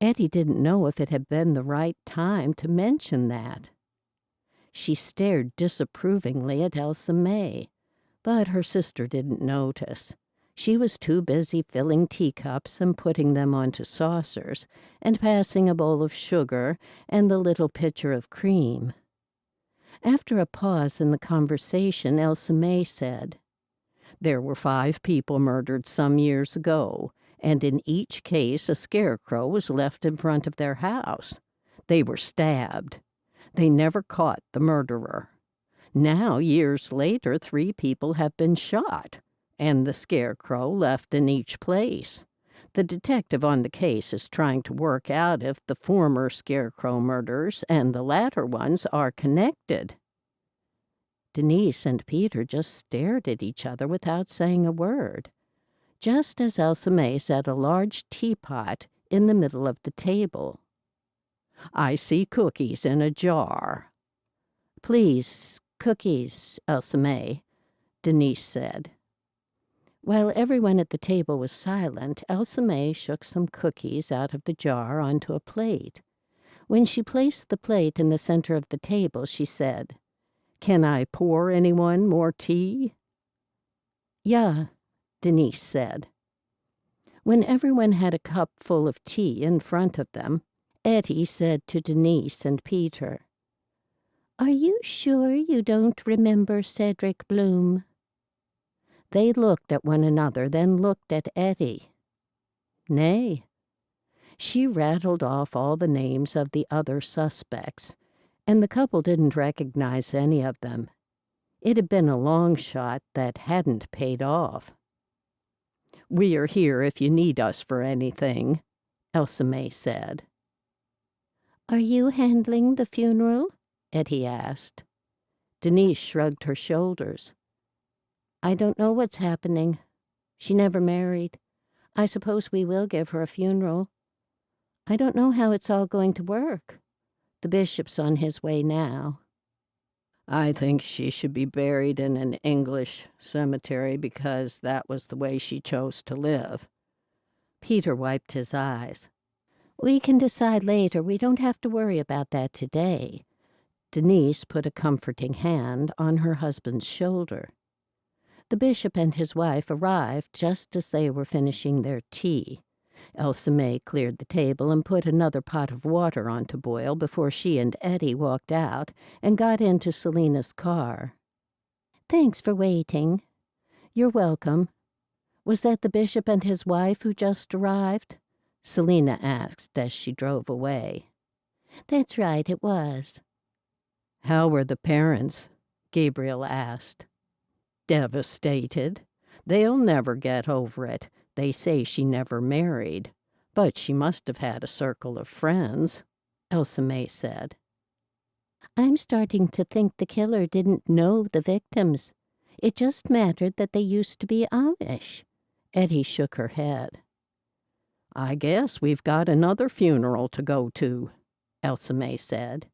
[SPEAKER 2] Edie didn't know if it had been the right time to mention that.
[SPEAKER 1] She stared disapprovingly at Elsa May, but her sister didn't notice. She was too busy filling teacups and putting them onto saucers, and passing a bowl of sugar and the little pitcher of cream. After a pause in the conversation, Elsa May said, "There were 5 people murdered some years ago, and in each case a scarecrow was left in front of their house. They were stabbed. They never caught the murderer. Now, years later, 3 people have been shot, and the scarecrow left in each place. The detective on the case is trying to work out if the former scarecrow murders and the latter ones are connected." Denise and Peter just stared at each other without saying a word, just as Elsa May set a large teapot in the middle of the table. "I see cookies in a jar." "Please, cookies, Elsa May," Denise said. While everyone at the table was silent, Elsa May shook some cookies out of the jar onto a plate. When she placed the plate in the center of the table, she said, "Can I pour anyone more tea?" "Yeah," Denise said. When everyone had a cup full of tea in front of them, Edie said to Denise and Peter, "Are you sure you don't remember Cedric Bloom?" They looked at one another, then looked at Edie. Nay. She rattled off all the names of the other suspects, and the couple didn't recognize any of them. It had been a long shot that hadn't paid off. "We are here if you need us for anything," Elsa May said. "Are you handling the funeral?" Edie asked. Denise shrugged her shoulders. "I don't know what's happening. She never married. I suppose we will give her a funeral. I don't know how it's all going to work. The bishop's on his way now." "I think she should be buried in an English cemetery because that was the way she chose to live." Peter wiped his eyes. "We can decide later. We don't have to worry about that today." Denise put a comforting hand on her husband's shoulder. The bishop and his wife arrived just as they were finishing their tea. Elsa May cleared the table and put another pot of water on to boil before she and Edie walked out and got into Selena's car. "Thanks for waiting." "You're welcome." "Was that the bishop and his wife who just arrived?" Selena asked as she drove away. "That's right, it was." "How were the parents?" Gabriel asked. "Devastated. They'll never get over it. They say she never married, but she must have had a circle of friends," Elsa May said. "I'm starting to think the killer didn't know the victims. It just mattered that they used to be Amish." Edie shook her head. "I guess we've got another funeral to go to," Elsa May said.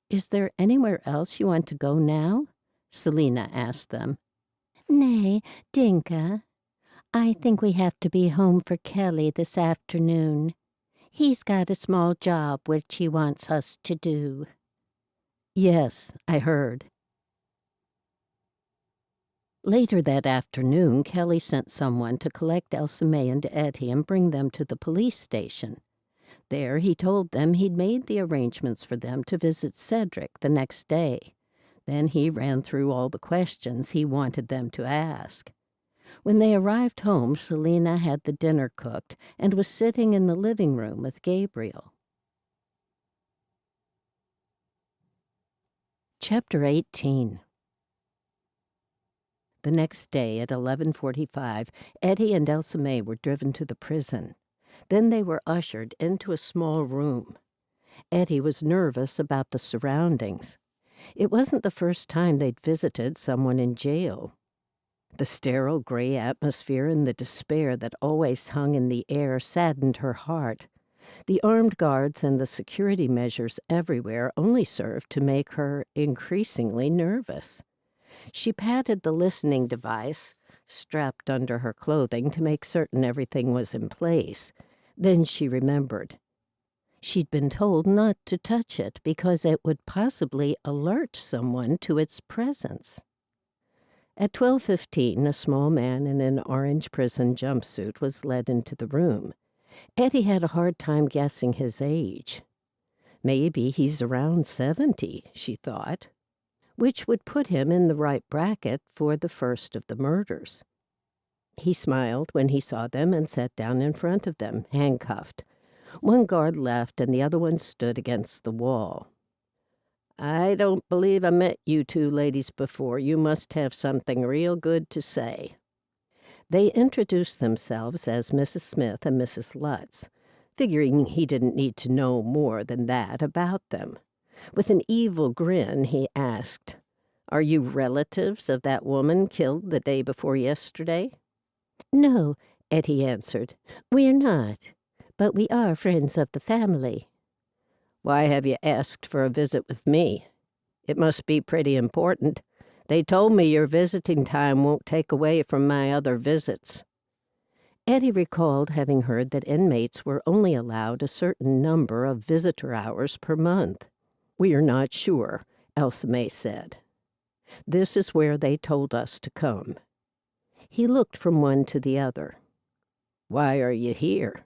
[SPEAKER 1] "Is there anywhere else you want to go now?" Selena asked them. "Nay, Dinka. I think we have to be home for Kelly this afternoon. He's got a small job which he wants us to do." "Yes, I heard." Later that afternoon, Kelly sent someone to collect Elsa May and Ettie and bring them to the police station. There he told them he'd made the arrangements for them to visit Cedric the next day. Then he ran through all the questions he wanted them to ask. When they arrived home, Selena had the dinner cooked and was sitting in the living room with Gabriel. Chapter 18. The next day at 11:45, Edie and Elsa May were driven to the prison. Then they were ushered into a small room. Edie was nervous about the surroundings. It wasn't the first time they'd visited someone in jail. The sterile gray atmosphere and the despair that always hung in the air saddened her heart. The armed guards and the security measures everywhere only served to make her increasingly nervous. She patted the listening device, strapped under her clothing, to make certain everything was in place. Then she remembered.
[SPEAKER 3] She'd been told not to touch it because it would possibly alert someone to its presence. At 12:15, a small man in an orange prison jumpsuit was led into the room. Edie had a hard time guessing his age. Maybe he's around 70, she thought, which would put him in the right bracket for the first of the murders. He smiled when he saw them and sat down in front of them, handcuffed. One guard left and the other one stood against the wall. "I don't believe I met you two ladies before. You must have something real good to say." They introduced themselves as Mrs. Smith and Mrs. Lutz, figuring he didn't need to know more than that about them. With an evil grin, he asked, "Are you relatives of that woman killed the day before yesterday?"
[SPEAKER 1] "No," Ettie answered. "We're not, but we are friends of the family."
[SPEAKER 2] "Why have you asked for a visit with me? It must be pretty important. They told me your visiting time won't take away from my other visits."
[SPEAKER 1] Edie recalled having heard that inmates were only allowed a certain number of visitor hours per month.
[SPEAKER 2] "We're not sure," Elsa May said. "This is where they told us to come."
[SPEAKER 1] He looked from one to the other.
[SPEAKER 2] "Why are you here?"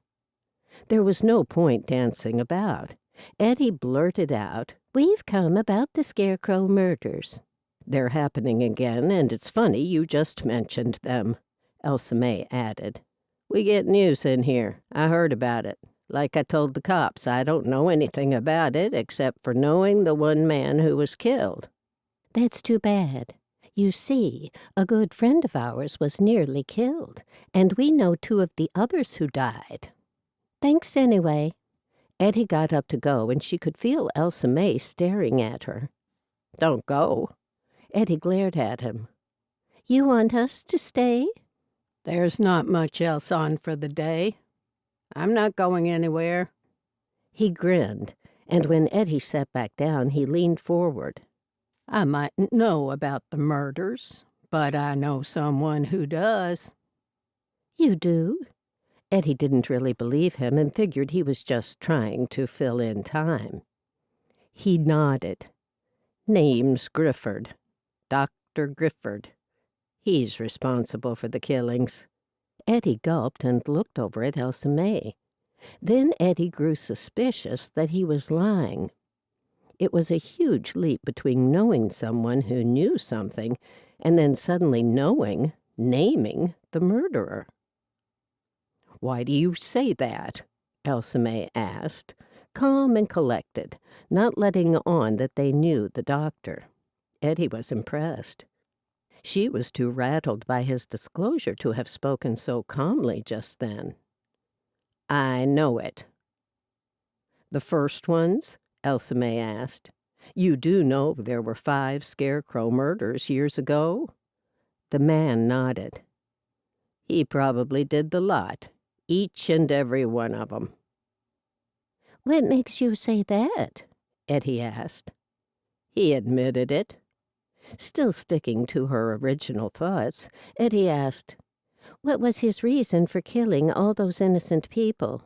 [SPEAKER 1] There was no point dancing about. Edie blurted out, "We've come about the Scarecrow Murders."
[SPEAKER 2] "They're happening again, and it's funny you just mentioned them," Elsa May added. "We get news in here. I heard about it. Like I told the cops, I don't know anything about it except for knowing the one man who was killed."
[SPEAKER 1] "That's too bad. You see, a good friend of ours was nearly killed, and we know two of the others who died. Thanks anyway." Edie got up to go, and she could feel Elsa May staring at her.
[SPEAKER 2] "Don't go."
[SPEAKER 1] Edie glared at him. "You want us to stay?"
[SPEAKER 2] "There's not much else on for the day. I'm not going anywhere."
[SPEAKER 1] He grinned, and when Edie sat back down, he leaned forward.
[SPEAKER 2] "I mightn't know about the murders, but I know someone who does."
[SPEAKER 1] "You do?"
[SPEAKER 3] Edie didn't really believe him and figured he was just trying to fill in time. He nodded. "Name's Grifford. Dr. Grifford. He's responsible for the killings."
[SPEAKER 1] Edie gulped and looked over at Elsa May. Then Edie grew suspicious that he was lying. It was a huge leap between knowing someone who knew something and then suddenly naming the murderer.
[SPEAKER 3] "Why do you say that?" Elsa May asked, calm and collected, not letting on that they knew the doctor. Edie was impressed. She was too rattled by his disclosure to have spoken so calmly just then. "I know it." "The first ones?" Elsa May asked. "You do know there were 5 Scarecrow murders years ago?" The man nodded. "He probably did the lot, each and every one of them."
[SPEAKER 1] "What makes you say that?"
[SPEAKER 3] Edie asked. "He admitted it." Still sticking to her original thoughts, Edie asked,
[SPEAKER 1] "What was his reason for killing all those innocent people?"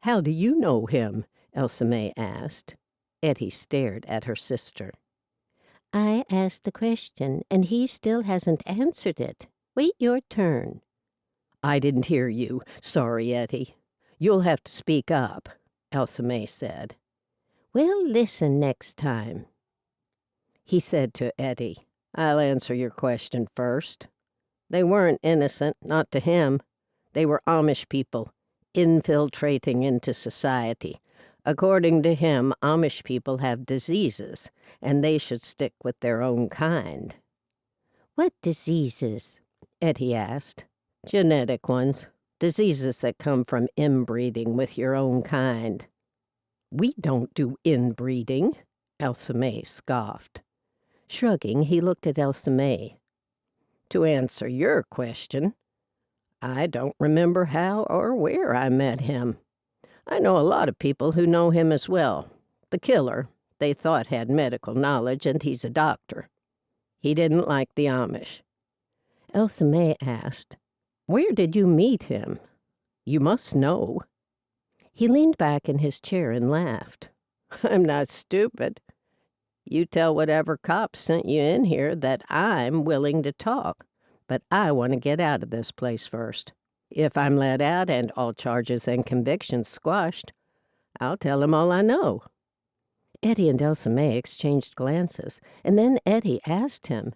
[SPEAKER 3] "How do you know him?" Elsa May asked. Edie stared at her sister.
[SPEAKER 1] "I asked the question, and he still hasn't answered it. Wait your turn."
[SPEAKER 3] "I didn't hear you. Sorry, Edie. You'll have to speak up," Elsa May said.
[SPEAKER 1] "We'll listen next time."
[SPEAKER 3] He said to Edie, "I'll answer your question first. They weren't innocent, not to him. They were Amish people, infiltrating into society. According to him, Amish people have diseases, and they should stick with their own kind."
[SPEAKER 1] "What diseases?"
[SPEAKER 3] Edie asked. "Genetic ones. Diseases that come from inbreeding with your own kind." "We don't do inbreeding," Elsa May scoffed. Shrugging, he looked at Elsa May. "To answer your question, I don't remember how or where I met him. I know a lot of people who know him as well. The killer, they thought had medical knowledge, and he's a doctor. He didn't like the Amish." Elsa May asked, "Where did you meet him? You must know."
[SPEAKER 2] He leaned back in his chair and laughed. I'm not stupid. You tell whatever cop sent you in here that I'm willing to talk, but I want to get out of this place first. If I'm let out and all charges and convictions squashed, I'll tell him all I know."
[SPEAKER 3] Edie and Elsa May exchanged glances, and then Edie asked him,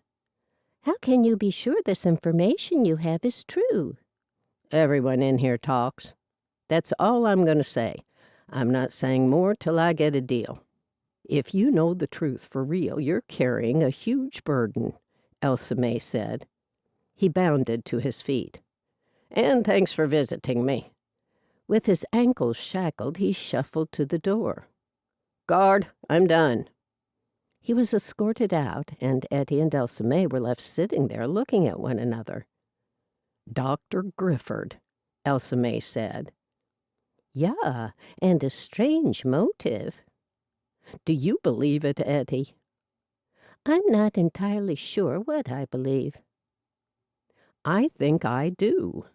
[SPEAKER 3] "How can you be sure this information you have is true?"
[SPEAKER 2] Everyone in here talks. That's all I'm going to say. I'm not saying more till I get a deal. If you know the truth for real, you're carrying a huge burden," Elsa May said. He bounded to his feet. "And thanks for visiting me." With his ankles shackled, he shuffled to the door. "Guard, I'm done." He was escorted out, and Edie and Elsa May were left sitting there looking at one another. "Dr. Grifford," Elsa May said.
[SPEAKER 3] "Yeah, and a strange motive."
[SPEAKER 2] "Do you believe it, Edie?"
[SPEAKER 3] "I'm not entirely sure what I believe."
[SPEAKER 2] "I think I do."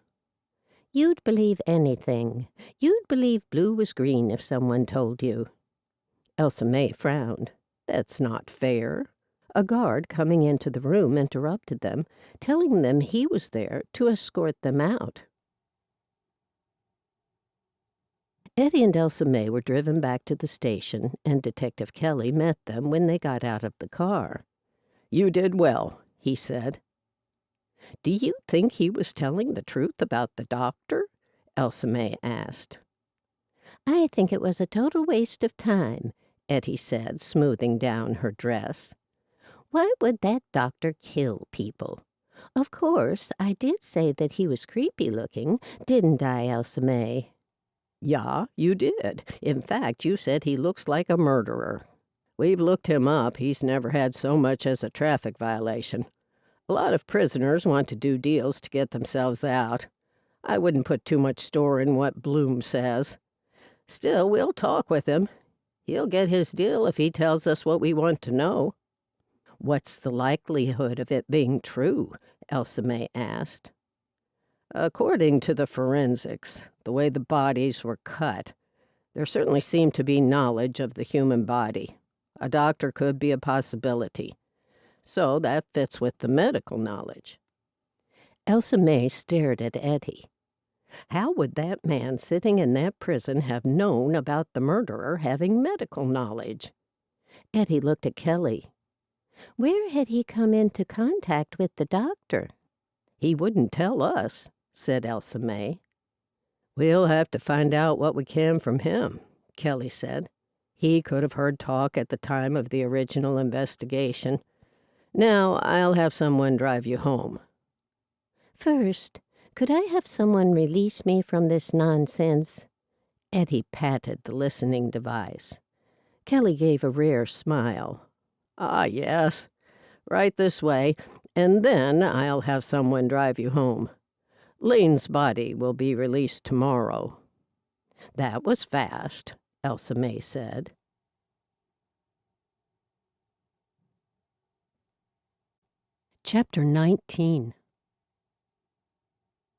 [SPEAKER 3] "You'd believe anything. You'd believe blue was green if someone told you."
[SPEAKER 2] Elsa May frowned. "That's not fair." A guard coming into the room interrupted them, telling them he was there to escort them out. Edie and Elsa May were driven back to the station, and Detective Kelly met them when they got out of the car. "You did well," he said. "Do you think he was telling the truth about the doctor?" Elsa May asked.
[SPEAKER 3] "I think it was a total waste of time," Ettie said, smoothing down her dress. "Why would that doctor kill people? Of course, I did say that he was creepy-looking, didn't I, Elsa May?"
[SPEAKER 2] "Yeah, you did. In fact, you said he looks like a murderer. We've looked him up. He's never had so much as a traffic violation. A lot of prisoners want to do deals to get themselves out. I wouldn't put too much store in what Bloom says. Still, we'll talk with him. He'll get his deal if he tells us what we want to know." "What's the likelihood of it being true?" Elsa May asked. "According to the forensics, the way the bodies were cut, there certainly seemed to be knowledge of the human body. A doctor could be a possibility. So that fits with the medical knowledge." Elsa May stared at Edie. How would that man sitting in that prison have known about the murderer having medical knowledge?
[SPEAKER 3] Edie looked at Kelly. Where had he come into contact with the doctor?
[SPEAKER 2] "He wouldn't tell us," said Elsa May. "We'll have to find out what we can from him," Kelly said. "He could have heard talk at the time of the original investigation. Now I'll have someone drive you home."
[SPEAKER 3] "First, could I have someone release me from this nonsense?"
[SPEAKER 2] Edie patted the listening device. Kelly gave a rare smile. "Ah, yes. Right this way, and then I'll have someone drive you home. Lane's body will be released tomorrow." "That was fast," Elsa May said. Chapter 19.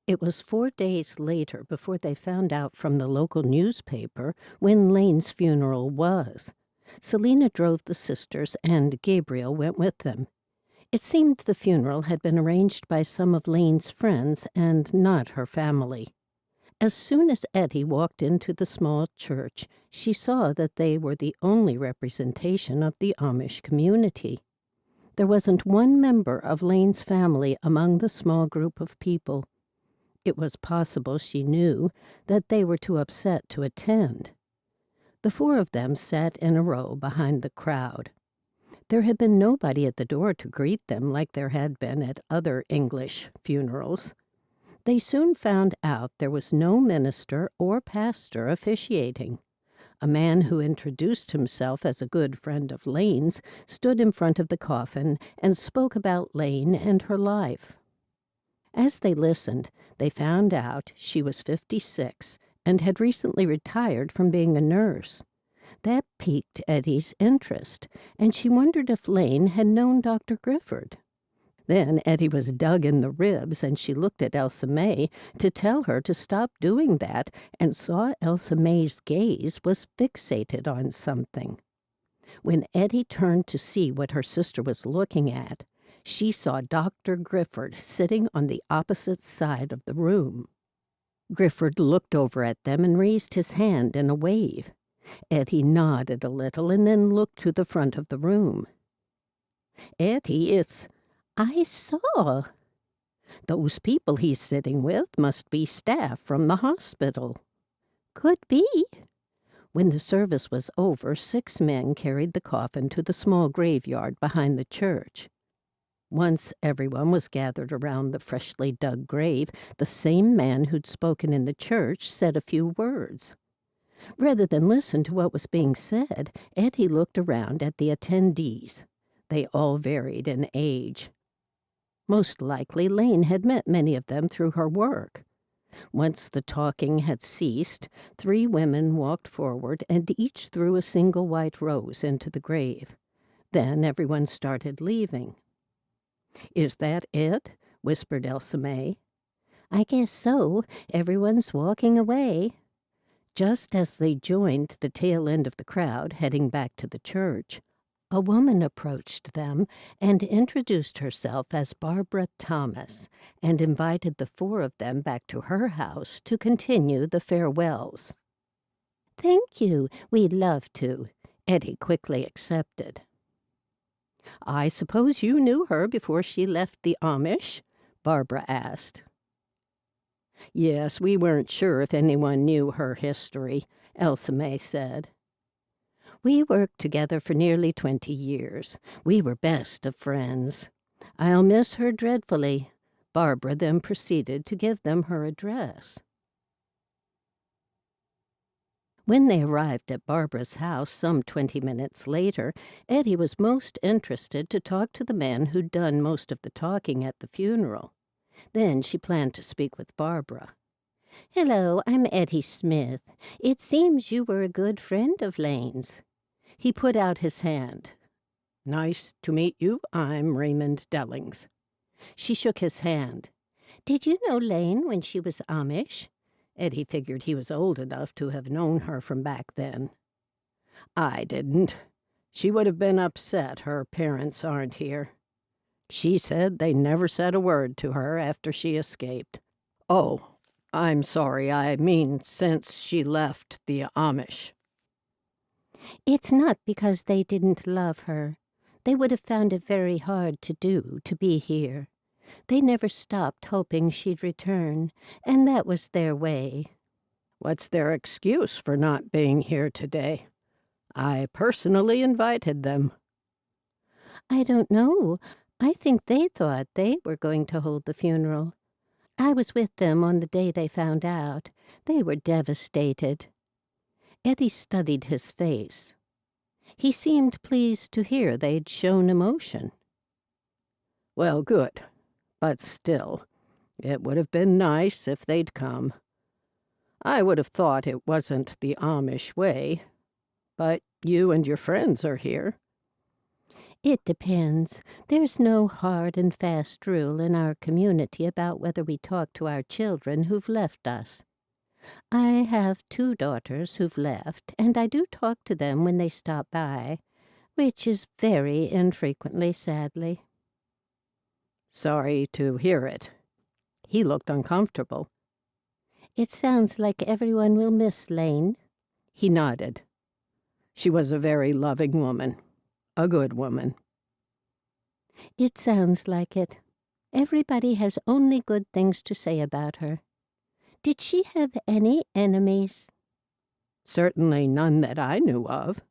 [SPEAKER 2] It was 4 days later before they found out from the local newspaper when Lane's funeral was. Selena drove the sisters, and Gabriel went with them. It seemed the funeral had been arranged by some of Lane's friends and not her family. As soon as Edie walked into the small church, she saw that they were the only representation of the Amish community. There wasn't one member of Lane's family among the small group of people. It was possible, she knew, that they were too upset to attend. The 4 of them sat in a row behind the crowd. There had been nobody at the door to greet them like there had been at other English funerals. They soon found out there was no minister or pastor officiating. A man who introduced himself as a good friend of Lane's stood in front of the coffin and spoke about Lane and her life. As they listened, they found out she was 56 and had recently retired from being a nurse. That piqued Eddie's interest, and she wondered if Lane had known Dr. Grifford. Then Ettie was dug in the ribs, and she looked at Elsa May to tell her to stop doing that, and saw Elsa May's gaze was fixated on something. When Ettie turned to see what her sister was looking at, she saw Dr. Grifford sitting on the opposite side of the room. Grifford looked over at them and raised his hand in a wave. Ettie nodded a little and then looked to the front of the room. "Ettie, I saw. Those people he's sitting with must be staff from the hospital."
[SPEAKER 3] "Could be."
[SPEAKER 2] When the service was over, 6 men carried the coffin to the small graveyard behind the church. Once everyone was gathered around the freshly dug grave, the same man who'd spoken in the church said a few words. Rather than listen to what was being said, Ettie looked around at the attendees. They all varied in age. Most likely Lane had met many of them through her work. Once the talking had ceased, 3 women walked forward and each threw a single white rose into the grave. Then everyone started leaving. "Is that it?" whispered Elsa May.
[SPEAKER 3] "I guess so. Everyone's walking away."
[SPEAKER 2] Just as they joined the tail end of the crowd heading back to the church, a woman approached them and introduced herself as Barbara Thomas and invited the 4 of them back to her house to continue the farewells.
[SPEAKER 3] "Thank you. We'd love to."
[SPEAKER 2] Edie quickly accepted. "I suppose you knew her before she left the Amish?" Barbara asked. "Yes, we weren't sure if anyone knew her history," Elsa May said. "We worked together for nearly 20 years. We were best of friends. I'll miss her dreadfully." Barbara then proceeded to give them her address. When they arrived at Barbara's house some 20 minutes later, Edie was most interested to talk to the man who'd done most of the talking at the funeral. Then she planned to speak with Barbara.
[SPEAKER 3] "Hello, I'm Ettie Smith. It seems you were a good friend of Lane's."
[SPEAKER 2] He put out his hand. "Nice to meet you. I'm Raymond Dellings." She shook his hand.
[SPEAKER 3] "Did you know Lane when she was Amish?"
[SPEAKER 2] Edie figured he was old enough to have known her from back then. "I didn't. She would have been upset her parents aren't here. She said they never said a word to her after she escaped. Oh, I'm sorry. I mean since she left the Amish."
[SPEAKER 3] "It's not because they didn't love her. They would have found it very hard to do to be here. They never stopped hoping she'd return, and that was their way."
[SPEAKER 2] "What's their excuse for not being here today? I personally invited them."
[SPEAKER 3] "I don't know. I think they thought they were going to hold the funeral. I was with them on the day they found out. They were devastated."
[SPEAKER 2] Edie studied his face. He seemed pleased to hear they'd shown emotion. "Well, good. But still, it would have been nice if they'd come. I would have thought it wasn't the Amish way. But you and your friends are here."
[SPEAKER 3] "It depends. There's no hard and fast rule in our community about whether we talk to our children who've left us. I have 2 daughters who've left, and I do talk to them when they stop by, which is very infrequently, sadly."
[SPEAKER 2] "Sorry to hear it." He looked uncomfortable.
[SPEAKER 3] "It sounds like everyone will miss Lane."
[SPEAKER 2] He nodded. "She was a very loving woman. A good woman."
[SPEAKER 3] "It sounds like it. Everybody has only good things to say about her. Did she have any enemies?"
[SPEAKER 2] "Certainly none that I knew of."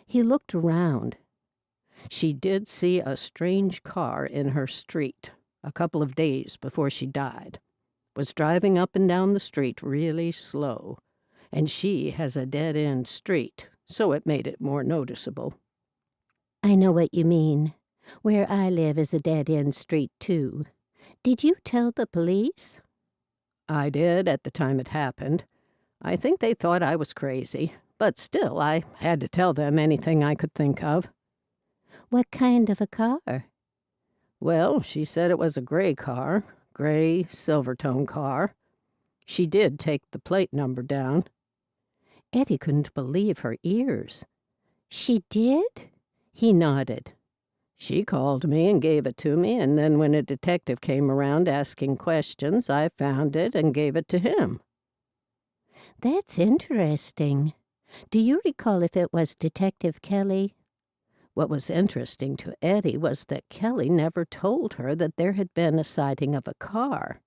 [SPEAKER 2] He looked around. "She did see a strange car in her street a couple of days before she died. Was driving up and down the street really slow, and she has a dead-end street, so it made it more noticeable."
[SPEAKER 3] "I know what you mean. Where I live is a dead-end street, too. Did you tell the police?"
[SPEAKER 2] "I did at the time it happened. I think they thought I was crazy, but still I had to tell them anything I could think of."
[SPEAKER 3] "What kind of a car?"
[SPEAKER 2] Well, she said it was a gray car, gray, silver-tone car. She did take the plate number down.
[SPEAKER 1] Edie couldn't believe her ears.
[SPEAKER 3] She did?
[SPEAKER 1] He nodded.
[SPEAKER 2] She called me and gave it to me, and then when a detective came around asking questions, I found it and gave it to him.
[SPEAKER 3] That's interesting. Do you recall if it was Detective Kelly?
[SPEAKER 1] What was interesting to Edie was that Kelly never told her that there had been a sighting of a car.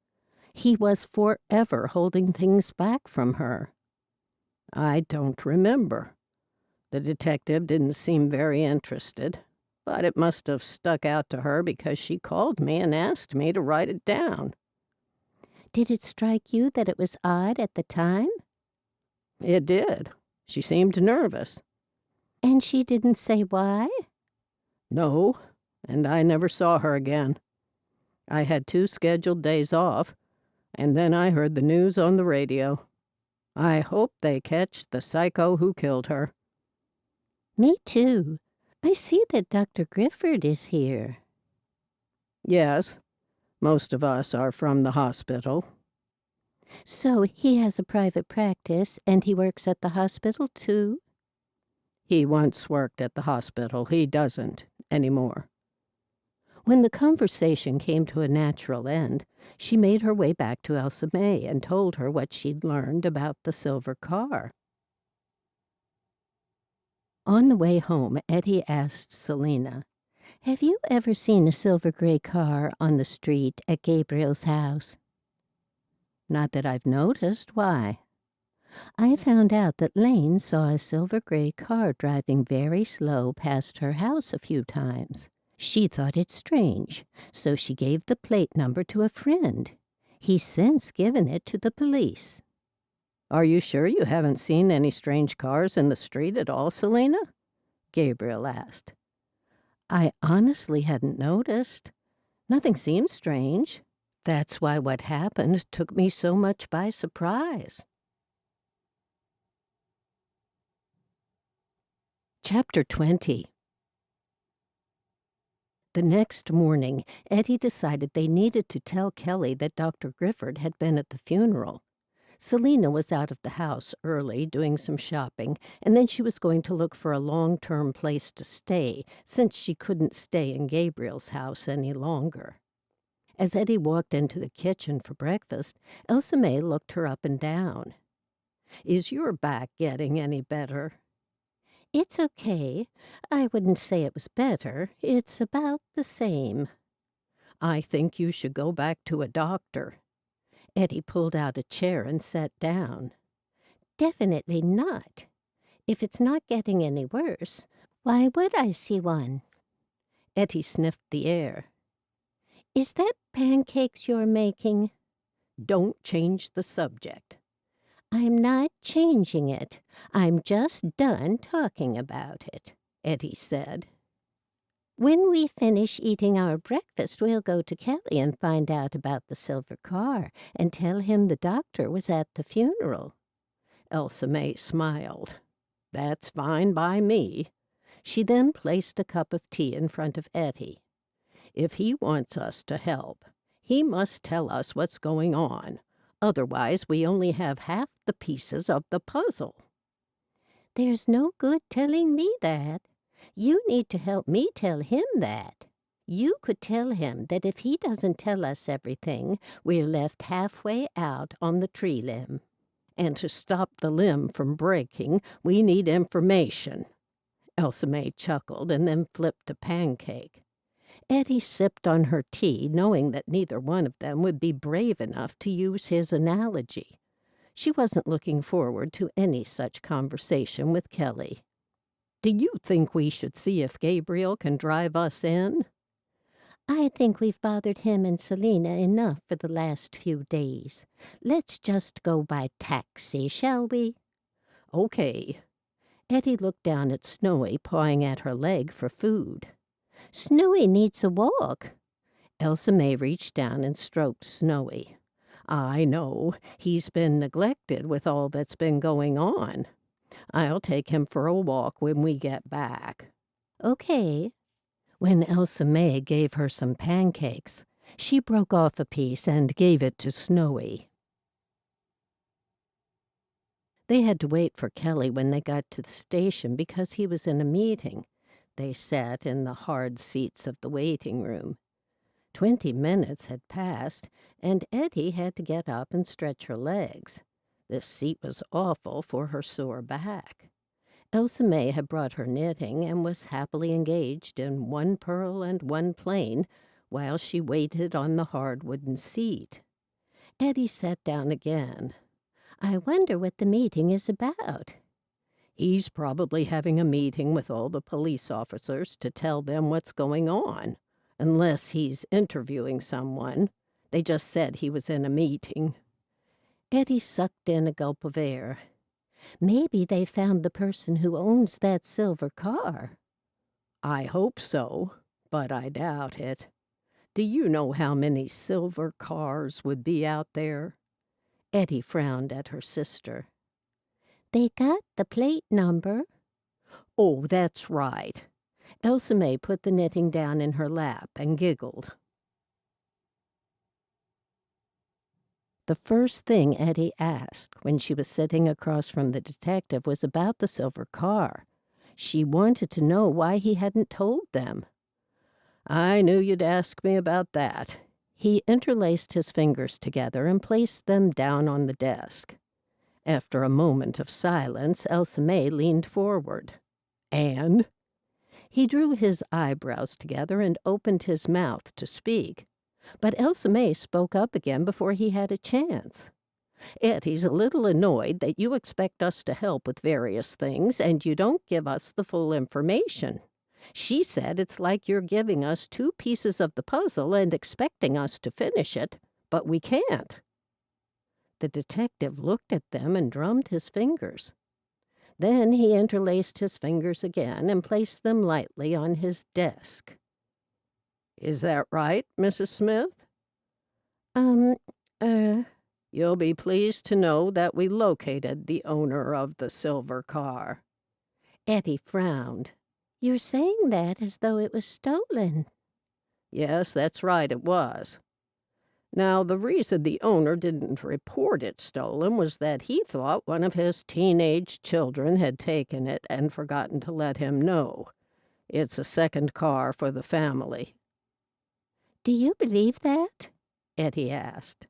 [SPEAKER 1] He was forever holding things back from her.
[SPEAKER 2] I don't remember. The detective didn't seem very interested, but it must have stuck out to her because she called me and asked me to write it down.
[SPEAKER 3] Did it strike you that it was odd at the time?
[SPEAKER 2] It did. She seemed nervous.
[SPEAKER 3] And she didn't say why?
[SPEAKER 2] No, and I never saw her again. I had 2 scheduled days off, and then I heard the news on the radio. I hope they catch the psycho who killed her.
[SPEAKER 3] Me too. I see that Dr. Grifford is here.
[SPEAKER 2] Yes, most of us are from the hospital.
[SPEAKER 3] So he has a private practice and he works at the hospital too?
[SPEAKER 2] He once worked at the hospital. He doesn't anymore.
[SPEAKER 1] When the conversation came to a natural end, she made her way back to Elsa May and told her what she'd learned about the silver car. On the way home, Edie asked Selena,
[SPEAKER 3] "Have you ever seen a silver gray car on the street at Gabriel's house?"
[SPEAKER 1] "Not that I've noticed. Why?"
[SPEAKER 3] "I found out that Lane saw a silver gray car driving very slow past her house a few times. She thought it strange, so she gave the plate number to a friend. He's since given it to the police."
[SPEAKER 2] Are you sure you haven't seen any strange cars in the street at all, Selena? Gabriel asked.
[SPEAKER 1] "I honestly hadn't noticed. Nothing seemed strange. That's why what happened took me so much by surprise." Chapter 20. The next morning, Edie decided they needed to tell Kelly that Dr. Grifford had been at the funeral. Selena was out of the house early doing some shopping, and then she was going to look for a long-term place to stay, since she couldn't stay in Gabriel's house any longer. As Edie walked into the kitchen for breakfast, Elsa May looked her up and down. "Is your back getting any better?"
[SPEAKER 3] "It's okay. I wouldn't say it was better. It's about the same."
[SPEAKER 1] "I think you should go back to a doctor." Edie pulled out a chair and sat down.
[SPEAKER 3] "Definitely not. If it's not getting any worse, why would I see one?"
[SPEAKER 1] Edie sniffed the air.
[SPEAKER 3] "Is that pancakes you're making?"
[SPEAKER 1] "Don't change the subject."
[SPEAKER 3] "I'm not changing it. I'm just done talking about it," Edie said. "When we finish eating our breakfast, we'll go to Kelly and find out about the silver car and tell him the doctor was at the funeral."
[SPEAKER 1] Elsa May smiled. "That's fine by me." She then placed a cup of tea in front of Edie. "If he wants us to help, he must tell us what's going on. Otherwise, we only have half the pieces of the puzzle."
[SPEAKER 3] "There's no good telling me that. You need to help me tell him that. You could tell him that if he doesn't tell us everything, we're left halfway out on the tree limb.
[SPEAKER 1] And to stop the limb from breaking, we need information." Elsa May chuckled and then flipped a pancake. Edie sipped on her tea, knowing that neither one of them would be brave enough to use his analogy. She wasn't looking forward to any such conversation with Kelly. "Do you think we should see if Gabriel can drive us in?"
[SPEAKER 3] "I think we've bothered him and Selena enough for the last few days. Let's just go by taxi, shall we?"
[SPEAKER 1] "Okay." Edie looked down at Snowy, pawing at her leg for food.
[SPEAKER 3] "Snowy needs a walk."
[SPEAKER 1] Elsa May reached down and stroked Snowy. "I know. He's been neglected with all that's been going on. I'll take him for a walk when we get back."
[SPEAKER 3] "Okay." When Elsa May gave her some pancakes, she broke off a piece and gave it to Snowy. They had to wait for Kelly when they got to the station because he was in a meeting. They sat in the hard seats of the waiting room. 20 minutes had passed, and Edie had to get up and stretch her legs. This seat was awful for her sore back. Elsa May had brought her knitting and was happily engaged in one purl and one plain while she waited on the hard wooden seat. Edie sat down again. I wonder what the meeting is about.
[SPEAKER 2] He's probably having a meeting with all the police officers to tell them what's going on. Unless he's interviewing someone. They just said he was in a meeting.
[SPEAKER 3] Edie sucked in a gulp of air. Maybe they found the person who owns that silver car.
[SPEAKER 2] I hope so, but I doubt it. Do you know how many silver cars would be out there?
[SPEAKER 3] Edie frowned at her sister. They got the plate number.
[SPEAKER 2] Oh, that's right. Elsa May put the knitting down in her lap and giggled.
[SPEAKER 3] The first thing Edie asked when she was sitting across from the detective was about the silver car. She wanted to know why he hadn't told them.
[SPEAKER 2] I knew you'd ask me about that.
[SPEAKER 3] He interlaced his fingers together and placed them down on the desk.
[SPEAKER 2] After a moment of silence, Elsa May leaned forward. And?
[SPEAKER 3] He drew his eyebrows together and opened his mouth to speak. But Elsa May spoke up again before he had a chance.
[SPEAKER 2] Ettie's a little annoyed that you expect us to help with various things and you don't give us the full information. She said it's like you're giving us 2 pieces of the puzzle and expecting us to finish it, but we can't.
[SPEAKER 3] The detective looked at them and drummed his fingers. Then he interlaced his fingers again and placed them lightly on his desk.
[SPEAKER 2] Is that right, Mrs. Smith? You'll be pleased to know that we located the owner of the silver car.
[SPEAKER 3] Edie frowned. You're saying that as though it was stolen.
[SPEAKER 2] Yes, that's right, it was. Now, the reason the owner didn't report it stolen was that he thought one of his teenage children had taken it and forgotten to let him know. It's a second car for the family.
[SPEAKER 3] Do you believe that?
[SPEAKER 2] Edie asked.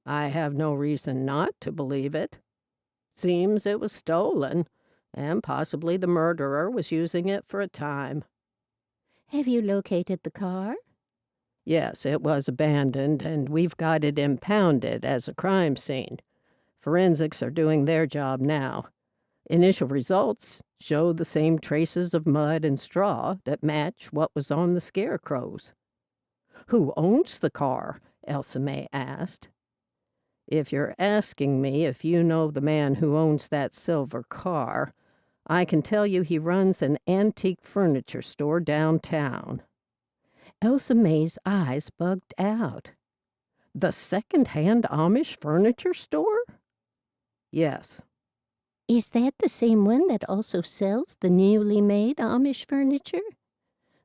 [SPEAKER 2] I have no reason not to believe it. Seems it was stolen, and possibly the murderer was using it for a time.
[SPEAKER 3] Have you located the car?
[SPEAKER 2] Yes, it was abandoned, and we've got it impounded as a crime scene. Forensics are doing their job now. Initial results show the same traces of mud and straw that match what was on the scarecrows. Who owns the car? Elsa May asked. If you're asking me if you know the man who owns that silver car, I can tell you he runs an antique furniture store downtown.
[SPEAKER 3] Elsa May's eyes bugged out.
[SPEAKER 2] The second-hand Amish furniture store? Yes.
[SPEAKER 3] Is that the same one that also sells the newly made Amish furniture?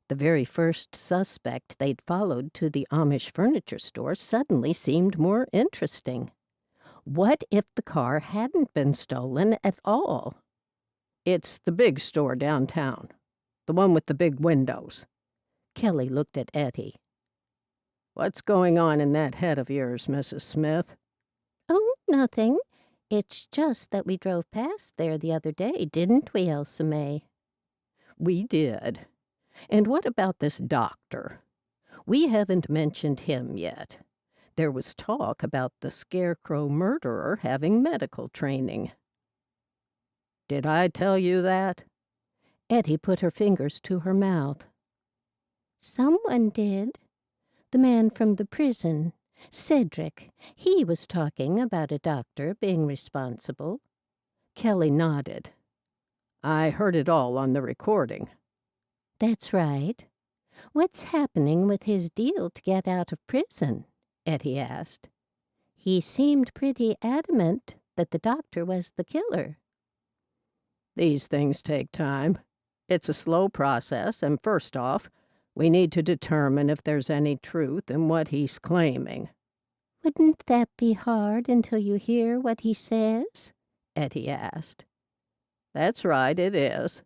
[SPEAKER 3] The very first suspect they'd followed to the Amish furniture store suddenly seemed more interesting. What if the car hadn't been stolen at all?
[SPEAKER 2] It's the big store downtown, the one with the big windows.
[SPEAKER 3] Kelly looked at Ettie.
[SPEAKER 2] What's going on in that head of yours, Mrs. Smith?
[SPEAKER 3] Oh, nothing. It's just that we drove past there the other day, didn't we, Elsa May?
[SPEAKER 2] We did. And what about this doctor? We haven't mentioned him yet. There was talk about the Scarecrow Murderer having medical training. Did I tell you that?
[SPEAKER 3] Ettie put her fingers to her mouth. Someone did. The man from the prison, Cedric. He was talking about a doctor being responsible.
[SPEAKER 2] Kelly nodded. I heard it all on the recording.
[SPEAKER 3] That's right. What's happening with his deal to get out of prison? Ettie asked. He seemed pretty adamant that the doctor was the killer.
[SPEAKER 2] These things take time. It's a slow process, and first off, we need to determine if there's any truth in what he's claiming."
[SPEAKER 3] "Wouldn't that be hard until you hear what he says?"
[SPEAKER 2] Ettie asked. "That's right, it is.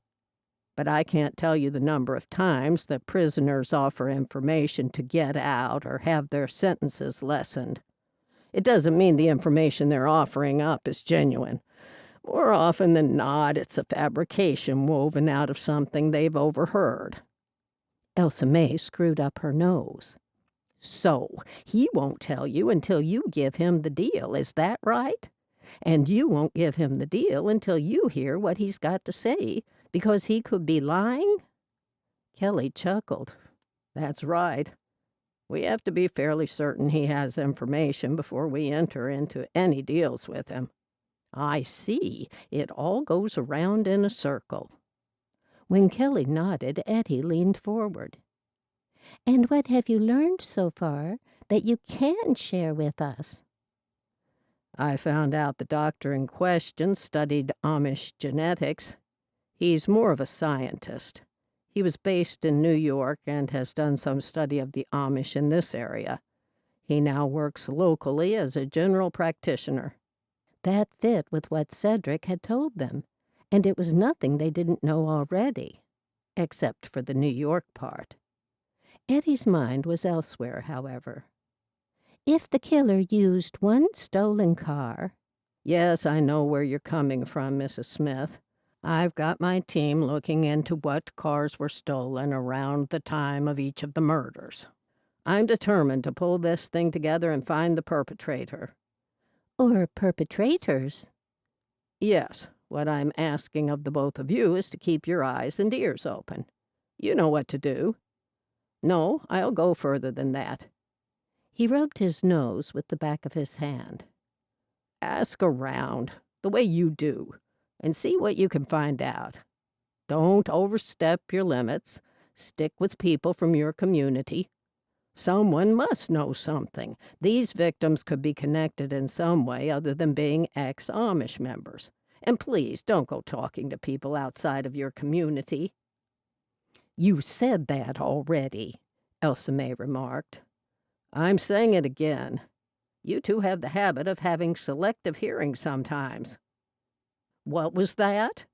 [SPEAKER 2] But I can't tell you the number of times that prisoners offer information to get out or have their sentences lessened. It doesn't mean the information they're offering up is genuine. More often than not, it's a fabrication woven out of something they've overheard."
[SPEAKER 1] Elsa May screwed up her nose.
[SPEAKER 2] "So, he won't tell you until you give him the deal, is that right? And you won't give him the deal until you hear what he's got to say, because he could be lying?" Kelly chuckled. "That's right. We have to be fairly certain he has information before we enter into any deals with him." "I see. It all goes around in a circle."
[SPEAKER 1] When Kelly nodded, Ettie leaned forward.
[SPEAKER 3] "And what have you learned so far that you can share with us?"
[SPEAKER 2] "I found out the doctor in question studied Amish genetics. He's more of a scientist. He was based in New York and has done some study of the Amish in this area. He now works locally as a general practitioner."
[SPEAKER 1] That fit with what Cedric had told them, and it was nothing they didn't know already, except for the New York part. Eddie's mind was elsewhere, however.
[SPEAKER 3] "If the killer used one stolen car—"
[SPEAKER 2] "Yes, I know where you're coming from, Mrs. Smith. I've got my team looking into what cars were stolen around the time of each of the murders. I'm determined to pull this thing together and find the perpetrator."
[SPEAKER 3] "Or perpetrators."
[SPEAKER 2] "Yes, what I'm asking of the both of you is to keep your eyes and ears open. You know what to do. No, I'll go further than that."
[SPEAKER 1] He rubbed his nose with the back of his hand.
[SPEAKER 2] "Ask around, the way you do, and see what you can find out. Don't overstep your limits. Stick with people from your community. Someone must know something. These victims could be connected in some way other than being ex-Amish members. And please don't go talking to people outside of your community."
[SPEAKER 1] "You said that already," Elsa May remarked.
[SPEAKER 2] "I'm saying it again. You two have the habit of having selective hearing sometimes."
[SPEAKER 1] "What was that?"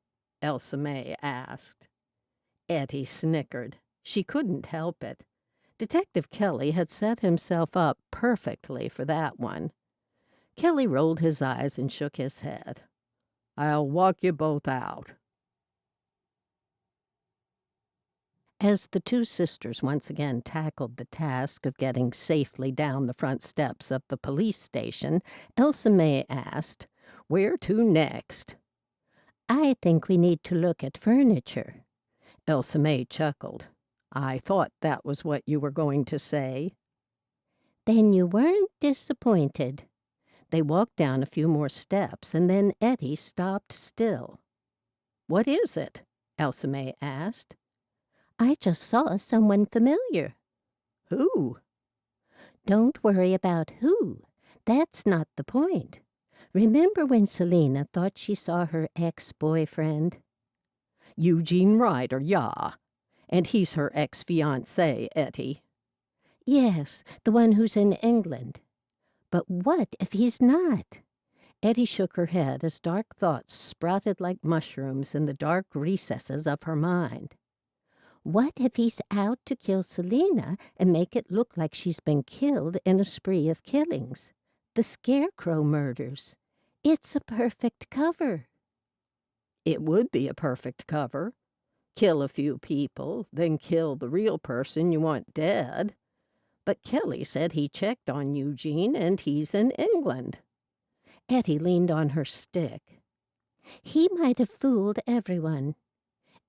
[SPEAKER 1] Elsa May asked. Ettie snickered. She couldn't help it. Detective Kelly had set himself up perfectly for that one. Kelly rolled his eyes and shook his head.
[SPEAKER 2] "I'll walk you both out."
[SPEAKER 1] As the two sisters once again tackled the task of getting safely down the front steps of the police station, Elsa May asked, "Where to next?"
[SPEAKER 3] "I think we need to look at furniture."
[SPEAKER 1] Elsa May chuckled. "I thought that was what you were going to say."
[SPEAKER 3] "Then you weren't disappointed."
[SPEAKER 1] They walked down a few more steps, and then Ettie stopped still. "What is it?" Elsa May asked.
[SPEAKER 3] "I just saw someone familiar."
[SPEAKER 1] "Who?"
[SPEAKER 3] "Don't worry about who. That's not the point. Remember when Selena thought she saw her ex-boyfriend?"
[SPEAKER 1] "Eugene Ryder, yeah. And he's her ex-fiancé, Ettie."
[SPEAKER 3] "Yes, the one who's in England. But what if he's not?"
[SPEAKER 1] Ettie shook her head as dark thoughts sprouted like mushrooms in the dark recesses of her mind.
[SPEAKER 3] "What if he's out to kill Selena and make it look like she's been killed in a spree of killings? The Scarecrow Murders. It's a perfect cover."
[SPEAKER 1] "It would be a perfect cover. Kill a few people, then kill the real person you want dead. But Kelly said he checked on Eugene and he's in England." Ettie leaned on her stick.
[SPEAKER 3] "He might have fooled everyone.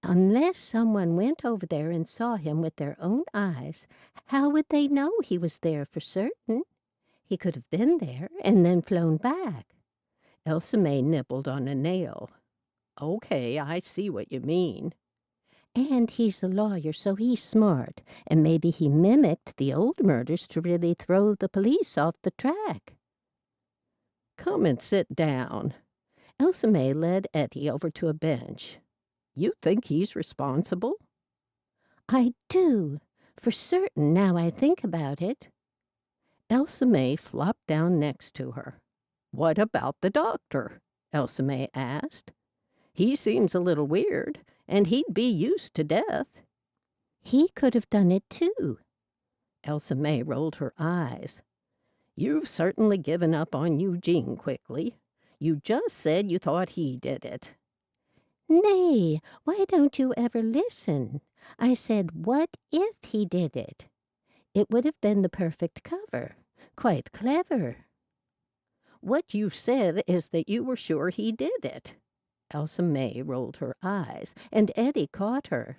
[SPEAKER 3] Unless someone went over there and saw him with their own eyes, how would they know he was there for certain? He could have been there and then flown back."
[SPEAKER 1] Elsa May nibbled on a nail. "Okay, I see what you mean."
[SPEAKER 3] "And he's a lawyer, so he's smart, and maybe he mimicked the old murders to really throw the police off the track."
[SPEAKER 1] "Come and sit down." Elsa May led Ettie over to a bench.
[SPEAKER 2] You think he's responsible?
[SPEAKER 3] I do, for certain now I think about it.
[SPEAKER 2] Elsa May flopped down next to her. What about the doctor? Elsa May asked. He seems a little weird, and he'd be used to death.
[SPEAKER 3] He could have done it too.
[SPEAKER 2] Elsa May rolled her eyes. You've certainly given up on Eugene quickly. You just said you thought he did it.
[SPEAKER 3] Nay, why don't you ever listen? I said, what if he did it? It would have been the perfect cover. Quite clever.
[SPEAKER 2] What you said is that you were sure he did it. Elsa May rolled her eyes, and Edie caught her.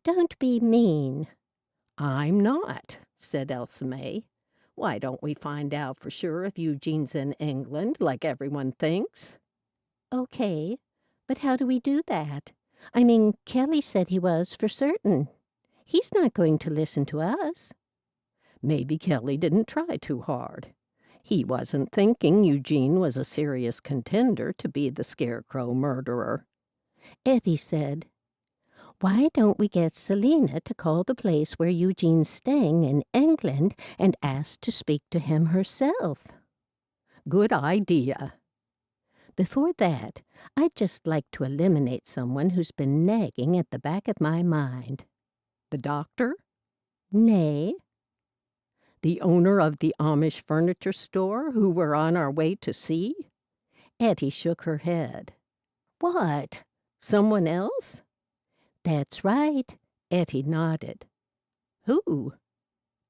[SPEAKER 3] Don't be mean.
[SPEAKER 2] I'm not, said Elsa May. Why don't we find out for sure if Eugene's in England, like everyone thinks?
[SPEAKER 3] Okay, but how do we do that? I mean, Kelly said he was for certain. He's not going to listen to us.
[SPEAKER 2] Maybe Kelly didn't try too hard. He wasn't thinking Eugene was a serious contender to be the Scarecrow Murderer.
[SPEAKER 3] Edie said, why don't we get Selena to call the place where Eugene's staying in England and ask to speak to him herself?
[SPEAKER 2] Good idea.
[SPEAKER 3] Before that, I'd just like to eliminate someone who's been nagging at the back of my mind.
[SPEAKER 2] The doctor?
[SPEAKER 3] Nay.
[SPEAKER 2] The owner of the Amish furniture store who we're on our way to see? Ettie shook her head.
[SPEAKER 3] What?
[SPEAKER 2] Someone else?
[SPEAKER 3] That's right.
[SPEAKER 2] Ettie nodded. Who?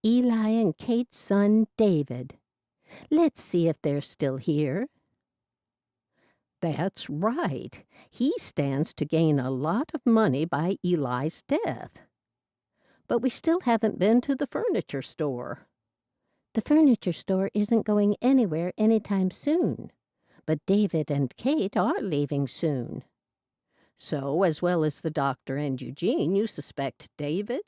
[SPEAKER 3] Eli and Kate's son, David. Let's see if they're still here.
[SPEAKER 2] That's right. He stands to gain a lot of money by Eli's death. But we still haven't been to the furniture store.
[SPEAKER 3] The furniture store isn't going anywhere anytime soon. But David and Kate are leaving soon.
[SPEAKER 2] So, as well as the doctor and Eugene, you suspect David?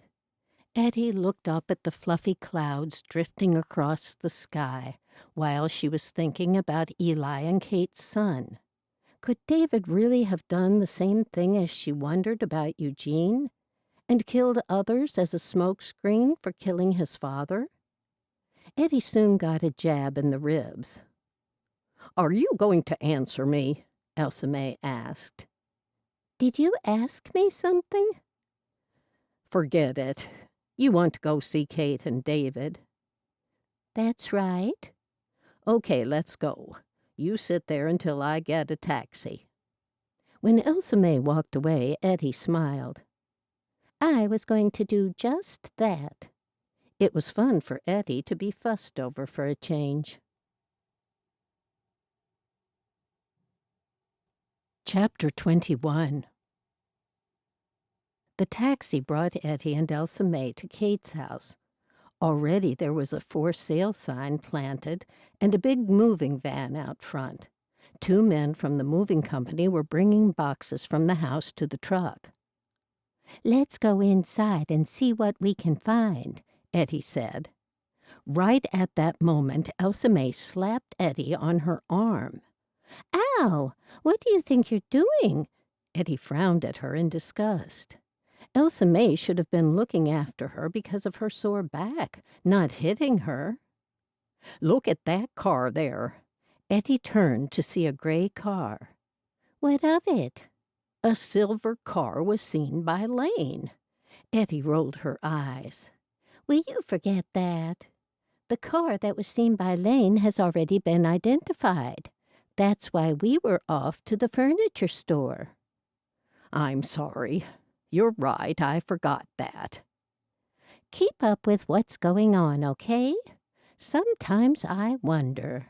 [SPEAKER 3] Edie looked up at the fluffy clouds drifting across the sky while she was thinking about Eli and Kate's son. Could David really have done the same thing as she wondered about Eugene, and killed others as a smokescreen for killing his father? Edie soon got a jab in the ribs.
[SPEAKER 2] Are you going to answer me? Elsa May asked.
[SPEAKER 3] Did you ask me something?
[SPEAKER 2] Forget it. You want to go see Kate and David.
[SPEAKER 3] That's right.
[SPEAKER 2] Okay, let's go. You sit there until I get a taxi.
[SPEAKER 3] When Elsa May walked away, Edie smiled. I was going to do just that.
[SPEAKER 2] It was fun for Edie to be fussed over for a change. Chapter 21. The taxi brought Ettie and Elsa May to Kate's house. Already there was a for sale sign planted and a big moving van out front. 2 men from the moving company were bringing boxes from the house to the truck.
[SPEAKER 3] Let's go inside and see what we can find,
[SPEAKER 2] Ettie said. Right at that moment, Elsa May slapped Ettie on her arm.
[SPEAKER 3] Ow! What do you think you're doing?
[SPEAKER 2] Ettie frowned at her in disgust. Elsa May should have been looking after her because of her sore back, not hitting her. Look at that car there. Ettie turned to see a gray car.
[SPEAKER 3] What of it?
[SPEAKER 2] A silver car was seen by Lane. Ettie rolled her eyes.
[SPEAKER 3] Will you forget that? The car that was seen by Lane has already been identified. That's why we were off to the furniture store.
[SPEAKER 2] I'm sorry. You're right, I forgot that.
[SPEAKER 3] Keep up with what's going on, okay? Sometimes I wonder.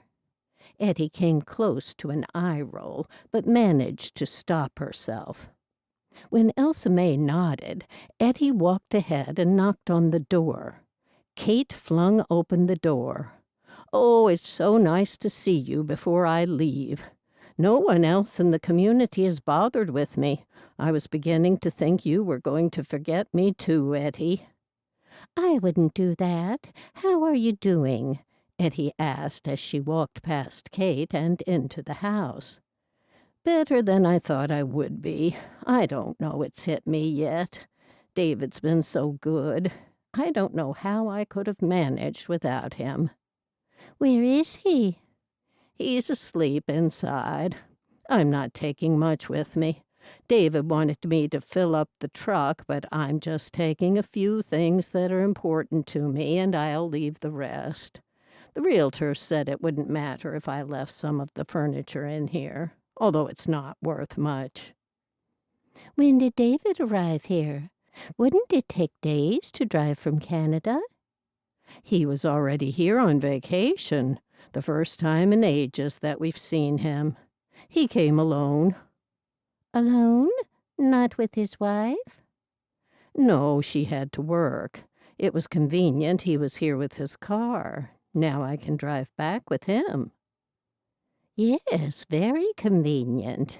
[SPEAKER 2] Ettie came close to an eye roll, but managed to stop herself. When Elsa May nodded, Ettie walked ahead and knocked on the door. Kate flung open the door. Oh, it's so nice to see you before I leave. No one else in the community is bothered with me. I was beginning to think you were going to forget me too, Ettie.
[SPEAKER 3] I wouldn't do that. How are you doing? Ettie asked as she walked past Kate and into the house.
[SPEAKER 2] Better than I thought I would be. I don't know it's hit me yet. David's been so good. I don't know how I could have managed without him.
[SPEAKER 3] Where is he?
[SPEAKER 2] He's asleep inside. I'm not taking much with me. David wanted me to fill up the truck, but I'm just taking a few things that are important to me, and I'll leave the rest. The realtor said it wouldn't matter if I left some of the furniture in here, although it's not worth much.
[SPEAKER 3] When did David arrive here? Wouldn't it take days to drive from Canada?
[SPEAKER 2] He was already here on vacation, the first time in ages that we've seen him. He came alone.
[SPEAKER 3] Alone? Not with his wife?
[SPEAKER 2] No, she had to work. It was convenient he was here with his car. Now I can drive back with him.
[SPEAKER 3] Yes, very convenient,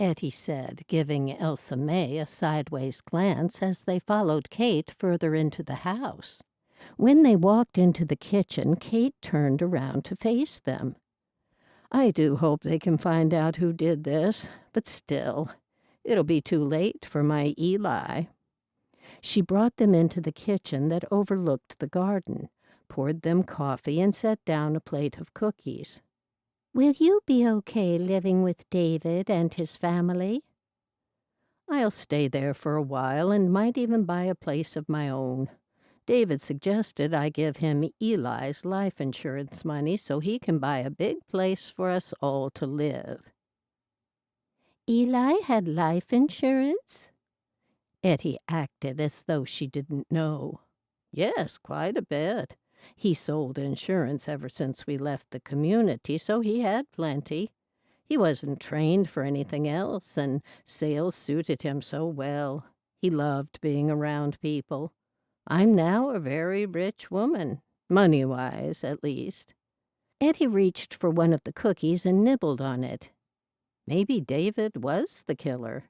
[SPEAKER 1] Ettie said, giving Elsa May a sideways glance as they followed Kate further into the house. When they walked into the kitchen, Kate turned around to face them.
[SPEAKER 2] I do hope they can find out who did this, but still, it'll be too late for my Eli.
[SPEAKER 1] She brought them into the kitchen that overlooked the garden, poured them coffee, and set down a plate of cookies.
[SPEAKER 3] Will you be okay living with David and his family?
[SPEAKER 1] I'll stay there for a while and might even buy a place of my own. David suggested I give him Eli's life insurance money so he can buy a big place for us all to live.
[SPEAKER 3] Eli had life insurance?
[SPEAKER 1] Ettie acted as though she didn't know. Yes, quite a bit. He sold insurance ever since we left the community, so he had plenty. He wasn't trained for anything else, and sales suited him so well. He loved being around people. I'm now a very rich woman, money-wise, at least. Ettie reached for one of the cookies and nibbled on it. Maybe David was the killer.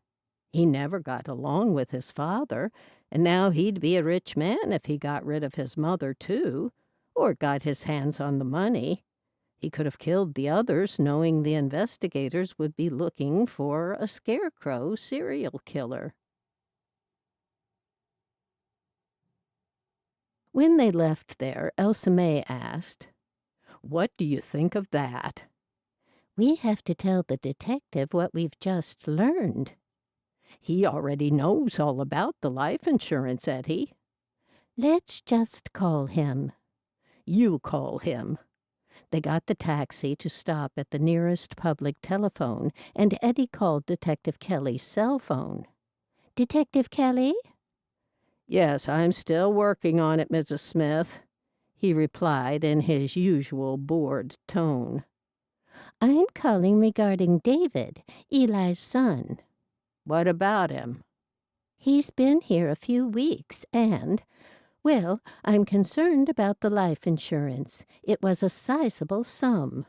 [SPEAKER 1] He never got along with his father, and now he'd be a rich man if he got rid of his mother, too, or got his hands on the money. He could have killed the others, knowing the investigators would be looking for a scarecrow serial killer. When they left there, Elsa May asked, "What do you think of that?"
[SPEAKER 3] We have to tell the detective what we've just learned.
[SPEAKER 1] He already knows all about the life insurance, Ettie.
[SPEAKER 3] Let's just call him.
[SPEAKER 1] You call him. They got the taxi to stop at the nearest public telephone, and Edie called Detective Kelly's cell phone.
[SPEAKER 3] Detective Kelly?
[SPEAKER 1] Yes, I'm still working on it, Mrs. Smith, he replied in his usual bored tone.
[SPEAKER 3] I'm calling regarding David, Eli's son.
[SPEAKER 1] What about him?
[SPEAKER 3] He's been here a few weeks and, well, I'm concerned about the life insurance. It was a sizable sum.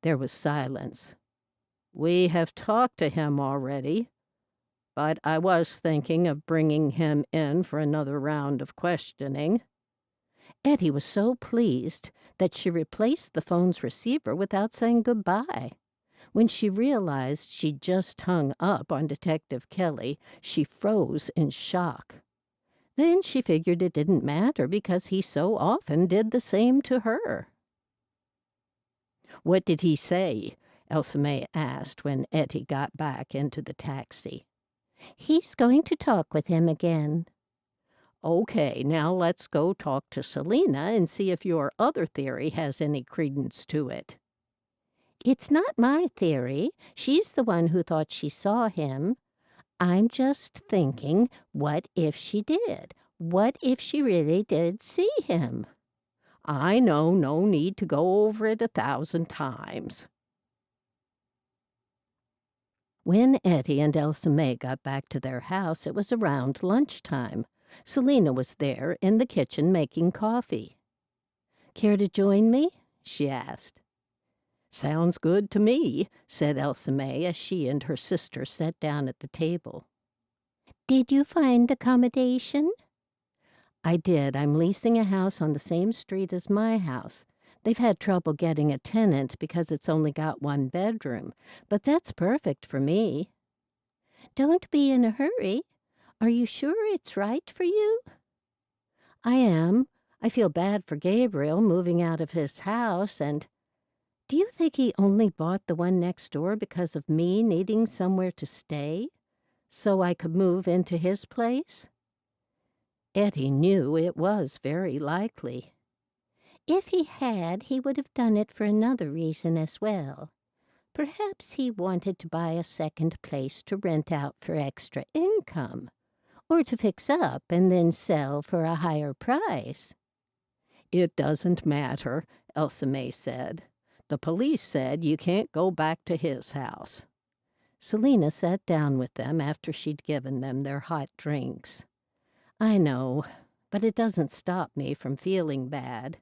[SPEAKER 1] There was silence. We have talked to him already, but I was thinking of bringing him in for another round of questioning. Ettie was so pleased that she replaced the phone's receiver without saying goodbye. When she realized she'd just hung up on Detective Kelly, she froze in shock. Then she figured it didn't matter because he so often did the same to her. "What did he say?" Elsa May asked when Ettie got back into the taxi.
[SPEAKER 3] He's going to talk with him again.
[SPEAKER 1] Okay, now let's go talk to Selena and see if your other theory has any credence to it.
[SPEAKER 3] It's not my theory. She's the one who thought she saw him. I'm just thinking, what if she did? What if she really did see him?
[SPEAKER 1] I know, no need to go over it 1,000 times. When Ettie and Elsa May got back to their house, it was around lunchtime. Selena was there in the kitchen making coffee. "Care to join me?" she asked. "Sounds good to me," said Elsa May as she and her sister sat down at the table.
[SPEAKER 3] Did you find accommodation?
[SPEAKER 1] I did. I'm leasing a house on the same street as my house. They've had trouble getting a tenant because it's only got one bedroom, but that's perfect for me.
[SPEAKER 3] Don't be in a hurry. Are you sure it's right for you?
[SPEAKER 1] I am. I feel bad for Gabriel moving out of his house, and do you think he only bought the one next door because of me needing somewhere to stay, so I could move into his place? Ettie knew it was very likely.
[SPEAKER 3] If he had, he would have done it for another reason as well. Perhaps he wanted to buy a second place to rent out for extra income, or to fix up and then sell for a higher price.
[SPEAKER 1] It doesn't matter, Elsa May said. The police said you can't go back to his house. Selena sat down with them after she'd given them their hot drinks. I know, but it doesn't stop me from feeling bad.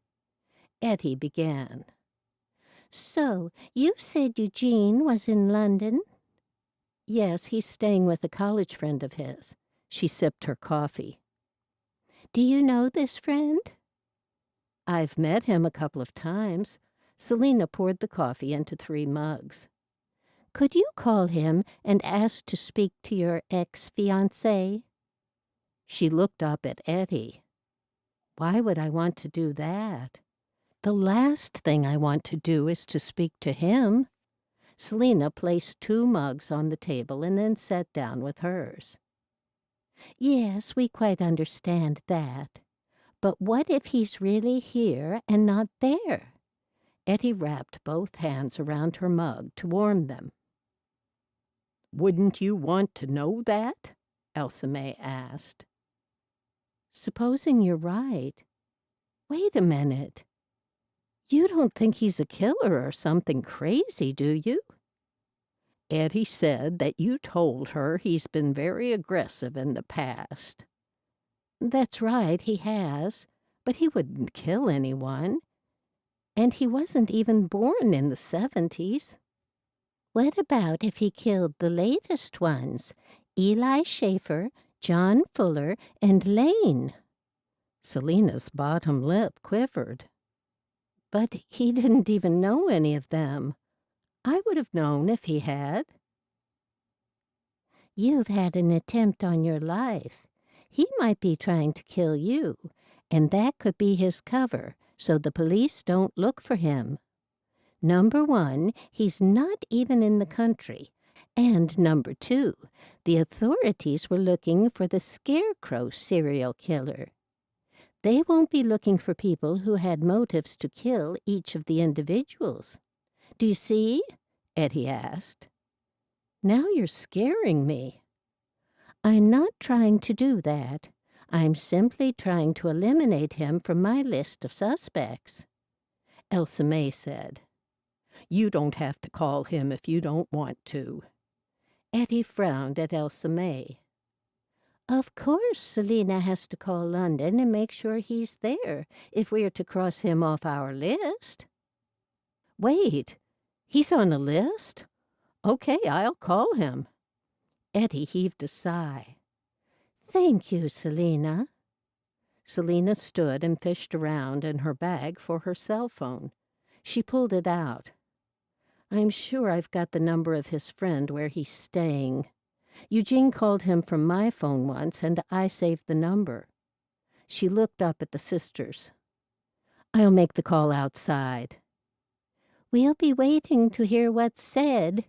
[SPEAKER 1] Ettie began.
[SPEAKER 3] So, you said Eugene was in London?
[SPEAKER 1] Yes, he's staying with a college friend of his. She sipped her coffee.
[SPEAKER 3] Do you know this friend?
[SPEAKER 1] I've met him a couple of times. Selena poured the coffee into 3 mugs.
[SPEAKER 3] Could you call him and ask to speak to your ex-fiancé?
[SPEAKER 1] She looked up at Edie. Why would I want to do that? The last thing I want to do is to speak to him. Selena placed 2 mugs on the table and then sat down with hers.
[SPEAKER 3] Yes, we quite understand that. But what if he's really here and not there?
[SPEAKER 1] Ettie wrapped both hands around her mug to warm them. Wouldn't you want to know that? Elsa May asked. Supposing you're right. Wait a minute. You don't think he's a killer or something crazy, do you? Ettie said that you told her he's been very aggressive in the past. That's right, he has, but he wouldn't kill anyone. And he wasn't even born in the 70s.
[SPEAKER 3] What about if he killed the latest ones, Eli Schaefer, John Fuller, and Lane?
[SPEAKER 1] Selena's bottom lip quivered. But he didn't even know any of them. I would have known if he had.
[SPEAKER 3] You've had an attempt on your life. He might be trying to kill you, and that could be his cover, so the police don't look for him. Number 1, he's not even in the country. And number 2, the authorities were looking for the Scarecrow serial killer. They won't be looking for people who had motives to kill each of the individuals. Do you see? Ettie asked. Now you're scaring me. I'm not trying to do that. I'm simply trying to eliminate him from my list of suspects.
[SPEAKER 1] Elsa May said. You don't have to call him if you don't want to. Ettie frowned at Elsa May.
[SPEAKER 3] Of course Selena has to call London and make sure he's there if we're to cross him off our list.
[SPEAKER 1] Wait, he's on a list? Okay, I'll call him. Ettie heaved a sigh.
[SPEAKER 3] Thank you, Selena.
[SPEAKER 1] Selena stood and fished around in her bag for her cell phone. She pulled it out. I'm sure I've got the number of his friend where he's staying. Eugene called him from my phone once, and I saved the number. She looked up at the sisters. I'll make the call outside.
[SPEAKER 3] We'll be waiting to hear what's said.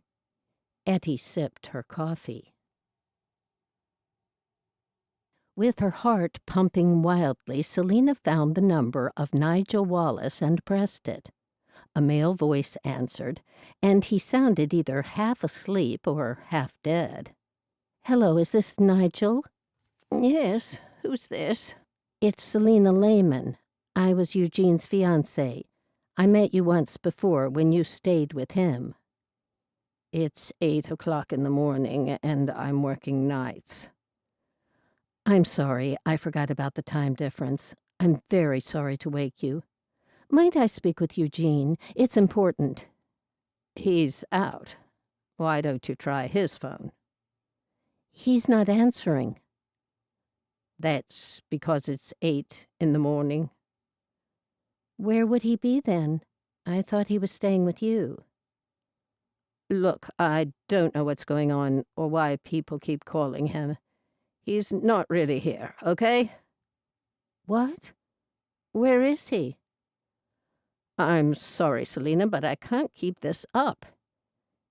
[SPEAKER 1] Ettie sipped her coffee. With her heart pumping wildly, Selena found the number of Nigel Wallace and pressed it. A male voice answered, and he sounded either half asleep or half dead. Hello, is this Nigel?
[SPEAKER 2] Yes, who's this?
[SPEAKER 1] It's Selena Lehman. I was Eugene's fiancée. I met you once before when you stayed with him. It's 8 o'clock in the morning, and I'm working nights. I'm sorry, I forgot about the time difference. I'm very sorry to wake you. Might I speak with Eugene? It's important. He's out. Why don't you try his phone? He's not answering. That's because it's 8 in the morning.
[SPEAKER 3] Where would he be then? I thought he was staying with you.
[SPEAKER 2] Look, I don't know what's going on or why people keep calling him. He's not really here, okay?
[SPEAKER 3] What? Where is he?
[SPEAKER 2] I'm sorry, Selena, but I can't keep this up.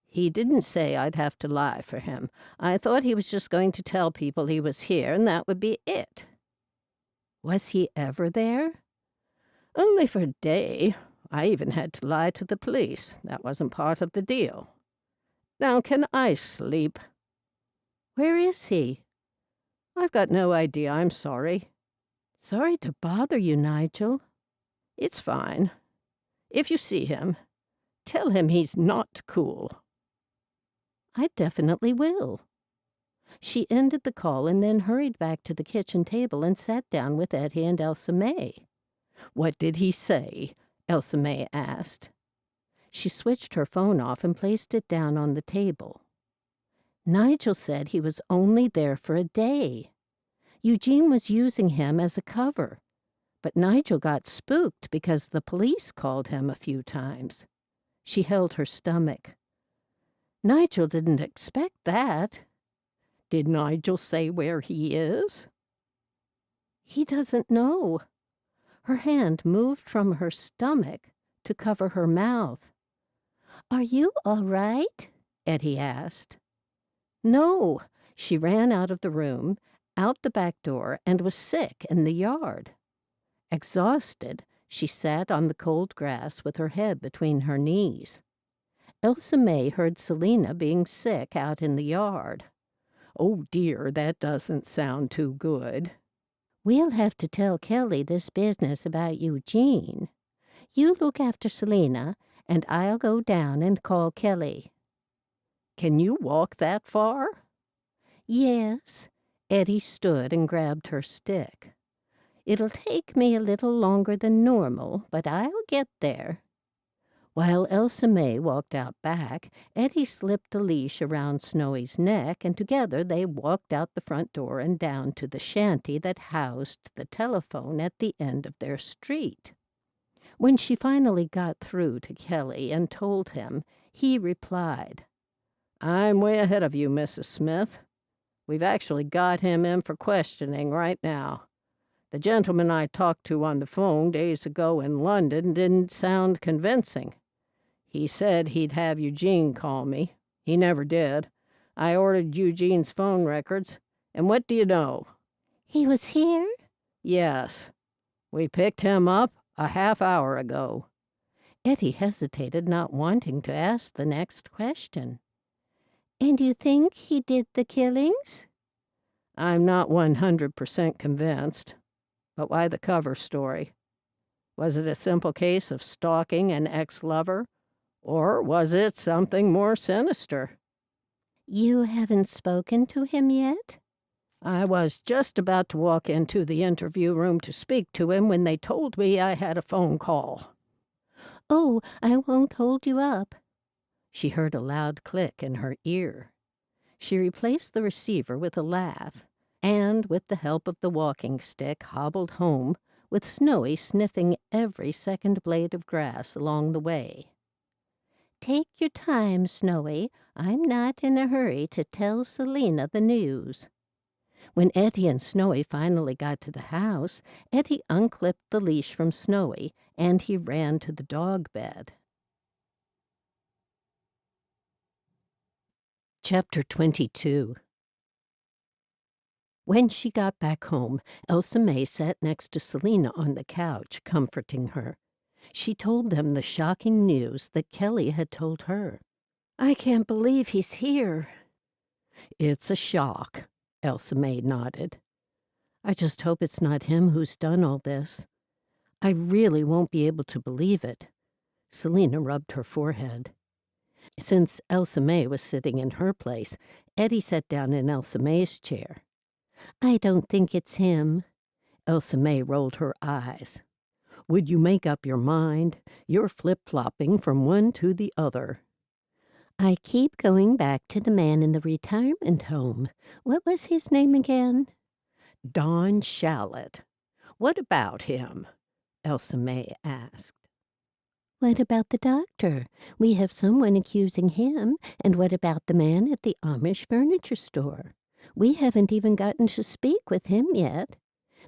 [SPEAKER 2] He didn't say I'd have to lie for him. I thought he was just going to tell people he was here, and that would be it.
[SPEAKER 3] Was he ever there?
[SPEAKER 2] Only for a day. I even had to lie to the police. That wasn't part of the deal. Now, can I sleep?
[SPEAKER 3] Where is he?
[SPEAKER 2] I've got no idea. I'm sorry.
[SPEAKER 3] Sorry to bother you, Nigel.
[SPEAKER 2] It's fine. If you see him, tell him he's not cool.
[SPEAKER 3] I definitely will. She ended the call and then hurried back to the kitchen table and sat down with Ettie and Elsa May.
[SPEAKER 2] What did he say? Elsa May asked.
[SPEAKER 3] She switched her phone off and placed it down on the table. Nigel said he was only there for a day. Eugene was using him as a cover, but Nigel got spooked because the police called him a few times. She held her stomach. Nigel didn't expect that.
[SPEAKER 2] Did Nigel say where he is?
[SPEAKER 3] He doesn't know. Her hand moved from her stomach to cover her mouth. Are you all right? Ettie asked. No. She ran out of the room, out the back door, and was sick in the yard. Exhausted, she sat on the cold grass with her head between her knees. Elsa May heard Selena being sick out in the yard.
[SPEAKER 2] Oh dear, that doesn't sound too good.
[SPEAKER 3] We'll have to tell Kelly this business about Eugene. You look after Selena, and I'll go down and call Kelly.
[SPEAKER 2] Can you walk that far?
[SPEAKER 3] Yes. Edie stood and grabbed her stick. It'll take me a little longer than normal, but I'll get there. While Elsa May walked out back, Edie slipped a leash around Snowy's neck, and together they walked out the front door and down to the shanty that housed the telephone at the end of their street. When she finally got through to Kelly and told him, he replied,
[SPEAKER 2] I'm way ahead of you, Mrs. Smith. We've actually got him in for questioning right now. The gentleman I talked to on the phone days ago in London didn't sound convincing. He said he'd have Eugene call me. He never did. I ordered Eugene's phone records, and what do you know?
[SPEAKER 3] He was here?
[SPEAKER 2] Yes. We picked him up a half hour ago.
[SPEAKER 3] Ettie hesitated, not wanting to ask the next question. And you think he did the killings?
[SPEAKER 2] I'm not 100% convinced. But why the cover story? Was it a simple case of stalking an ex-lover? Or was it something more sinister?
[SPEAKER 3] You haven't spoken to him yet?
[SPEAKER 2] I was just about to walk into the interview room to speak to him when they told me I had a phone call.
[SPEAKER 3] Oh, I won't hold you up. She heard a loud click in her ear. She replaced the receiver with a laugh, and with the help of the walking stick hobbled home, with Snowy sniffing every second blade of grass along the way. Take your time, Snowy. I'm not in a hurry to tell Selena the news. When Ettie and Snowy finally got to the house, Ettie unclipped the leash from Snowy, and he ran to the dog bed. Chapter 22. When she got back home, Elsa May sat next to Selena on the couch, comforting her. She told them the shocking news that Kelly had told her. I can't believe he's here.
[SPEAKER 2] It's a shock, Elsa May nodded.
[SPEAKER 3] I just hope it's not him who's done all this. I really won't be able to believe it. Selena rubbed her forehead. Since Elsa May was sitting in her place, Edie sat down in Elsa May's chair. I don't think it's him. Elsa May rolled her eyes.
[SPEAKER 2] Would you make up your mind? You're flip-flopping from one to the other.
[SPEAKER 3] I keep going back to the man in the retirement home. What was his name again?
[SPEAKER 2] Don Shallot. What about him? Elsa May asked.
[SPEAKER 3] What about the doctor? We have someone accusing him. And what about the man at the Amish furniture store? We haven't even gotten to speak with him yet.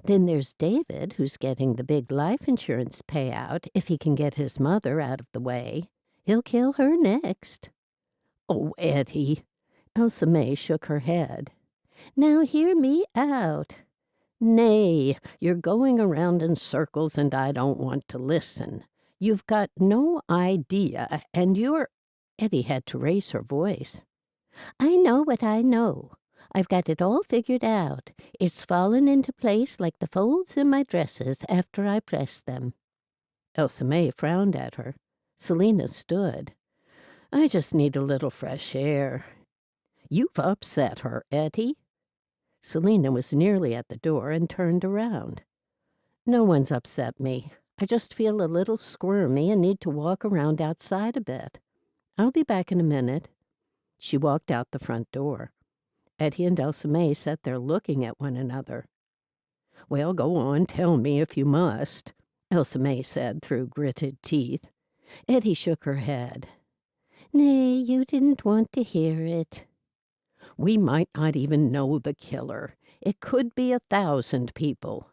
[SPEAKER 3] Then there's David, who's getting the big life insurance payout if he can get his mother out of the way. He'll kill her next.
[SPEAKER 2] Oh, Edie.
[SPEAKER 3] Elsa May shook her head. Now hear me out.
[SPEAKER 2] Nay, you're going around in circles and I don't want to listen. You've got no idea, and you're—
[SPEAKER 3] Edie had to raise her voice. I know what I know. I've got it all figured out. It's fallen into place like the folds in my dresses after I pressed them.
[SPEAKER 2] Elsa May frowned at her. Selena stood. I just need a little fresh air. You've upset her, Ettie. Selena was nearly at the door and turned around. No one's upset me. I just feel a little squirmy and need to walk around outside a bit. I'll be back in a minute. She walked out the front door. Edie and Elsa May sat there looking at one another. Well, go on, tell me if you must, Elsa May said through gritted teeth. Edie shook her head.
[SPEAKER 3] Nay, you didn't want to hear it.
[SPEAKER 2] We might not even know the killer. It could be 1,000 people.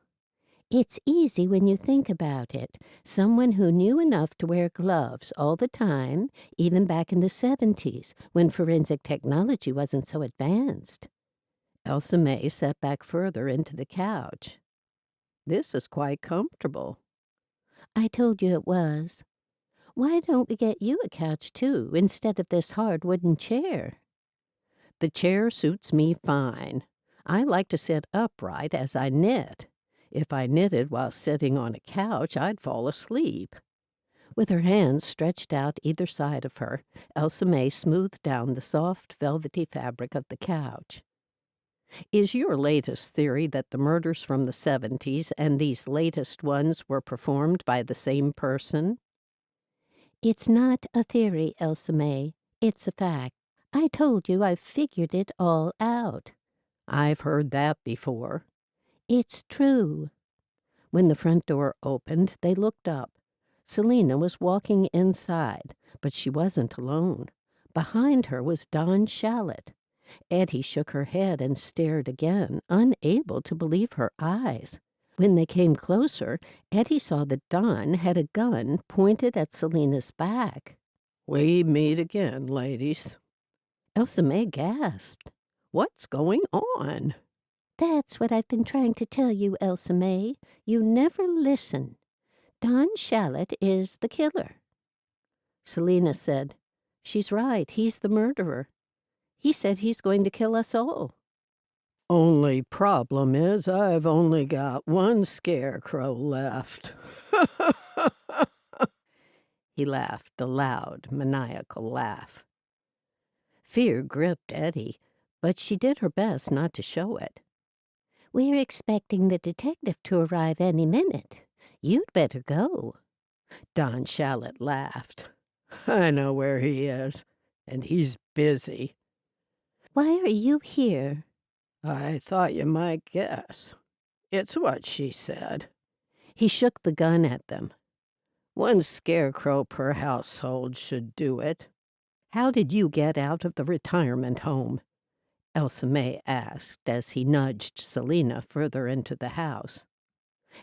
[SPEAKER 3] It's easy when you think about it. Someone who knew enough to wear gloves all the time, even back in the 70s, when forensic technology wasn't so advanced.
[SPEAKER 2] Elsa May sat back further into the couch. This is quite comfortable.
[SPEAKER 3] I told you it was. Why don't we get you a couch, too, instead of this hard wooden chair?
[SPEAKER 2] The chair suits me fine. I like to sit upright as I knit. If I knitted while sitting on a couch, I'd fall asleep. With her hands stretched out either side of her, Elsa May smoothed down the soft, velvety fabric of the couch. Is your latest theory that the murders from the 70s and these latest ones were performed by the same person?
[SPEAKER 3] It's not a theory, Elsa May. It's a fact. I told you I've figured it all out.
[SPEAKER 2] I've heard that before.
[SPEAKER 3] It's true.
[SPEAKER 2] When the front door opened, they looked up. Selena was walking inside, but she wasn't alone. Behind her was Don Shallot. Edie shook her head and stared again, unable to believe her eyes. When they came closer, Edie saw that Don had a gun pointed at Selena's back. We meet again, ladies. Elsa May gasped. What's going on?
[SPEAKER 3] That's what I've been trying to tell you, Elsa May. You never listen. Don Shallot is the killer.
[SPEAKER 2] Selena said, She's right, he's the murderer. He said he's going to kill us all. Only problem is I've only got one scarecrow left. He laughed a loud, maniacal laugh. Fear gripped Edie, but she did her best not to show it.
[SPEAKER 3] We're expecting the detective to arrive any minute. You'd better go.
[SPEAKER 2] Don Shallot laughed. I know where he is, and he's busy.
[SPEAKER 3] Why are you here?
[SPEAKER 2] I thought you might guess. It's what she said. He shook the gun at them. One scarecrow per household should do it. How did you get out of the retirement home? Elsa May asked as he nudged Selena further into the house.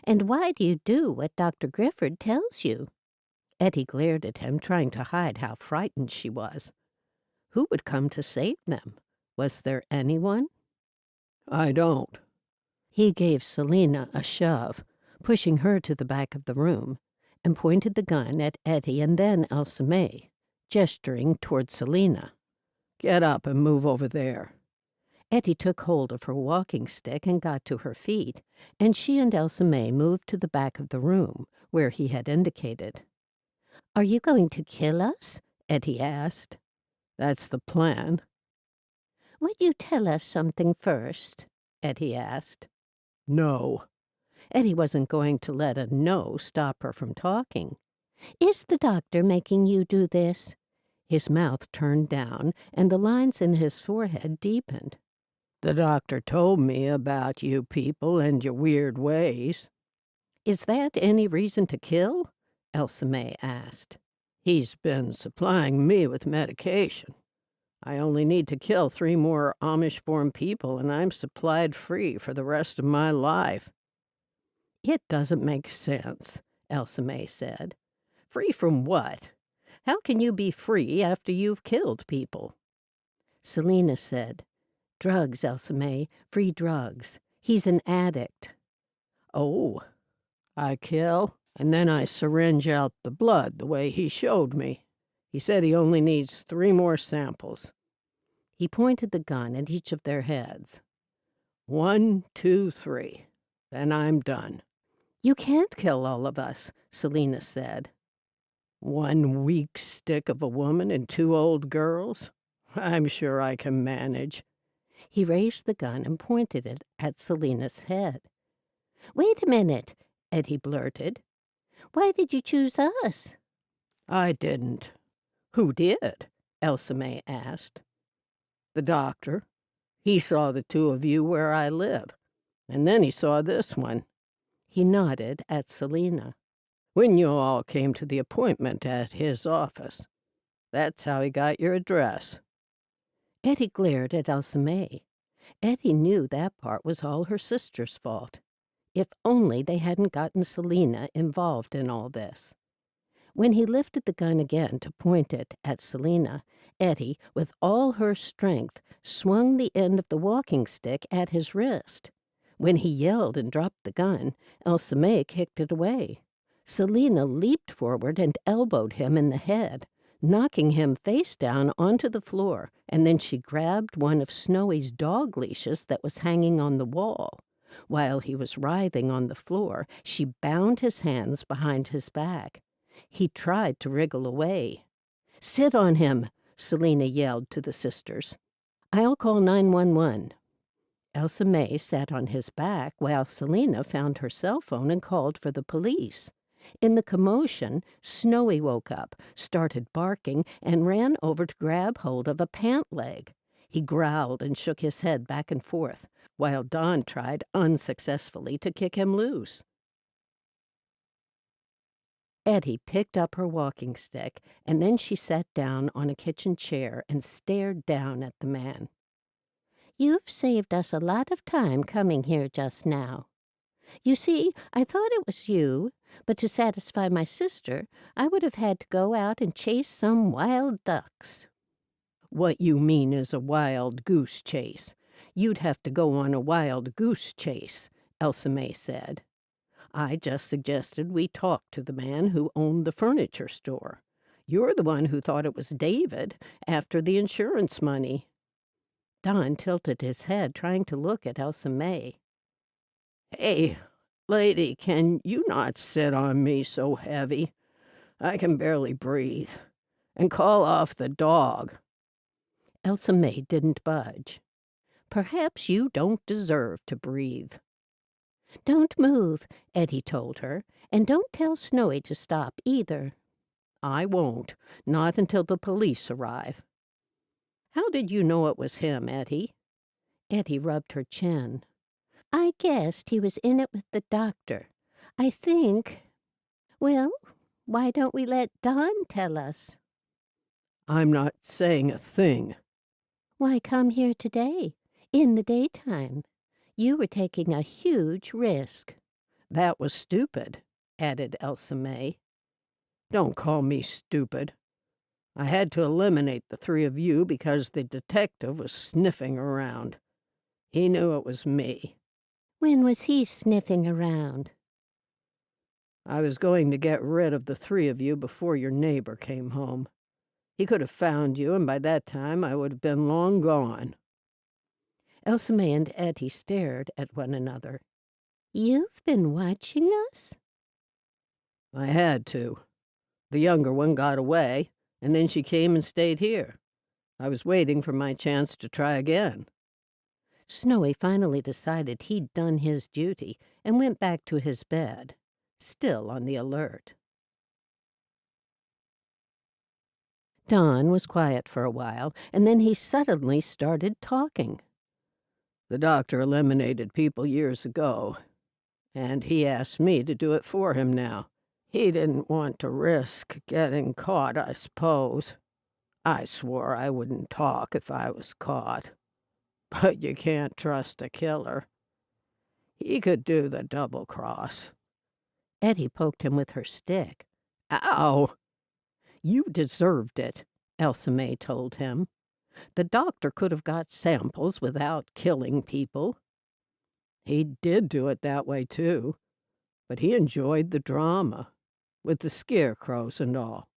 [SPEAKER 3] And why do you do what Dr. Grifford tells you?
[SPEAKER 2] Edie glared at him, trying to hide how frightened she was. Who would come to save them? Was there anyone? I don't. He gave Selena a shove, pushing her to the back of the room, and pointed the gun at Edie and then Elsa May, gesturing toward Selena. Get up and move over there. Edie took hold of her walking stick and got to her feet, and she and Elsa May moved to the back of the room, where he had indicated.
[SPEAKER 3] Are you going to kill us?
[SPEAKER 2] Edie asked. That's the plan.
[SPEAKER 3] Would you tell us something first?
[SPEAKER 2] Edie asked. No. Edie wasn't going to let a no stop her from talking.
[SPEAKER 3] Is the doctor making you do this?
[SPEAKER 2] His mouth turned down, and the lines in his forehead deepened. The doctor told me about you people and your weird ways. Is that any reason to kill? Elsa May asked. He's been supplying me with medication. I only need to kill 3 more Amish-born people, and I'm supplied free for the rest of my life. It doesn't make sense, Elsa May said. Free from what? How can you be free after you've killed people?
[SPEAKER 3] Selena said, Drugs, Elsa May, free drugs. He's an addict.
[SPEAKER 2] Oh, I kill, and then I syringe out the blood the way he showed me. He said he only needs 3 more samples. He pointed the gun at each of their heads. 1, 2, 3. Then I'm done. You can't kill all of us, Selena said. 1 weak stick of a woman and 2 old girls? I'm sure I can manage. He raised the gun and pointed it at Selena's head.
[SPEAKER 3] Wait a minute, Edie blurted. Why did you choose us?
[SPEAKER 2] I didn't. Who did? Elsa May asked. The doctor. He saw the 2 of you where I live, and then he saw this one. He nodded at Selena. When you all came to the appointment at his office. That's how he got your address. Edie glared at Elsa May. Edie knew that part was all her sister's fault. If only they hadn't gotten Selena involved in all this. When he lifted the gun again to point it at Selena, Edie, with all her strength, swung the end of the walking stick at his wrist. When he yelled and dropped the gun, Elsa May kicked it away. Selena leaped forward and elbowed him in the head, knocking him face down onto the floor, and then she grabbed one of Snowy's dog leashes that was hanging on the wall. While he was writhing on the floor, she bound his hands behind his back. He tried to wriggle away. Sit on him, Selena yelled to the sisters. I'll call 911. Elsa May sat on his back while Selena found her cell phone and called for the police. In the commotion, Snowy woke up, started barking, and ran over to grab hold of a pant leg. He growled and shook his head back and forth, while Don tried unsuccessfully to kick him loose. Edie picked up her walking stick, and then she sat down on a kitchen chair and stared down at the man.
[SPEAKER 3] You've saved us a lot of time coming here just now. You see, I thought it was you, but to satisfy my sister, I would have had to go out and chase some wild ducks.
[SPEAKER 2] What you mean is a wild goose chase. You'd have to go on a wild goose chase, Elsa May said. I just suggested we talk to the man who owned the furniture store. You're the one who thought it was David after the insurance money. Don tilted his head, trying to look at Elsa May. Hey, lady, can you not sit on me so heavy? I can barely breathe. And call off the dog. Elsa May didn't budge. Perhaps you don't deserve to breathe.
[SPEAKER 3] Don't move, Edie told her, and don't tell Snowy to stop either.
[SPEAKER 2] I won't, not until the police arrive. How did you know it was him, Edie? Edie rubbed her chin.
[SPEAKER 3] I guessed he was in it with the doctor. I think... Well, why don't we let Don tell us?
[SPEAKER 2] I'm not saying a thing.
[SPEAKER 3] Why come here today, in the daytime? You were taking a huge risk.
[SPEAKER 2] That was stupid, added Elsa May. Don't call me stupid. I had to eliminate the 3 of you because the detective was sniffing around. He knew it was me.
[SPEAKER 3] When was he sniffing around?
[SPEAKER 2] I was going to get rid of the 3 of you before your neighbor came home. He could have found you, and by that time I would have been long gone. Elsa May and Edie stared at one another.
[SPEAKER 3] You've been watching us?
[SPEAKER 2] I had to. The younger one got away, and then she came and stayed here. I was waiting for my chance to try again. Snowy finally decided he'd done his duty and went back to his bed, still on the alert. Don was quiet for a while, and then he suddenly started talking. The doctor eliminated people years ago, and he asked me to do it for him now. He didn't want to risk getting caught, I suppose. I swore I wouldn't talk if I was caught. But you can't trust a killer. He could do the double-cross."
[SPEAKER 1] Edie poked him with her stick.
[SPEAKER 2] "Ow!"
[SPEAKER 1] "You deserved it," Elsa May told him. "The doctor could have got samples without killing people."
[SPEAKER 2] He did do it that way, too. But he enjoyed the drama, with the scarecrows and all.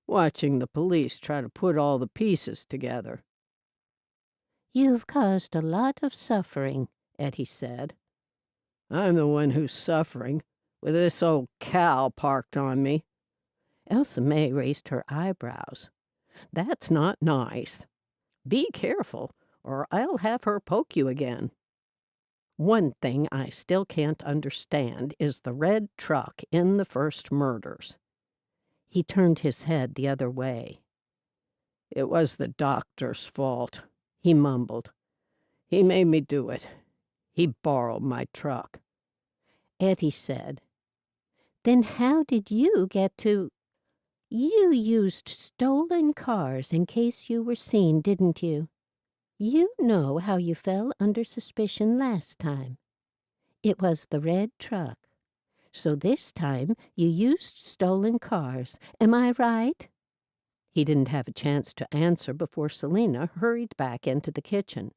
[SPEAKER 2] Watching the police try to put all the pieces together.
[SPEAKER 3] "You've caused a lot of suffering," Ettie said.
[SPEAKER 2] I'm the one who's suffering, with this old cow parked on me.
[SPEAKER 1] Elsa May raised her eyebrows. "That's not nice. Be careful, or I'll have her poke you again. One thing I still can't understand is the red truck in the first murders." He turned his head the other way.
[SPEAKER 2] "It was the doctor's fault," he mumbled. "He made me do it. He borrowed my truck."
[SPEAKER 3] Ettie said, "Then how did you get to—" "You used stolen cars in case you were seen, didn't you? You know how you fell under suspicion last time. It was the red truck. So this time you used stolen cars. Am I right?"
[SPEAKER 1] He didn't have a chance to answer before Selena hurried back into the kitchen.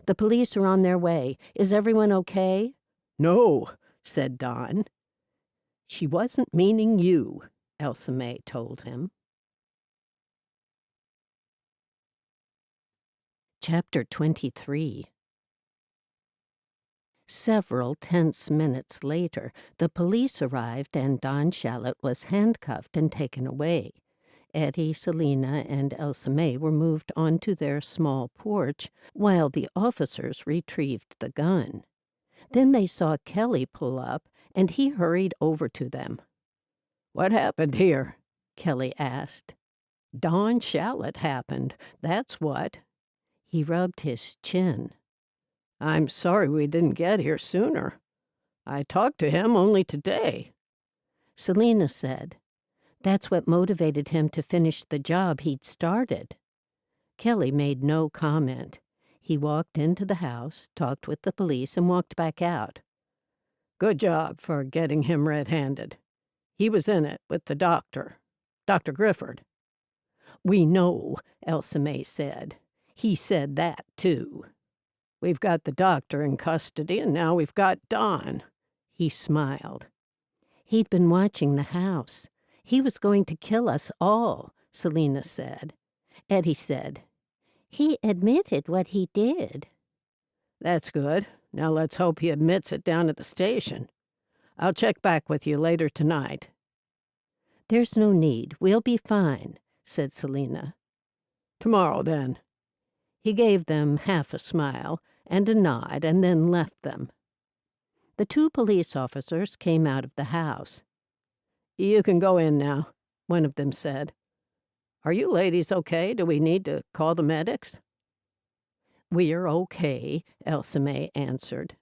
[SPEAKER 1] "The police are on their way. Is everyone okay?"
[SPEAKER 2] "No,"
[SPEAKER 1] said Don. "She wasn't meaning you," Elsa May told him. Chapter 23. Several tense minutes later, the police arrived and Don Shallot was handcuffed and taken away. Edie, Selena, and Elsa May were moved onto their small porch while the officers retrieved the gun. Then they saw Kelly pull up, and he hurried over to them.
[SPEAKER 2] "What happened here?"
[SPEAKER 1] Kelly asked. "Don Shallot happened, that's what." He rubbed his chin.
[SPEAKER 2] "I'm sorry we didn't get here sooner. I talked to him only today."
[SPEAKER 1] Selena said, "That's what motivated him to finish the job he'd started." Kelly made no comment. He walked into the house, talked with the police, and walked back out.
[SPEAKER 2] "Good job for getting him red-handed. He was in it with the doctor, Dr. Grifford."
[SPEAKER 1] "We know," Elsa May said. "He said that, too."
[SPEAKER 2] "We've got the doctor in custody, and now we've got Don."
[SPEAKER 1] He smiled. "He'd been watching the house. He was going to kill us all," Selena said. Edie said, "He admitted what he did."
[SPEAKER 2] "That's good. Now let's hope he admits it down at the station. I'll check back with you later tonight."
[SPEAKER 1] "There's no need. We'll be fine," said Selena.
[SPEAKER 2] "Tomorrow, then."
[SPEAKER 1] He gave them half a smile and a nod and then left them. The two police officers came out of the house.
[SPEAKER 2] "You can go in now," one of them said. "Are you ladies okay? Do we need to call the medics?"
[SPEAKER 1] "We're okay," Elsa May answered.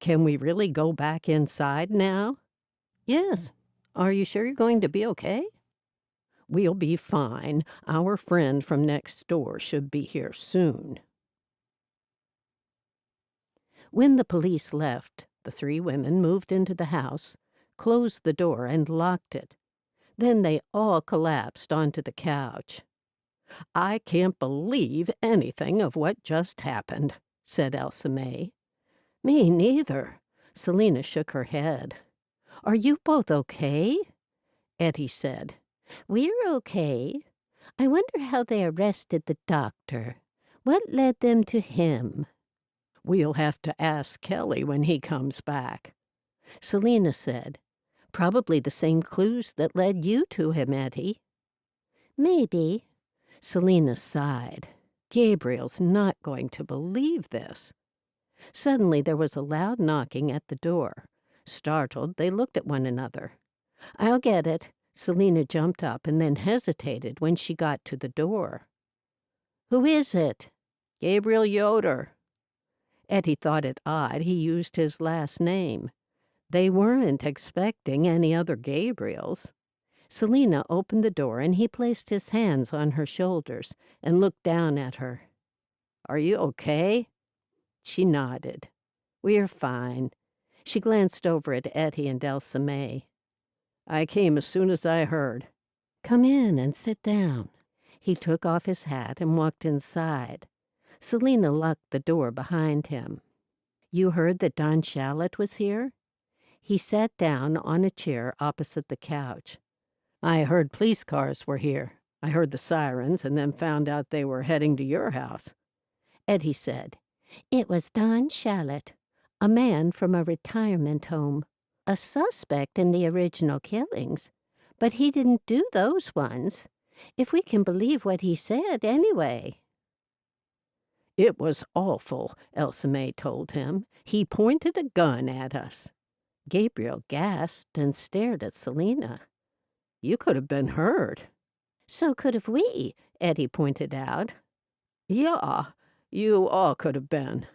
[SPEAKER 1] "Can we really go back inside now?"
[SPEAKER 2] "Yes. Are you sure you're going to be okay?"
[SPEAKER 1] "We'll be fine. Our friend from next door should be here soon." When the police left, the three women moved into the house, closed the door, and locked it. Then they all collapsed onto the couch. "I can't believe anything of what just happened," said Elsa May. "Me neither." Selena shook her head. "Are you both okay?" Ettie said, "We're okay. I wonder how they arrested the doctor. What led them to him?" "We'll have to ask Kelly when he comes back." Selena said, "Probably the same clues that led you to him, Ettie." "Maybe." Selena sighed. Gabriel's not going to believe this. Suddenly there was a loud knocking at the door. Startled, they looked at one another. "I'll get it." Selena jumped up and then hesitated when she got to the door. "Who is it?"
[SPEAKER 2] "Gabriel Yoder."
[SPEAKER 1] Ettie thought it odd he used his last name.
[SPEAKER 2] They weren't expecting any other Gabriels. Selena opened the door and he placed his hands on her shoulders and looked down at her. "Are you okay?" She nodded. "We're fine." She glanced over at Ettie and Elsa May. "I came as soon as I heard." "Come in and sit down." He took off his hat and walked inside. Selena locked the door behind him. "You heard that Don Shallot was here?" He sat down on a chair opposite the couch. "I heard police cars were here. I heard the sirens and then found out they were heading to your house." Edie said, "It was Don Shallot, a man from a retirement home, a suspect in the original killings. But he didn't do those ones, if we can believe what he said anyway." "It was awful," Elsa May told him. "He pointed a gun at us." Gabriel gasped and stared at Selena. "You could have been hurt."
[SPEAKER 3] "So could have we,"
[SPEAKER 2] Edie pointed out. "Yeah, you all could have been."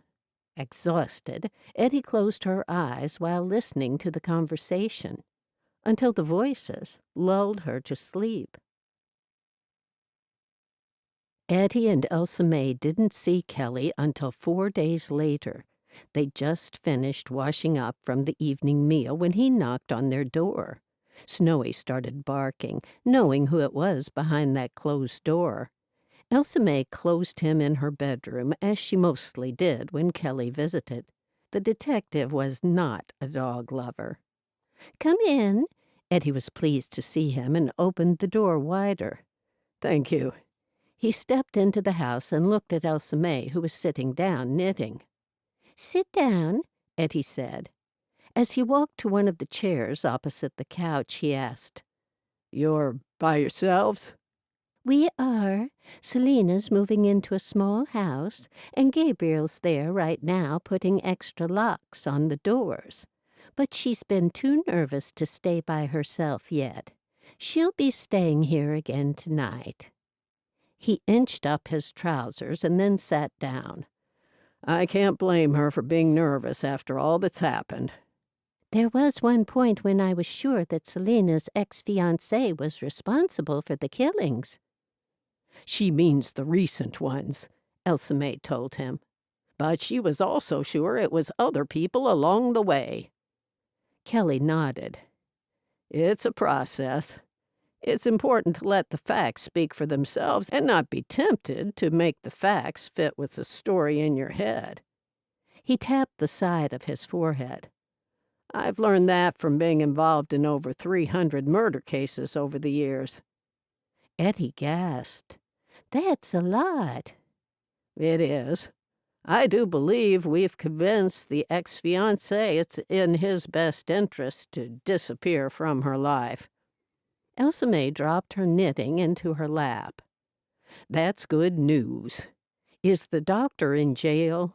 [SPEAKER 2] Exhausted, Edie closed her eyes while listening to the conversation, until the voices lulled her to sleep. Ettie and Elsa May didn't see Kelly until 4 days later. They'd just finished washing up from the evening meal when he knocked on their door. Snowy started barking, knowing who it was behind that closed door. Elsa May closed him in her bedroom, as she mostly did when Kelly visited. The detective was not a dog lover.
[SPEAKER 3] "Come in."
[SPEAKER 2] Edie was pleased to see him and opened the door wider. "Thank you." He stepped into the house and looked at Elsa May, who was sitting down knitting.
[SPEAKER 3] "Sit down,"
[SPEAKER 2] Edie said. As he walked to one of the chairs opposite the couch, he asked, "You're by yourselves?"
[SPEAKER 3] "We are. Selena's moving into a small house, and Gabriel's there right now putting extra locks on the doors. But she's been too nervous to stay by herself yet. She'll be staying here again tonight." He inched up his trousers and then sat down. "I can't blame her for being nervous after all that's happened." "There was one point when I was sure that Selena's ex-fiancé was responsible for the killings."
[SPEAKER 2] "She means the recent ones," Elsa May told him. "But she was also sure it was other people along the way." Kelly nodded. "It's a process. It's important to let the facts speak for themselves and not be tempted to make the facts fit with the story in your head." He tapped the side of his forehead. "I've learned that from being involved in over 300 murder cases over the years." Ettie gasped.
[SPEAKER 3] "That's a lot."
[SPEAKER 2] "It is. I do believe we've convinced the ex-fiancé it's in his best interest to disappear from her life." Elsa May dropped her knitting into her lap. "That's good news. Is the doctor in jail?"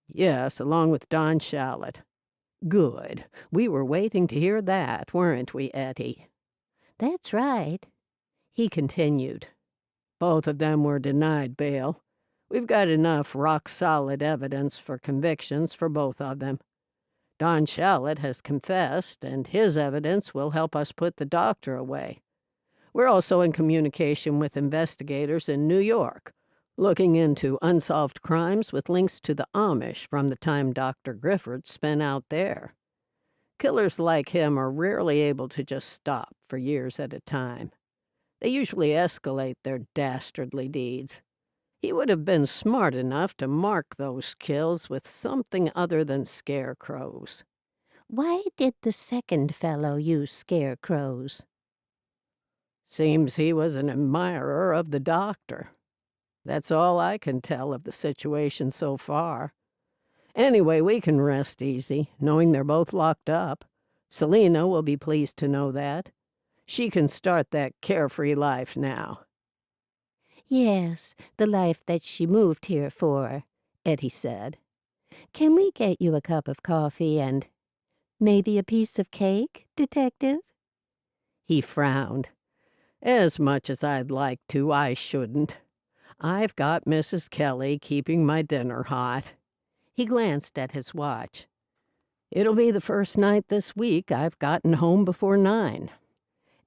[SPEAKER 2] "Yes, along with Don Shallot." "Good. We were waiting to hear that, weren't we, Ettie?"
[SPEAKER 3] "That's right."
[SPEAKER 2] He continued. "Both of them were denied bail. We've got enough rock-solid evidence for convictions for both of them. Don Shallot has confessed, and his evidence will help us put the doctor away. We're also in communication with investigators in New York, looking into unsolved crimes with links to the Amish from the time Dr. Grifford spent out there. Killers like him are rarely able to just stop for years at a time. They usually escalate their dastardly deeds. He would have been smart enough to mark those kills with something other than scarecrows."
[SPEAKER 3] "Why did the second fellow use scarecrows?"
[SPEAKER 2] "Seems he was an admirer of the doctor. That's all I can tell of the situation so far. Anyway, we can rest easy, knowing they're both locked up. Selena will be pleased to know that. She can start that carefree life now."
[SPEAKER 3] "Yes, the life that she moved here for," Ettie said. "Can we get you a cup of coffee and maybe a piece of cake, Detective?"
[SPEAKER 2] He frowned. "As much as I'd like to, I shouldn't. I've got Mrs. Kelly keeping my dinner hot." He glanced at his watch. It'll be the first night this week I've gotten home before 9.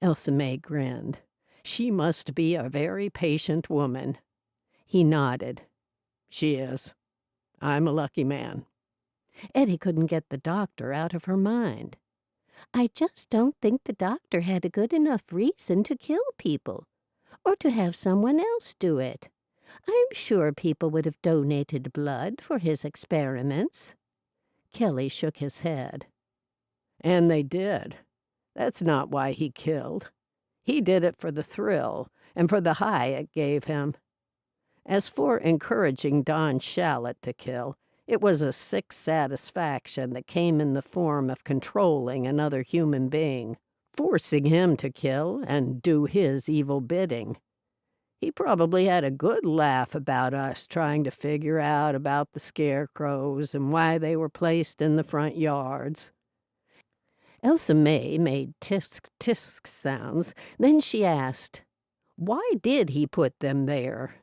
[SPEAKER 2] Elsa May grinned. She must be a very patient woman. He nodded. She is. I'm a lucky man.
[SPEAKER 1] Edie couldn't get the doctor out of her mind.
[SPEAKER 3] I just don't think the doctor had a good enough reason to kill people, or to have someone else do it. I'm sure people would have donated blood for his experiments.
[SPEAKER 1] Kelly shook his head.
[SPEAKER 2] And they did. That's not why he killed. He did it for the thrill and for the high it gave him. As for encouraging Don Shallot to kill, it was a sick satisfaction that came in the form of controlling another human being, forcing him to kill and do his evil bidding. He probably had a good laugh about us trying to figure out about the scarecrows and why they were placed in the front yards.
[SPEAKER 1] Elsa May made tisk-tisk sounds. Then she asked, "Why did he put them there?"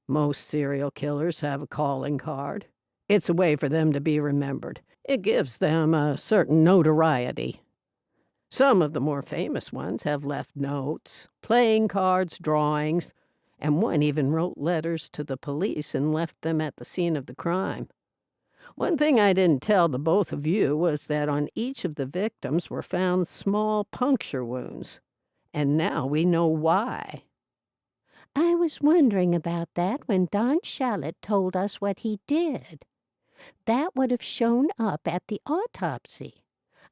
[SPEAKER 2] Most serial killers have a calling card. It's a way for them to be remembered. It gives them a certain notoriety. Some of the more famous ones have left notes, playing cards, drawings, and one even wrote letters to the police and left them at the scene of the crime. One thing I didn't tell the both of you was that on each of the victims were found small puncture wounds, and now we know why.
[SPEAKER 3] I was wondering about that when Don Shallot told us what he did. That would have shown up at the autopsy.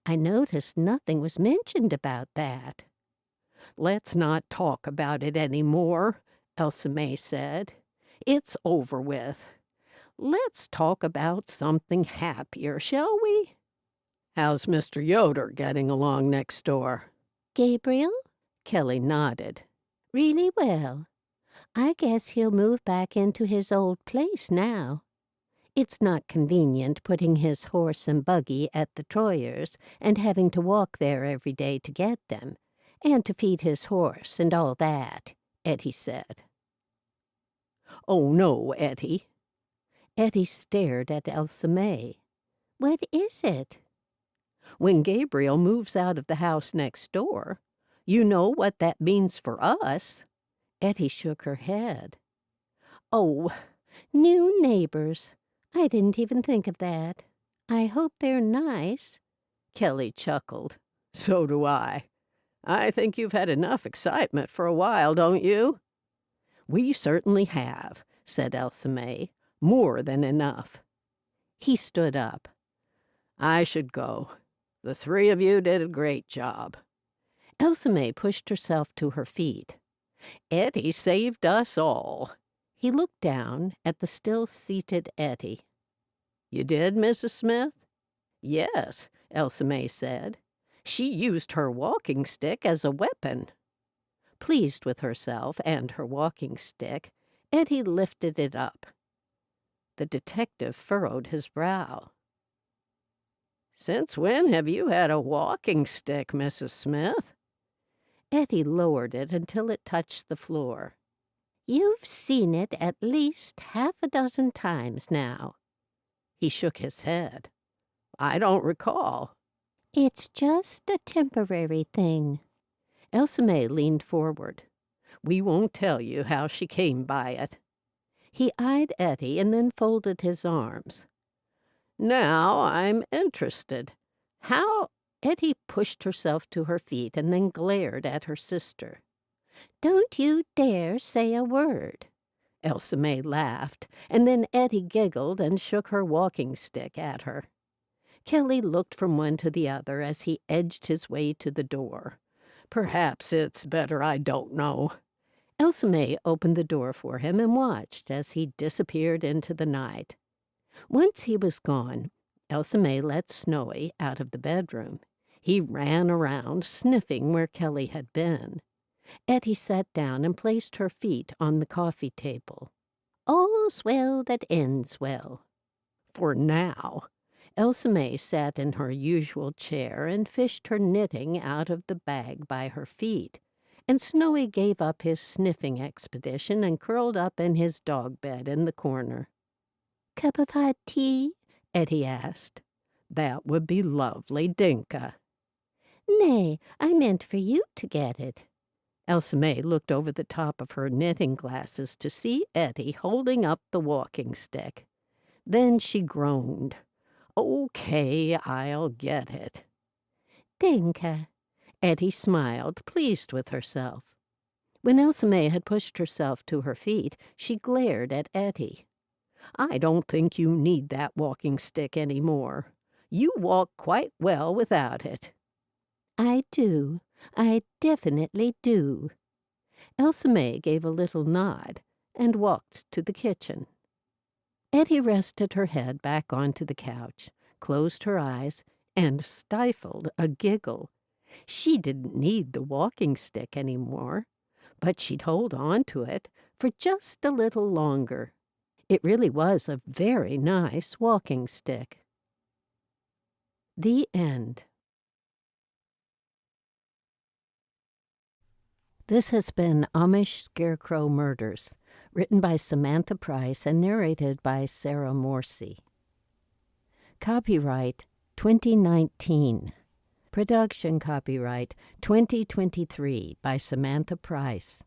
[SPEAKER 3] I noticed nothing was mentioned about that.
[SPEAKER 2] "Let's not talk about it any more," Elsa May said. "It's over with. Let's talk about something happier, shall we? How's Mr. Yoder getting along next door?"
[SPEAKER 3] Gabriel?
[SPEAKER 1] Kelly nodded.
[SPEAKER 3] Really well. I guess he'll move back into his old place now. It's not convenient putting his horse and buggy at the Troyers and having to walk there every day to get them, and to feed his horse and all that, Edie said.
[SPEAKER 2] "Oh, no, Ettie."
[SPEAKER 1] Edie stared at Elsa May.
[SPEAKER 3] What is it?
[SPEAKER 1] "When Gabriel moves out of the house next door, you know what that means for us." Edie shook her head.
[SPEAKER 3] Oh, new neighbors. I didn't even think of that. I hope they're nice.
[SPEAKER 1] Kelly chuckled.
[SPEAKER 2] "So do I. I think you've had enough excitement for a while, don't you?"
[SPEAKER 1] "We certainly have," said Elsa May. "More than enough." He stood up.
[SPEAKER 2] "I should go. The three of you did a great job."
[SPEAKER 1] Elsa May pushed herself to her feet.
[SPEAKER 2] "Ettie saved us all."
[SPEAKER 1] He looked down at the still-seated Edie.
[SPEAKER 2] "You did, Mrs. Smith?"
[SPEAKER 1] "Yes," Elsa May said. "She used her walking stick as a weapon." Pleased with herself and her walking stick, Edie lifted it up. The detective furrowed his brow.
[SPEAKER 2] "Since when have you had a walking stick, Mrs. Smith?"
[SPEAKER 1] Edie lowered it until it touched the floor.
[SPEAKER 3] You've seen it at least half a dozen times now.
[SPEAKER 1] He shook his head.
[SPEAKER 2] "I don't recall."
[SPEAKER 3] It's just a temporary thing.
[SPEAKER 1] Elsa May leaned forward. "We won't tell you how she came by it." He eyed Edie and then folded his arms.
[SPEAKER 2] "Now I'm interested. How—"
[SPEAKER 1] Edie pushed herself to her feet and then glared at her sister.
[SPEAKER 3] Don't you dare say a word.
[SPEAKER 1] Elsa May laughed, and then Edie giggled and shook her walking stick at her. Kelly looked from one to the other as he edged his way to the door.
[SPEAKER 2] "Perhaps it's better I don't know."
[SPEAKER 1] Elsa May opened the door for him and watched as he disappeared into the night. Once he was gone, Elsa May let Snowy out of the bedroom. He ran around, sniffing where Kelly had been. Ettie sat down and placed her feet on the coffee table.
[SPEAKER 3] All's well that ends well.
[SPEAKER 1] For now. Elsa May sat in her usual chair and fished her knitting out of the bag by her feet, and Snowy gave up his sniffing expedition and curled up in his dog bed in the corner.
[SPEAKER 3] Cup of hot tea?
[SPEAKER 1] Edie asked.
[SPEAKER 2] That would be lovely, Dinka."
[SPEAKER 3] "Nay, I meant for you to get it."
[SPEAKER 2] Elsa May looked over the top of her knitting glasses to see Ettie holding up the walking stick. Then she groaned. "Okay, I'll get it."
[SPEAKER 3] "Dinka."
[SPEAKER 2] Ettie smiled, pleased with herself. When Elsa May had pushed herself to her feet, she glared at Ettie. "I don't think you need that walking stick any more. You walk quite well without it."
[SPEAKER 3] "I do. I definitely do."
[SPEAKER 2] Elsa May gave a little nod and walked to the kitchen. Ettie rested her head back onto the couch, closed her eyes, and stifled a giggle. She didn't need the walking stick anymore, but she'd hold on to it for just a little longer. It really was a very nice walking stick. The end. This has been Amish Scarecrow Murders, written by Samantha Price and narrated by Sarah Morsi. Copyright 2019. Production copyright 2023 by Samantha Price.